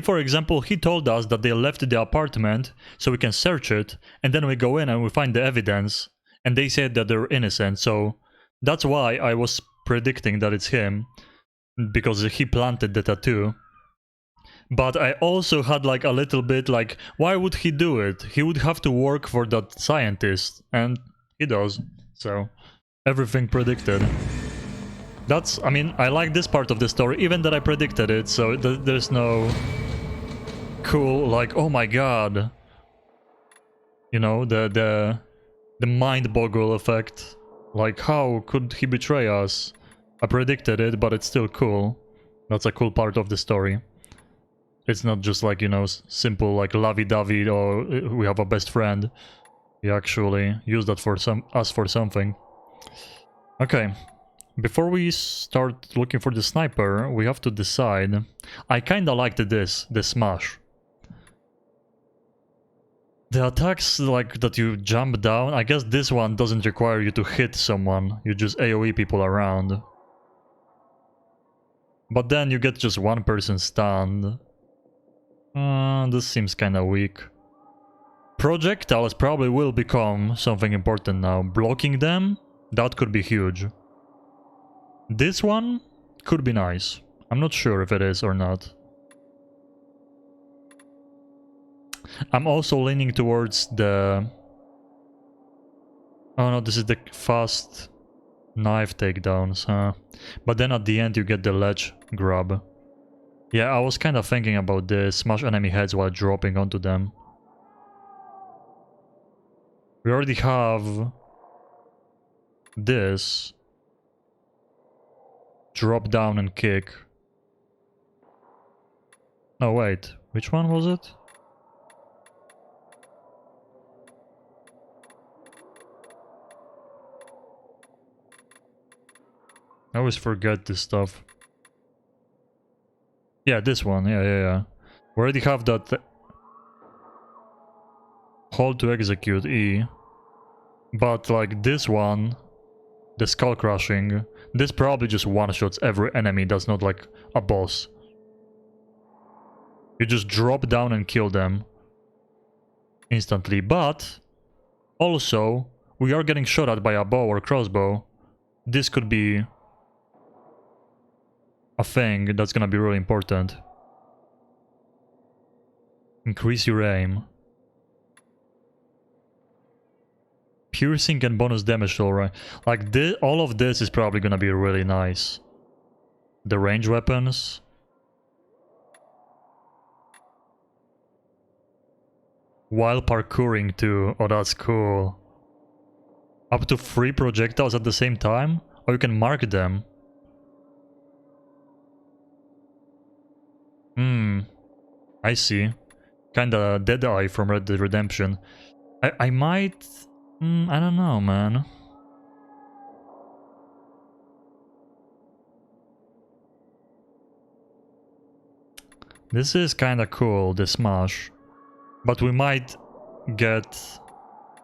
A: for example, he told us that they left the apartment so we can search it, and then we go in and we find the evidence, and they said that they're innocent. So that's why I was predicting that it's him, because he planted the tattoo. But I also had like a little bit like, why would he do it? He would have to work for that scientist, and he does. So everything predicted. That's, I mean, I like this part of the story, even that I predicted it, so there's no cool, like, oh my god. You know, the mind boggle effect. Like, how could he betray us? I predicted it, but it's still cool. That's a cool part of the story. It's not just like, you know, simple like lovey-dovey or we have a best friend. You actually use that for for something. Okay. Before we start looking for the sniper, we have to decide. I kinda liked the smash. The attacks like that you jump down, I guess this one doesn't require you to hit someone. You just AoE people around. But then you get just one person stunned. This seems kinda weak. Projectiles probably will become something important now. Blocking them, that could be huge. This one could be nice. I'm not sure if it is or not. I'm also leaning towards the... Oh no, this is the fast knife takedowns, huh? But then at the end you get the ledge grab. Yeah, I was kind of thinking about this. Smash enemy heads while dropping onto them. We already have this. Drop down and kick. Oh wait, which one was it? I always forget this stuff. Yeah, this one. Yeah. We already have that. Hold to execute E. But like this one, the skull crushing, this probably just one-shots every enemy that's not like a boss. You just drop down and kill them instantly. But also, we are getting shot at by a bow or crossbow. This could be a thing that's gonna be really important. Increase your aim. Piercing and bonus damage, alright. Like this, all of this is probably gonna be really nice. The range weapons. While parkouring too. Oh, that's cool. Up to 3 projectiles at the same time? Or you can mark them. I see. Kinda Deadeye from Red Dead Redemption. I might... I don't know, man. This is kinda cool, this smash. But we might get...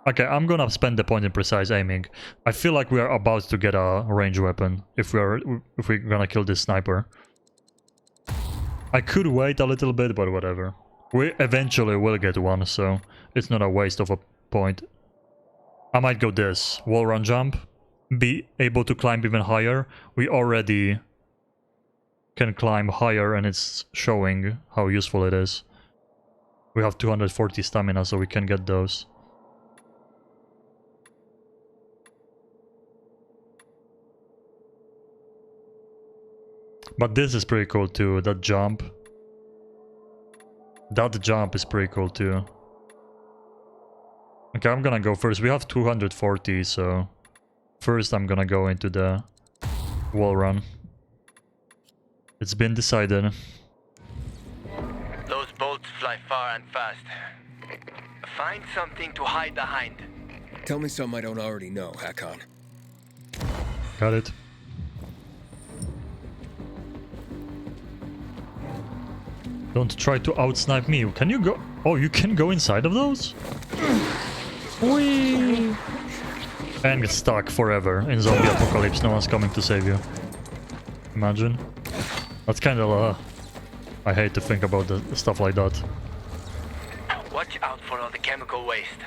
A: Okay, I'm gonna spend the point in precise aiming. I feel like we are about to get a range weapon if we're gonna kill this sniper. I could wait a little bit, but whatever. We eventually will get one, so it's not a waste of a point. I might go this. Wall run jump. be able to climb even higher. We already can climb higher and it's showing how useful it is. We have 240 stamina, so we can get those. But this is pretty cool too, that jump. That jump is pretty cool too. Okay, I'm gonna go first. We have 240, so... First I'm gonna go into the wall run. It's been decided.
Q: Those bolts fly far and fast. Find something to hide behind.
D: Tell me something I don't already know, Hakon.
A: Got it. Don't try to outsnipe me. Can you go? Oh, you can go inside of those? Whee! And get stuck forever in zombie apocalypse. No one's coming to save you. Imagine. That's kind of I hate to think about stuff like that.
Q: Watch out for all the chemical waste.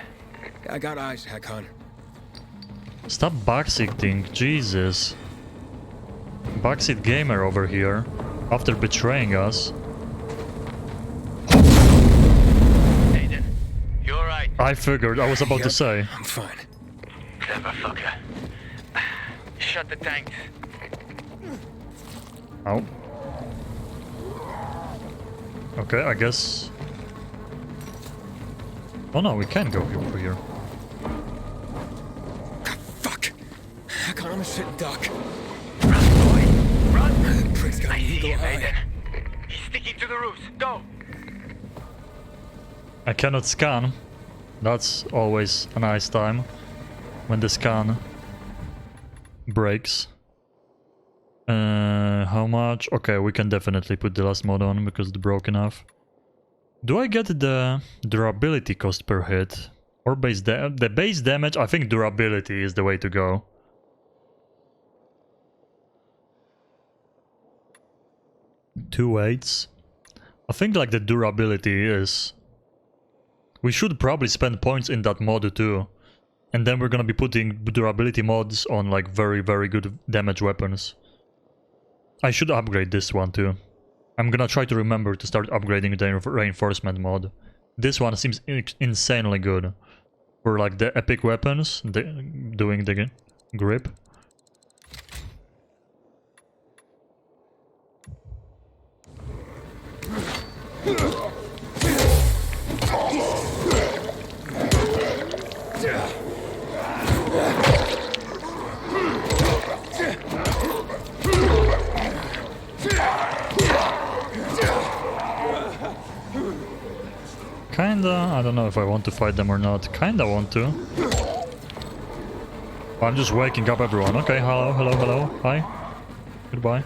D: I got eyes, Hakon.
A: Stop backseating, Jesus. Backseat gamer over here, after betraying us.
Q: Aiden, you alright?
A: I figured, I was about to say.
D: I'm fine.
Q: Clever fucker. Shut the tanks.
A: Ow. Okay, I guess... Oh no, we can go over here.
D: Fuck! Hakon, I'm a shit duck.
Q: Run, boy! Run!
D: Prick's got an eagle eye.
Q: He's sticking to the roofs. Go!
A: I cannot scan. That's always a nice time. When the scan breaks. How much? Okay, we can definitely put the last mod on because it's broken enough. Do I get the durability cost per hit? Or the base damage? I think durability is the way to go. Two weights. I think like the durability is... We should probably spend points in that mod too. And then we're gonna be putting durability mods on like very, very good damage weapons. I should upgrade this one too. I'm gonna try to remember to start upgrading the reinforcement mod. This one seems insanely good. For like the epic weapons, doing the grip. Kinda, I don't know if I want to fight them or not. Kinda want to. I'm just waking up everyone. Okay, hello, hello, hello. Hi. Goodbye.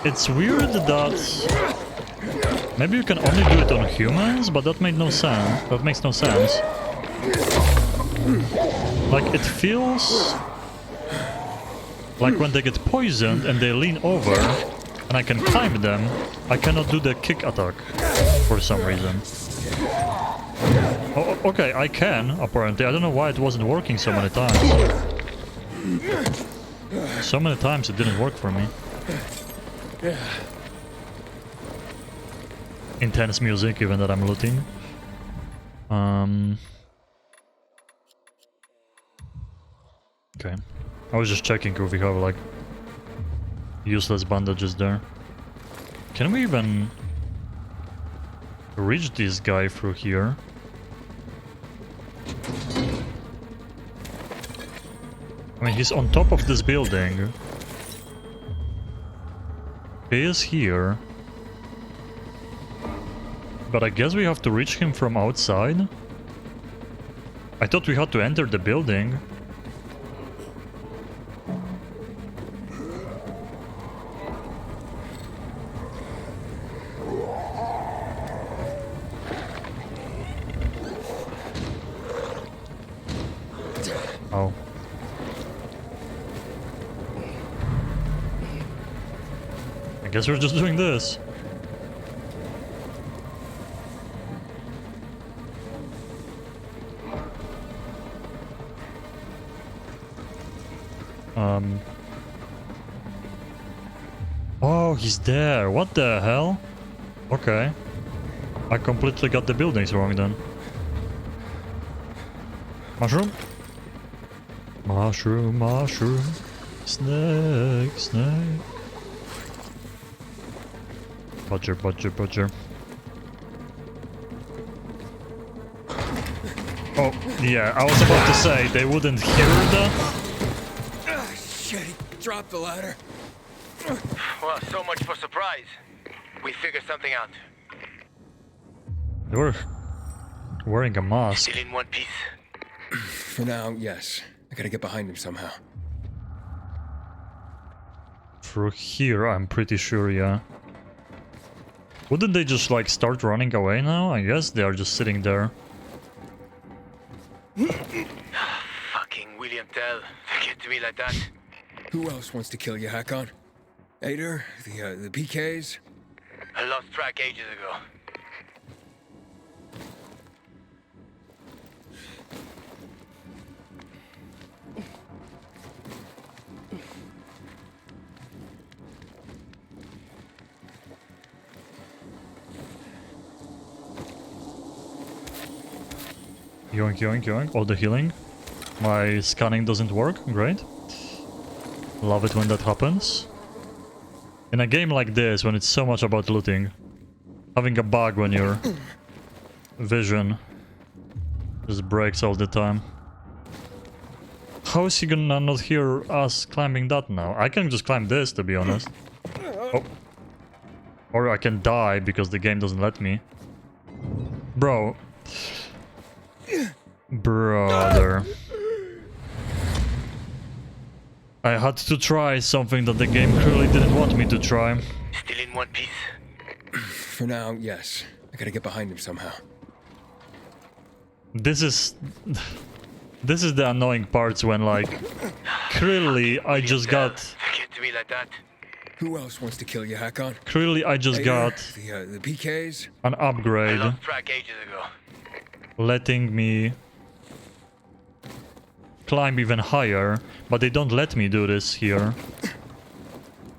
A: It's weird that maybe you can only do it on humans, but that made no sense. That makes no sense. Like it feels like when they get poisoned and they lean over and I can climb them, I cannot do the kick attack for some reason. Oh, okay, I can apparently. I don't know why it wasn't working so many times. So many times it didn't work for me. Intense music, even that I'm looting. Okay. I was just checking if we have like useless bandages there. Can we even reach this guy through here? I mean, he's on top of this building. He is here. But I guess we have to reach him from outside? I thought we had to enter the building. guess we're just doing this. Oh, he's there. What the hell? Okay. I completely got the buildings wrong then. Mushroom? Mushroom, mushroom. Snake, snake. Butcher, butcher, butcher. Oh, yeah, I was about to say, they wouldn't hear that.
D: Shit, he dropped the ladder.
Q: Well, so much for surprise. We figured something out.
A: They were wearing a mask.
Q: Still in one piece.
D: For now, yes. I gotta get behind him somehow.
A: Through here, I'm pretty sure, yeah. Wouldn't they just, like, start running away now? I guess they are just sitting there.
Q: Fucking William Tell. They get to me like that.
D: Who else wants to kill you, Hakon? Ader? The PKs?
Q: I lost track ages ago.
A: Yoink, yoink, yoink. Oh, the healing. My scanning doesn't work. Great. Love it when that happens. In a game like this, when it's so much about looting, having a bug when your vision just breaks all the time. How is he gonna not hear us climbing that now? I can just climb this, to be honest. Oh. Or I can die because the game doesn't let me. Bro. Brother. I had to try something that the game clearly didn't want me to try.
Q: Still in one piece.
D: For now, yes. I gotta get behind him somehow.
A: This is the annoying parts when, like, clearly I just got...
Q: Get to me like that.
D: Who else wants to kill you, Hakon?
A: Clearly I just got...
D: The PKs?
A: An upgrade.
Q: I lost track ages ago.
A: Letting me climb even higher, but they don't let me do this here.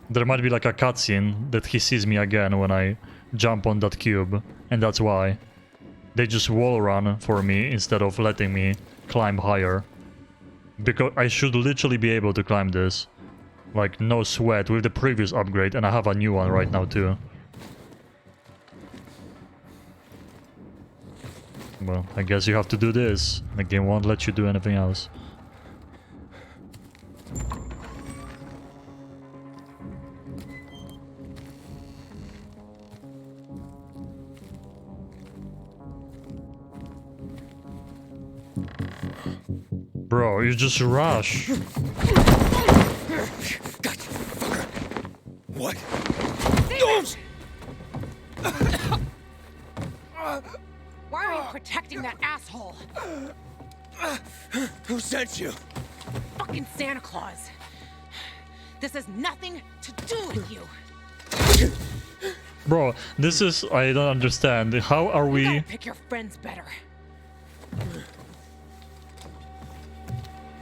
A: There might be like a cutscene that he sees me again when I jump on that cube, and that's why. They just wall run for me instead of letting me climb higher. Because I should literally be able to climb this. Like, no sweat with the previous upgrade, and I have a new one right now too. Well, I guess you have to do this. The game won't let you do anything else. Bro, you just rush.
D: What?
F: Why are you protecting that asshole?
D: Who sent you?
F: Fucking Santa Claus. This has nothing to do with you.
A: Bro, this is... I don't understand. How are we...
F: You gotta pick your friends better.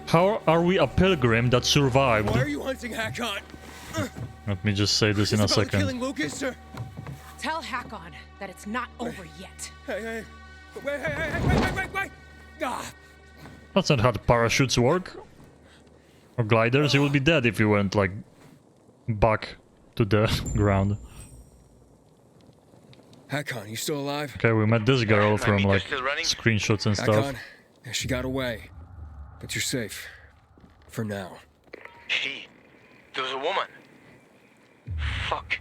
A: How are we a pilgrim that survived?
D: Why are you hunting Hakon?
A: Let me just say this in a second.
D: Killing Lucas, or...
F: Tell Hakon that it's not over yet.
D: Hey. Wait. Ah.
A: That's not how the parachutes work. Or gliders. You will be dead if you went, like, back to the ground.
D: Hakon, you still alive?
A: Okay, we met this girl from, like, screenshots and stuff.
D: Hakon, yeah, she got away. But you're safe. For now.
Q: She? There was a woman. Fuck.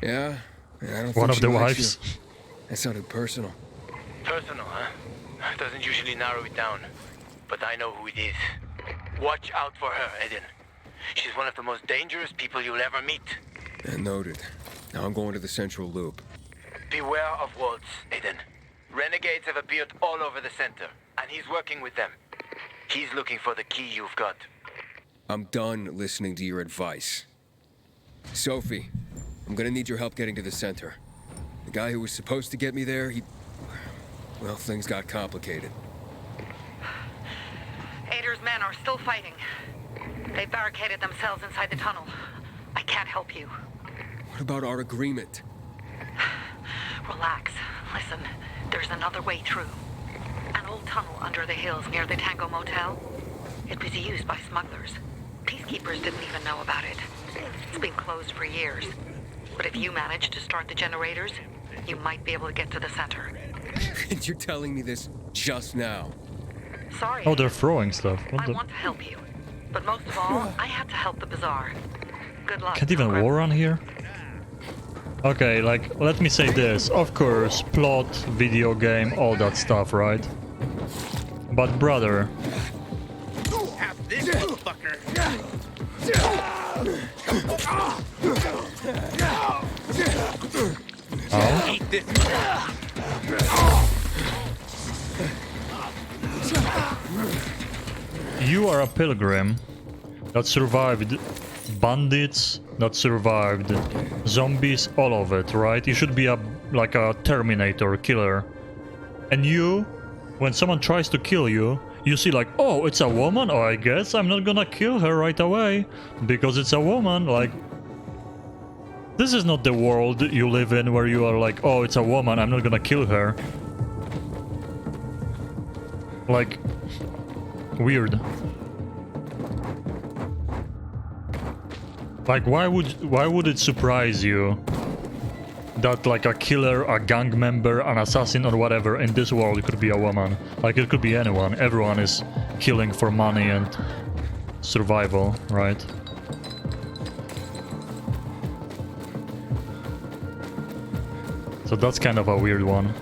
D: Yeah? I don't
A: One
D: think
A: of
D: she
A: the
D: likes
A: wives.
D: you. That sounded personal.
Q: Personal, huh? Doesn't usually narrow it down. But I know who it is. Watch out for her, Eden. She's one of the most dangerous people you'll ever meet.
D: And noted. Now I'm going to the central loop.
Q: Beware of Waltz, Eden. Renegades have appeared all over the center, and he's working with them. He's looking for the key you've got.
D: I'm done listening to your advice. Sophie, I'm gonna need your help getting to the center. The guy who was supposed to get me there, well, things got complicated.
B: Ader's men are still fighting. They barricaded themselves inside the tunnel. I can't help you.
D: What about our agreement?
B: Relax. Listen, there's another way through. An old tunnel under the hills near the Tango Motel. It was used by smugglers. Peacekeepers didn't even know about it. It's been closed for years. But if you manage to start the generators, you might be able to get to the center.
D: And you're telling me this just now?
B: Sorry.
A: Oh, they're throwing stuff.
B: I want to help you. But most of all, I have to help the Bazaar. Good luck.
A: Can't even war on here? Okay, like, let me say this. Of course, plot, video game, all that stuff, right? But brother...
Q: Have this motherfucker.
A: Oh?
Q: Eat this.
A: You are a pilgrim that survived bandits, that survived zombies, all of it, right? You should be like a Terminator killer. And you, when someone tries to kill you, you see like, oh, it's a woman? Oh, I guess I'm not gonna kill her right away because it's a woman. Like, this is not the world you live in where you are like, oh, it's a woman, I'm not gonna kill her. Like, weird. Like, why would it surprise you that like a killer, a gang member, an assassin or whatever in this world could be a woman? Like, it could be anyone. Everyone is killing for money and survival, right? So that's kind of a weird one.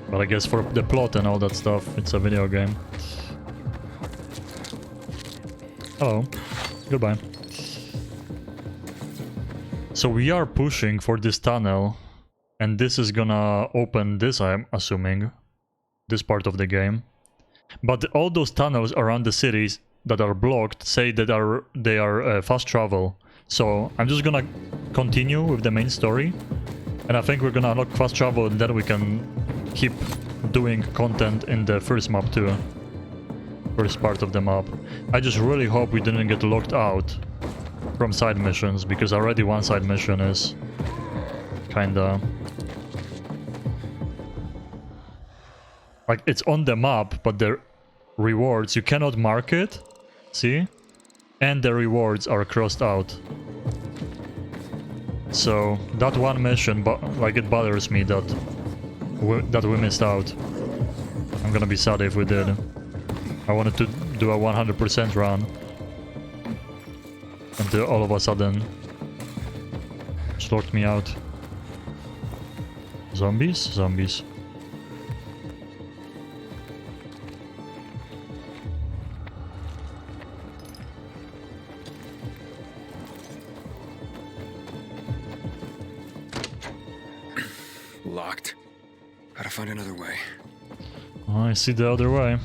A: But I guess for the plot and all that stuff, it's a video game. Hello. Goodbye. So we are pushing for this tunnel, and this is gonna open this, I'm assuming, this part of the game. But all those tunnels around the cities that are blocked say that they are fast travel. So I'm just gonna continue with the main story, and I think we're gonna unlock fast travel, and then we can keep doing content in the first map too. First part of the map. I just really hope we didn't get locked out from side missions, because already one side mission is kinda... like, it's on the map, but the rewards, you cannot mark it, see? And the rewards are crossed out. So, that one mission, like, it bothers me that we missed out. I'm gonna be sad if we did. I wanted to do a 100% run. Until all of a sudden... just locked me out. Zombies? Zombies.
D: Locked. Gotta find another way.
A: Oh, I see the other way.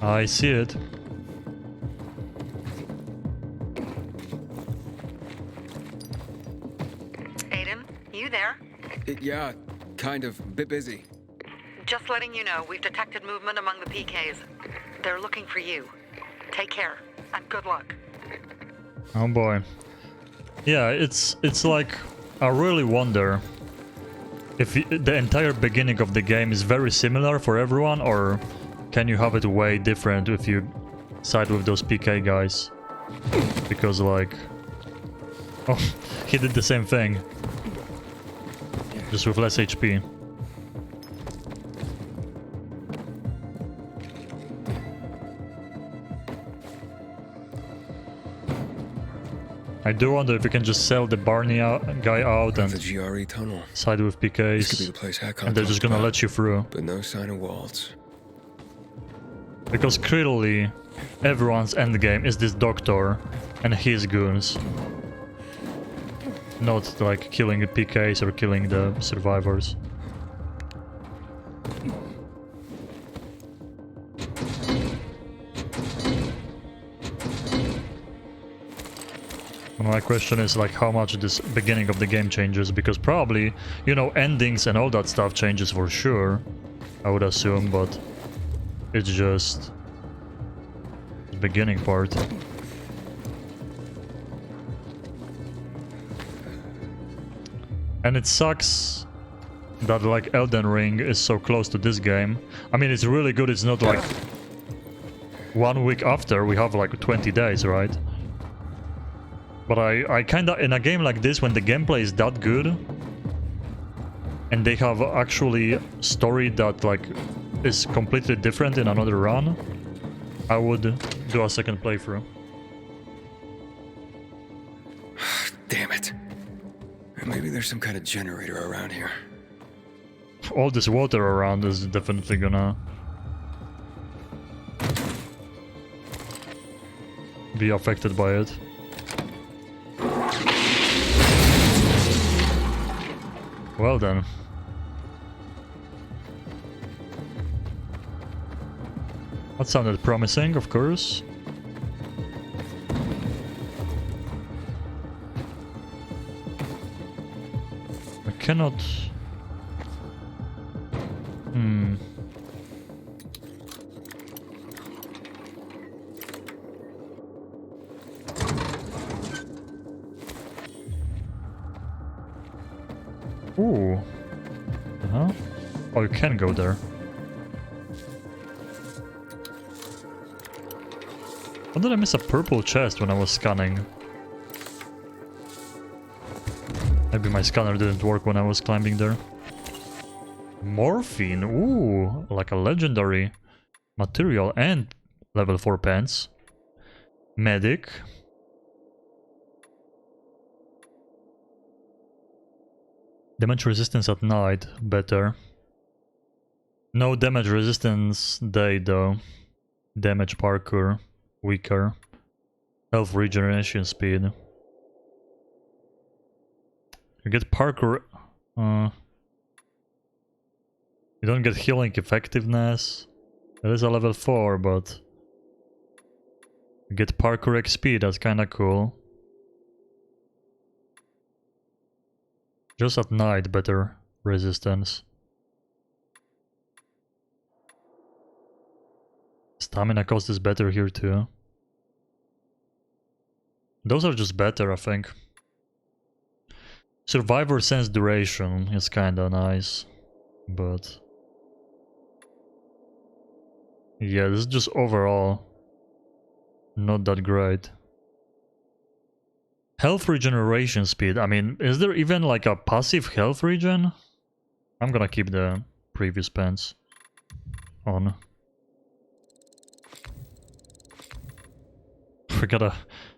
A: I see it.
B: Aiden, you there?
D: Yeah, kind of. Bit busy.
B: Just letting you know, we've detected movement among the PKs. They're looking for you. Take care, and good luck.
A: Oh boy. Yeah, it's like... I really wonder if the entire beginning of the game is very similar for everyone, or can you have it way different if you side with those PK guys? Because like... oh, he did the same thing. Just with less HP. I do wonder if we can just sell the Barney guy out and
D: the GRE tunnel.
A: Side with PKs,
D: This could be the place Hakon
A: and they're just gonna
D: talked
A: let you through.
D: But no sign of Waltz.
A: Because clearly, everyone's endgame is this doctor and his goons. Not like killing the PKs or killing the survivors. My question is like how much this beginning of the game changes, because probably, you know, endings and all that stuff changes for sure, I would assume, but it's just the beginning part. And it sucks that like Elden Ring is so close to this game. I mean, it's really good, it's not like 1 week after, we have like 20 days, right? But I kinda, in a game like this, when the gameplay is that good, and they have actually story that like is completely different in another run, I would do a second playthrough.
D: Damn it. Maybe there's some kind of generator around here.
A: All this water around is definitely gonna be affected by it. Well then. That sounded promising, of course. I cannot... Ooh. Oh, you can go there. How did I miss a purple chest when I was scanning? Maybe my scanner didn't work when I was climbing there. Morphine, ooh, like a legendary material and level 4 pants. Medic. Damage resistance at night, better. No damage resistance day though. Damage parkour, weaker. Health regeneration speed. You get parkour... you don't get healing effectiveness. That is a level 4, but... You get parkour XP, that's kinda cool. Just at night, better resistance. Stamina cost is better here too. Those are just better, I think. Survivor sense duration is kinda nice, but... yeah, this is just overall not that great. Health regeneration speed, I mean, is there even like a passive health regen? I'm gonna keep the previous pants on. We got a...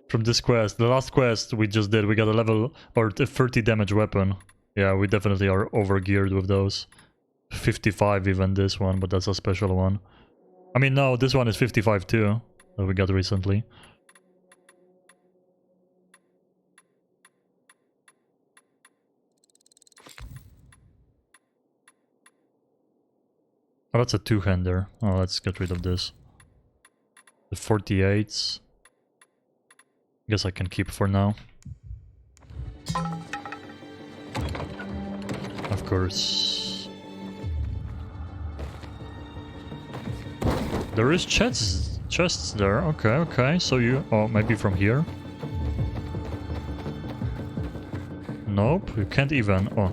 A: from this quest, the last quest we just did, we got a level or 30 damage weapon. Yeah, we definitely are overgeared with those. 55 even this one, but that's a special one. I mean, no, this one is 55 too, that we got recently. Oh, that's a two-hander. Oh, let's get rid of this. The 48s. Guess I can keep for now. Of course. There is chests there. Okay, okay. So you... oh, maybe from here? Nope, you can't even... oh.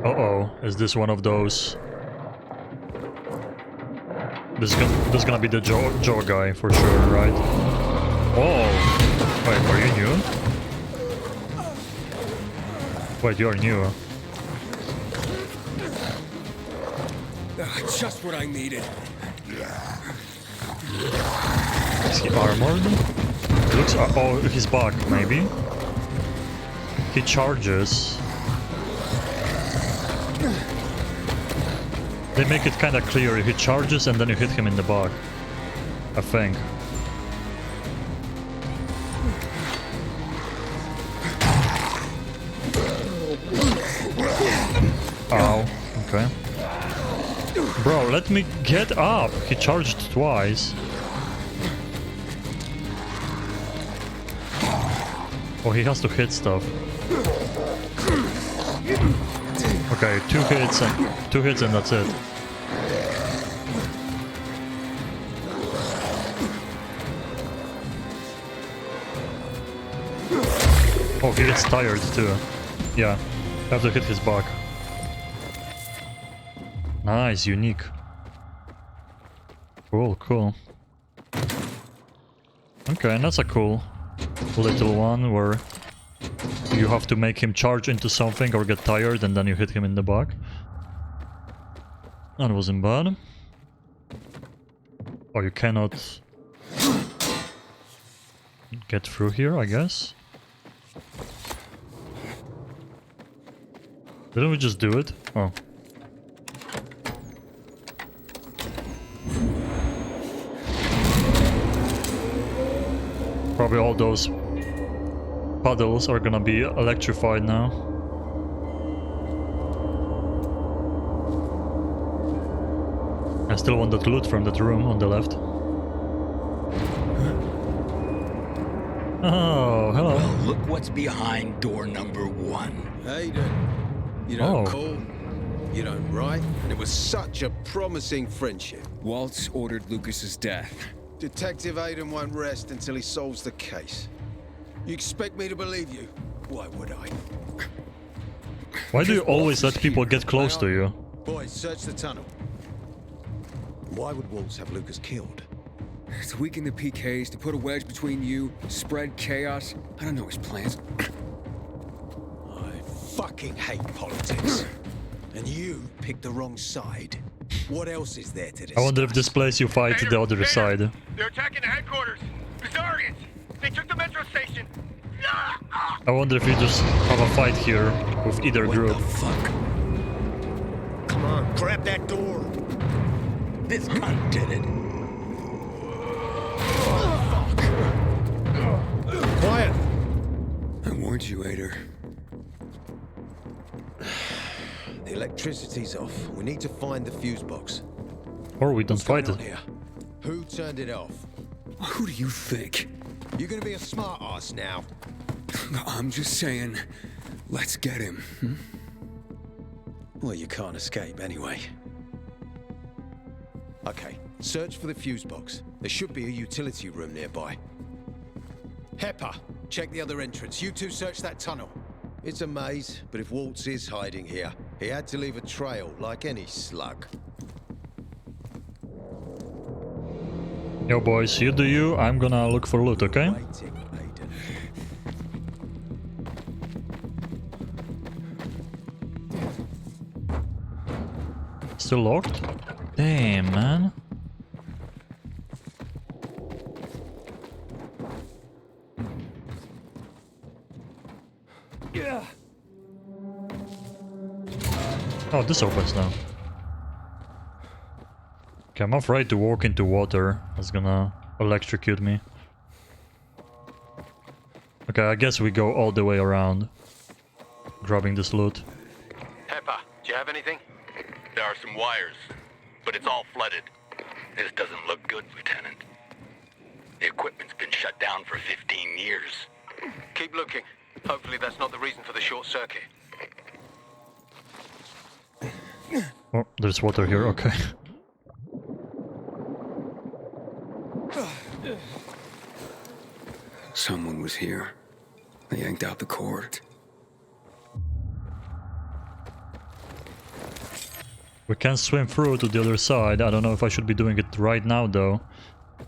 A: Uh-oh, is this one of those? This is gonna be the jaw guy for sure, right? Oh! Wait, are you new? Wait, you're new.
D: Just what I needed.
A: Is he armored? It looks... oh, he's bugged, maybe? He charges. They make it kind of clear, he charges and then you hit him in the back, I think. Ow, okay. Bro, let me get up. He charged twice. Oh, he has to hit stuff. Okay, two hits and that's it. Oh, he gets tired too. Yeah, have to hit his back. Nice, unique. Cool, cool. Okay, and that's a cool little one where you have to make him charge into something or get tired and then you hit him in the back. That wasn't bad. Oh, you cannot get through here, I guess. Didn't we just do it? Oh. Probably all those puddles are gonna be electrified now. I still want that loot from that room on the left. Oh, hello.
E: Well, look what's behind door number 1.
S: Hayden, you don't call, you don't write, and it was such a promising friendship.
D: Waltz ordered Lucas's death.
S: Detective Hayden won't rest until he solves the case. You expect me to believe you? Why would I?
A: Why do you always let people get close to you?
S: Boys, search the tunnel. Why would Waltz have Lucas killed?
D: To weaken the PKs, to put a wedge between you, spread chaos. I don't know his plans.
S: I fucking hate politics. And you picked the wrong side. What else is there to discuss?
A: I wonder if this place you fight the other side.
Q: They're attacking the headquarters. Bizarrians. They took the metro station.
A: I wonder if you just have a fight here with either group.
E: What the fuck?
K: Come on, grab that door.
E: This cunt did it.
S: Quiet!
D: I warned you, Ader.
S: The electricity's off. We need to find the fuse box.
A: Or we don't fight it.
S: Here? Who turned it off?
D: Who do you think?
S: You're gonna be a smart ass now.
D: I'm just saying, let's get him. Hmm?
S: Well, you can't escape anyway. Okay, search for the fuse box. There should be a utility room nearby. Hepper, check the other entrance. You two search that tunnel. It's a maze, but if Waltz is hiding here, he had to leave a trail like any slug.
A: Yo boys, you do you, I'm gonna look for loot, okay? Still locked? Damn, man.
H: Yeah.
A: Oh, this opens now. Okay, I'm afraid to walk into water. It's gonna electrocute me. Okay, I guess we go all the way around. Grabbing this loot.
Q: Heppa, do you have anything? There are some wires, but it's all flooded. This doesn't look good, Lieutenant. The equipment's been shut down for 15 years. Keep looking. Hopefully that's not the reason for the short circuit.
A: Oh, there's water here, okay.
D: Someone was here. They yanked out the cord.
A: We can swim through to the other side. I don't know if I should be doing it right now though.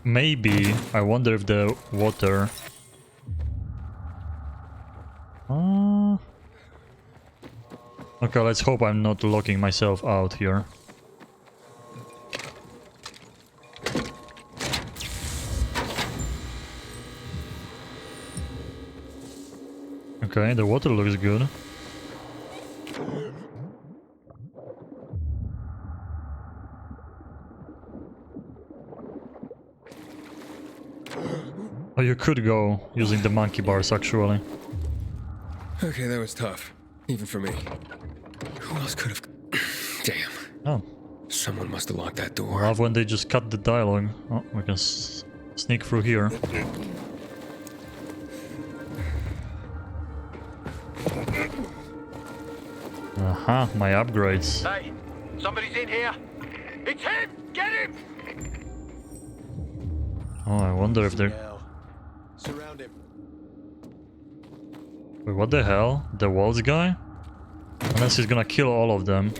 A: Maybe. I wonder if the water... Okay, let's hope I'm not locking myself out here. Okay, the water looks good. Oh, you could go using the monkey bars actually.
D: Okay, that was tough. Even for me. Who else could have... Damn.
A: Oh.
D: Someone must have locked that door.
A: I love when they just cut the dialogue. Oh, we can sneak through here. Aha, my upgrades.
Q: Hey, somebody's in here. It's him! Get him!
A: Oh, I wonder if they're...
J: Surround him.
A: Wait, what the hell? The walls guy? Unless he's gonna kill all of them.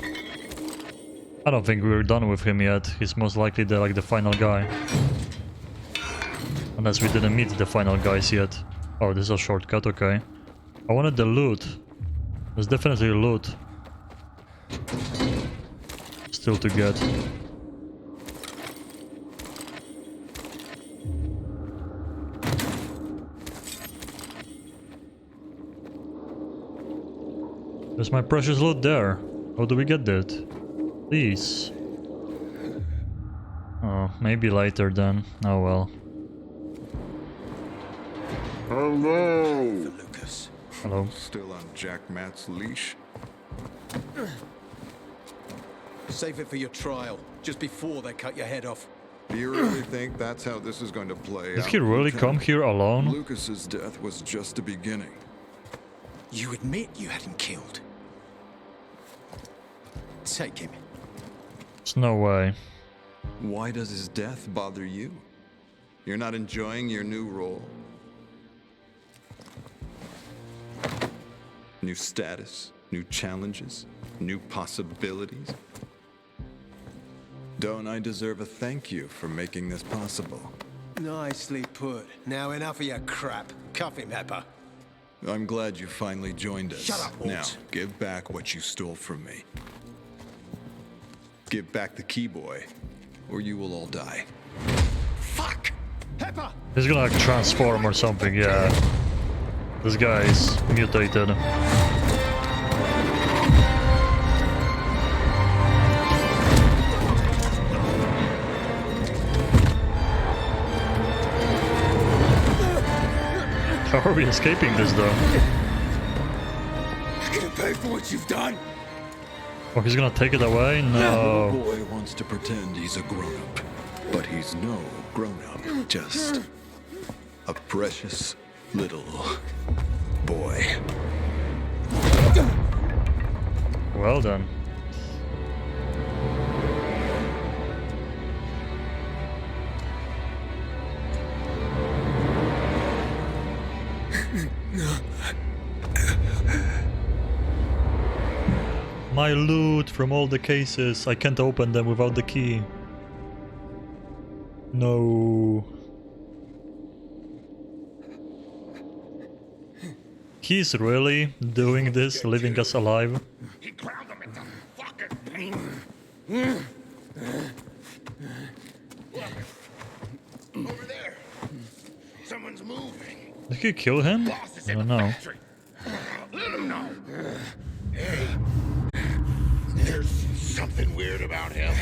A: I don't think we're done with him yet. He's most likely the final guy. Unless we didn't meet the final guys yet. Oh, this is a shortcut, okay. I wanted the loot. There's definitely loot still to get. There's my precious loot there. How do we get that? Please. Oh, maybe later then. Oh well.
O: Hello!
J: Lucas.
A: Hello.
O: Still on Jack Matt's leash?
J: Save it for your trial, just before they cut your head off.
O: Do you really think that's how this is going to play
A: Did
O: out?
A: he really come here alone?
O: Lucas's death was just the beginning.
J: You admit you had him killed. Take him.
A: There's no way.
O: Why does his death bother you? You're not enjoying your new role? New status, new challenges, new possibilities. Don't I deserve a thank you for making this possible?
J: Nicely put. Now enough of your crap. Cuff him, Hepper.
O: I'm glad you finally joined us.
J: Shut up, Walt.
O: Now, give back what you stole from me. Give back the key, boy, or you will all die.
J: Fuck! Hepper!
A: He's gonna like transform or something, yeah. This guy is mutated. How are we escaping this though?
J: You're gonna pay for what you've done!
A: Oh, he's gonna take it away? No.
O: The boy wants to pretend he's a grown-up, but he's no grown-up, just a precious little boy.
A: Well done. My loot from all the cases. I can't open them without the key. No. He's really doing this, leaving us alive?
Q: He ground them into fucking paint. Over there. Someone's moving.
A: Did he kill him? I don't know.
Q: Let him know. Hey. There's something weird about him.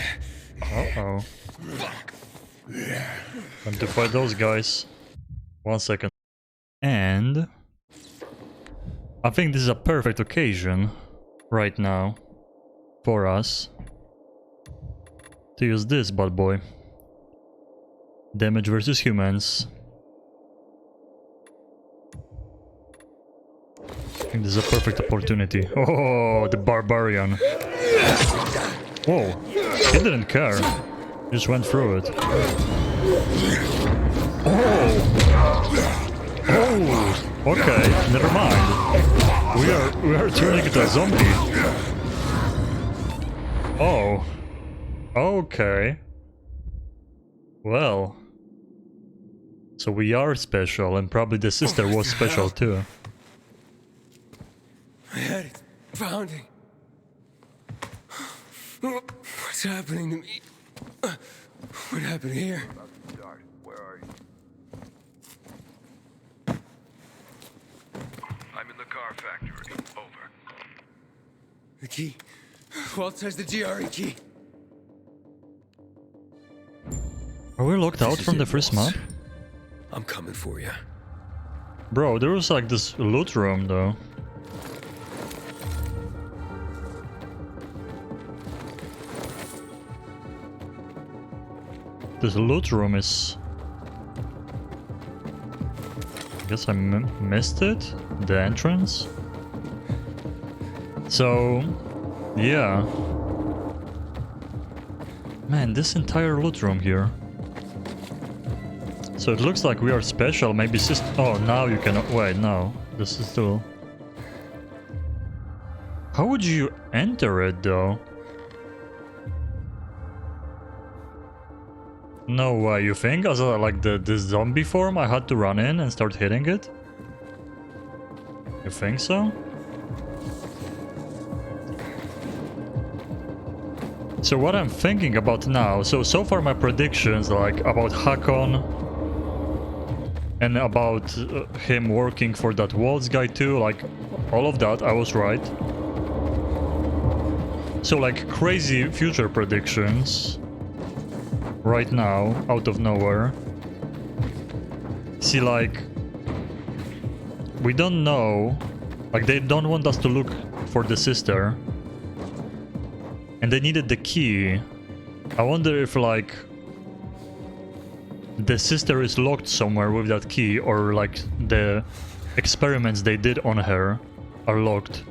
A: Uh-oh. Time to fight those guys. 1 second. And... I think this is a perfect occasion right now for us to use this bad boy. Damage versus humans. I think this is a perfect opportunity. Oh, the barbarian. Whoa, he didn't care. He just went through it. Oh, okay, never mind. We are turning into a zombie. Oh, okay. Well, so we are special, and probably the sister was special too.
V: I had it. Pounding. What's happening to me? What happened here?
O: Where are you?
Q: I'm in the car factory. Over.
V: The key. Walt has the GRE key.
A: Are we locked out from the first map?
V: I'm coming for you.
A: Bro, there was like this loot room though. This loot room is... I guess I missed it? The entrance? So... yeah. Man, this entire loot room here. So it looks like we are special, maybe oh, now you can... wait, no. This is still... How would you enter it, though? No way, you think? As like the zombie form, I had to run in and start hitting it? You think so? So what I'm thinking about now, so far my predictions like about Hakon and about him working for that Waltz guy too, like all of that, I was right. So like crazy future predictions right now, out of nowhere. See, like, we don't know, like they don't want us to look for the sister. And they needed the key. I wonder if, like, the sister is locked somewhere with that key, or, like, the experiments they did on her are locked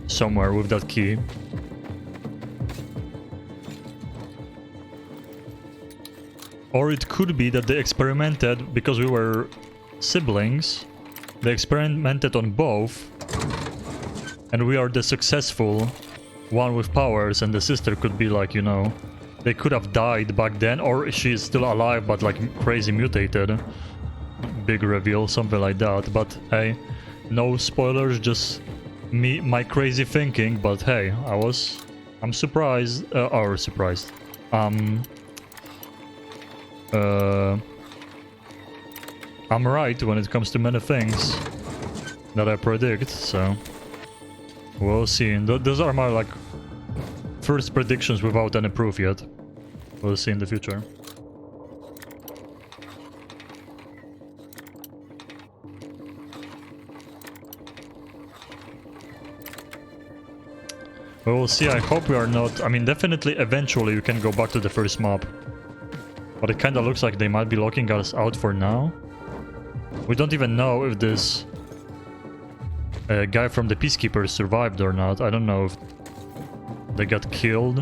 A: somewhere with that key. Or it could be that they experimented, because we were siblings, they experimented on both. And we are the successful one with powers, and the sister could be like, you know, they could have died back then, or she is still alive but like crazy mutated. Big reveal, something like that. But hey, no spoilers, just my crazy thinking. But hey, I'm surprised, or surprised. I'm right when it comes to many things that I predict, so... we'll see. Those are my, like, first predictions without any proof yet. We'll see in the future. We'll see. I hope we are not... I mean, definitely, eventually, you can go back to the first map. But it kinda looks like they might be locking us out for now. We don't even know if this... guy from the Peacekeepers survived or not. I don't know if they got killed.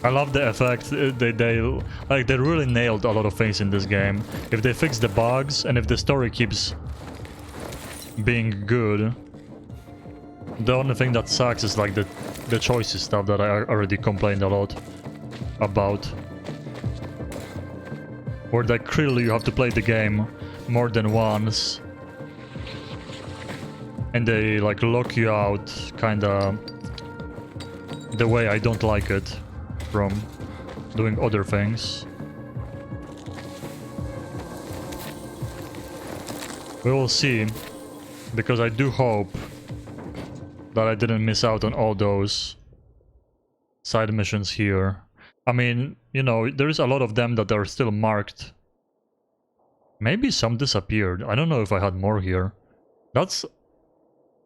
A: I love the effect. They really nailed a lot of things in this game. If they fix the bugs and if the story keeps being good, the only thing that sucks is like the choices stuff that I already complained a lot about. Where like clearly you have to play the game more than once. And they like lock you out kinda the way I don't like it from doing other things. We will see, because I do hope that I didn't miss out on all those side missions here. I mean, you know, there's a lot of them that are still marked. Maybe some disappeared. I don't know if I had more here. That's...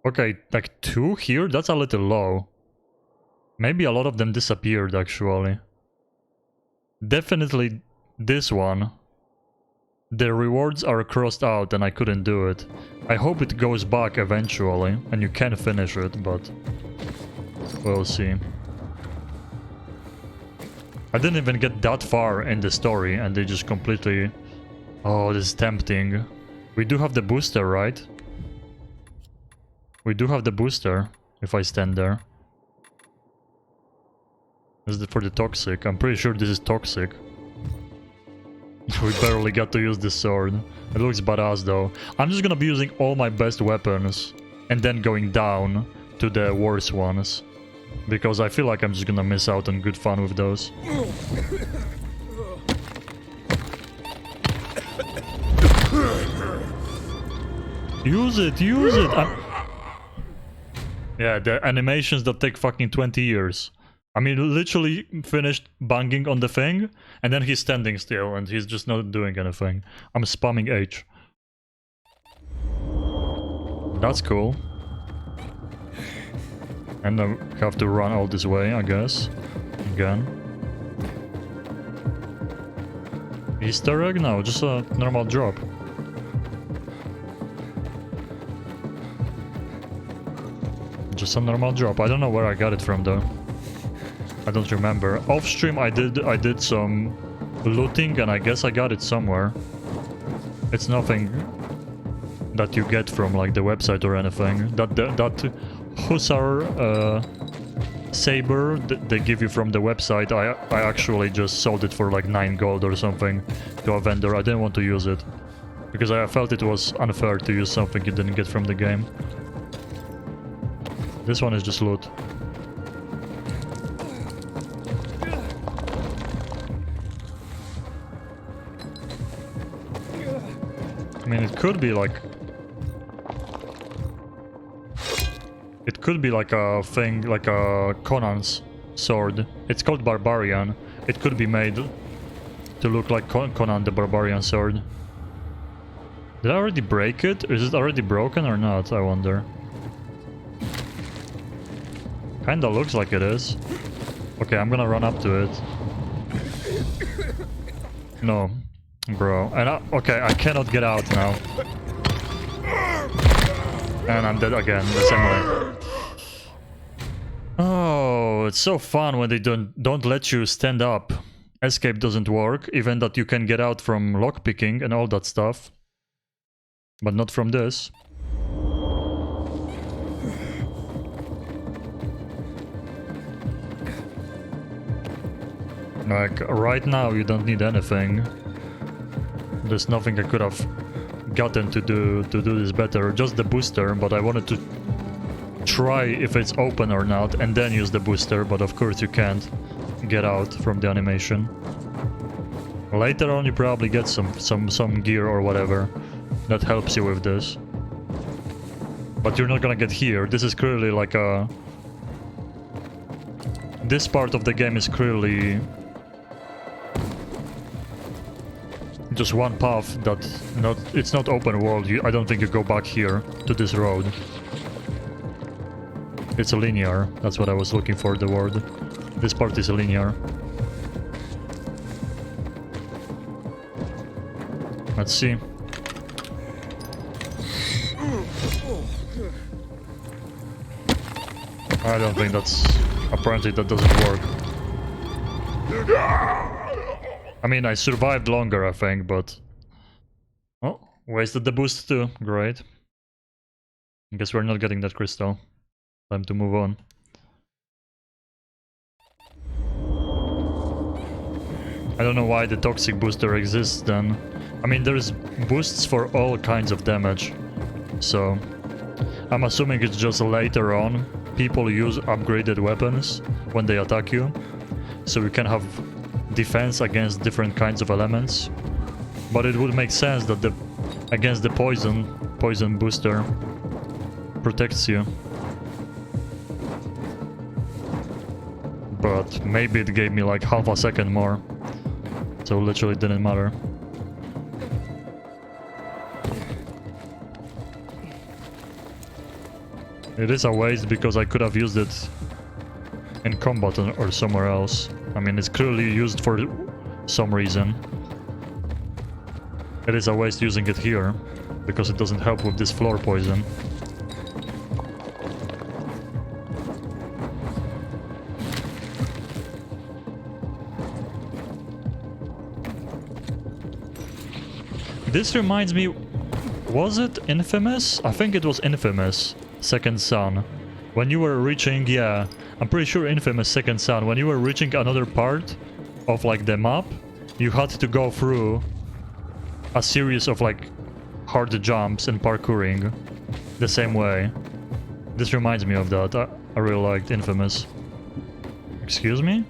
A: okay, like 2 here? That's a little low. Maybe a lot of them disappeared, actually. Definitely this one. The rewards are crossed out and I couldn't do it. I hope it goes back eventually and you can finish it, but... we'll see. I didn't even get that far in the story and they just completely... oh, this is tempting. We do have the booster, right? We do have the booster, if I stand there. This is for the toxic. I'm pretty sure this is toxic. We barely got to use this sword. It looks badass though. I'm just gonna be using all my best weapons and then going down to the worst ones. Because I feel like I'm just gonna miss out on good fun with those. Use it, use it! Yeah, the animations that take fucking 20 years. I mean, literally finished banging on the thing, and then he's standing still, and he's just not doing anything. I'm spamming H. That's cool. And I have to run all this way, I guess. Again. Easter egg? No, just a normal drop. Just a normal drop. I don't know where I got it from though. I don't remember. Off stream I did some looting and I guess I got it somewhere. It's nothing that you get from like the website or anything. That Hussar saber they give you from the website, I actually just sold it for like 9 gold or something to a vendor. I didn't want to use it because I felt it was unfair to use something you didn't get from the game. This one is just loot. I mean, it could be like a thing, like a Conan's sword. It's called Barbarian. It could be made to look like Conan the Barbarian sword. Did I already break it? Is it already broken or not? I wonder. Kinda looks like it is. Okay, I'm gonna run up to it. No, bro. And okay, I cannot get out now. And I'm dead again, the same way. Oh, it's so fun when they don't let you stand up. Escape doesn't work, even that you can get out from lockpicking and all that stuff. But not from this. Like, right now you don't need anything. There's nothing I could have gotten to do this better. Just the booster, but I wanted to try if it's open or not and then use the booster, but of course you can't get out from the animation. Later on you probably get some gear or whatever that helps you with this. But you're not gonna get here. This is clearly like a... This part of the game is clearly just one path that it's not open world. I don't think you go back here to this road. It's a linear. That's what I was looking for, the word. This part is linear. Let's see. I don't think that's... Apparently that doesn't work. I mean, I survived longer, I think, but... Oh, wasted the boost too. Great. I guess we're not getting that crystal. Time to move on. I don't know why the toxic booster exists then. I mean, there's boosts for all kinds of damage. So... I'm assuming it's just later on people use upgraded weapons when they attack you. So you can have defense against different kinds of elements. But it would make sense that against the poison booster protects you. But maybe it gave me like half a second more. So literally didn't matter. It is a waste because I could have used it in combat or somewhere else. I mean, it's clearly used for some reason. It is a waste using it here because it doesn't help with this floor poison. This reminds me, was it Infamous? I think it was Infamous Second Son. When you were reaching, yeah, I'm pretty sure Infamous Second Son, when you were reaching another part of like the map, you had to go through a series of like hard jumps and parkouring the same way. This reminds me of that. I really liked Infamous. Excuse me?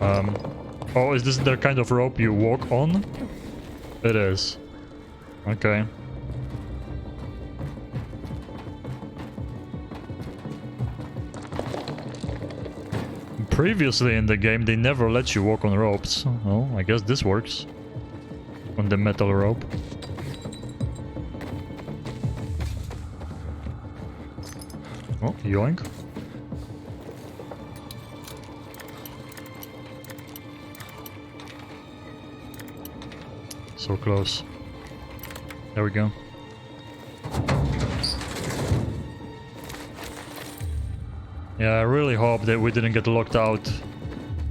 A: Oh, is this the kind of rope you walk on? It is. Okay. Previously in the game, they never let you walk on ropes. Well, I guess this works. On the metal rope. Oh, yoink. So close. There we go. Yeah, I really hope that we didn't get locked out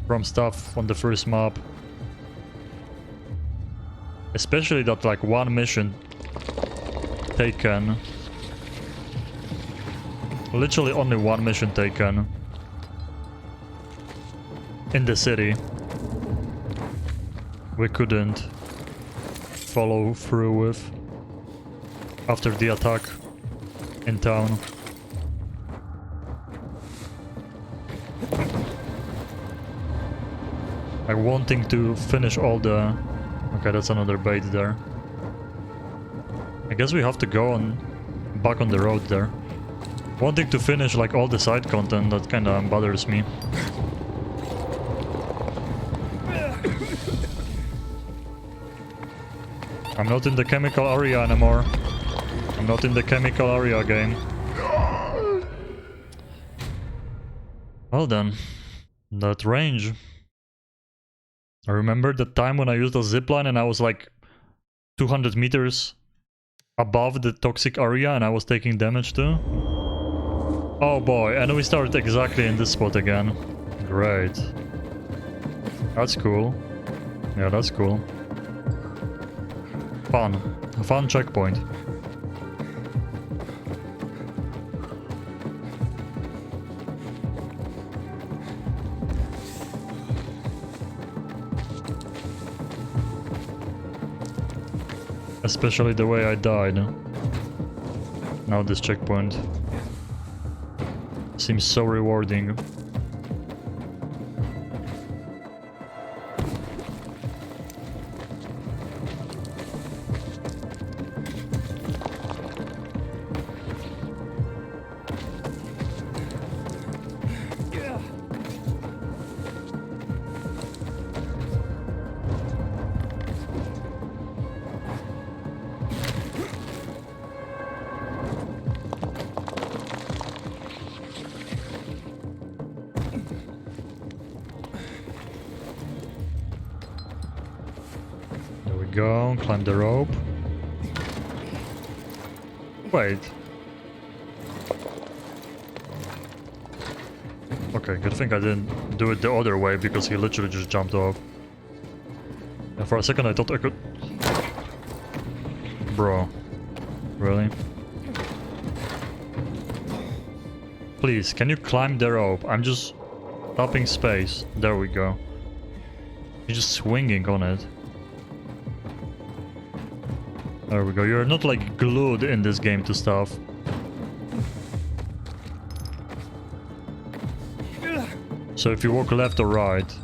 A: from stuff on the first map. Especially that like one mission taken. Literally only one mission taken. In the city. We couldn't follow through with. After the attack in town. Like wanting to finish all the... Okay, that's another bait there. I guess we have to go on back on the road there. Wanting to finish like all the side content, that kinda bothers me. I'm not in the chemical area anymore. I'm not in the chemical area game. Well then, that range. I remember the time when I used a zipline and I was like 200 meters above the toxic area and I was taking damage too. Oh boy, and we started exactly in this spot again. Great. That's cool. Yeah, that's cool. Fun. A fun checkpoint. Especially the way I died. Now this checkpoint seems so rewarding. Go, climb the rope. Wait. Okay, good thing I didn't do it the other way because he literally just jumped off. And for a second I thought I could... Bro. Really? Please, can you climb the rope? I'm just tapping space. There we go. You're just swinging on it. There we go. You're not like glued in this game to stuff. So if you walk left or right,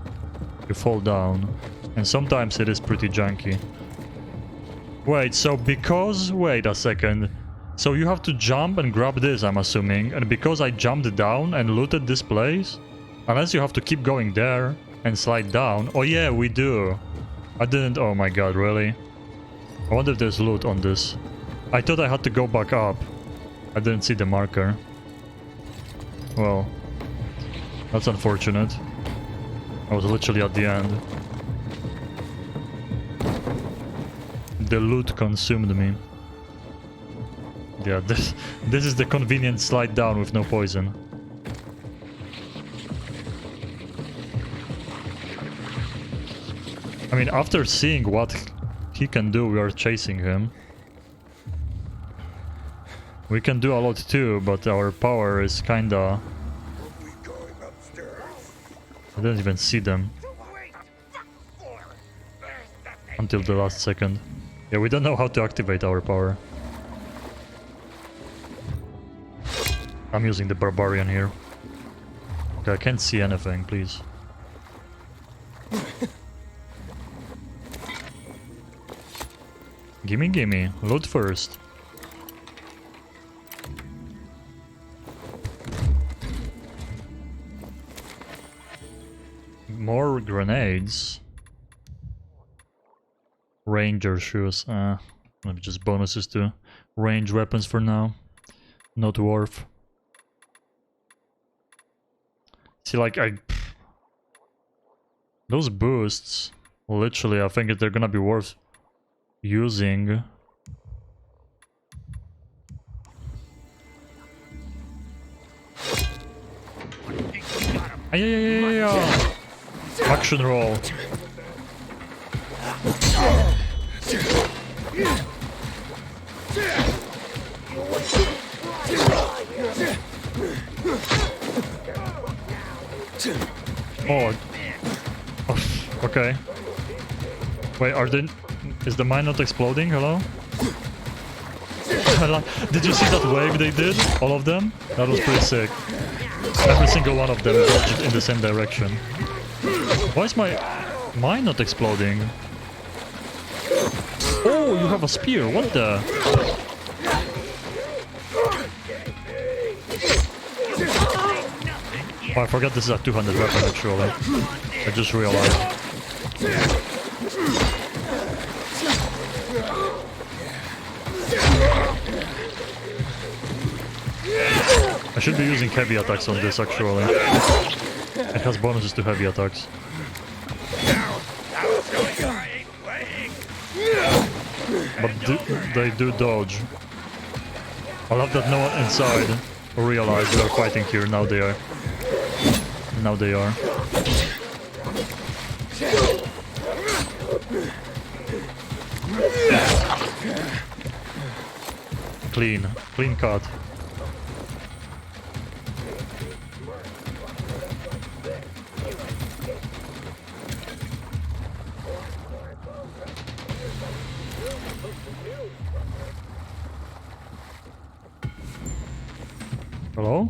A: you fall down. And sometimes it is pretty janky. Wait, so because... Wait a second. So you have to jump and grab this, I'm assuming. And because I jumped down and looted this place? Unless you have to keep going there and slide down. Oh yeah, we do. I didn't... Oh my god, really? I wonder if there's loot on this. I thought I had to go back up. I didn't see the marker. Well, that's unfortunate. I was literally at the end. The loot consumed me. Yeah, this is the convenient slide down with no poison. I mean, after seeing what he can do, we are chasing him. We can do a lot too, but our power is kinda... I didn't even see them. Until the last second. Yeah, we don't know how to activate our power. I'm using the barbarian here. Okay, I can't see anything, please. Gimme, gimme. Loot first. More grenades. Ranger shoes. Maybe just bonuses to range weapons for now. Not worth. See, like, those boosts, literally, I think they're gonna be worth using... Yeah. Action roll. Oh. Okay. Wait, are they... Is the mine not exploding? Hello? Did you see that wave they did? All of them? That was pretty sick. Every single one of them dodged in the same direction. Why is my mine not exploding? Oh, you have a spear. What the? Oh, I forgot this is a 200 weapon actually. I just realized. I should be using heavy attacks on this actually. It has bonuses to heavy attacks. But they do dodge. I love that no one inside realized we are fighting here. Now they are. Now they are. Clean cut. Hello?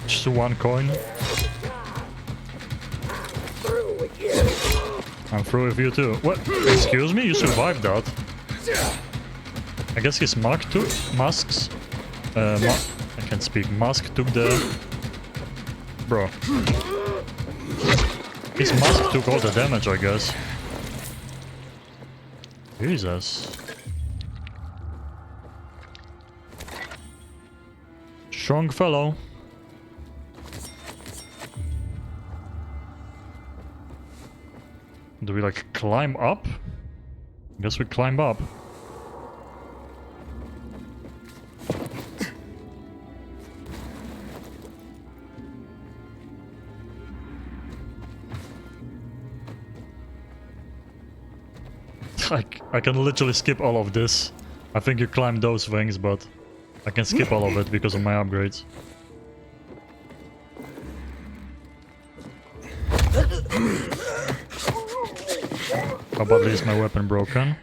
A: Just one coin. I'm through with you too. What? Excuse me? You survived that. I guess his mask took... Masks? I can't speak. Mask took the... Bro. His mask took all the damage, I guess. Jesus. Strong fellow. Do we like climb up? Guess we climb up. I can literally skip all of this. I think you climb those things, but I can skip all of it because of my upgrades. How badly is my weapon broken?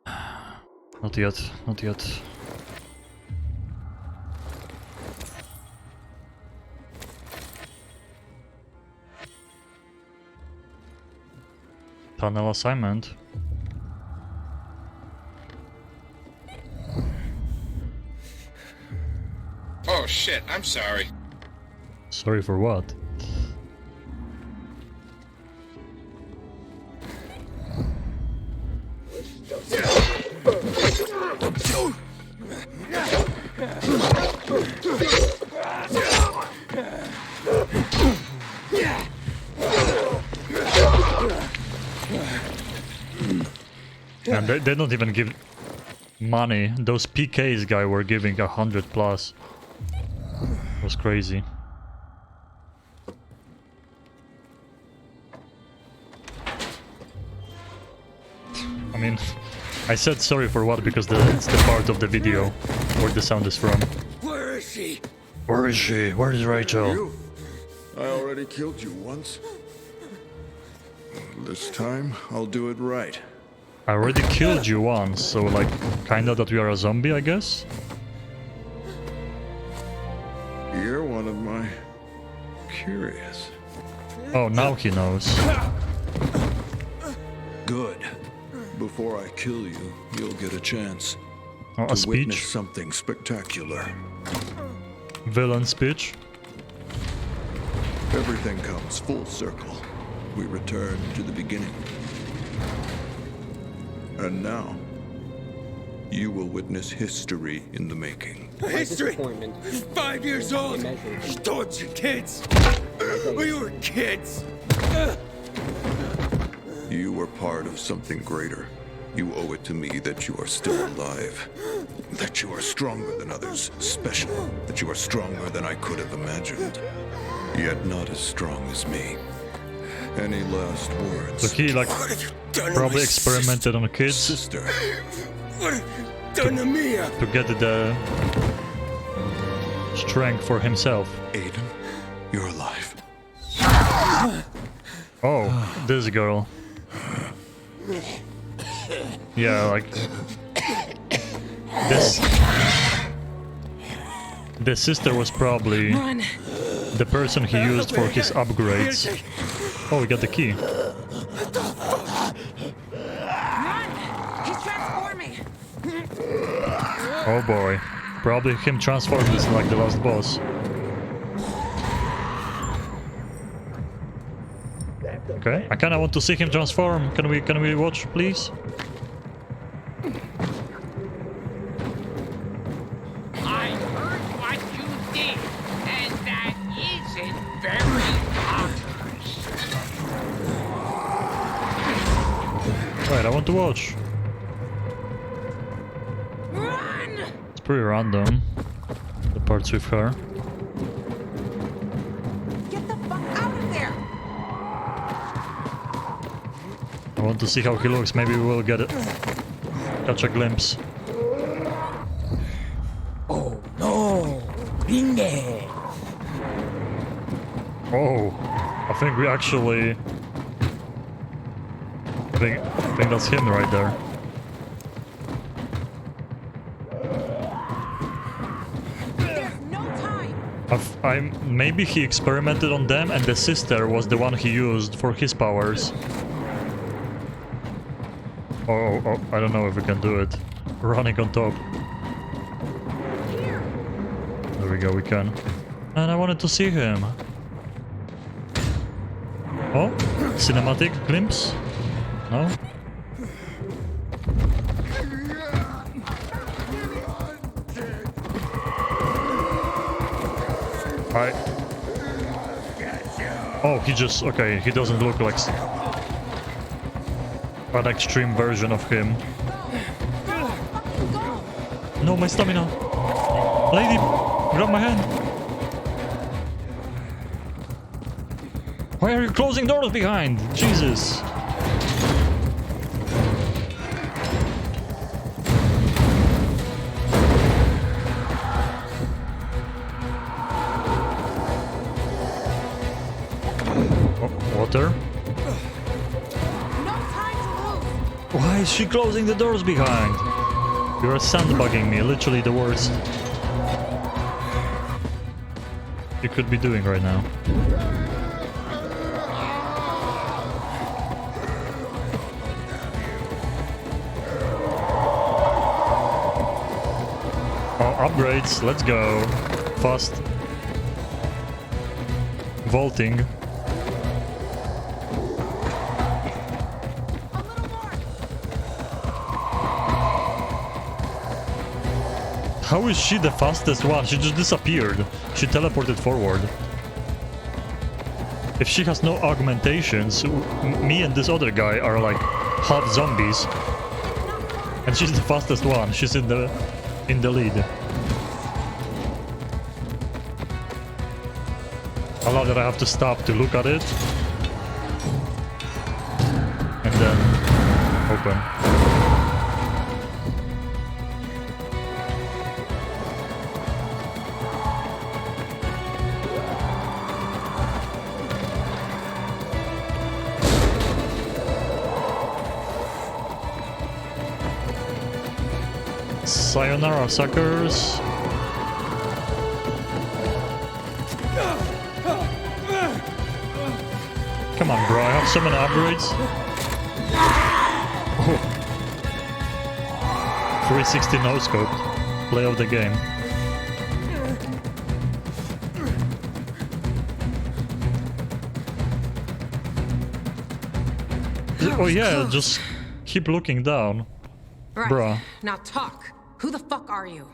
A: Not yet, not yet. Tunnel assignment.
N: Oh shit, I'm sorry.
A: Sorry for what? And they don't even give money. Those PKs guy were giving 100 plus. It was crazy. I mean, I said sorry for what because it's the part of the video where the sound is from.
K: Where is she?
A: Where is she? Where is Rachel?
O: I already killed you once. This time, I'll do it right.
A: I already killed you once, so like, kinda that we are a zombie, I guess?
O: You're one of my curious.
A: Oh, now he knows.
O: Good. Before I kill you, you'll get a chance
A: Oh,
O: to
A: a
O: witness
A: speech?
O: something spectacular.
A: Villain speech?
O: Everything comes full circle. We return to the beginning. And now, you will witness history in the making.
V: History. 5 years old. You tortured kids. We were kids.
O: You were part of something greater. You owe it to me that you are still alive. That you are stronger than others, special. That you are stronger than I could have imagined. Yet not as strong as me. Any last words?
A: So he like probably experimented on kids.
O: Sister.
V: What have you done to me?
A: To get the strength for himself.
O: Aiden, you're alive.
A: Oh, this girl. Yeah, like this. The sister was probably the person he used for his upgrades. Oh, we got the key.
F: He's transforming.
A: Oh boy. Probably him transforming is like the last boss. Okay, I kinda want to see him transform. Can we watch, please?
Q: I heard what you did, and that isn't very honest.
A: Right, I want to watch.
F: Run!
A: It's pretty random, the parts with her.
F: Get the fuck out of there!
A: I want to see how he looks. Maybe we will get it. Catch a glimpse.
V: Oh no, Binge.
A: Oh, I think we actually. I think that's him right there.
F: There's no time.
A: Maybe he experimented on them, and the sister was the one he used for his powers. Oh, I don't know if we can do it. Running on top. There we go, we can. And I wanted to see him. Oh, cinematic glimpse? No? Oh, he just... Okay, he doesn't look like... an extreme version of him. No, my stamina! Lady, grab my hand! Why are you closing doors behind? Jesus! Oh, water? Why is she closing the doors behind? You're sandbagging me, literally the worst you could be doing right now. Oh, upgrades, let's go. Fast. Vaulting. How is she the fastest one? She just disappeared. She teleported forward. If she has no augmentations, me and this other guy are like half zombies. And she's the fastest one. She's in the lead. I love that I have to stop to look at it. And then open. Sayonara, suckers. Come on, bro. I have so many upgrades. Oh. 360 no-scope. Play of the game. Oh yeah, just keep looking down.
F: Right.
A: Bruh.
F: Now talk. Who the fuck are you?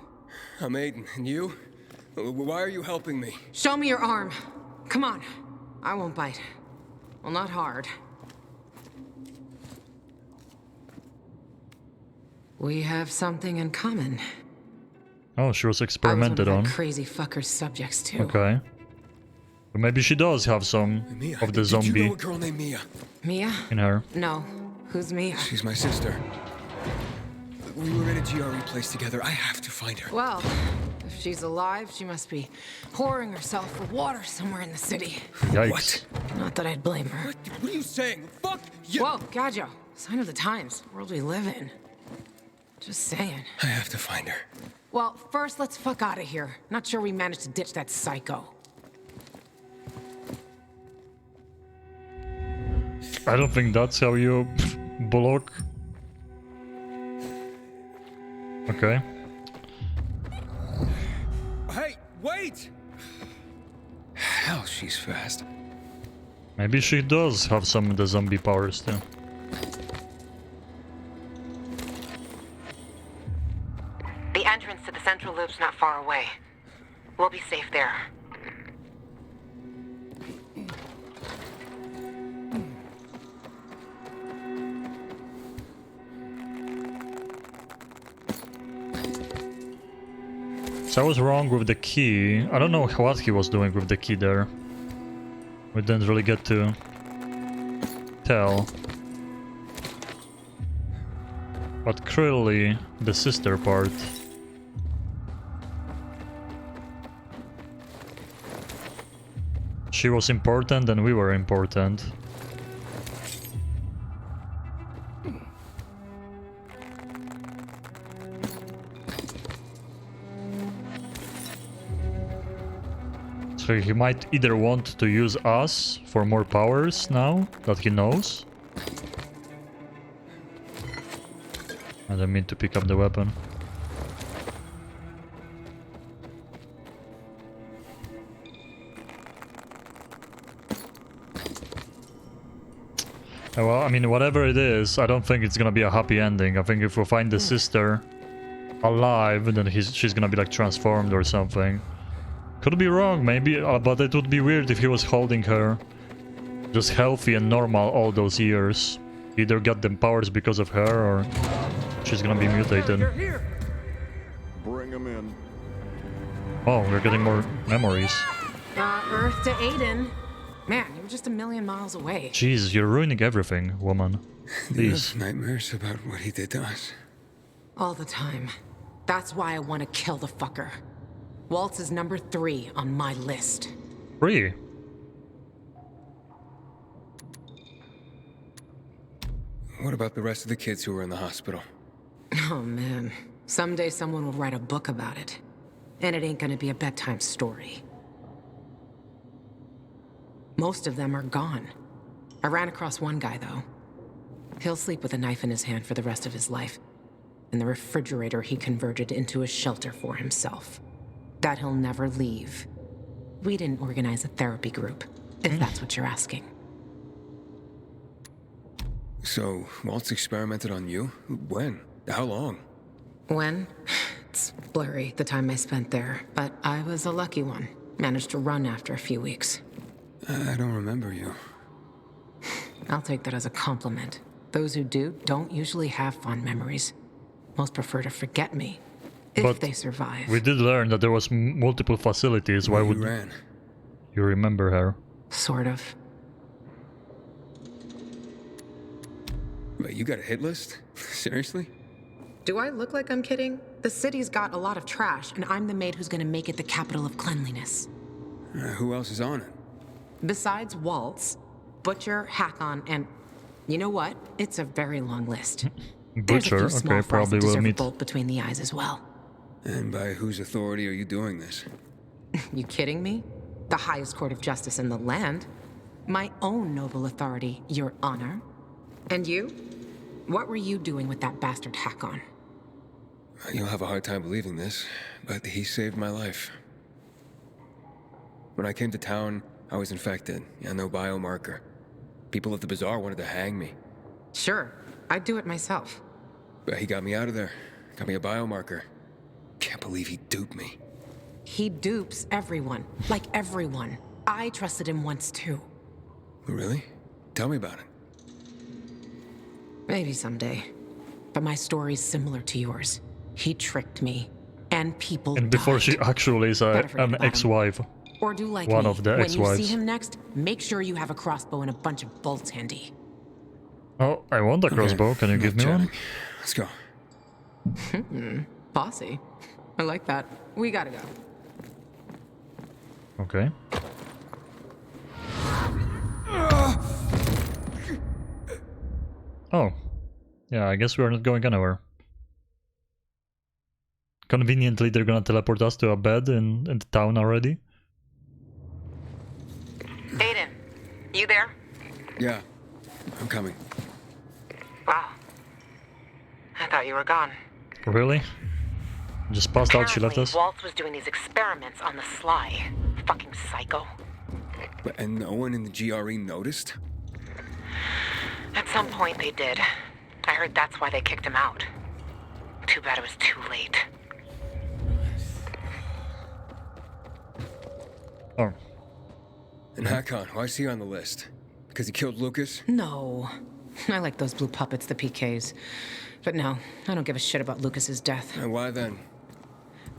D: I'm Aiden, and you? Why are you helping me?
P: Show me your arm. Come on. I won't bite. Well, not hard. We have something in common.
A: Oh, she was experimented
P: I was one
A: on.
P: of that crazy fucker's subjects too.
A: Okay. But maybe she does have some of the zombie
D: Did you know a girl named Mia?
P: Mia?
A: in her.
P: No. Who's Mia?
D: She's my sister. We were in a GRE place together. I have to find her.
P: Well, if she's alive, she must be whoring herself for water somewhere in the city.
A: Yikes.
D: What?
P: Not that I'd blame her.
D: What are you saying? Fuck you!
P: Whoa, Gajo. Sign of the times. World we live in. Just saying.
D: I have to find her.
P: Well, first, let's fuck out of here. Not sure we managed to ditch that psycho.
A: I don't think that's how you block. Okay.
D: Hey, wait! Hell, she's fast.
A: Maybe she does have some of the zombie powers too.
P: The entrance to the central loop's not far away. We'll be safe there.
A: So I was wrong with the key. I don't know what he was doing with the key there. We didn't really get to tell. But clearly, the sister part. She was important and we were important. So he might either want to use us for more powers now that he knows. I don't mean to pick up the weapon. Well, I mean, whatever it is, I don't think it's gonna be a happy ending. I think if we find the sister alive, then she's gonna be like transformed or something. Could be wrong, maybe, but it would be weird if he was holding her just healthy and normal all those years. Either got them powers because of her, or she's gonna be mutated.
O: Bring him in.
A: Oh, we're getting more memories.
P: Earth to Aiden. Man, you were just a million miles away.
A: Jeez, you're ruining everything, woman.
D: Do you
A: Please.
D: have nightmares about what he did to us?
P: All the time. That's why I want to kill the fucker. Waltz is number 3 on my list.
A: 3?
D: What about the rest of the kids who were in the hospital?
P: Oh man, someday someone will write a book about it. And it ain't gonna be a bedtime story. Most of them are gone. I ran across one guy though. He'll sleep with a knife in his hand for the rest of his life. And the refrigerator he converted into a shelter for himself. That he'll never leave. We didn't organize a therapy group, if that's what you're asking.
D: So, Waltz experimented on you? When? How long?
P: When? It's blurry, the time I spent there. But I was a lucky one. Managed to run after a few weeks.
D: I don't remember you.
P: I'll take that as a compliment. Those who do don't usually have fond memories. Most prefer to forget me. If they survive.
A: We did learn that there was multiple facilities. Why would you remember her?
P: Sort of.
D: Wait, you got a hit list? Seriously?
P: Do I look like I'm kidding? The city's got a lot of trash, and I'm the maid who's gonna make it the capital of cleanliness.
D: Who else is on it?
P: Besides Waltz, Butcher, Hakon, and... You know what? It's a very long list.
A: Butcher, okay, probably will meet.
P: Bolt between the eyes as well.
D: And by whose authority are you doing this?
P: You kidding me? The highest court of justice in the land. My own noble authority, Your Honor. And you? What were you doing with that bastard Hakon?
D: You'll have a hard time believing this, but he saved my life. When I came to town, I was infected. Yeah, no biomarker. People at the bazaar wanted to hang me.
P: Sure, I'd do it myself.
D: But he got me out of there. Got me a biomarker. Can't believe he duped me.
P: He dupes everyone. Like everyone. I trusted him once too.
D: Really? Tell me about it.
P: Maybe someday. But my story's similar to yours. He tricked me. And people
A: And before
P: died.
A: she actually is
P: Better forget
A: an
P: about him.
A: ex-wife.
P: Or do like
A: One
P: me.
A: of the
P: When you see
A: ex-wives.
P: him next, make sure you have a crossbow and a bunch of bolts handy.
A: Oh, I want a crossbow. Can you give me one?
D: Let's go.
P: Bossy. I like that. We gotta go.
A: Okay. Oh. Yeah, I guess we're not going anywhere. Conveniently, they're gonna teleport us to a bed in the town already.
P: Aiden, you there?
D: Yeah, I'm coming.
P: Wow. I thought you were gone.
A: Really? Just passed out, she left us?
P: Waltz was doing these experiments on the sly. Fucking psycho.
D: And no one in the GRE noticed?
P: At some point they did. I heard that's why they kicked him out. Too bad it was too late.
A: Oh.
D: And Hakon, why is he on the list? Because he killed Lucas?
P: No. I like those blue puppets, the PKs. But no, I don't give a shit about Lucas's death.
D: And why then?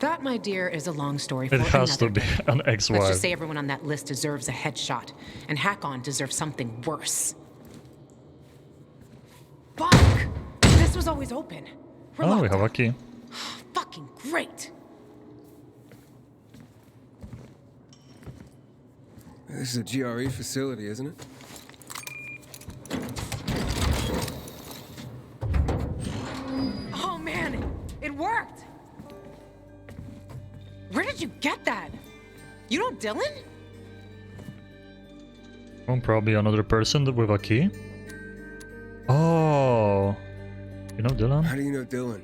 P: That, my dear, is a long story for
A: It has to
P: another
A: be
P: day.
A: an ex-wife.
P: Let's just say everyone on that list deserves a headshot, and Hakon deserves something worse. Fuck! This was always open. We're
A: Oh, we
P: locked
A: have a
P: up.
A: key.
P: Fucking great!
D: This is a GRE facility, isn't it?
P: Oh man, it worked! Where did you get that? You know Dylan?
A: Oh, probably another person with a key. Oh. You know Dylan?
D: How do you know Dylan?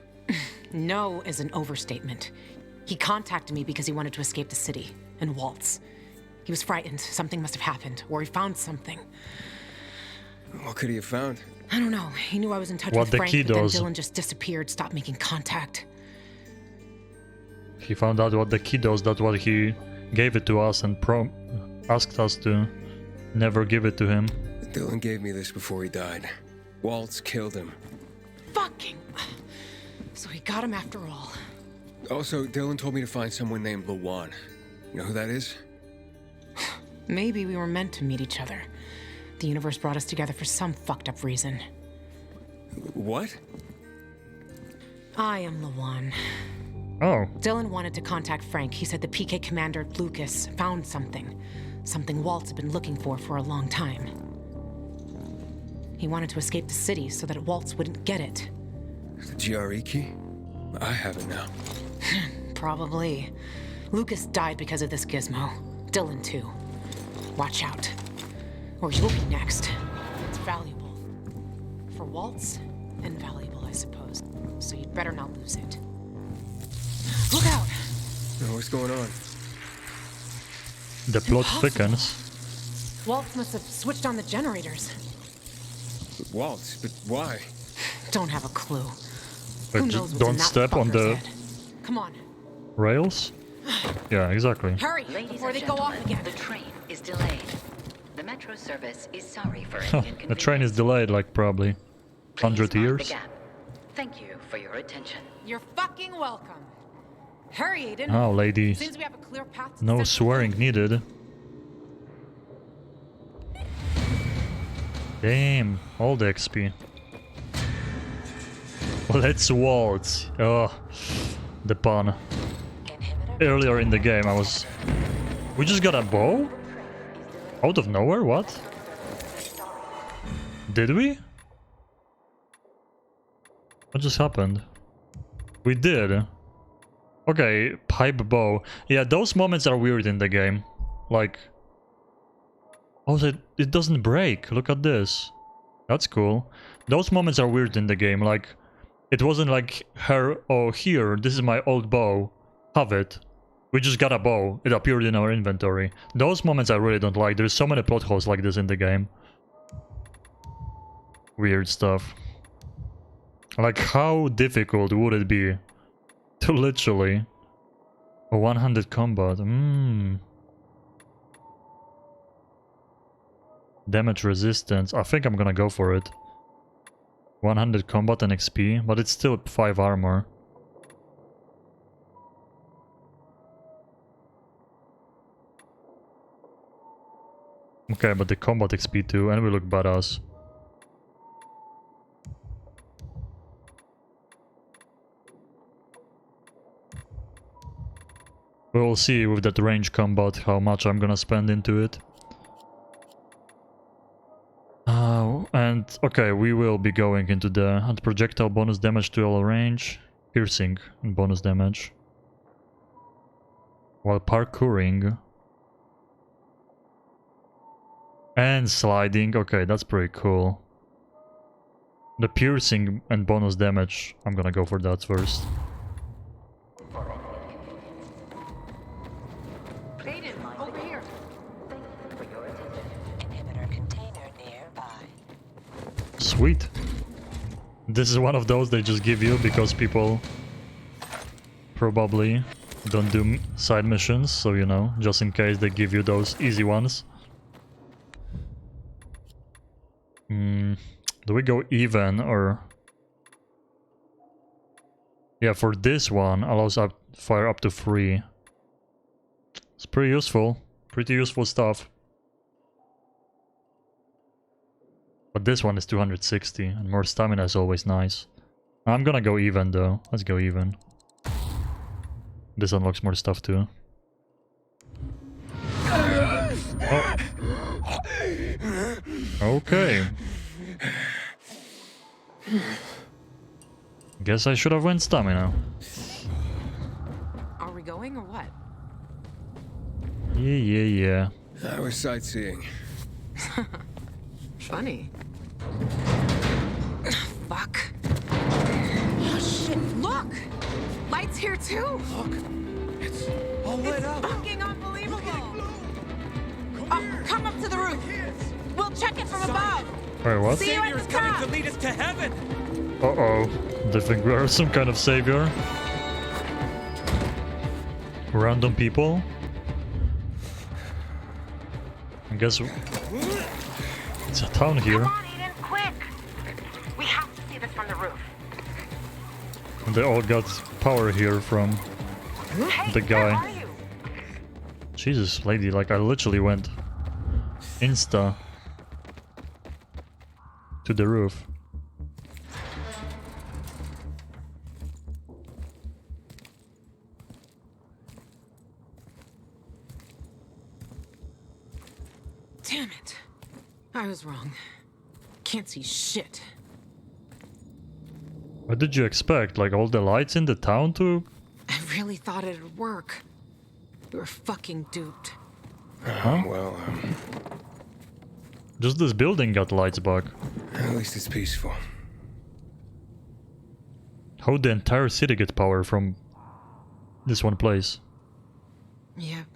P: No is an overstatement. He contacted me because he wanted to escape the city and Waltz. He was frightened. Something must have happened, or he found something.
D: What could he have found?
P: I don't know. He knew I was in touch
A: What
P: with
A: the
P: Frank,
A: key
P: but then
A: does.
P: Dylan just disappeared, stopped making contact.
A: He found out what the key does, that's what he gave it to us and asked us to never give it to him.
D: Dylan gave me this before he died. Waltz killed him.
P: Fucking... So he got him after all.
D: Also, Dylan told me to find someone named Lawan. You know who that is?
P: Maybe we were meant to meet each other. The universe brought us together for some fucked up reason.
D: What?
P: I am Lawan.
A: Oh.
P: Dylan wanted to contact Frank. He said the PK commander, Lucas, found something. Something Waltz had been looking for a long time. He wanted to escape the city so that Waltz wouldn't get it.
D: The GRE key? I have it now.
P: Probably. Lucas died because of this gizmo. Dylan, too. Watch out. Or you'll be next. It's valuable. For Waltz, and valuable, I suppose. So you'd better not lose it. Look out!
D: What's going on?
A: The plot thickens.
P: Waltz must have switched on the generators.
D: Waltz? But why?
P: Don't have a clue.
A: But
P: Who
A: just
P: knows what's
A: don't
P: in that
A: step on the
P: fucker's head? Come on,
A: rails? Yeah, exactly.
P: hurry before they go off again.
L: The train is delayed. The metro service is sorry for any
A: the
L: inconvenience.
A: train is delayed like probably 100
L: Mark the
A: years.
L: gap. Thank you for your attention.
P: You're fucking welcome. Hurry, Aiden.
A: Oh, lady.
P: Seems we have a clear path to
A: No
P: Central.
A: swearing needed. Damn, all the XP. Let's waltz. Oh, the pun. Earlier in the game I was... We just got a bow? Out of nowhere? What? Did we? What just happened? We did. Okay, pipe bow. Yeah, those moments are weird in the game. Like... Oh, it doesn't break. Look at this. That's cool. Those moments are weird in the game. Like, it wasn't like her, oh, here, this is my old bow. Have it. We just got a bow. It appeared in our inventory. Those moments I really don't like. There's so many plot holes like this in the game. Weird stuff. Like, how difficult would it be Literally. A one-handed combat. Damage resistance. I think I'm gonna go for it. One-handed combat and XP, but it's still 5 armor. Okay, but the combat XP too, and we look badass. We'll see with that range combat how much I'm gonna spend into it. And okay, we will be going into the add projectile bonus damage to all range, piercing and bonus damage. While parkouring. And sliding, okay, that's pretty cool. The piercing and bonus damage, I'm gonna go for that first.
U: Over here. For your attention. Inhibitor container nearby.
A: Sweet. This is one of those they just give you because people probably don't do side missions, so you know, just in case they give you those easy ones. Do we go even or... Yeah, for this one allows fire up to 3. It's pretty useful. Pretty useful stuff. But this one is 260 and more stamina is always nice. I'm gonna go even though. Let's go even. This unlocks more stuff too. Oh. Okay. Guess I should have went stamina.
P: Are we going or what?
A: Yeah.
D: I was sightseeing.
P: Funny. Fuck. Oh shit, look! Lights here too!
V: Look, it's all lit up.
P: Fucking unbelievable! Oh, come up to the roof. We'll check it from above.
A: Wait, what?
P: See you at the top.
H: To lead us to heaven.
A: Uh-oh. They think we are some kind of savior. Random people. I guess it's a town here.
U: Come on, Eden, quick! We have to see this from the roof.
A: And they all got power here from the guy. Jesus, lady, like I literally went insta to the roof.
P: Damn it. I was wrong. Can't see shit.
A: What did you expect? Like all the lights in the town to...
P: I really thought it'd work. We were fucking duped.
A: Huh?
D: Well,
A: just this building got lights back.
D: at least it's peaceful.
A: How'd the entire city get power from this one place?
P: Yep.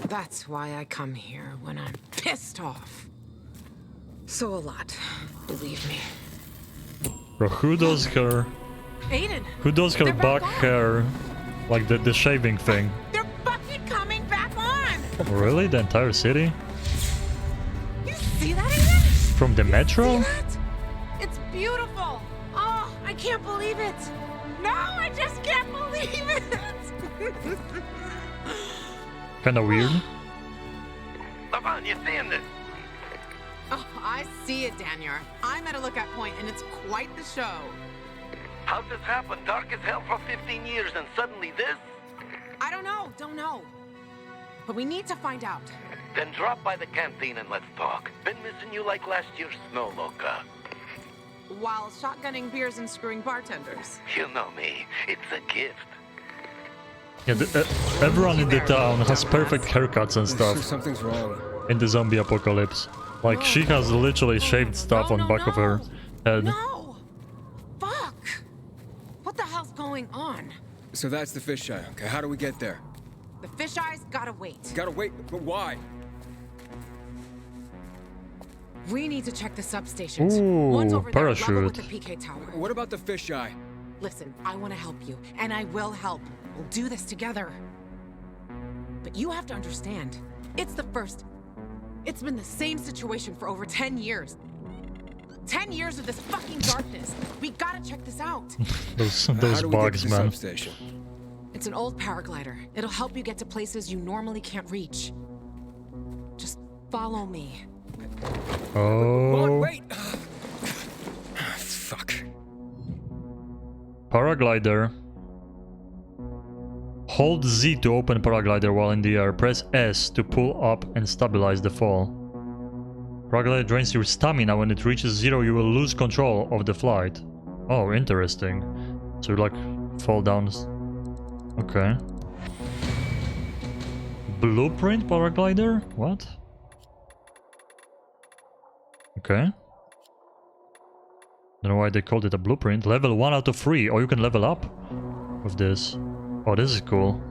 P: That's why I come here when I'm pissed off. So a lot, believe me.
A: Bro, who does her...
P: Aiden!
A: Who does her back hair? Like the shaving thing?
P: They're fucking coming back on!
A: Really? The entire city?
P: You see that, Aiden?
A: From the metro?
P: See that? It's beautiful! Oh, I can't believe it! No, I just can't believe it!
A: Kinda weird.
Q: Lavon, you seeing this?
G: Oh, I see it, Daniel. I'm at a lookout point, and it's quite the show.
Q: How'd this happen? Dark as hell for 15 years, and suddenly this?
G: I don't know. But we need to find out.
Q: Then drop by the canteen and let's talk. Been missing you like last year's snow, Loca.
G: While shotgunning beers and screwing bartenders.
Q: You know me. It's a gift.
A: Yeah, everyone in the town has perfect haircuts and stuff.
D: Something's wrong.
A: In the zombie apocalypse. Like, she has literally shaved stuff on back of her head.
P: No! Fuck! What the hell's going on?
D: So that's the fisheye. Okay, how do we get there?
G: The fisheyes gotta wait.
D: Gotta wait, but why?
P: We need to check the substations.
A: Ooh,
P: One's over there, level with
A: parachute.
P: the PK tower.
D: What about the fisheye?
P: Listen, I want to help you, and I will help. We'll do this together. But you have to understand, it's the first. It's been the same situation for over 10 years. 10 years of this fucking darkness. We gotta check this out.
A: those
D: How do we get to
A: bugs,
D: the
A: man.
D: substation?
P: It's an old paraglider. It'll help you get to places you normally can't reach. Just follow me.
A: Oh.
D: Wait! Fuck.
A: Paraglider. Hold Z to open paraglider while in the air. Press S to pull up and stabilize the fall. Paraglider drains your stamina. When it reaches 0, you will lose control of the flight. Oh, interesting. So you like fall down. Okay. Blueprint paraglider? What? Okay. Don't know why they called it a blueprint. Level 1 out of 3. Oh, you can level up with this. Oh, this is cool.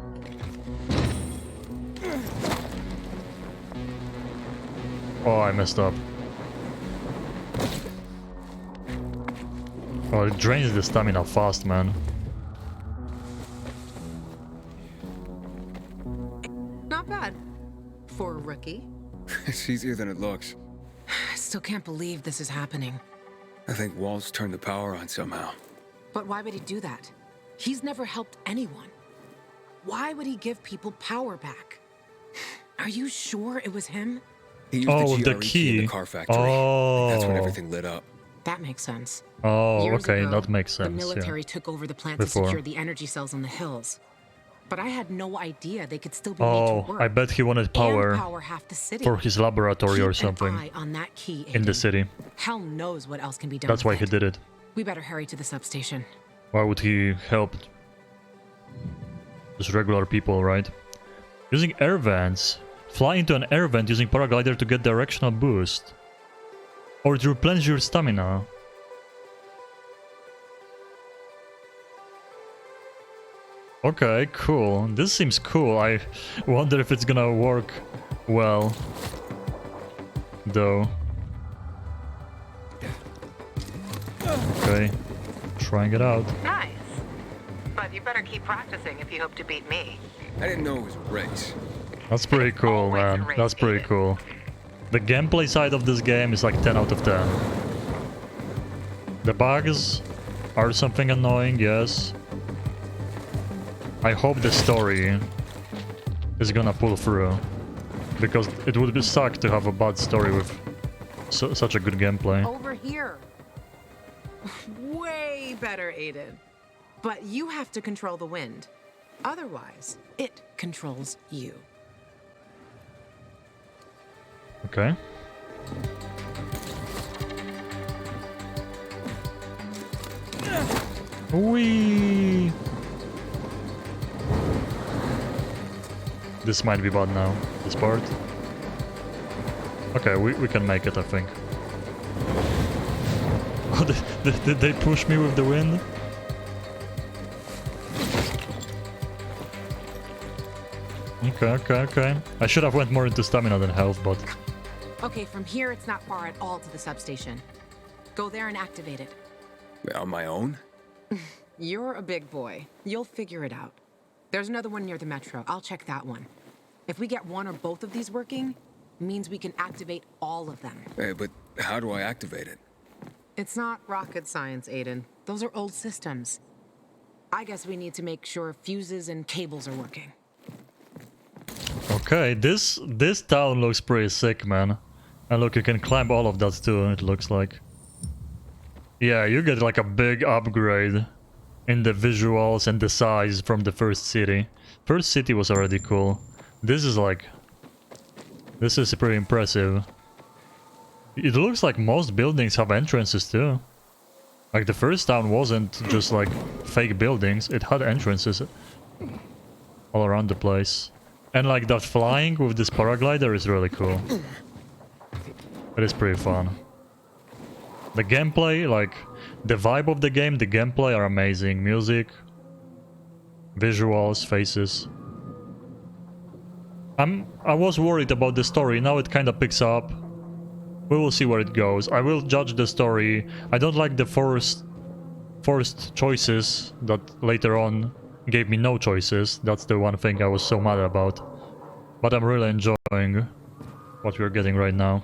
A: Oh, I messed up. Oh, it drains the stamina fast, man.
P: Not bad. For a rookie.
D: It's easier than it looks.
P: I still can't believe this is happening.
D: I think Walt's turned the power on somehow.
P: But why would he do that? He's never helped anyone. Why would he give people power back? Are you sure it was him?
D: He used
A: the
D: GRE
A: key.
D: in the car factory.
A: Oh.
D: That's when everything lit up.
P: That makes sense.
A: Oh,
P: Years
A: okay,
P: ago,
A: that makes sense.
P: The military
A: yeah.
P: took over the plant
A: Before.
P: to secure the energy cells on the hills. But I had no idea they could still be made to work.
A: I bet he wanted power,
P: and power half the city.
A: for his laboratory
P: Keep
A: or something
P: an eye on that key,
A: in the
P: Aiden.
A: city.
P: Hell knows what else can be done.
A: That's
P: with
A: why he
P: it.
A: did it.
P: We better hurry to the substation.
A: Why would he help just regular people, right? Using air vents. Fly into an air vent using paraglider to get directional boost. Or to replenish your stamina. Okay, cool. This seems cool. I wonder if it's gonna work well. Though. Okay. Trying it out.
R: Nice. But you better keep practicing if you hope to beat me.
D: I didn't know it was a race.
A: That's pretty cool, man. That's pretty cool. The gameplay side of this game is like 10 out of 10. The bugs are something annoying, yes. I hope the story is gonna pull through. Because it would be suck to have a bad story with such a good gameplay.
P: Over here. Way better, Aiden. But you have to control the wind. Otherwise, it controls you.
A: Okay. Whee! This might be bad now, this part. Okay, we can make it, I think. Oh, did they push me with the wind? Okay. I should have went more into stamina than health, but...
P: Okay, from here it's not far at all to the substation. Go there and activate it.
D: On my own?
P: You're a big boy. You'll figure it out. There's another one near the metro. I'll check that one. If we get one or both of these working, means we can activate all of them.
D: Hey, but how do I activate it?
P: It's not rocket science, Aiden. Those are old systems. I guess we need to make sure fuses and cables are working.
A: Okay, this town looks pretty sick, man. And look, you can climb all of that too, it looks like. Yeah, you get like a big upgrade in the visuals and the size from the first city. First city was already cool. This is like... This is pretty impressive. It looks like most buildings have entrances too. Like the first town wasn't just like fake buildings, it had entrances all around the place. And like that flying with this paraglider is really cool. It is pretty fun. The gameplay, like the vibe of the game, the gameplay are amazing. Music, visuals, faces. I was worried about the story, now it kinda picks up. We will see where it goes. I will judge the story. I don't like the first forced choices that later on gave me no choices. That's the one thing I was so mad about. But I'm really enjoying what we're getting right now.